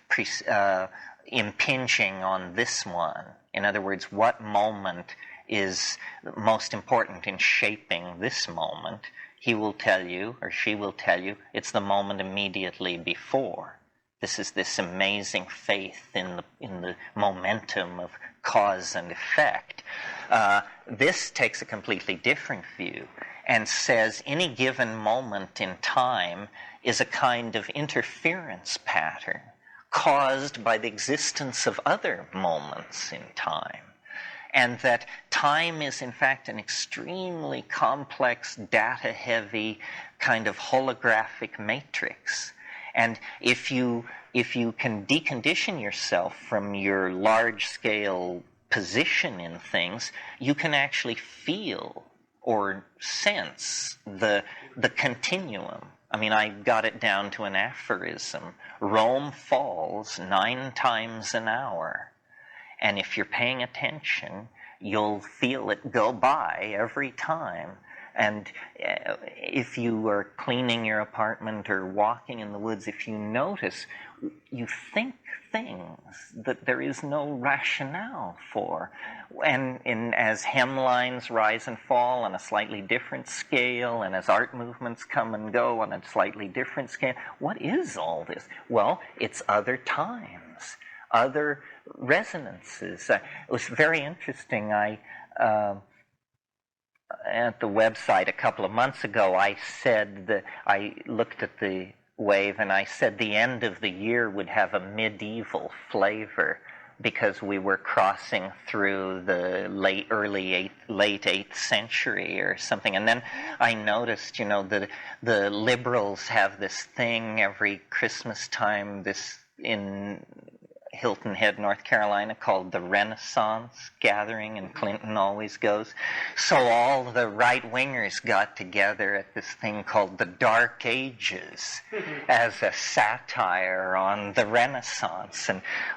impinging on this one? In other words, what moment is most important in shaping this moment? He will tell you, or she will tell you, it's the moment immediately before. This is this amazing faith in the momentum of cause and effect. This takes a completely different view and says any given moment in time is a kind of interference pattern caused by the existence of other moments in time. And that time is, in fact, an extremely complex, data-heavy kind of holographic matrix. And if you can decondition yourself from your large-scale position in things, you can actually feel or sense the continuum. I mean, I got it down to an aphorism. Rome falls 9 times an hour. And if you're paying attention, you'll feel it go by every time. And if you are cleaning your apartment or walking in the woods, if you notice, you think things that there is no rationale for. And as hemlines rise and fall on a slightly different scale, and as art movements come and go on a slightly different scale, what is all this? Well, it's other times, other resonances. It was very interesting. At the website a couple of months ago, I looked at the wave and I said the end of the year would have a medieval flavor because we were crossing through the late 8th century or something. And then I noticed, the liberals have this thing every Christmas time, in Hilton Head, North Carolina, called the Renaissance Gathering, and Clinton always goes. So all the right-wingers got together at this thing called the Dark Ages as a satire on the Renaissance.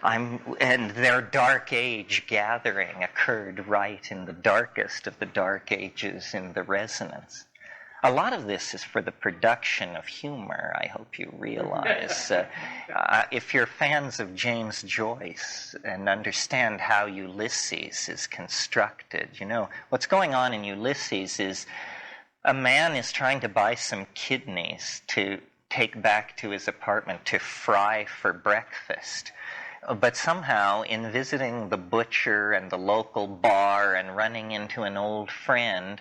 And their Dark Age gathering occurred right in the darkest of the Dark Ages in the resonance. A lot of this is for the production of humor, I hope you realize. If you're fans of James Joyce and understand how Ulysses is constructed, what's going on in Ulysses is a man is trying to buy some kidneys to take back to his apartment to fry for breakfast. But somehow, in visiting the butcher and the local bar and running into an old friend,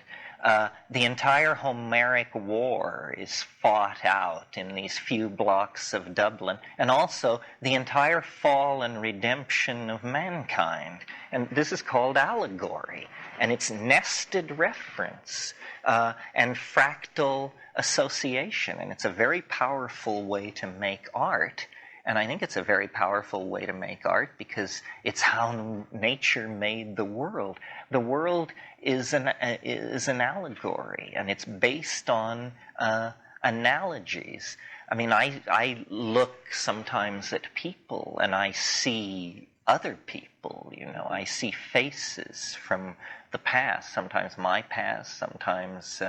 the entire Homeric war is fought out in these few blocks of Dublin, and also the entire fall and redemption of mankind. And this is called allegory, and it's nested reference and fractal association, and it's a very powerful way to make art. And I think it's a very powerful way to make art because it's how nature made the world. The world is an allegory, and it's based on analogies. I mean, I look sometimes at people, and I see other people, I see faces from the past, sometimes my past, sometimes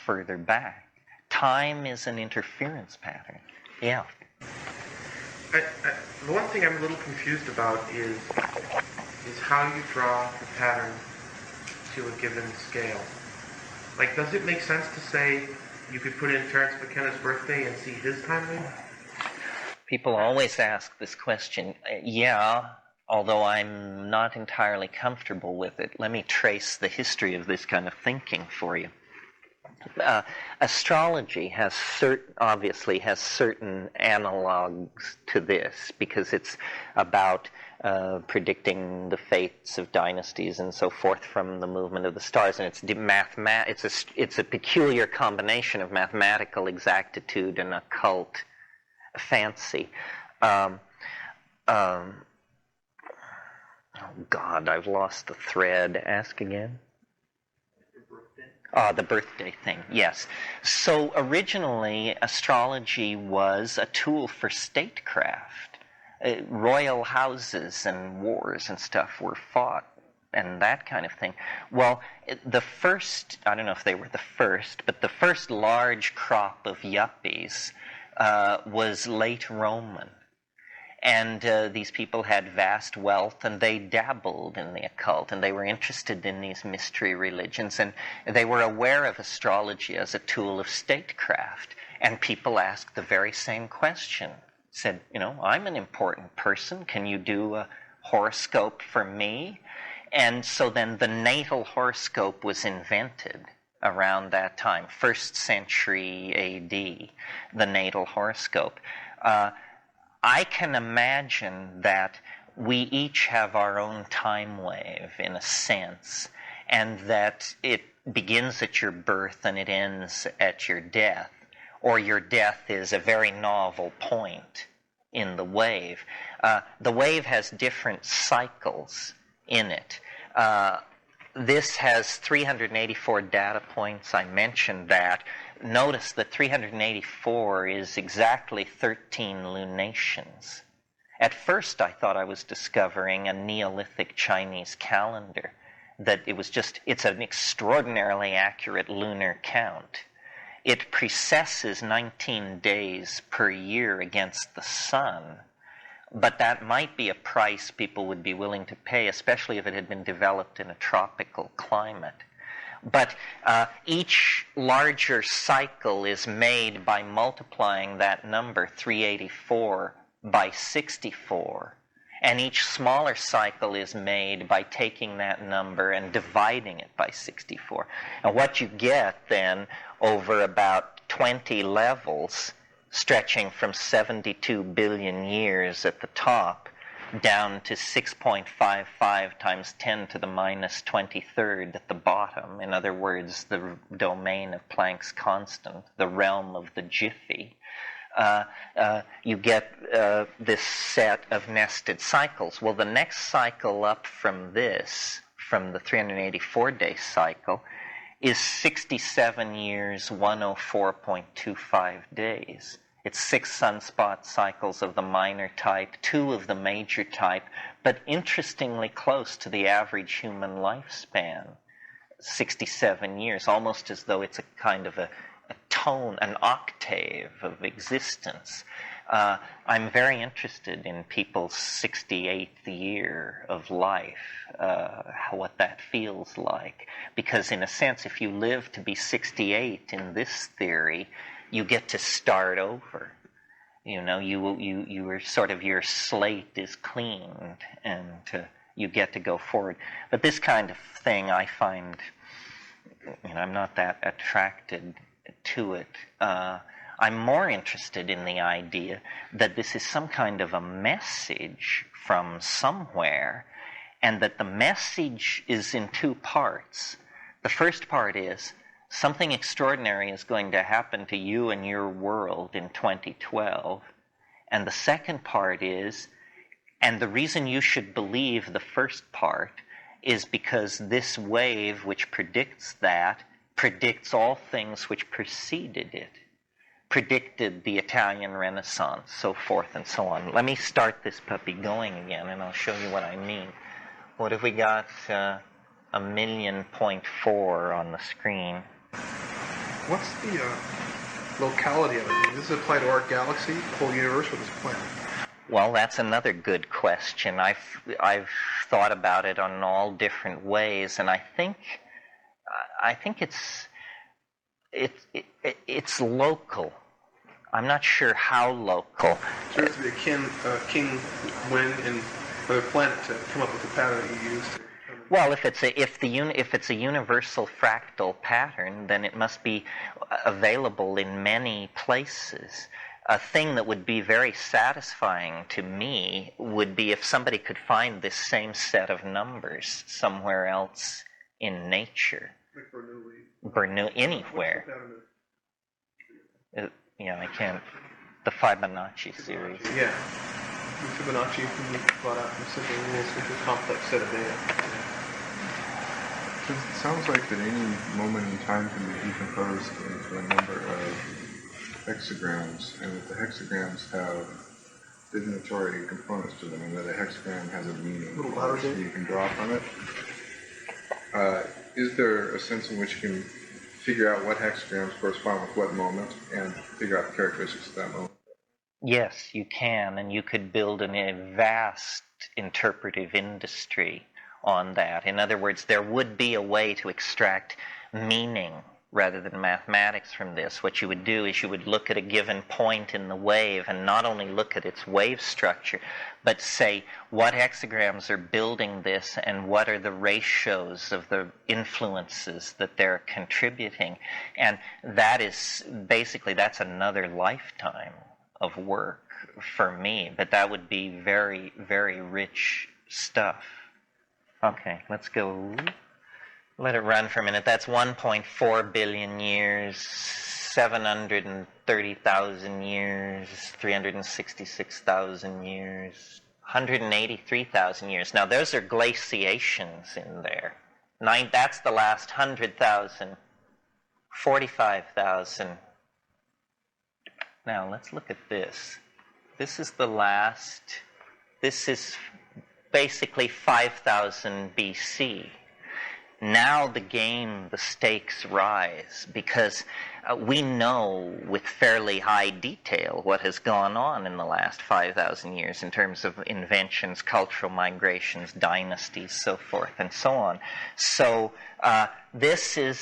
further back. Time is an interference pattern. Yeah. The one thing I'm a little confused about is how you draw the pattern to a given scale. Like, does it make sense to say you could put in Terence McKenna's birthday and see his timeline? People always ask this question. Yeah, although I'm not entirely comfortable with it. Let me trace the history of this kind of thinking for you. Astrology obviously has certain analogs to this because it's about predicting the fates of dynasties and so forth from the movement of the stars, and it's a peculiar combination of mathematical exactitude and occult fancy. Oh God, I've lost the thread. Ask again. The birthday thing, yes. So originally, astrology was a tool for statecraft. Royal houses and wars and stuff were fought and that kind of thing. Well, the first, I don't know if they were the first, but the first large crop of yuppies was late Roman. And these people had vast wealth, and they dabbled in the occult, and they were interested in these mystery religions, and they were aware of astrology as a tool of statecraft. And people asked the very same question. said, I'm an important person. Can you do a horoscope for me? And so then the natal horoscope was invented around that time, 1st century AD, the natal horoscope. I can imagine that we each have our own time wave, in a sense, and that it begins at your birth and it ends at your death, or your death is a very novel point in the wave. The wave has different cycles in it. This has 384 data points. I mentioned that. Notice that 384 is exactly 13 lunations. At first, I thought I was discovering a Neolithic Chinese calendar, that it's an extraordinarily accurate lunar count. It precesses 19 days per year against the sun, but that might be a price people would be willing to pay, especially if it had been developed in a tropical climate. But each larger cycle is made by multiplying that number, 384, by 64. And each smaller cycle is made by taking that number and dividing it by 64. And what you get then over about 20 levels, stretching from 72 billion years at the top down to 6.55 times 10 to the minus 23rd at the bottom. In other words, the domain of Planck's constant, the realm of the jiffy. You get this set of nested cycles. Well, the next cycle up from this, from the 384-day cycle, is 67 years, 104.25 days. It's 6 sunspot cycles of the minor type, 2 of the major type, but interestingly close to the average human lifespan, 67 years, almost as though it's a kind of a tone, an octave of existence. I'm very interested in people's 68th year of life, what that feels like. Because in a sense, if you live to be 68 in this theory, you get to start over. You are sort of, your slate is cleaned, and you get to go forward. But this kind of thing I find, I'm not that attracted to it. I'm more interested in the idea that this is some kind of a message from somewhere, and that the message is in 2 parts. The first part is, something extraordinary is going to happen to you and your world in 2012. And the second part is, and the reason you should believe the first part is because this wave which predicts that predicts all things which preceded it, predicted the Italian Renaissance, so forth and so on. Let me start this puppy going again, and I'll show you what I mean. What have we got? 1,000,000.4 on the screen. What's the locality of it? Does this apply to our galaxy, the whole universe, or this planet? Well, that's another good question. I've thought about it on all different ways, and I think it's local. I'm not sure how local. So there has to be a king when and for the planet to come up with the pattern that you used. Well, if it's a universal fractal pattern, then it must be available in many places. A thing that would be very satisfying to me would be if somebody could find this same set of numbers somewhere else in nature. Like Bernoulli. Bernoulli, anywhere. I can't. The Fibonacci series. Yeah. The Fibonacci can be brought out from simple rules into a complex set of data. It sounds like that any moment in time can be decomposed into a number of hexagrams, and that the hexagrams have divinatory components to them, and that a hexagram has a meaning. Little louder, so you can draw from it. Is there a sense in which you can figure out what hexagrams correspond with what moment, and figure out the characteristics of that moment? Yes, you can, and you could build a vast interpretive industry on that. In other words, there would be a way to extract meaning rather than mathematics from this. What you would do is you would look at a given point in the wave and not only look at its wave structure, but say what hexagrams are building this and what are the ratios of the influences that they're contributing. And that is basically, that's another lifetime of work for me, but that would be very, very rich stuff. Okay, let's go. Let it run for a minute. That's 1.4 billion years, 730,000 years, 366,000 years, 183,000 years. Now, those are glaciations in there. That's the last 100,000, 45,000. Now, let's look at this. This is the last, this is basically 5,000 BC. Now the stakes rise, because we know with fairly high detail what has gone on in the last 5,000 years in terms of inventions, cultural migrations, dynasties, so forth and so on. So this is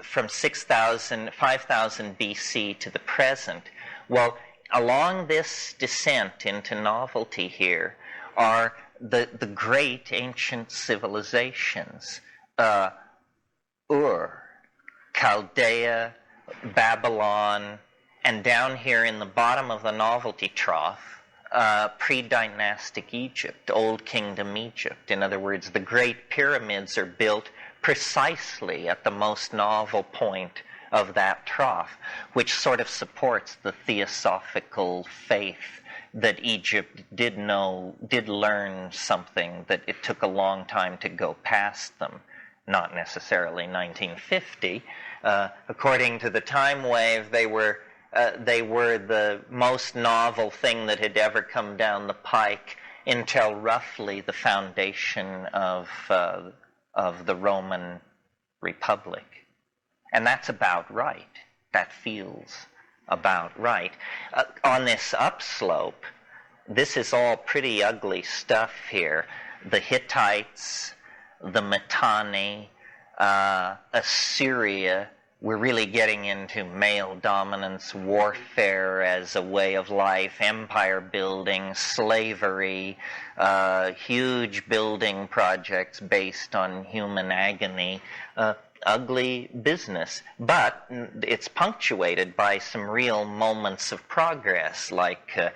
from 5,000 BC to the present. Well, along this descent into novelty here are the great ancient civilizations. Ur, Chaldea, Babylon, and down here in the bottom of the novelty trough, pre-dynastic Egypt, Old Kingdom Egypt. In other words, the great pyramids are built precisely at the most novel point of that trough, which sort of supports the theosophical faith that Egypt did learn something, that it took a long time to go past them. Not necessarily 1950. According to the time wave, they were the most novel thing that had ever come down the pike until roughly the foundation of the Roman Republic. And that's about right. That feels about right. On this upslope, this is all pretty ugly stuff here. The Hittites, the Mitanni, Assyria. We're really getting into male dominance, warfare as a way of life, empire building, slavery, huge building projects based on human agony. Ugly business, but it's punctuated by some real moments of progress, like the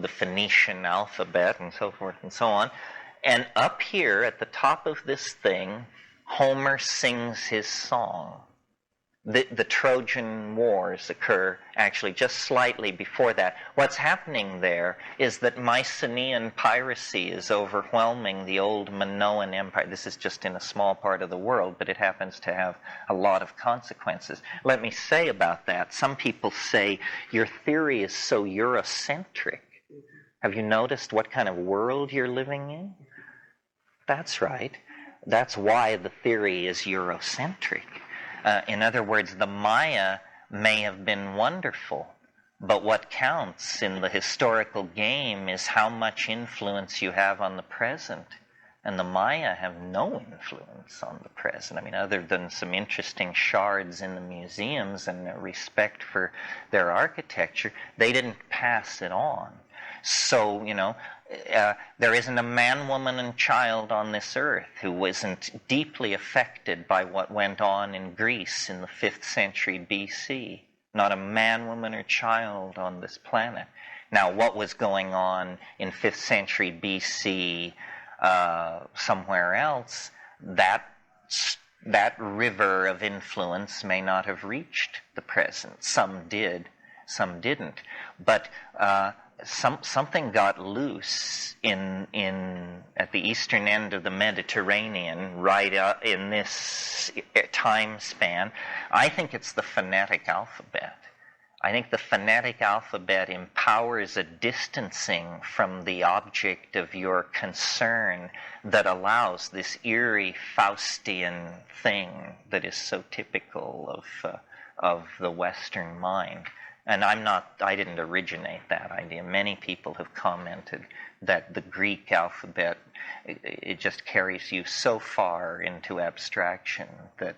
Phoenician alphabet and so forth and so on. And up here at the top of this thing, Homer sings his song. The Trojan Wars occur actually just slightly before that. What's happening there is that Mycenaean piracy is overwhelming the old Minoan Empire. This is just in a small part of the world, but it happens to have a lot of consequences. Let me say about that, some people say your theory is so Eurocentric. Have you noticed what kind of world you're living in? That's right. That's why the theory is Eurocentric. In other words, the Maya may have been wonderful, but what counts in the historical game is how much influence you have on the present. And the Maya have no influence on the present. I mean, other than some interesting shards in the museums and a respect for their architecture, they didn't pass it on. So, there isn't a man, woman, and child on this earth who wasn't deeply affected by what went on in Greece in the 5th century BC. Not a man, woman, or child on this planet. Now, what was going on in 5th century BC somewhere else, that river of influence may not have reached the present. Some did, some didn't. But something got loose at the eastern end of the Mediterranean, right in this time span. I think it's the phonetic alphabet. I think the phonetic alphabet empowers a distancing from the object of your concern that allows this eerie Faustian thing that is so typical of the Western mind. And I didn't originate that idea. Many people have commented that the Greek alphabet, it just carries you so far into abstraction that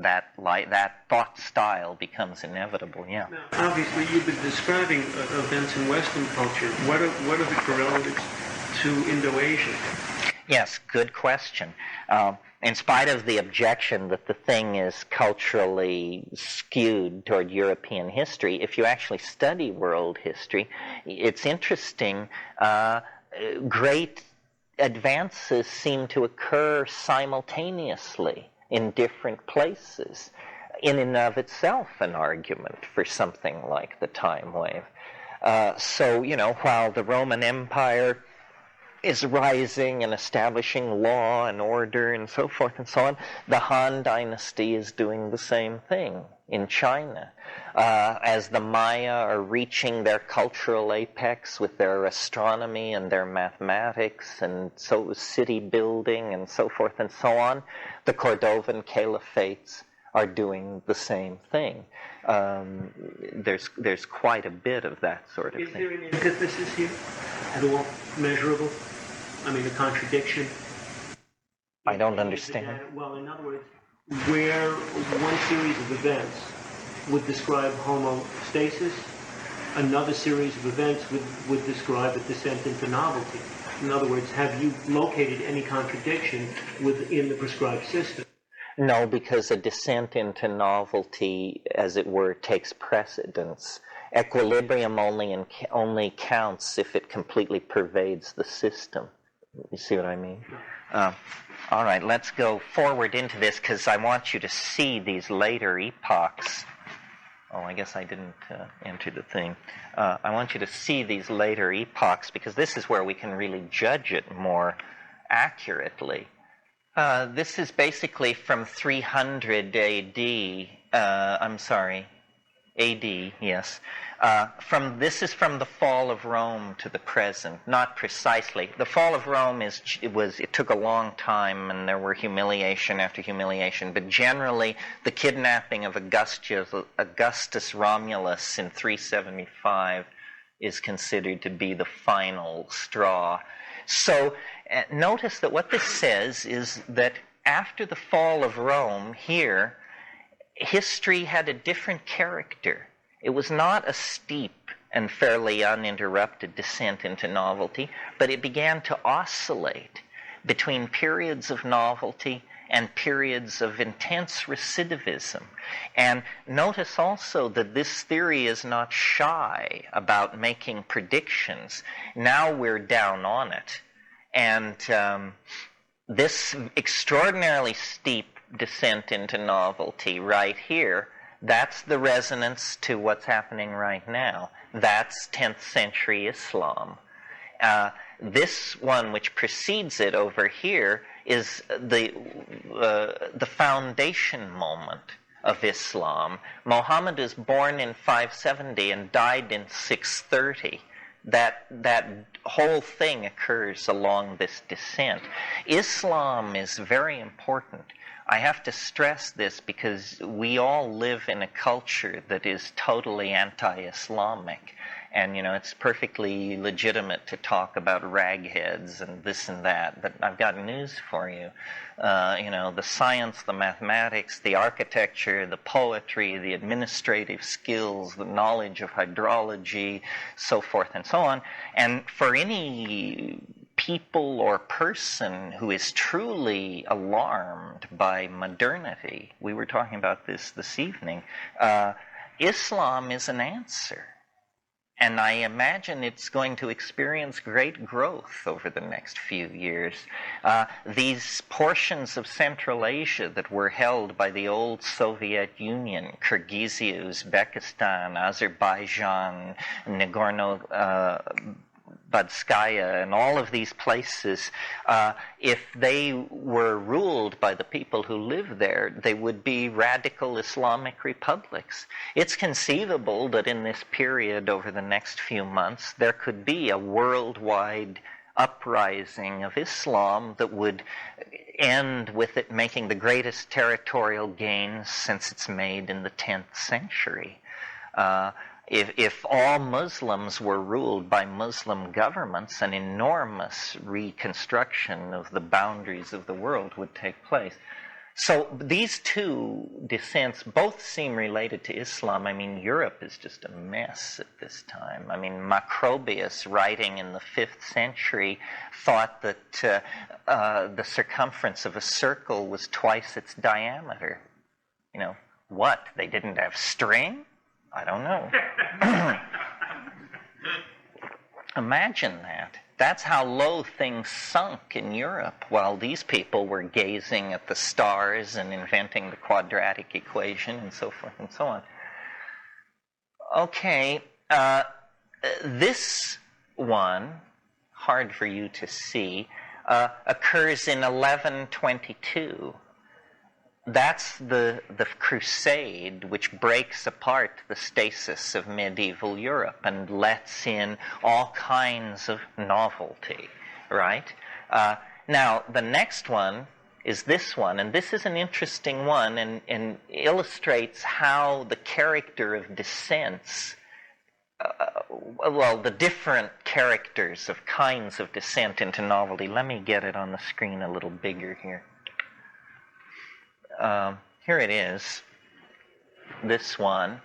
that thought style becomes inevitable. Yeah. Now, obviously, you've been describing events in Western culture. What are the correlatives to Indo-Asian? Yes, good question. In spite of the objection that the thing is culturally skewed toward European history, if you actually study world history, it's interesting. Great advances seem to occur simultaneously in different places. In and of itself, an argument for something like the time wave. So, while the Roman Empire is rising and establishing law and order and so forth and so on, the Han Dynasty is doing the same thing in China. As the Maya are reaching their cultural apex with their astronomy and their mathematics and so city building and so forth and so on, the Cordovan caliphates are doing the same thing. There's quite a bit of that sort of thing. Is there an antithesis here at all measurable? I mean, a contradiction? I don't understand. Well, in other words, where one series of events would describe homostasis, another series of events would describe a descent into novelty. In other words, have you located any contradiction within the prescribed system? No, because a descent into novelty, as it were, takes precedence. Equilibrium only counts if it completely pervades the system. You see what I mean? All right, let's go forward into this because I want you to see these later epochs. Oh, I guess I didn't enter the thing. I want you to see these later epochs because this is where we can really judge it more accurately. This is basically from 300 AD, yes. This is from the fall of Rome to the present, not precisely. The fall of Rome it took a long time and there were humiliation after humiliation, but generally the kidnapping of Augustus Romulus in 375 is considered to be the final straw. So notice that what this says is that after the fall of Rome here, history had a different character. It was not a steep and fairly uninterrupted descent into novelty, but it began to oscillate between periods of novelty and periods of intense recidivism. And notice also that this theory is not shy about making predictions. Now we're down on it. And this extraordinarily steep descent into novelty right here, that's the resonance to what's happening right now. That's 10th century Islam. This one which precedes it over here is the foundation moment of Islam. Muhammad is born in 570 and died in 630. That whole thing occurs along this descent. Islam is very important. I have to stress this because we all live in a culture that is totally anti-Islamic. And, it's perfectly legitimate to talk about ragheads and this and that. But I've got news for you. The science, the mathematics, the architecture, the poetry, the administrative skills, the knowledge of hydrology, so forth and so on. And for any people or person who is truly alarmed by modernity, we were talking about this evening, Islam is an answer. And I imagine it's going to experience great growth over the next few years. These portions of Central Asia that were held by the old Soviet Union, Kyrgyzia, Uzbekistan, Azerbaijan, Nagorno-Karabakh, and all of these places, if they were ruled by the people who live there, they would be radical Islamic republics. It's conceivable that in this period over the next few months, there could be a worldwide uprising of Islam that would end with it making the greatest territorial gains since it's made in the 10th century. If all Muslims were ruled by Muslim governments, an enormous reconstruction of the boundaries of the world would take place. So these two descents both seem related to Islam. I mean, Europe is just a mess at this time. I mean, Macrobius, writing in the 5th century, thought that the circumference of a circle was twice its diameter. You know, what? They didn't have string? I don't know. Imagine that. That's how low things sunk in Europe while these people were gazing at the stars and inventing the quadratic equation and so forth and so on. Okay, this one, hard for you to see, occurs in 1122. That's the crusade which breaks apart the stasis of medieval Europe and lets in all kinds of novelty, right? Now, the next one is this one, and this is an interesting one and illustrates how the character of descents, well, the different characters of kinds of descent into novelty. Let me get it on the screen a little bigger here. Here it is, this one.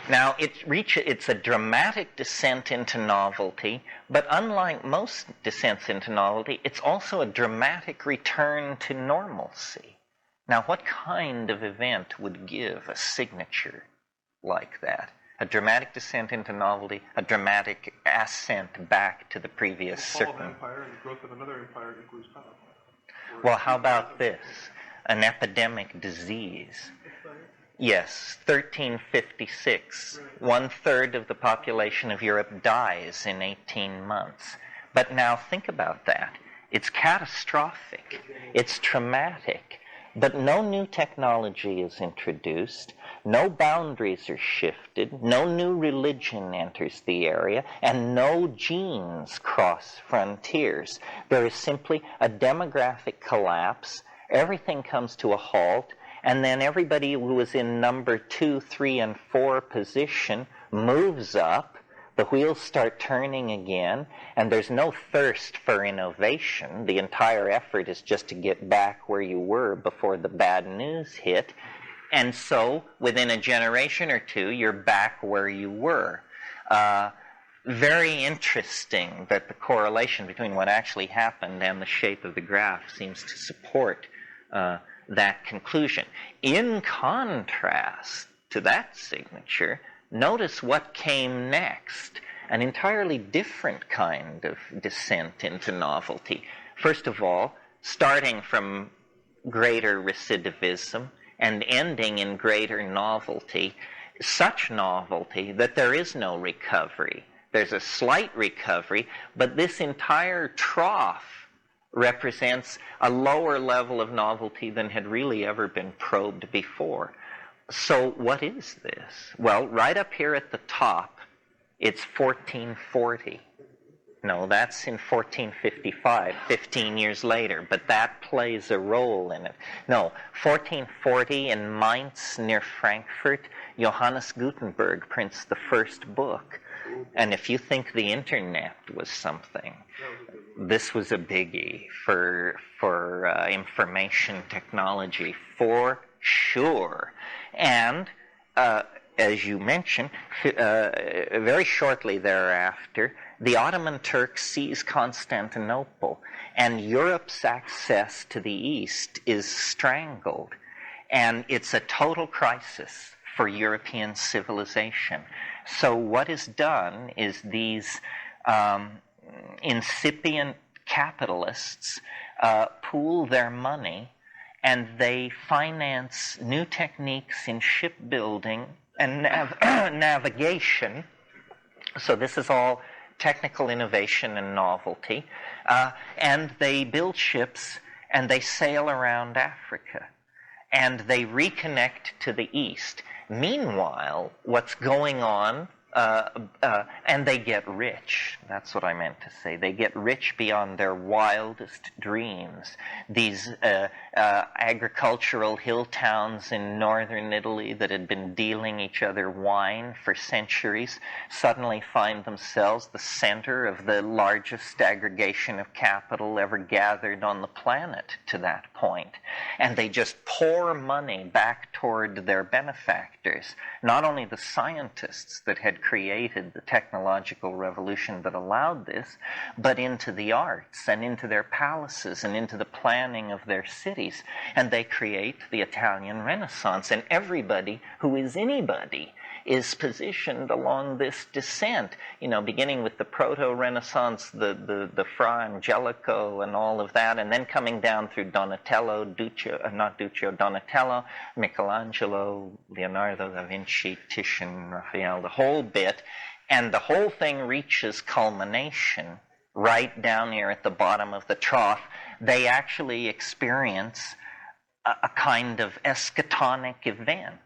Now, it's a dramatic descent into novelty, but unlike most descents into novelty, it's also a dramatic return to normalcy. Now, what kind of event would give a signature like that? A dramatic descent into novelty, a dramatic ascent back to the previous circumstance. The fall of an empire and the growth of another empire equals power. Well, how about this? An epidemic disease. Yes, 1356. 1/3 of the population of Europe dies in 18 months. But now think about that. It's catastrophic. It's traumatic. But no new technology is introduced. No boundaries are shifted. No new religion enters the area. And no genes cross frontiers. There is simply a demographic collapse. Everything comes to a halt, and then everybody who was in number 2, 3, and 4 position moves up, the wheels start turning again, and there's no thirst for innovation. The entire effort is just to get back where you were before the bad news hit, and so within a generation or two, you're back where you were. Very interesting that the correlation between what actually happened and the shape of the graph seems to support that conclusion. In contrast to that signature, notice what came next. An entirely different kind of descent into novelty. First of all, starting from greater recidivism and ending in greater novelty, such novelty that there is no recovery. There's a slight recovery, but this entire trough represents a lower level of novelty than had really ever been probed before. So what is this? Well, right up here at the top, it's 1440. No, that's in 1455, 15 years later, but that plays a role in it. No, 1440 in Mainz near Frankfurt, Johannes Gutenberg prints the first book. And if you think the internet was something, this was a biggie for information technology, for sure. And as you mentioned, very shortly thereafter, the Ottoman Turks seize Constantinople, and Europe's access to the East is strangled. And it's a total crisis for European civilization. So what is done is these incipient capitalists pool their money, and they finance new techniques in shipbuilding and navigation. So this is all technical innovation and novelty. And they build ships, and they sail around Africa. And they reconnect to the East. Meanwhile, what's going on, and they get rich. That's what I meant to say. They get rich beyond their wildest dreams. These agricultural hill towns in northern Italy that had been dealing each other wine for centuries suddenly find themselves the center of the largest aggregation of capital ever gathered on the planet to that point. And they just pour money back toward their benefactors, not only the scientists that had created the technological revolution that allowed this, but into the arts and into their palaces and into the planning of their cities. And they create the Italian Renaissance. And everybody who is anybody is positioned along this descent, beginning with the Proto-Renaissance, the Fra Angelico and all of that, and then coming down through Donatello, Donatello, Michelangelo, Leonardo da Vinci, Titian, Raphael, the whole bit, and the whole thing reaches culmination right down here at the bottom of the trough. They actually experience a kind of eschatonic event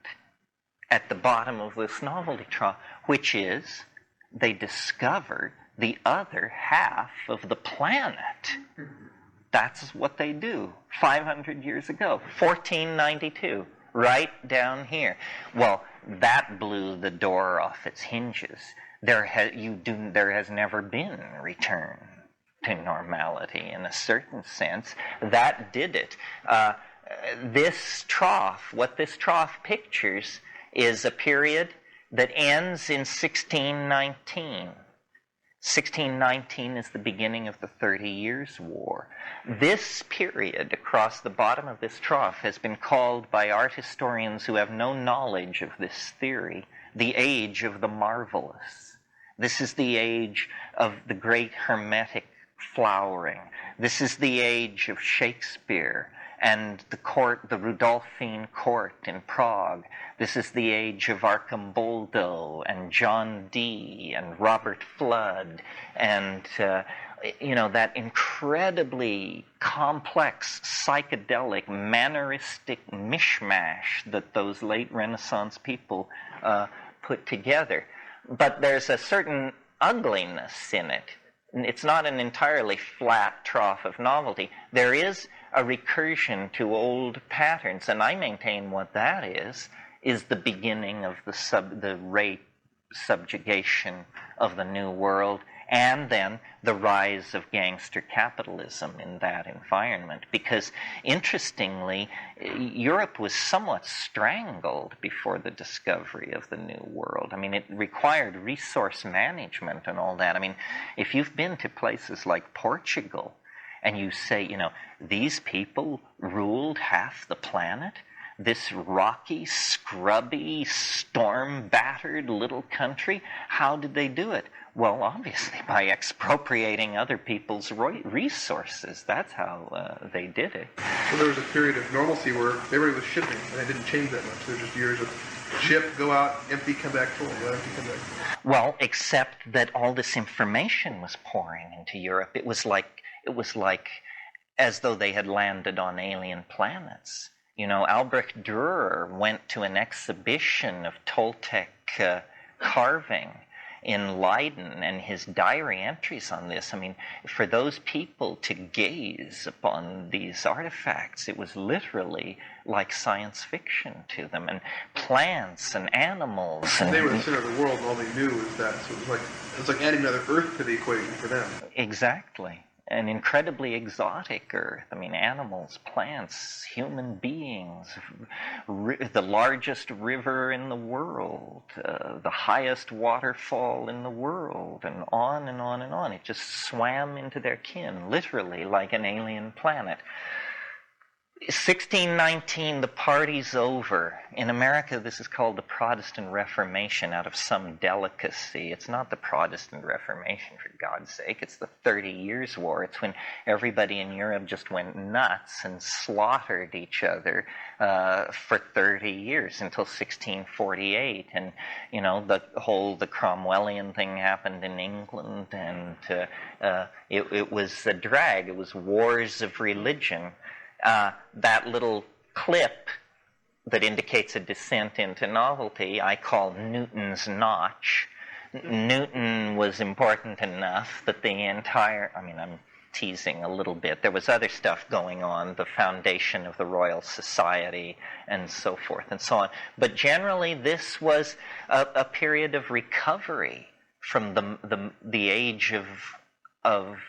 at the bottom of this novelty trough, which is they discover the other half of the planet. That's what they do 500 years ago, 1492, right down here. Well, that blew the door off its hinges. There has never been a return to normality in a certain sense. That did it. This trough, what this trough pictures, is a period that ends in 1619. 1619 is the beginning of the 30 Years' War. This period across the bottom of this trough has been called by art historians who have no knowledge of this theory the age of the marvelous. This is the age of the great Hermetic flowering. This is the age of Shakespeare and the Rudolphine court in Prague. This is the age of Arcimboldo and John Dee and Robert Flood and, that incredibly complex, psychedelic, manneristic mishmash that those late Renaissance people put together. But there's a certain ugliness in it. It's not an entirely flat trough of novelty. There is a recursion to old patterns, and I maintain what that is the beginning of the rape subjugation of the New World, and then the rise of gangster capitalism in that environment. Because, interestingly, Europe was somewhat strangled before the discovery of the New World. I mean, it required resource management and all that. I mean, if you've been to places like Portugal, and you say, these people ruled half the planet, this rocky, scrubby, storm-battered little country, how did they do it? Well, obviously by expropriating other people's resources. That's how they did it. So there was a period of normalcy where everybody was shipping, and it didn't change that much. There were just years of ship, go out, empty, come back full, go empty, come back full. Well, except that all this information was pouring into Europe. It was like as though they had landed on alien planets. Albrecht Dürer went to an exhibition of Toltec carving in Leiden, and his diary entries on this, I mean, for those people to gaze upon these artifacts, it was literally like science fiction to them, and plants and animals. And they were the center of the world, and all they knew was that, so it was like adding another Earth to the equation for them. Exactly. An incredibly exotic Earth. I mean, animals, plants, human beings, the largest river in the world, the highest waterfall in the world, and on and on and on. It just swam into their kin, literally, like an alien planet. 1619, the party's over. In America, this is called the Protestant Reformation out of some delicacy. It's not the Protestant Reformation, for God's sake. It's the 30 Years' War. It's when everybody in Europe just went nuts and slaughtered each other for 30 years until 1648. And, the Cromwellian thing happened in England, and it was a drag. It was wars of religion. That little clip that indicates a descent into novelty, I call Newton's notch. Newton was important enough that the entire, I mean, I'm teasing a little bit. There was other stuff going on, the foundation of the Royal Society and so forth and so on. But generally, this was a period of recovery from the age of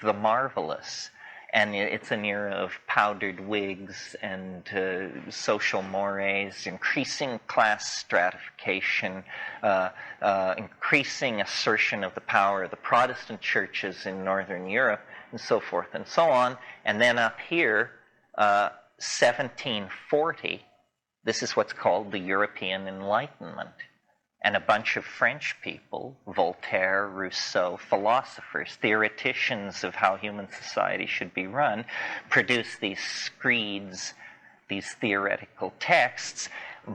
the marvelous. And it's an era of powdered wigs and social mores, increasing class stratification, increasing assertion of the power of the Protestant churches in Northern Europe, and so forth and so on. And then up here, 1740, this is what's called the European Enlightenment. And a bunch of French people, Voltaire, Rousseau, philosophers, theoreticians of how human society should be run, produce these screeds, these theoretical texts,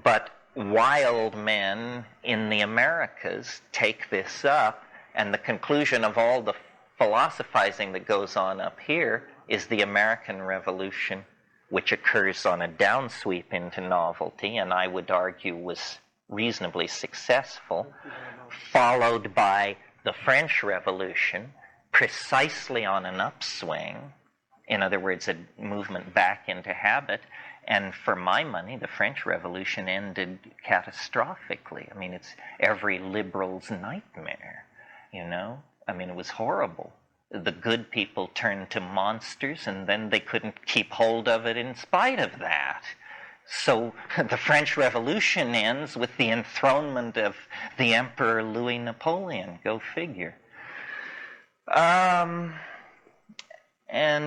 but wild men in the Americas take this up, and the conclusion of all the philosophizing that goes on up here is the American Revolution, which occurs on a downsweep into novelty, and I would argue was reasonably successful, followed by the French Revolution, precisely on an upswing, in other words, a movement back into habit. And for my money, the French Revolution ended catastrophically. I mean, it's every liberal's nightmare, you know? I mean, it was horrible. The good people turned to monsters, and then they couldn't keep hold of it in spite of that. So the French Revolution ends with the enthronement of the Emperor Louis Napoleon. Go figure. And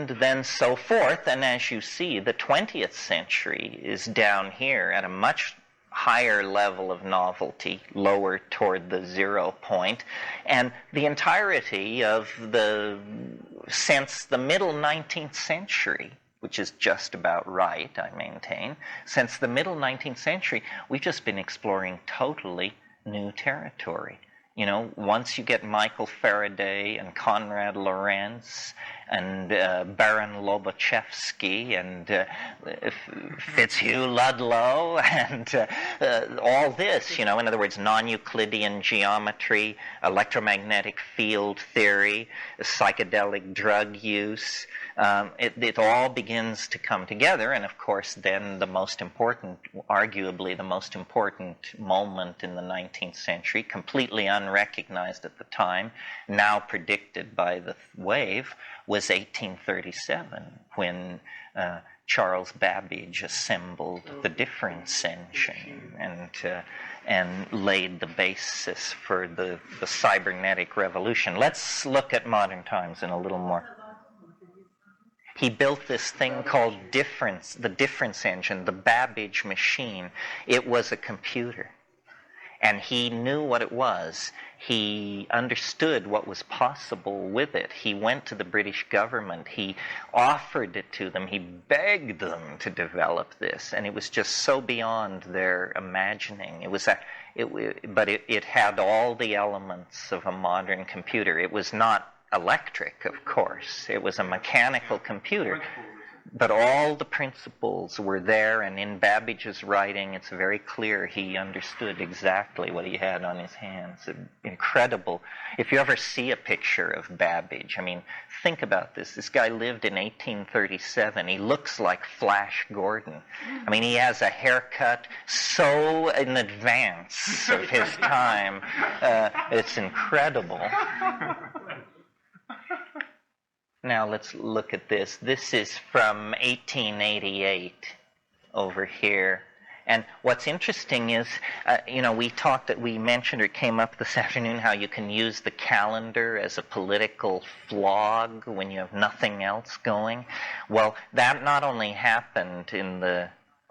then so forth. And as you see, the 20th century is down here at a much higher level of novelty, lower toward the 0 point. And the entirety of since the middle 19th century, which is just about right, I maintain. Since the middle 19th century, we've just been exploring totally new territory. You know, once you get Michael Faraday and Konrad Lorenz and Baron Lobachevsky and Fitzhugh Ludlow and all this, you know, in other words, non-Euclidean geometry, electromagnetic field theory, psychedelic drug use, it all begins to come together. And of course, then the most important, arguably the most important moment in the 19th century, completely unrecognized at the time, now predicted by the wave, was 1837, when Charles Babbage assembled the difference engine and laid the basis for the cybernetic revolution. Let's look at modern times in a little more. He built this thing called the difference engine, the Babbage machine. It was a computer. And he knew what it was. He understood what was possible with it. He went to the British government. He offered it to them. He begged them to develop this. And it was just so beyond their imagining. But it had all the elements of a modern computer. It was not electric, of course. It was a mechanical computer. But all the principles were there, and in Babbage's writing, it's very clear he understood exactly what he had on his hands. Incredible. If you ever see a picture of Babbage, I mean, think about this. This guy lived in 1837. He looks like Flash Gordon. I mean, he has a haircut so in advance of his time. It's incredible. Now let's look at this. This is from 1888 over here. And what's interesting is, you know, we mentioned, or it came up this afternoon, how you can use the calendar as a political flog when you have nothing else going. Well, that not only happened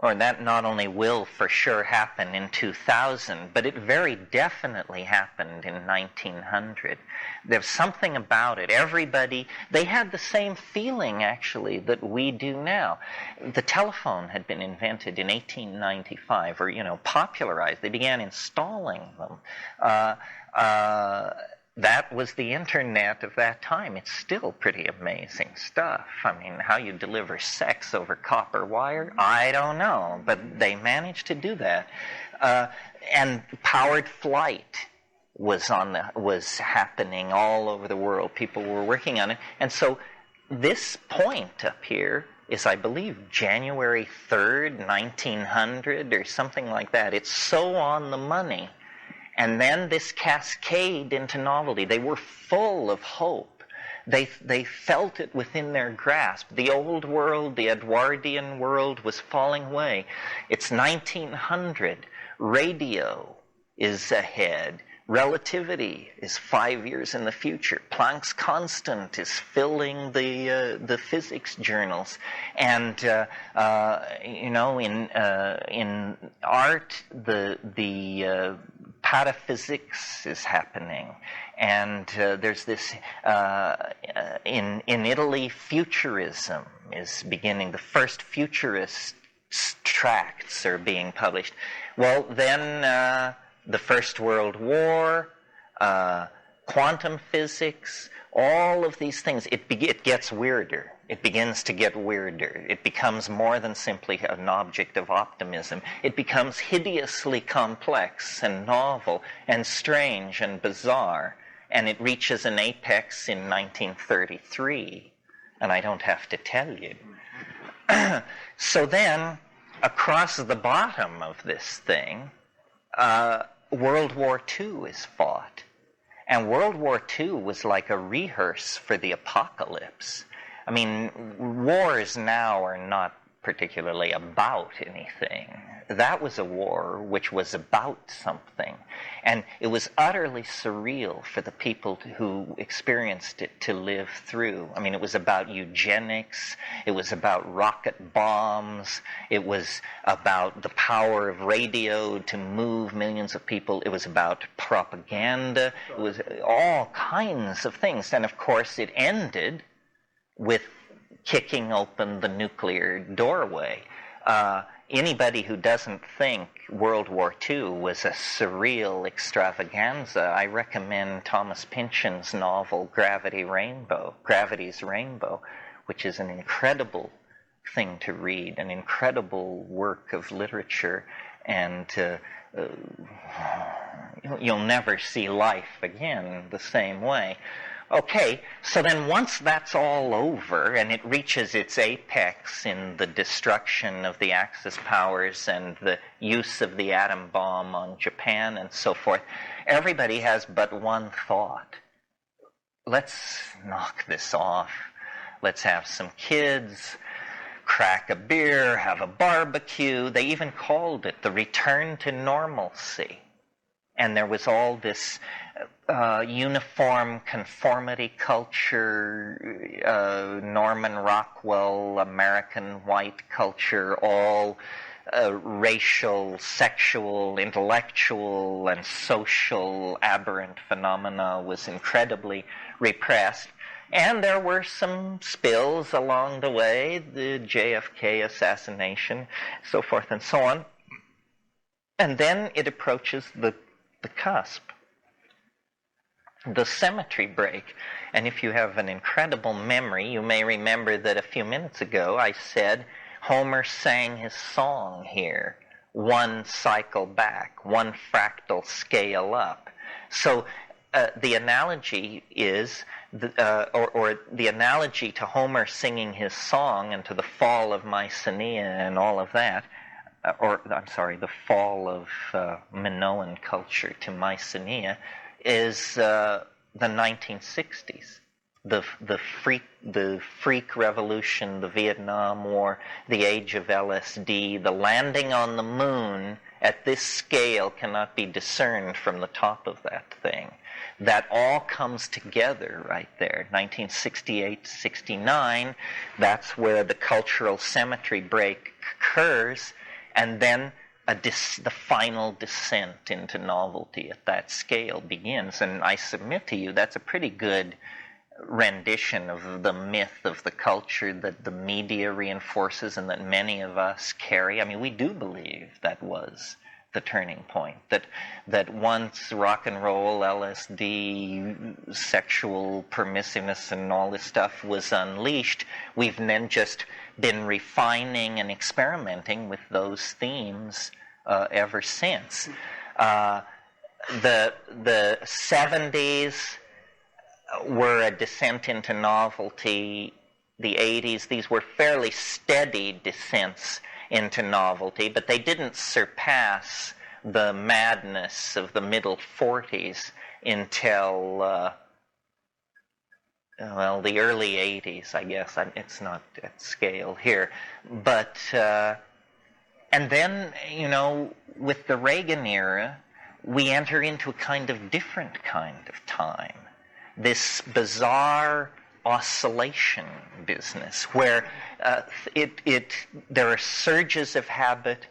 that not only will for sure happen in 2000, but it very definitely happened in 1900. There's something about it. They had the same feeling, actually, that we do now. The telephone had been invented in 1895, or, you know, popularized. They began installing them. That was the internet of that time. It's still pretty amazing stuff. I mean, how you deliver sex over copper wire, I don't know, but they managed to do that. And powered flight. was happening all over the world. People were working on it. And so this point up here is, I believe, January 3rd, 1900 or something like that. It's so on the money. And then this cascade into novelty. They were full of hope. They felt it within their grasp. The old world, the Edwardian world, was falling away. It's 1900. Radio is ahead. Relativity is 5 years in the future. Planck's constant is filling the physics journals, and in art the pataphysics is happening, and there's this in Italy, futurism is beginning. The first futurist tracts are being published. Well, then. The First World War, quantum physics, all of these things, it gets weirder. It begins to get weirder. It becomes more than simply an object of optimism. It becomes hideously complex and novel and strange and bizarre. And it reaches an apex in 1933. And I don't have to tell you. So then, across the bottom of this thing, World War II is fought. And World War II was like a rehearse for the apocalypse. I mean, wars now are not particularly about anything. That was a war which was about something. And it was utterly surreal for the people who experienced it to live through. I mean, it was about eugenics. It was about rocket bombs. It was about the power of radio to move millions of people. It was about propaganda. It was all kinds of things. And of course, it ended with kicking open the nuclear doorway. Anybody who doesn't think World War II was a surreal extravaganza, I recommend Thomas Pynchon's novel Gravity's Rainbow, which is an incredible thing to read, an incredible work of literature, and you'll never see life again the same way. Okay, so then once that's all over and it reaches its apex in the destruction of the Axis powers and the use of the atom bomb on Japan and so forth, everybody has but one thought. Let's knock this off. Let's have some kids, crack a beer, have a barbecue. They even called it the return to normalcy. And there was all this uniform conformity culture, Norman Rockwell, American white culture, all racial, sexual, intellectual, and social aberrant phenomena was incredibly repressed. And there were some spills along the way, the JFK assassination, so forth and so on. And then it approaches the cusp, the symmetry break. And if you have an incredible memory, you may remember that a few minutes ago I said Homer sang his song here, one cycle back, one fractal scale up. So the analogy is, or the analogy to Homer singing his song and to the fall of Mycenae and all of that, the fall of Minoan culture to Mycenae, is the 1960s. The freak revolution, the Vietnam War, the age of LSD, the landing on the moon at this scale cannot be discerned from the top of that thing. That all comes together right there. 1968 to 69, that's where the cultural symmetry break occurs, and then the final descent into novelty at that scale begins. And I submit to you that's a pretty good rendition of the myth of the culture that the media reinforces and that many of us carry. I mean, we do believe that was the turning point, that once rock and roll, LSD, sexual permissiveness and all this stuff was unleashed, we've then just been refining and experimenting with those themes ever since. the 70s were a descent into novelty. The 80s, these were fairly steady descents into novelty, but they didn't surpass the madness of the middle 40s until, well, the early 80s, I guess. It's not at scale here. But, and then, you know, with the Reagan era, we enter into a kind of different kind of time. This bizarre oscillation business where there are surges of habit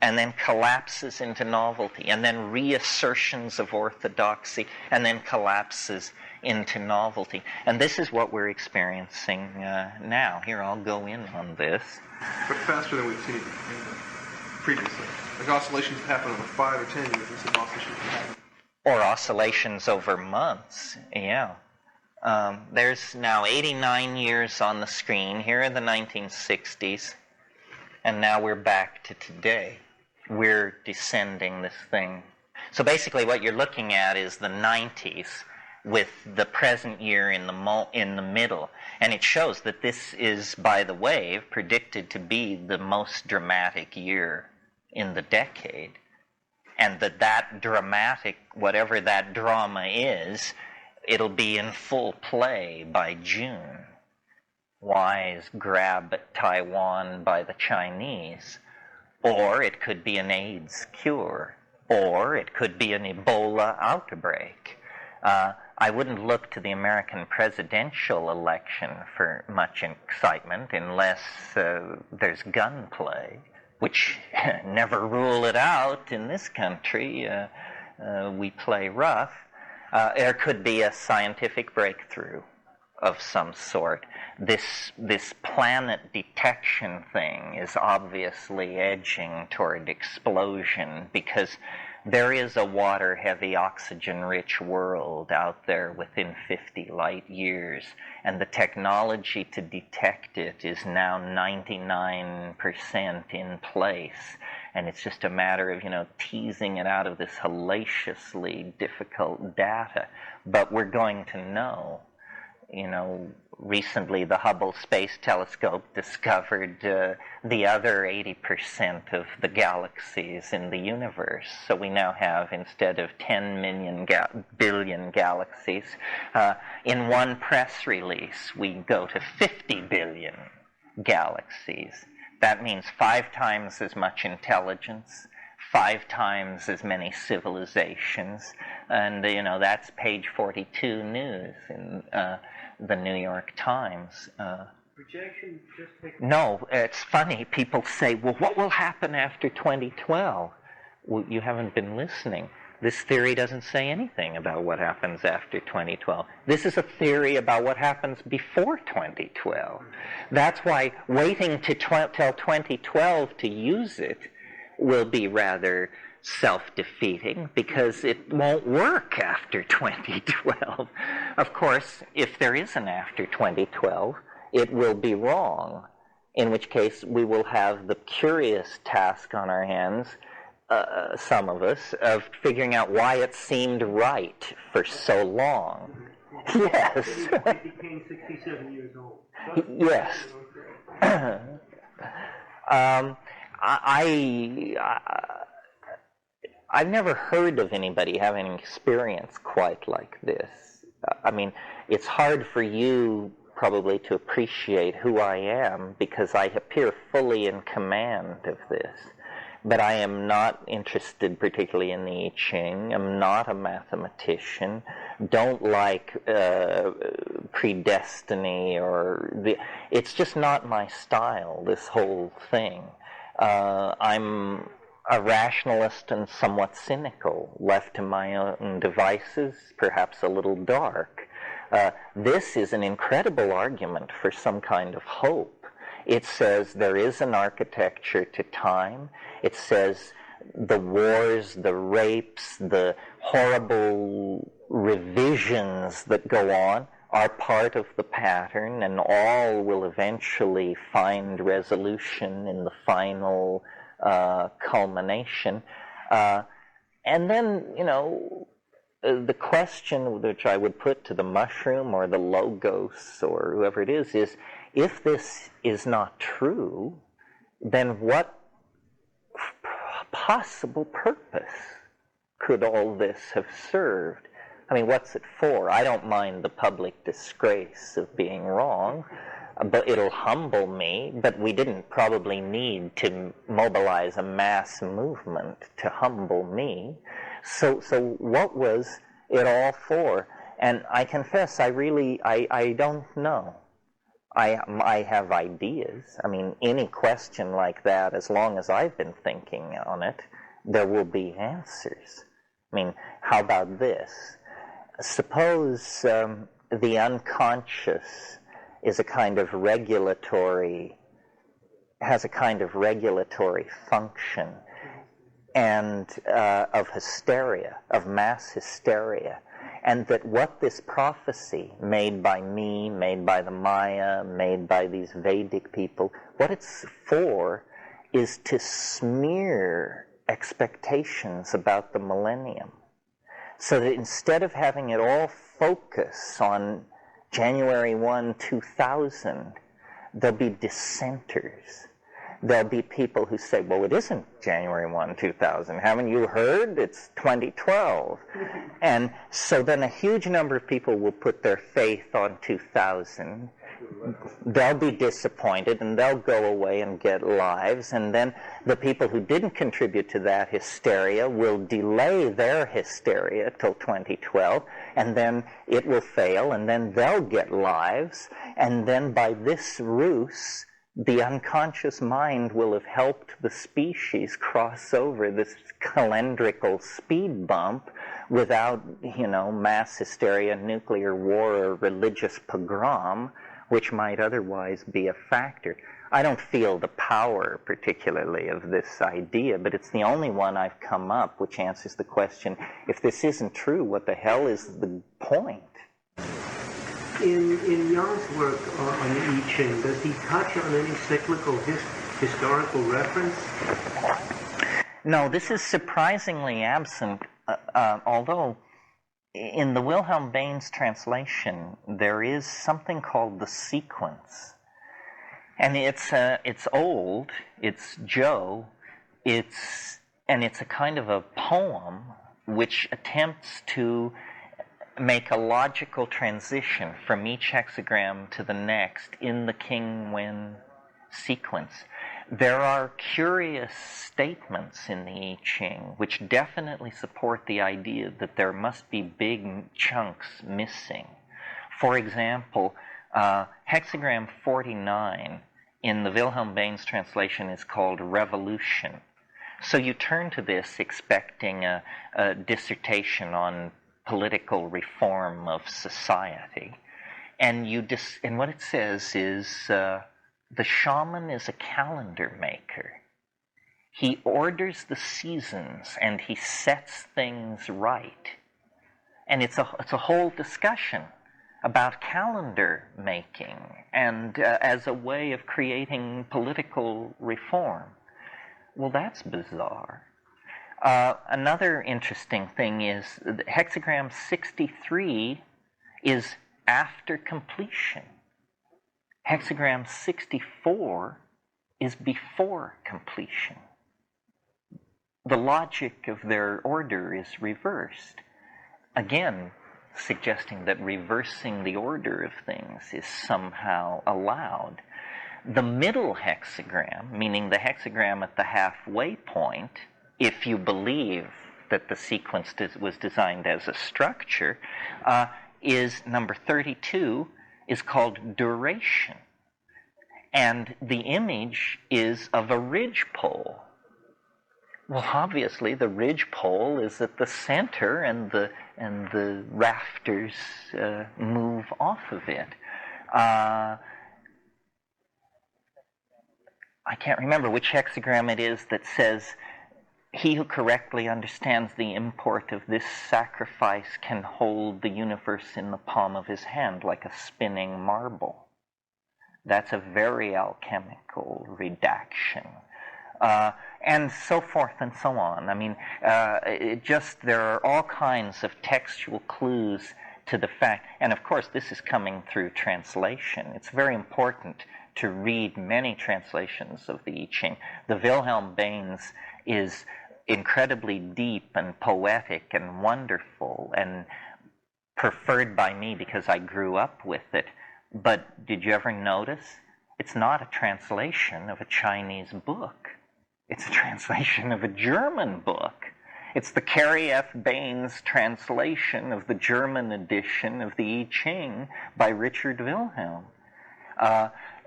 and then collapses into novelty, and then reassertions of orthodoxy, and then collapses into novelty. And this is what we're experiencing now. Here, I'll go in on this. But faster than we've seen previously. Like oscillations happen over 5 or 10 years, instead of oscillations happen. Or oscillations over months, yeah. There's now 89 years on the screen. Here are the 1960s. And now we're back to today. We're descending this thing. So basically what you're looking at is the 90s with the present year in the middle. And it shows that this is, by the way, predicted to be the most dramatic year in the decade. And that dramatic, whatever that drama is, it'll be in full play by June. Wise grab at Taiwan by the Chinese. Or it could be an AIDS cure. Or it could be an Ebola outbreak. I wouldn't look to the American presidential election for much excitement unless there's gunplay, which never rule it out in this country. We play rough. There could be a scientific breakthrough of some sort. This planet detection thing is obviously edging toward explosion because there is a water-heavy, oxygen-rich world out there within 50 light years, and the technology to detect it is now 99% in place. And it's just a matter of, teasing it out of this hellaciously difficult data. But we're going to know. Recently the Hubble Space Telescope discovered the other 80% of the galaxies in the universe. So we now have, instead of 10 billion galaxies, in one press release we go to 50 billion galaxies. That means 5 times as much intelligence, 5 times as many civilizations, and that's page 42 news in the New York Times. Projection just take... No, it's funny. People say, well, what will happen after 2012? Well, you haven't been listening. This theory doesn't say anything about what happens after 2012. This is a theory about what happens before 2012. That's why waiting till 2012 to use it will be rather self-defeating, because it won't work after 2012. Of course, if there is an after 2012, it will be wrong, in which case we will have the curious task on our hands, some of us, of figuring out why it seemed right for so long. Yes. It became 67 years old. Yes. I've never heard of anybody having an experience quite like this. I mean, it's hard for you probably to appreciate who I am because I appear fully in command of this. But I am not interested particularly in the I Ching. I'm not a mathematician. Don't like predestiny it's just not my style, this whole thing. I'm a rationalist and somewhat cynical, left to my own devices, perhaps a little dark. This is an incredible argument for some kind of hope. It says there is an architecture to time. It says the wars, the rapes, the horrible revisions that go on are part of the pattern, and all will eventually find resolution in the final culmination. And then, the question which I would put to the mushroom or the logos or whoever it is, if this is not true, then what possible purpose could all this have served? I mean, what's it for? I don't mind the public disgrace of being wrong, but it'll humble me. But we didn't probably need to mobilize a mass movement to humble me. So what was it all for? And I confess, I don't know. I have ideas. I mean, any question like that, as long as I've been thinking on it, there will be answers. I mean, how about this? Suppose the unconscious is a kind of regulatory, has a kind of regulatory function, and of hysteria, of mass hysteria, and that what this prophecy made by me, made by the Maya, made by these Vedic people, what it's for is to smear expectations about the millennium. So that instead of having it all focus on January 1, 2000, there'll be dissenters. There'll be people who say, well, it isn't January 1, 2000. Haven't you heard? It's 2012. And so then a huge number of people will put their faith on 2000. They'll be disappointed and they'll go away and get lives. And then the people who didn't contribute to that hysteria will delay their hysteria till 2012. And then it will fail and then they'll get lives. And then by this ruse, the unconscious mind will have helped the species cross over this calendrical speed bump without, mass hysteria, nuclear war, or religious pogrom, which might otherwise be a factor. I don't feel the power, particularly, of this idea, but it's the only one I've come up which answers the question, if this isn't true, what the hell is the point? In Jung's work on the I Ching, does he touch on any cyclical historical reference? No, this is surprisingly absent, although in the Wilhelm Baines translation there is something called the sequence. And it's old, it's Joe, and it's a kind of a poem which attempts to make a logical transition from each hexagram to the next in the King-Wen sequence. There are curious statements in the I Ching which definitely support the idea that there must be big chunks missing. For example, hexagram 49 in the Wilhelm Baines translation is called revolution. So you turn to this expecting a dissertation on political reform of society. And what it says is, the shaman is a calendar maker. He orders the seasons and he sets things right. And it's a whole discussion about calendar making and as a way of creating political reform. Well, that's bizarre. Another interesting thing is hexagram 63 is after completion. Hexagram 64 is before completion. The logic of their order is reversed. Again, suggesting that reversing the order of things is somehow allowed. The middle hexagram, meaning the hexagram at the halfway point, if you believe that the sequence was designed as a structure, is number 32, is called duration. And the image is of a ridgepole. Well, obviously, the ridgepole is at the center, and the rafters move off of it. I can't remember which hexagram it is that says, he who correctly understands the import of this sacrifice can hold the universe in the palm of his hand like a spinning marble. That's a very alchemical redaction and so forth and so on. I mean, there are all kinds of textual clues to the fact, and of course this is coming through translation. It's very important to read many translations of the I Ching. The Wilhelm Baines is incredibly deep and poetic and wonderful and preferred by me because I grew up with it. But did you ever notice? It's not a translation of a Chinese book. It's a translation of a German book. It's the Carrie F. Baines translation of the German edition of the I Ching by Richard Wilhelm.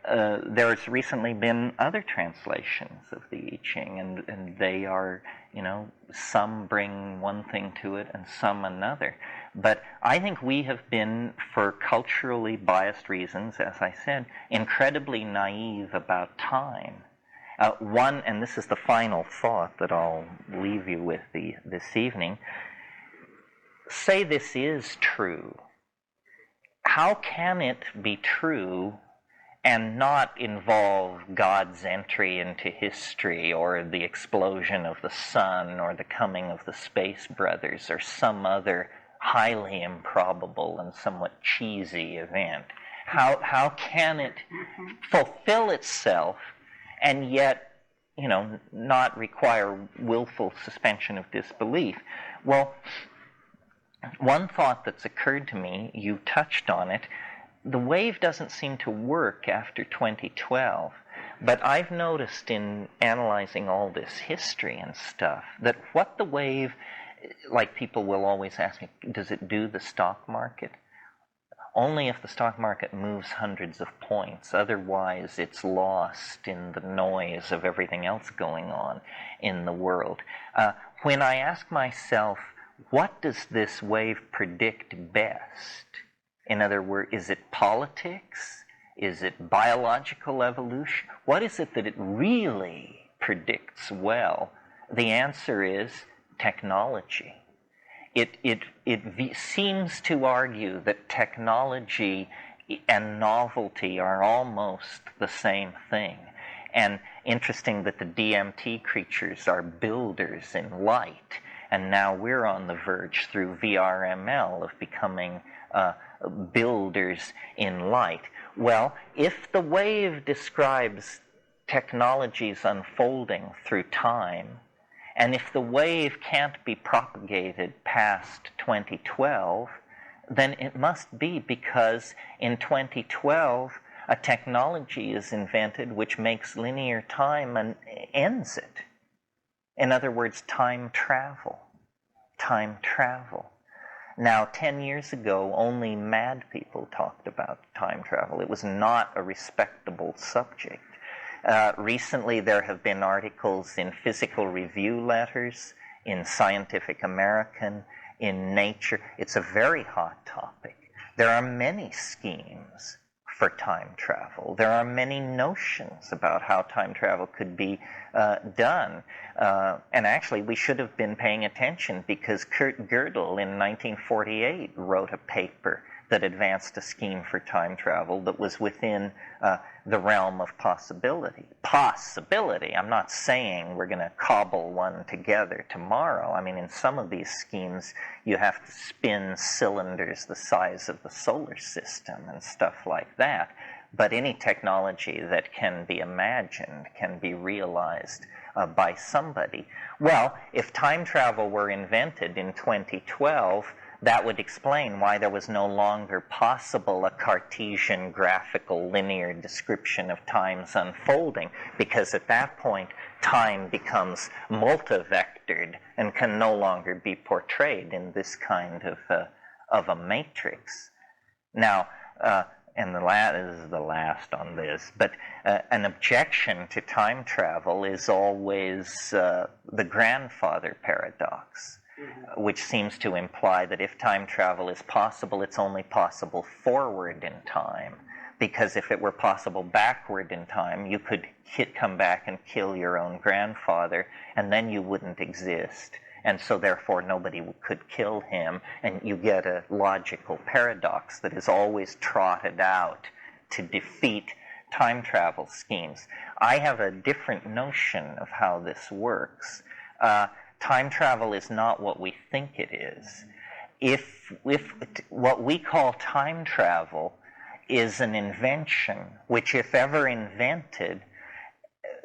There's recently been other translations of the I Ching, and they are, some bring one thing to it and some another. But I think we have been, for culturally biased reasons, as I said, incredibly naive about time. And this is the final thought that I'll leave you with this evening. Say this is true. How can it be true and not involve God's entry into history, or the explosion of the sun, or the coming of the Space Brothers, or some other highly improbable and somewhat cheesy event? How can it fulfill itself and yet, not require willful suspension of disbelief? Well, one thought that's occurred to me, you touched on it, the wave doesn't seem to work after 2012, but I've noticed in analyzing all this history and stuff that what the wave, like people will always ask me, does it do the stock market? Only if the stock market moves hundreds of points. Otherwise, it's lost in the noise of everything else going on in the world. When I ask myself, what does this wave predict best? In other words, is it politics? Is it biological evolution? What is it that it really predicts well? The answer is technology. It seems to argue that technology and novelty are almost the same thing. And interesting that the DMT creatures are builders in light. And now we're on the verge through VRML of becoming builders in light. Well, if the wave describes technologies unfolding through time, and if the wave can't be propagated past 2012, then it must be because in 2012 a technology is invented which makes linear time and ends it. In other words, time travel. Time travel. Now, 10 years ago, only mad people talked about time travel. It was not a respectable subject. Recently, there have been articles in Physical Review letters, in Scientific American, in Nature. It's a very hot topic. There are many schemes for time travel. There are many notions about how time travel could be done. And actually, we should have been paying attention because Kurt Gödel in 1948 wrote a paper that advanced a scheme for time travel that was within the realm of possibility. Possibility. I'm not saying we're going to cobble one together tomorrow. I mean, in some of these schemes, you have to spin cylinders the size of the solar system and stuff like that. But any technology that can be imagined can be realized by somebody. Well, if time travel were invented in 2012, that would explain why there was no longer possible a Cartesian graphical linear description of time's unfolding, because at that point time becomes multivectored and can no longer be portrayed in this kind of a matrix. Now, and this is the last on this, but an objection to time travel is always the grandfather paradox, which seems to imply that if time travel is possible, it's only possible forward in time. Because if it were possible backward in time, you could come back and kill your own grandfather, and then you wouldn't exist. And so therefore nobody could kill him, and you get a logical paradox that is always trotted out to defeat time travel schemes. I have a different notion of how this works. Time travel is not what we think it is. If what we call time travel is an invention, which if ever invented,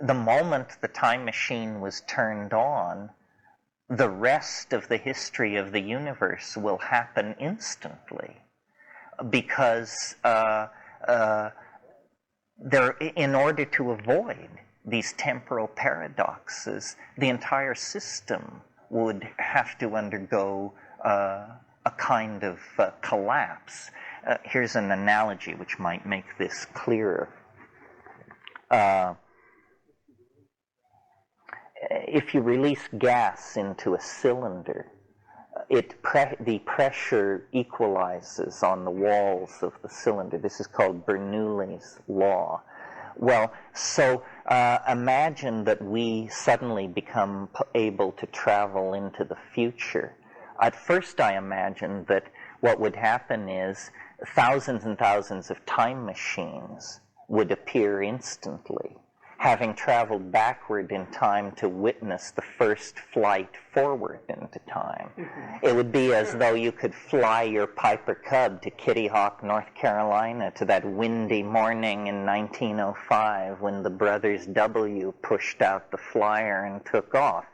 the moment the time machine was turned on, the rest of the history of the universe will happen instantly, because in order to avoid these temporal paradoxes, the entire system would have to undergo a kind of collapse. Here's an analogy which might make this clearer. If you release gas into a cylinder, the pressure equalizes on the walls of the cylinder. This is called Bernoulli's law. Well, so imagine that we suddenly become able to travel into the future. At first I imagined that what would happen is thousands and thousands of time machines would appear instantly, having traveled backward in time to witness the first flight forward into time. It would be as though you could fly your Piper Cub to Kitty Hawk, North Carolina, to that windy morning in 1905 when the brothers W pushed out the flyer and took off.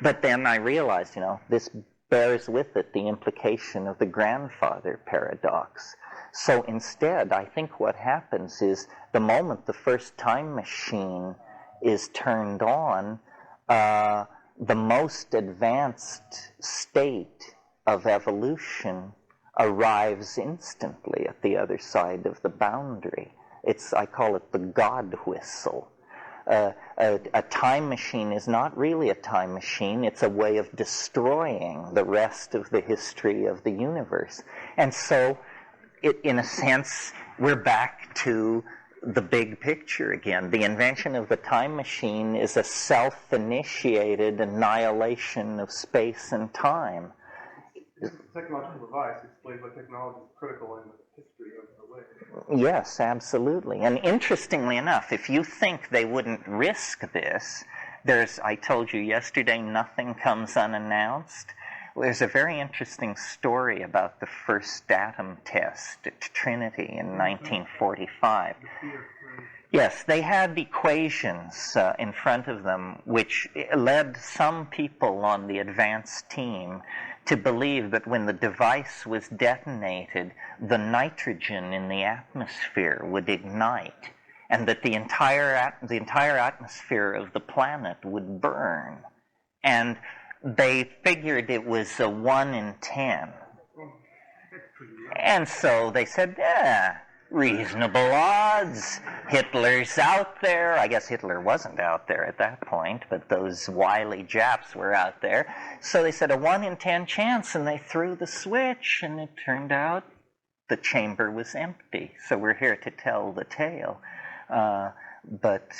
But then I realized, this bears with it the implication of the grandfather paradox. So instead, I think what happens is the moment the first time machine is turned on, the most advanced state of evolution arrives instantly at the other side of the boundary. I call it the God whistle. A time machine is not really a time machine. It's a way of destroying the rest of the history of the universe. And so, in a sense, we're back to the big picture again. The invention of the time machine is a self-initiated annihilation of space and time. The technological device explains why technology is critical in the history of the way. Yes, absolutely. And interestingly enough, if you think they wouldn't risk this, I told you yesterday, nothing comes unannounced. There's a very interesting story about the first atom test at Trinity in 1945. Yes, they had equations in front of them which led some people on the advanced team to believe that when the device was detonated, the nitrogen in the atmosphere would ignite, and that the entire atmosphere of the planet would burn. And they figured it was a 1 in 10. And so they said, reasonable odds. Hitler's out there. I guess Hitler wasn't out there at that point, but those wily Japs were out there. So they said a 1 in 10 chance, and they threw the switch, and it turned out the chamber was empty. So we're here to tell the tale. But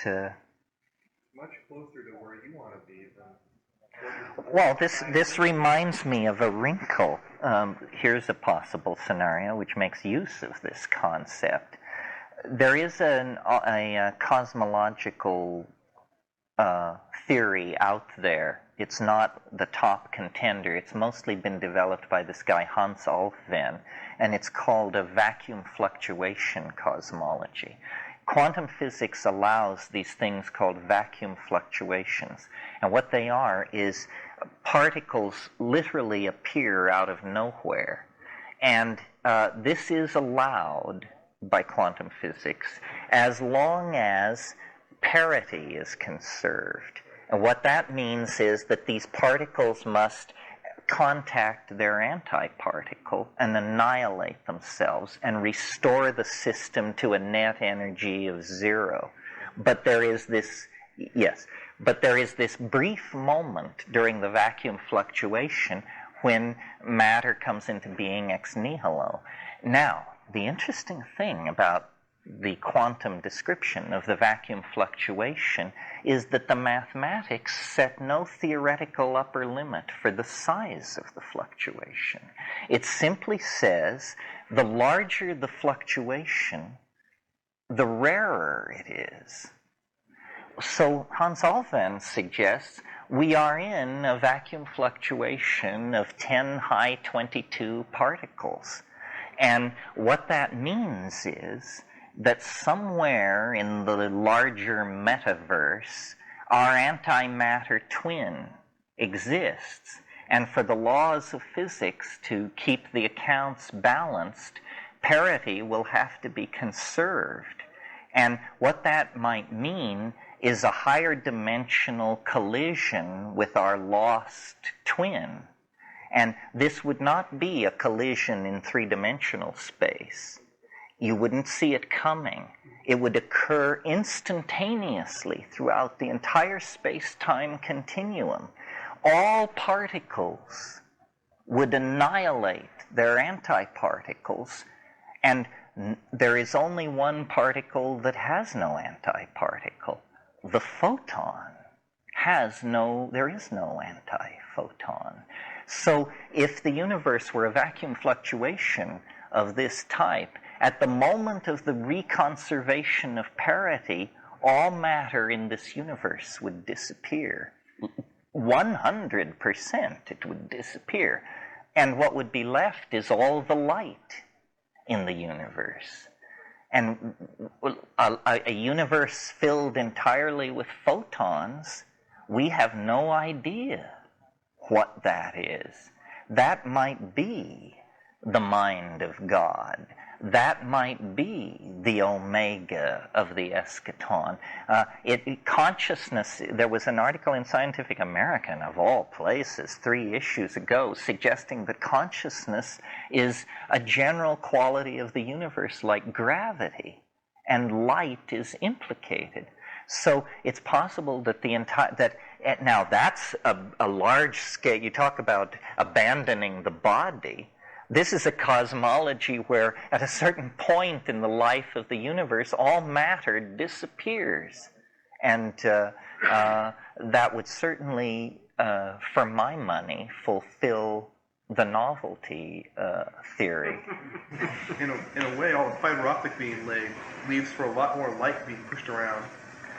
much closer to where you want to be than. Well, this reminds me of a wrinkle. Here's a possible scenario which makes use of this concept. There is a cosmological theory out there. It's not the top contender. It's mostly been developed by this guy Hans Alfvén, and it's called a vacuum fluctuation cosmology. Quantum physics allows these things called vacuum fluctuations. And what they are is particles literally appear out of nowhere. And this is allowed by quantum physics as long as parity is conserved. And what that means is that these particles must contact their antiparticle and annihilate themselves and restore the system to a net energy of 0. But there is this brief moment during the vacuum fluctuation when matter comes into being ex nihilo. Now, the interesting thing about the quantum description of the vacuum fluctuation is that the mathematics set no theoretical upper limit for the size of the fluctuation. It simply says the larger the fluctuation, the rarer it is. So Hans Alfvén suggests we are in a vacuum fluctuation of 10 high 22 particles. And what that means is that somewhere in the larger metaverse, our antimatter twin exists. And for the laws of physics to keep the accounts balanced, parity will have to be conserved. And what that might mean is a higher dimensional collision with our lost twin. And this would not be a collision in three-dimensional space. You wouldn't see it coming. It would occur instantaneously throughout the entire space-time continuum. All particles would annihilate their antiparticles, and there is only one particle that has no antiparticle. The photon there is no antiphoton. So if the universe were a vacuum fluctuation of this type, at the moment of the reconservation of parity, all matter in this universe would disappear. 100% it would disappear. And what would be left is all the light in the universe. And a universe filled entirely with photons, we have no idea what that is. That might be the mind of God. That might be the omega of the eschaton. Consciousness, there was an article in Scientific American, of all places, 3 issues ago, suggesting that consciousness is a general quality of the universe like gravity, and light is implicated. So it's possible that now that's a large scale. You talk about abandoning the body. This is a cosmology where at a certain point in the life of the universe, all matter disappears. And that would certainly, for my money, fulfill the novelty theory. In a way, all the fiber optic being laid leaves for a lot more light being pushed around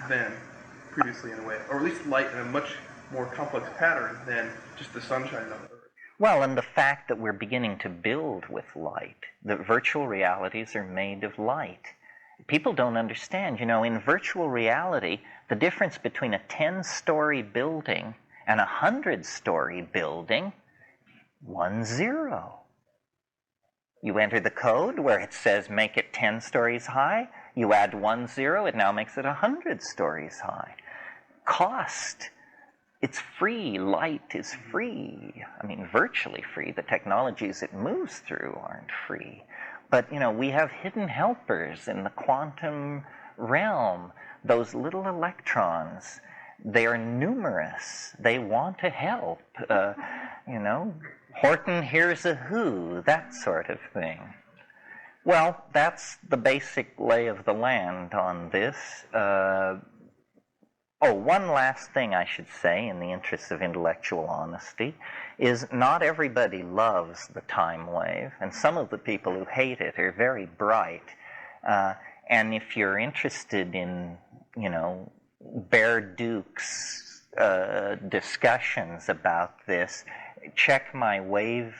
than previously, in a way. Or at least light in a much more complex pattern than just the sunshine of it. Well, and the fact that we're beginning to build with light, that virtual realities are made of light. People don't understand, in virtual reality, the difference between a 10-story building and a 100-story building, 1-0. You enter the code where it says make it 10 stories high, you add 1-0, it now makes it 100 stories high. Cost. It's free. Light is free. I mean, virtually free. The technologies it moves through aren't free. But, we have hidden helpers in the quantum realm. Those little electrons, they are numerous. They want to help. Horton hears a who, that sort of thing. Well, that's the basic lay of the land on this. One last thing I should say, in the interest of intellectual honesty, is not everybody loves the time wave, and some of the people who hate it are very bright. And if you're interested in, Bear Duke's discussions about this, check my website.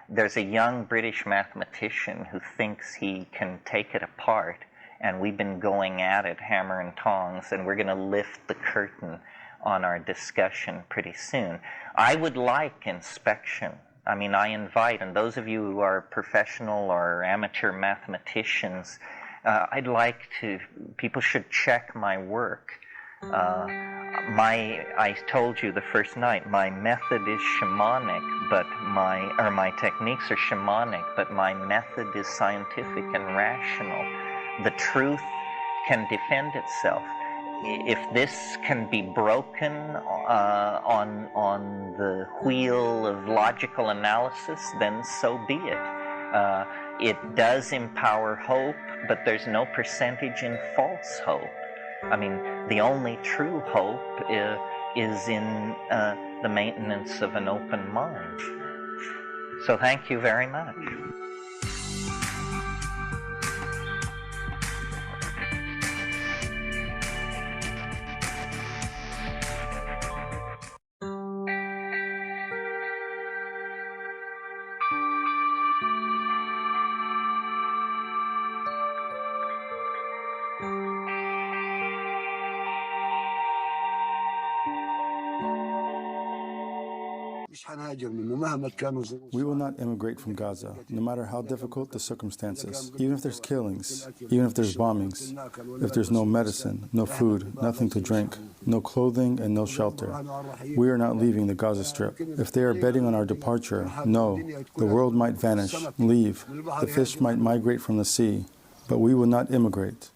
There's a young British mathematician who thinks he can take it apart. And we've been going at it hammer and tongs, and we're going to lift the curtain on our discussion pretty soon. I would like inspection. I mean, I invite, and those of you who are professional or amateur mathematicians, people should check my work. I told you the first night, my method is shamanic, but my techniques are shamanic, but my method is scientific and rational. The truth can defend itself. If this can be broken on the wheel of logical analysis, then so be it. It does empower hope, but there's no percentage in false hope. I mean, the only true hope is in the maintenance of an open mind. So thank you very much. We will not immigrate from Gaza, no matter how difficult the circumstances, even if there's killings, even if there's bombings, if there's no medicine, no food, nothing to drink, no clothing, and no shelter. We are not leaving the Gaza Strip. If they are betting on our departure, no, the world might vanish, leave, the fish might migrate from the sea, but we will not immigrate.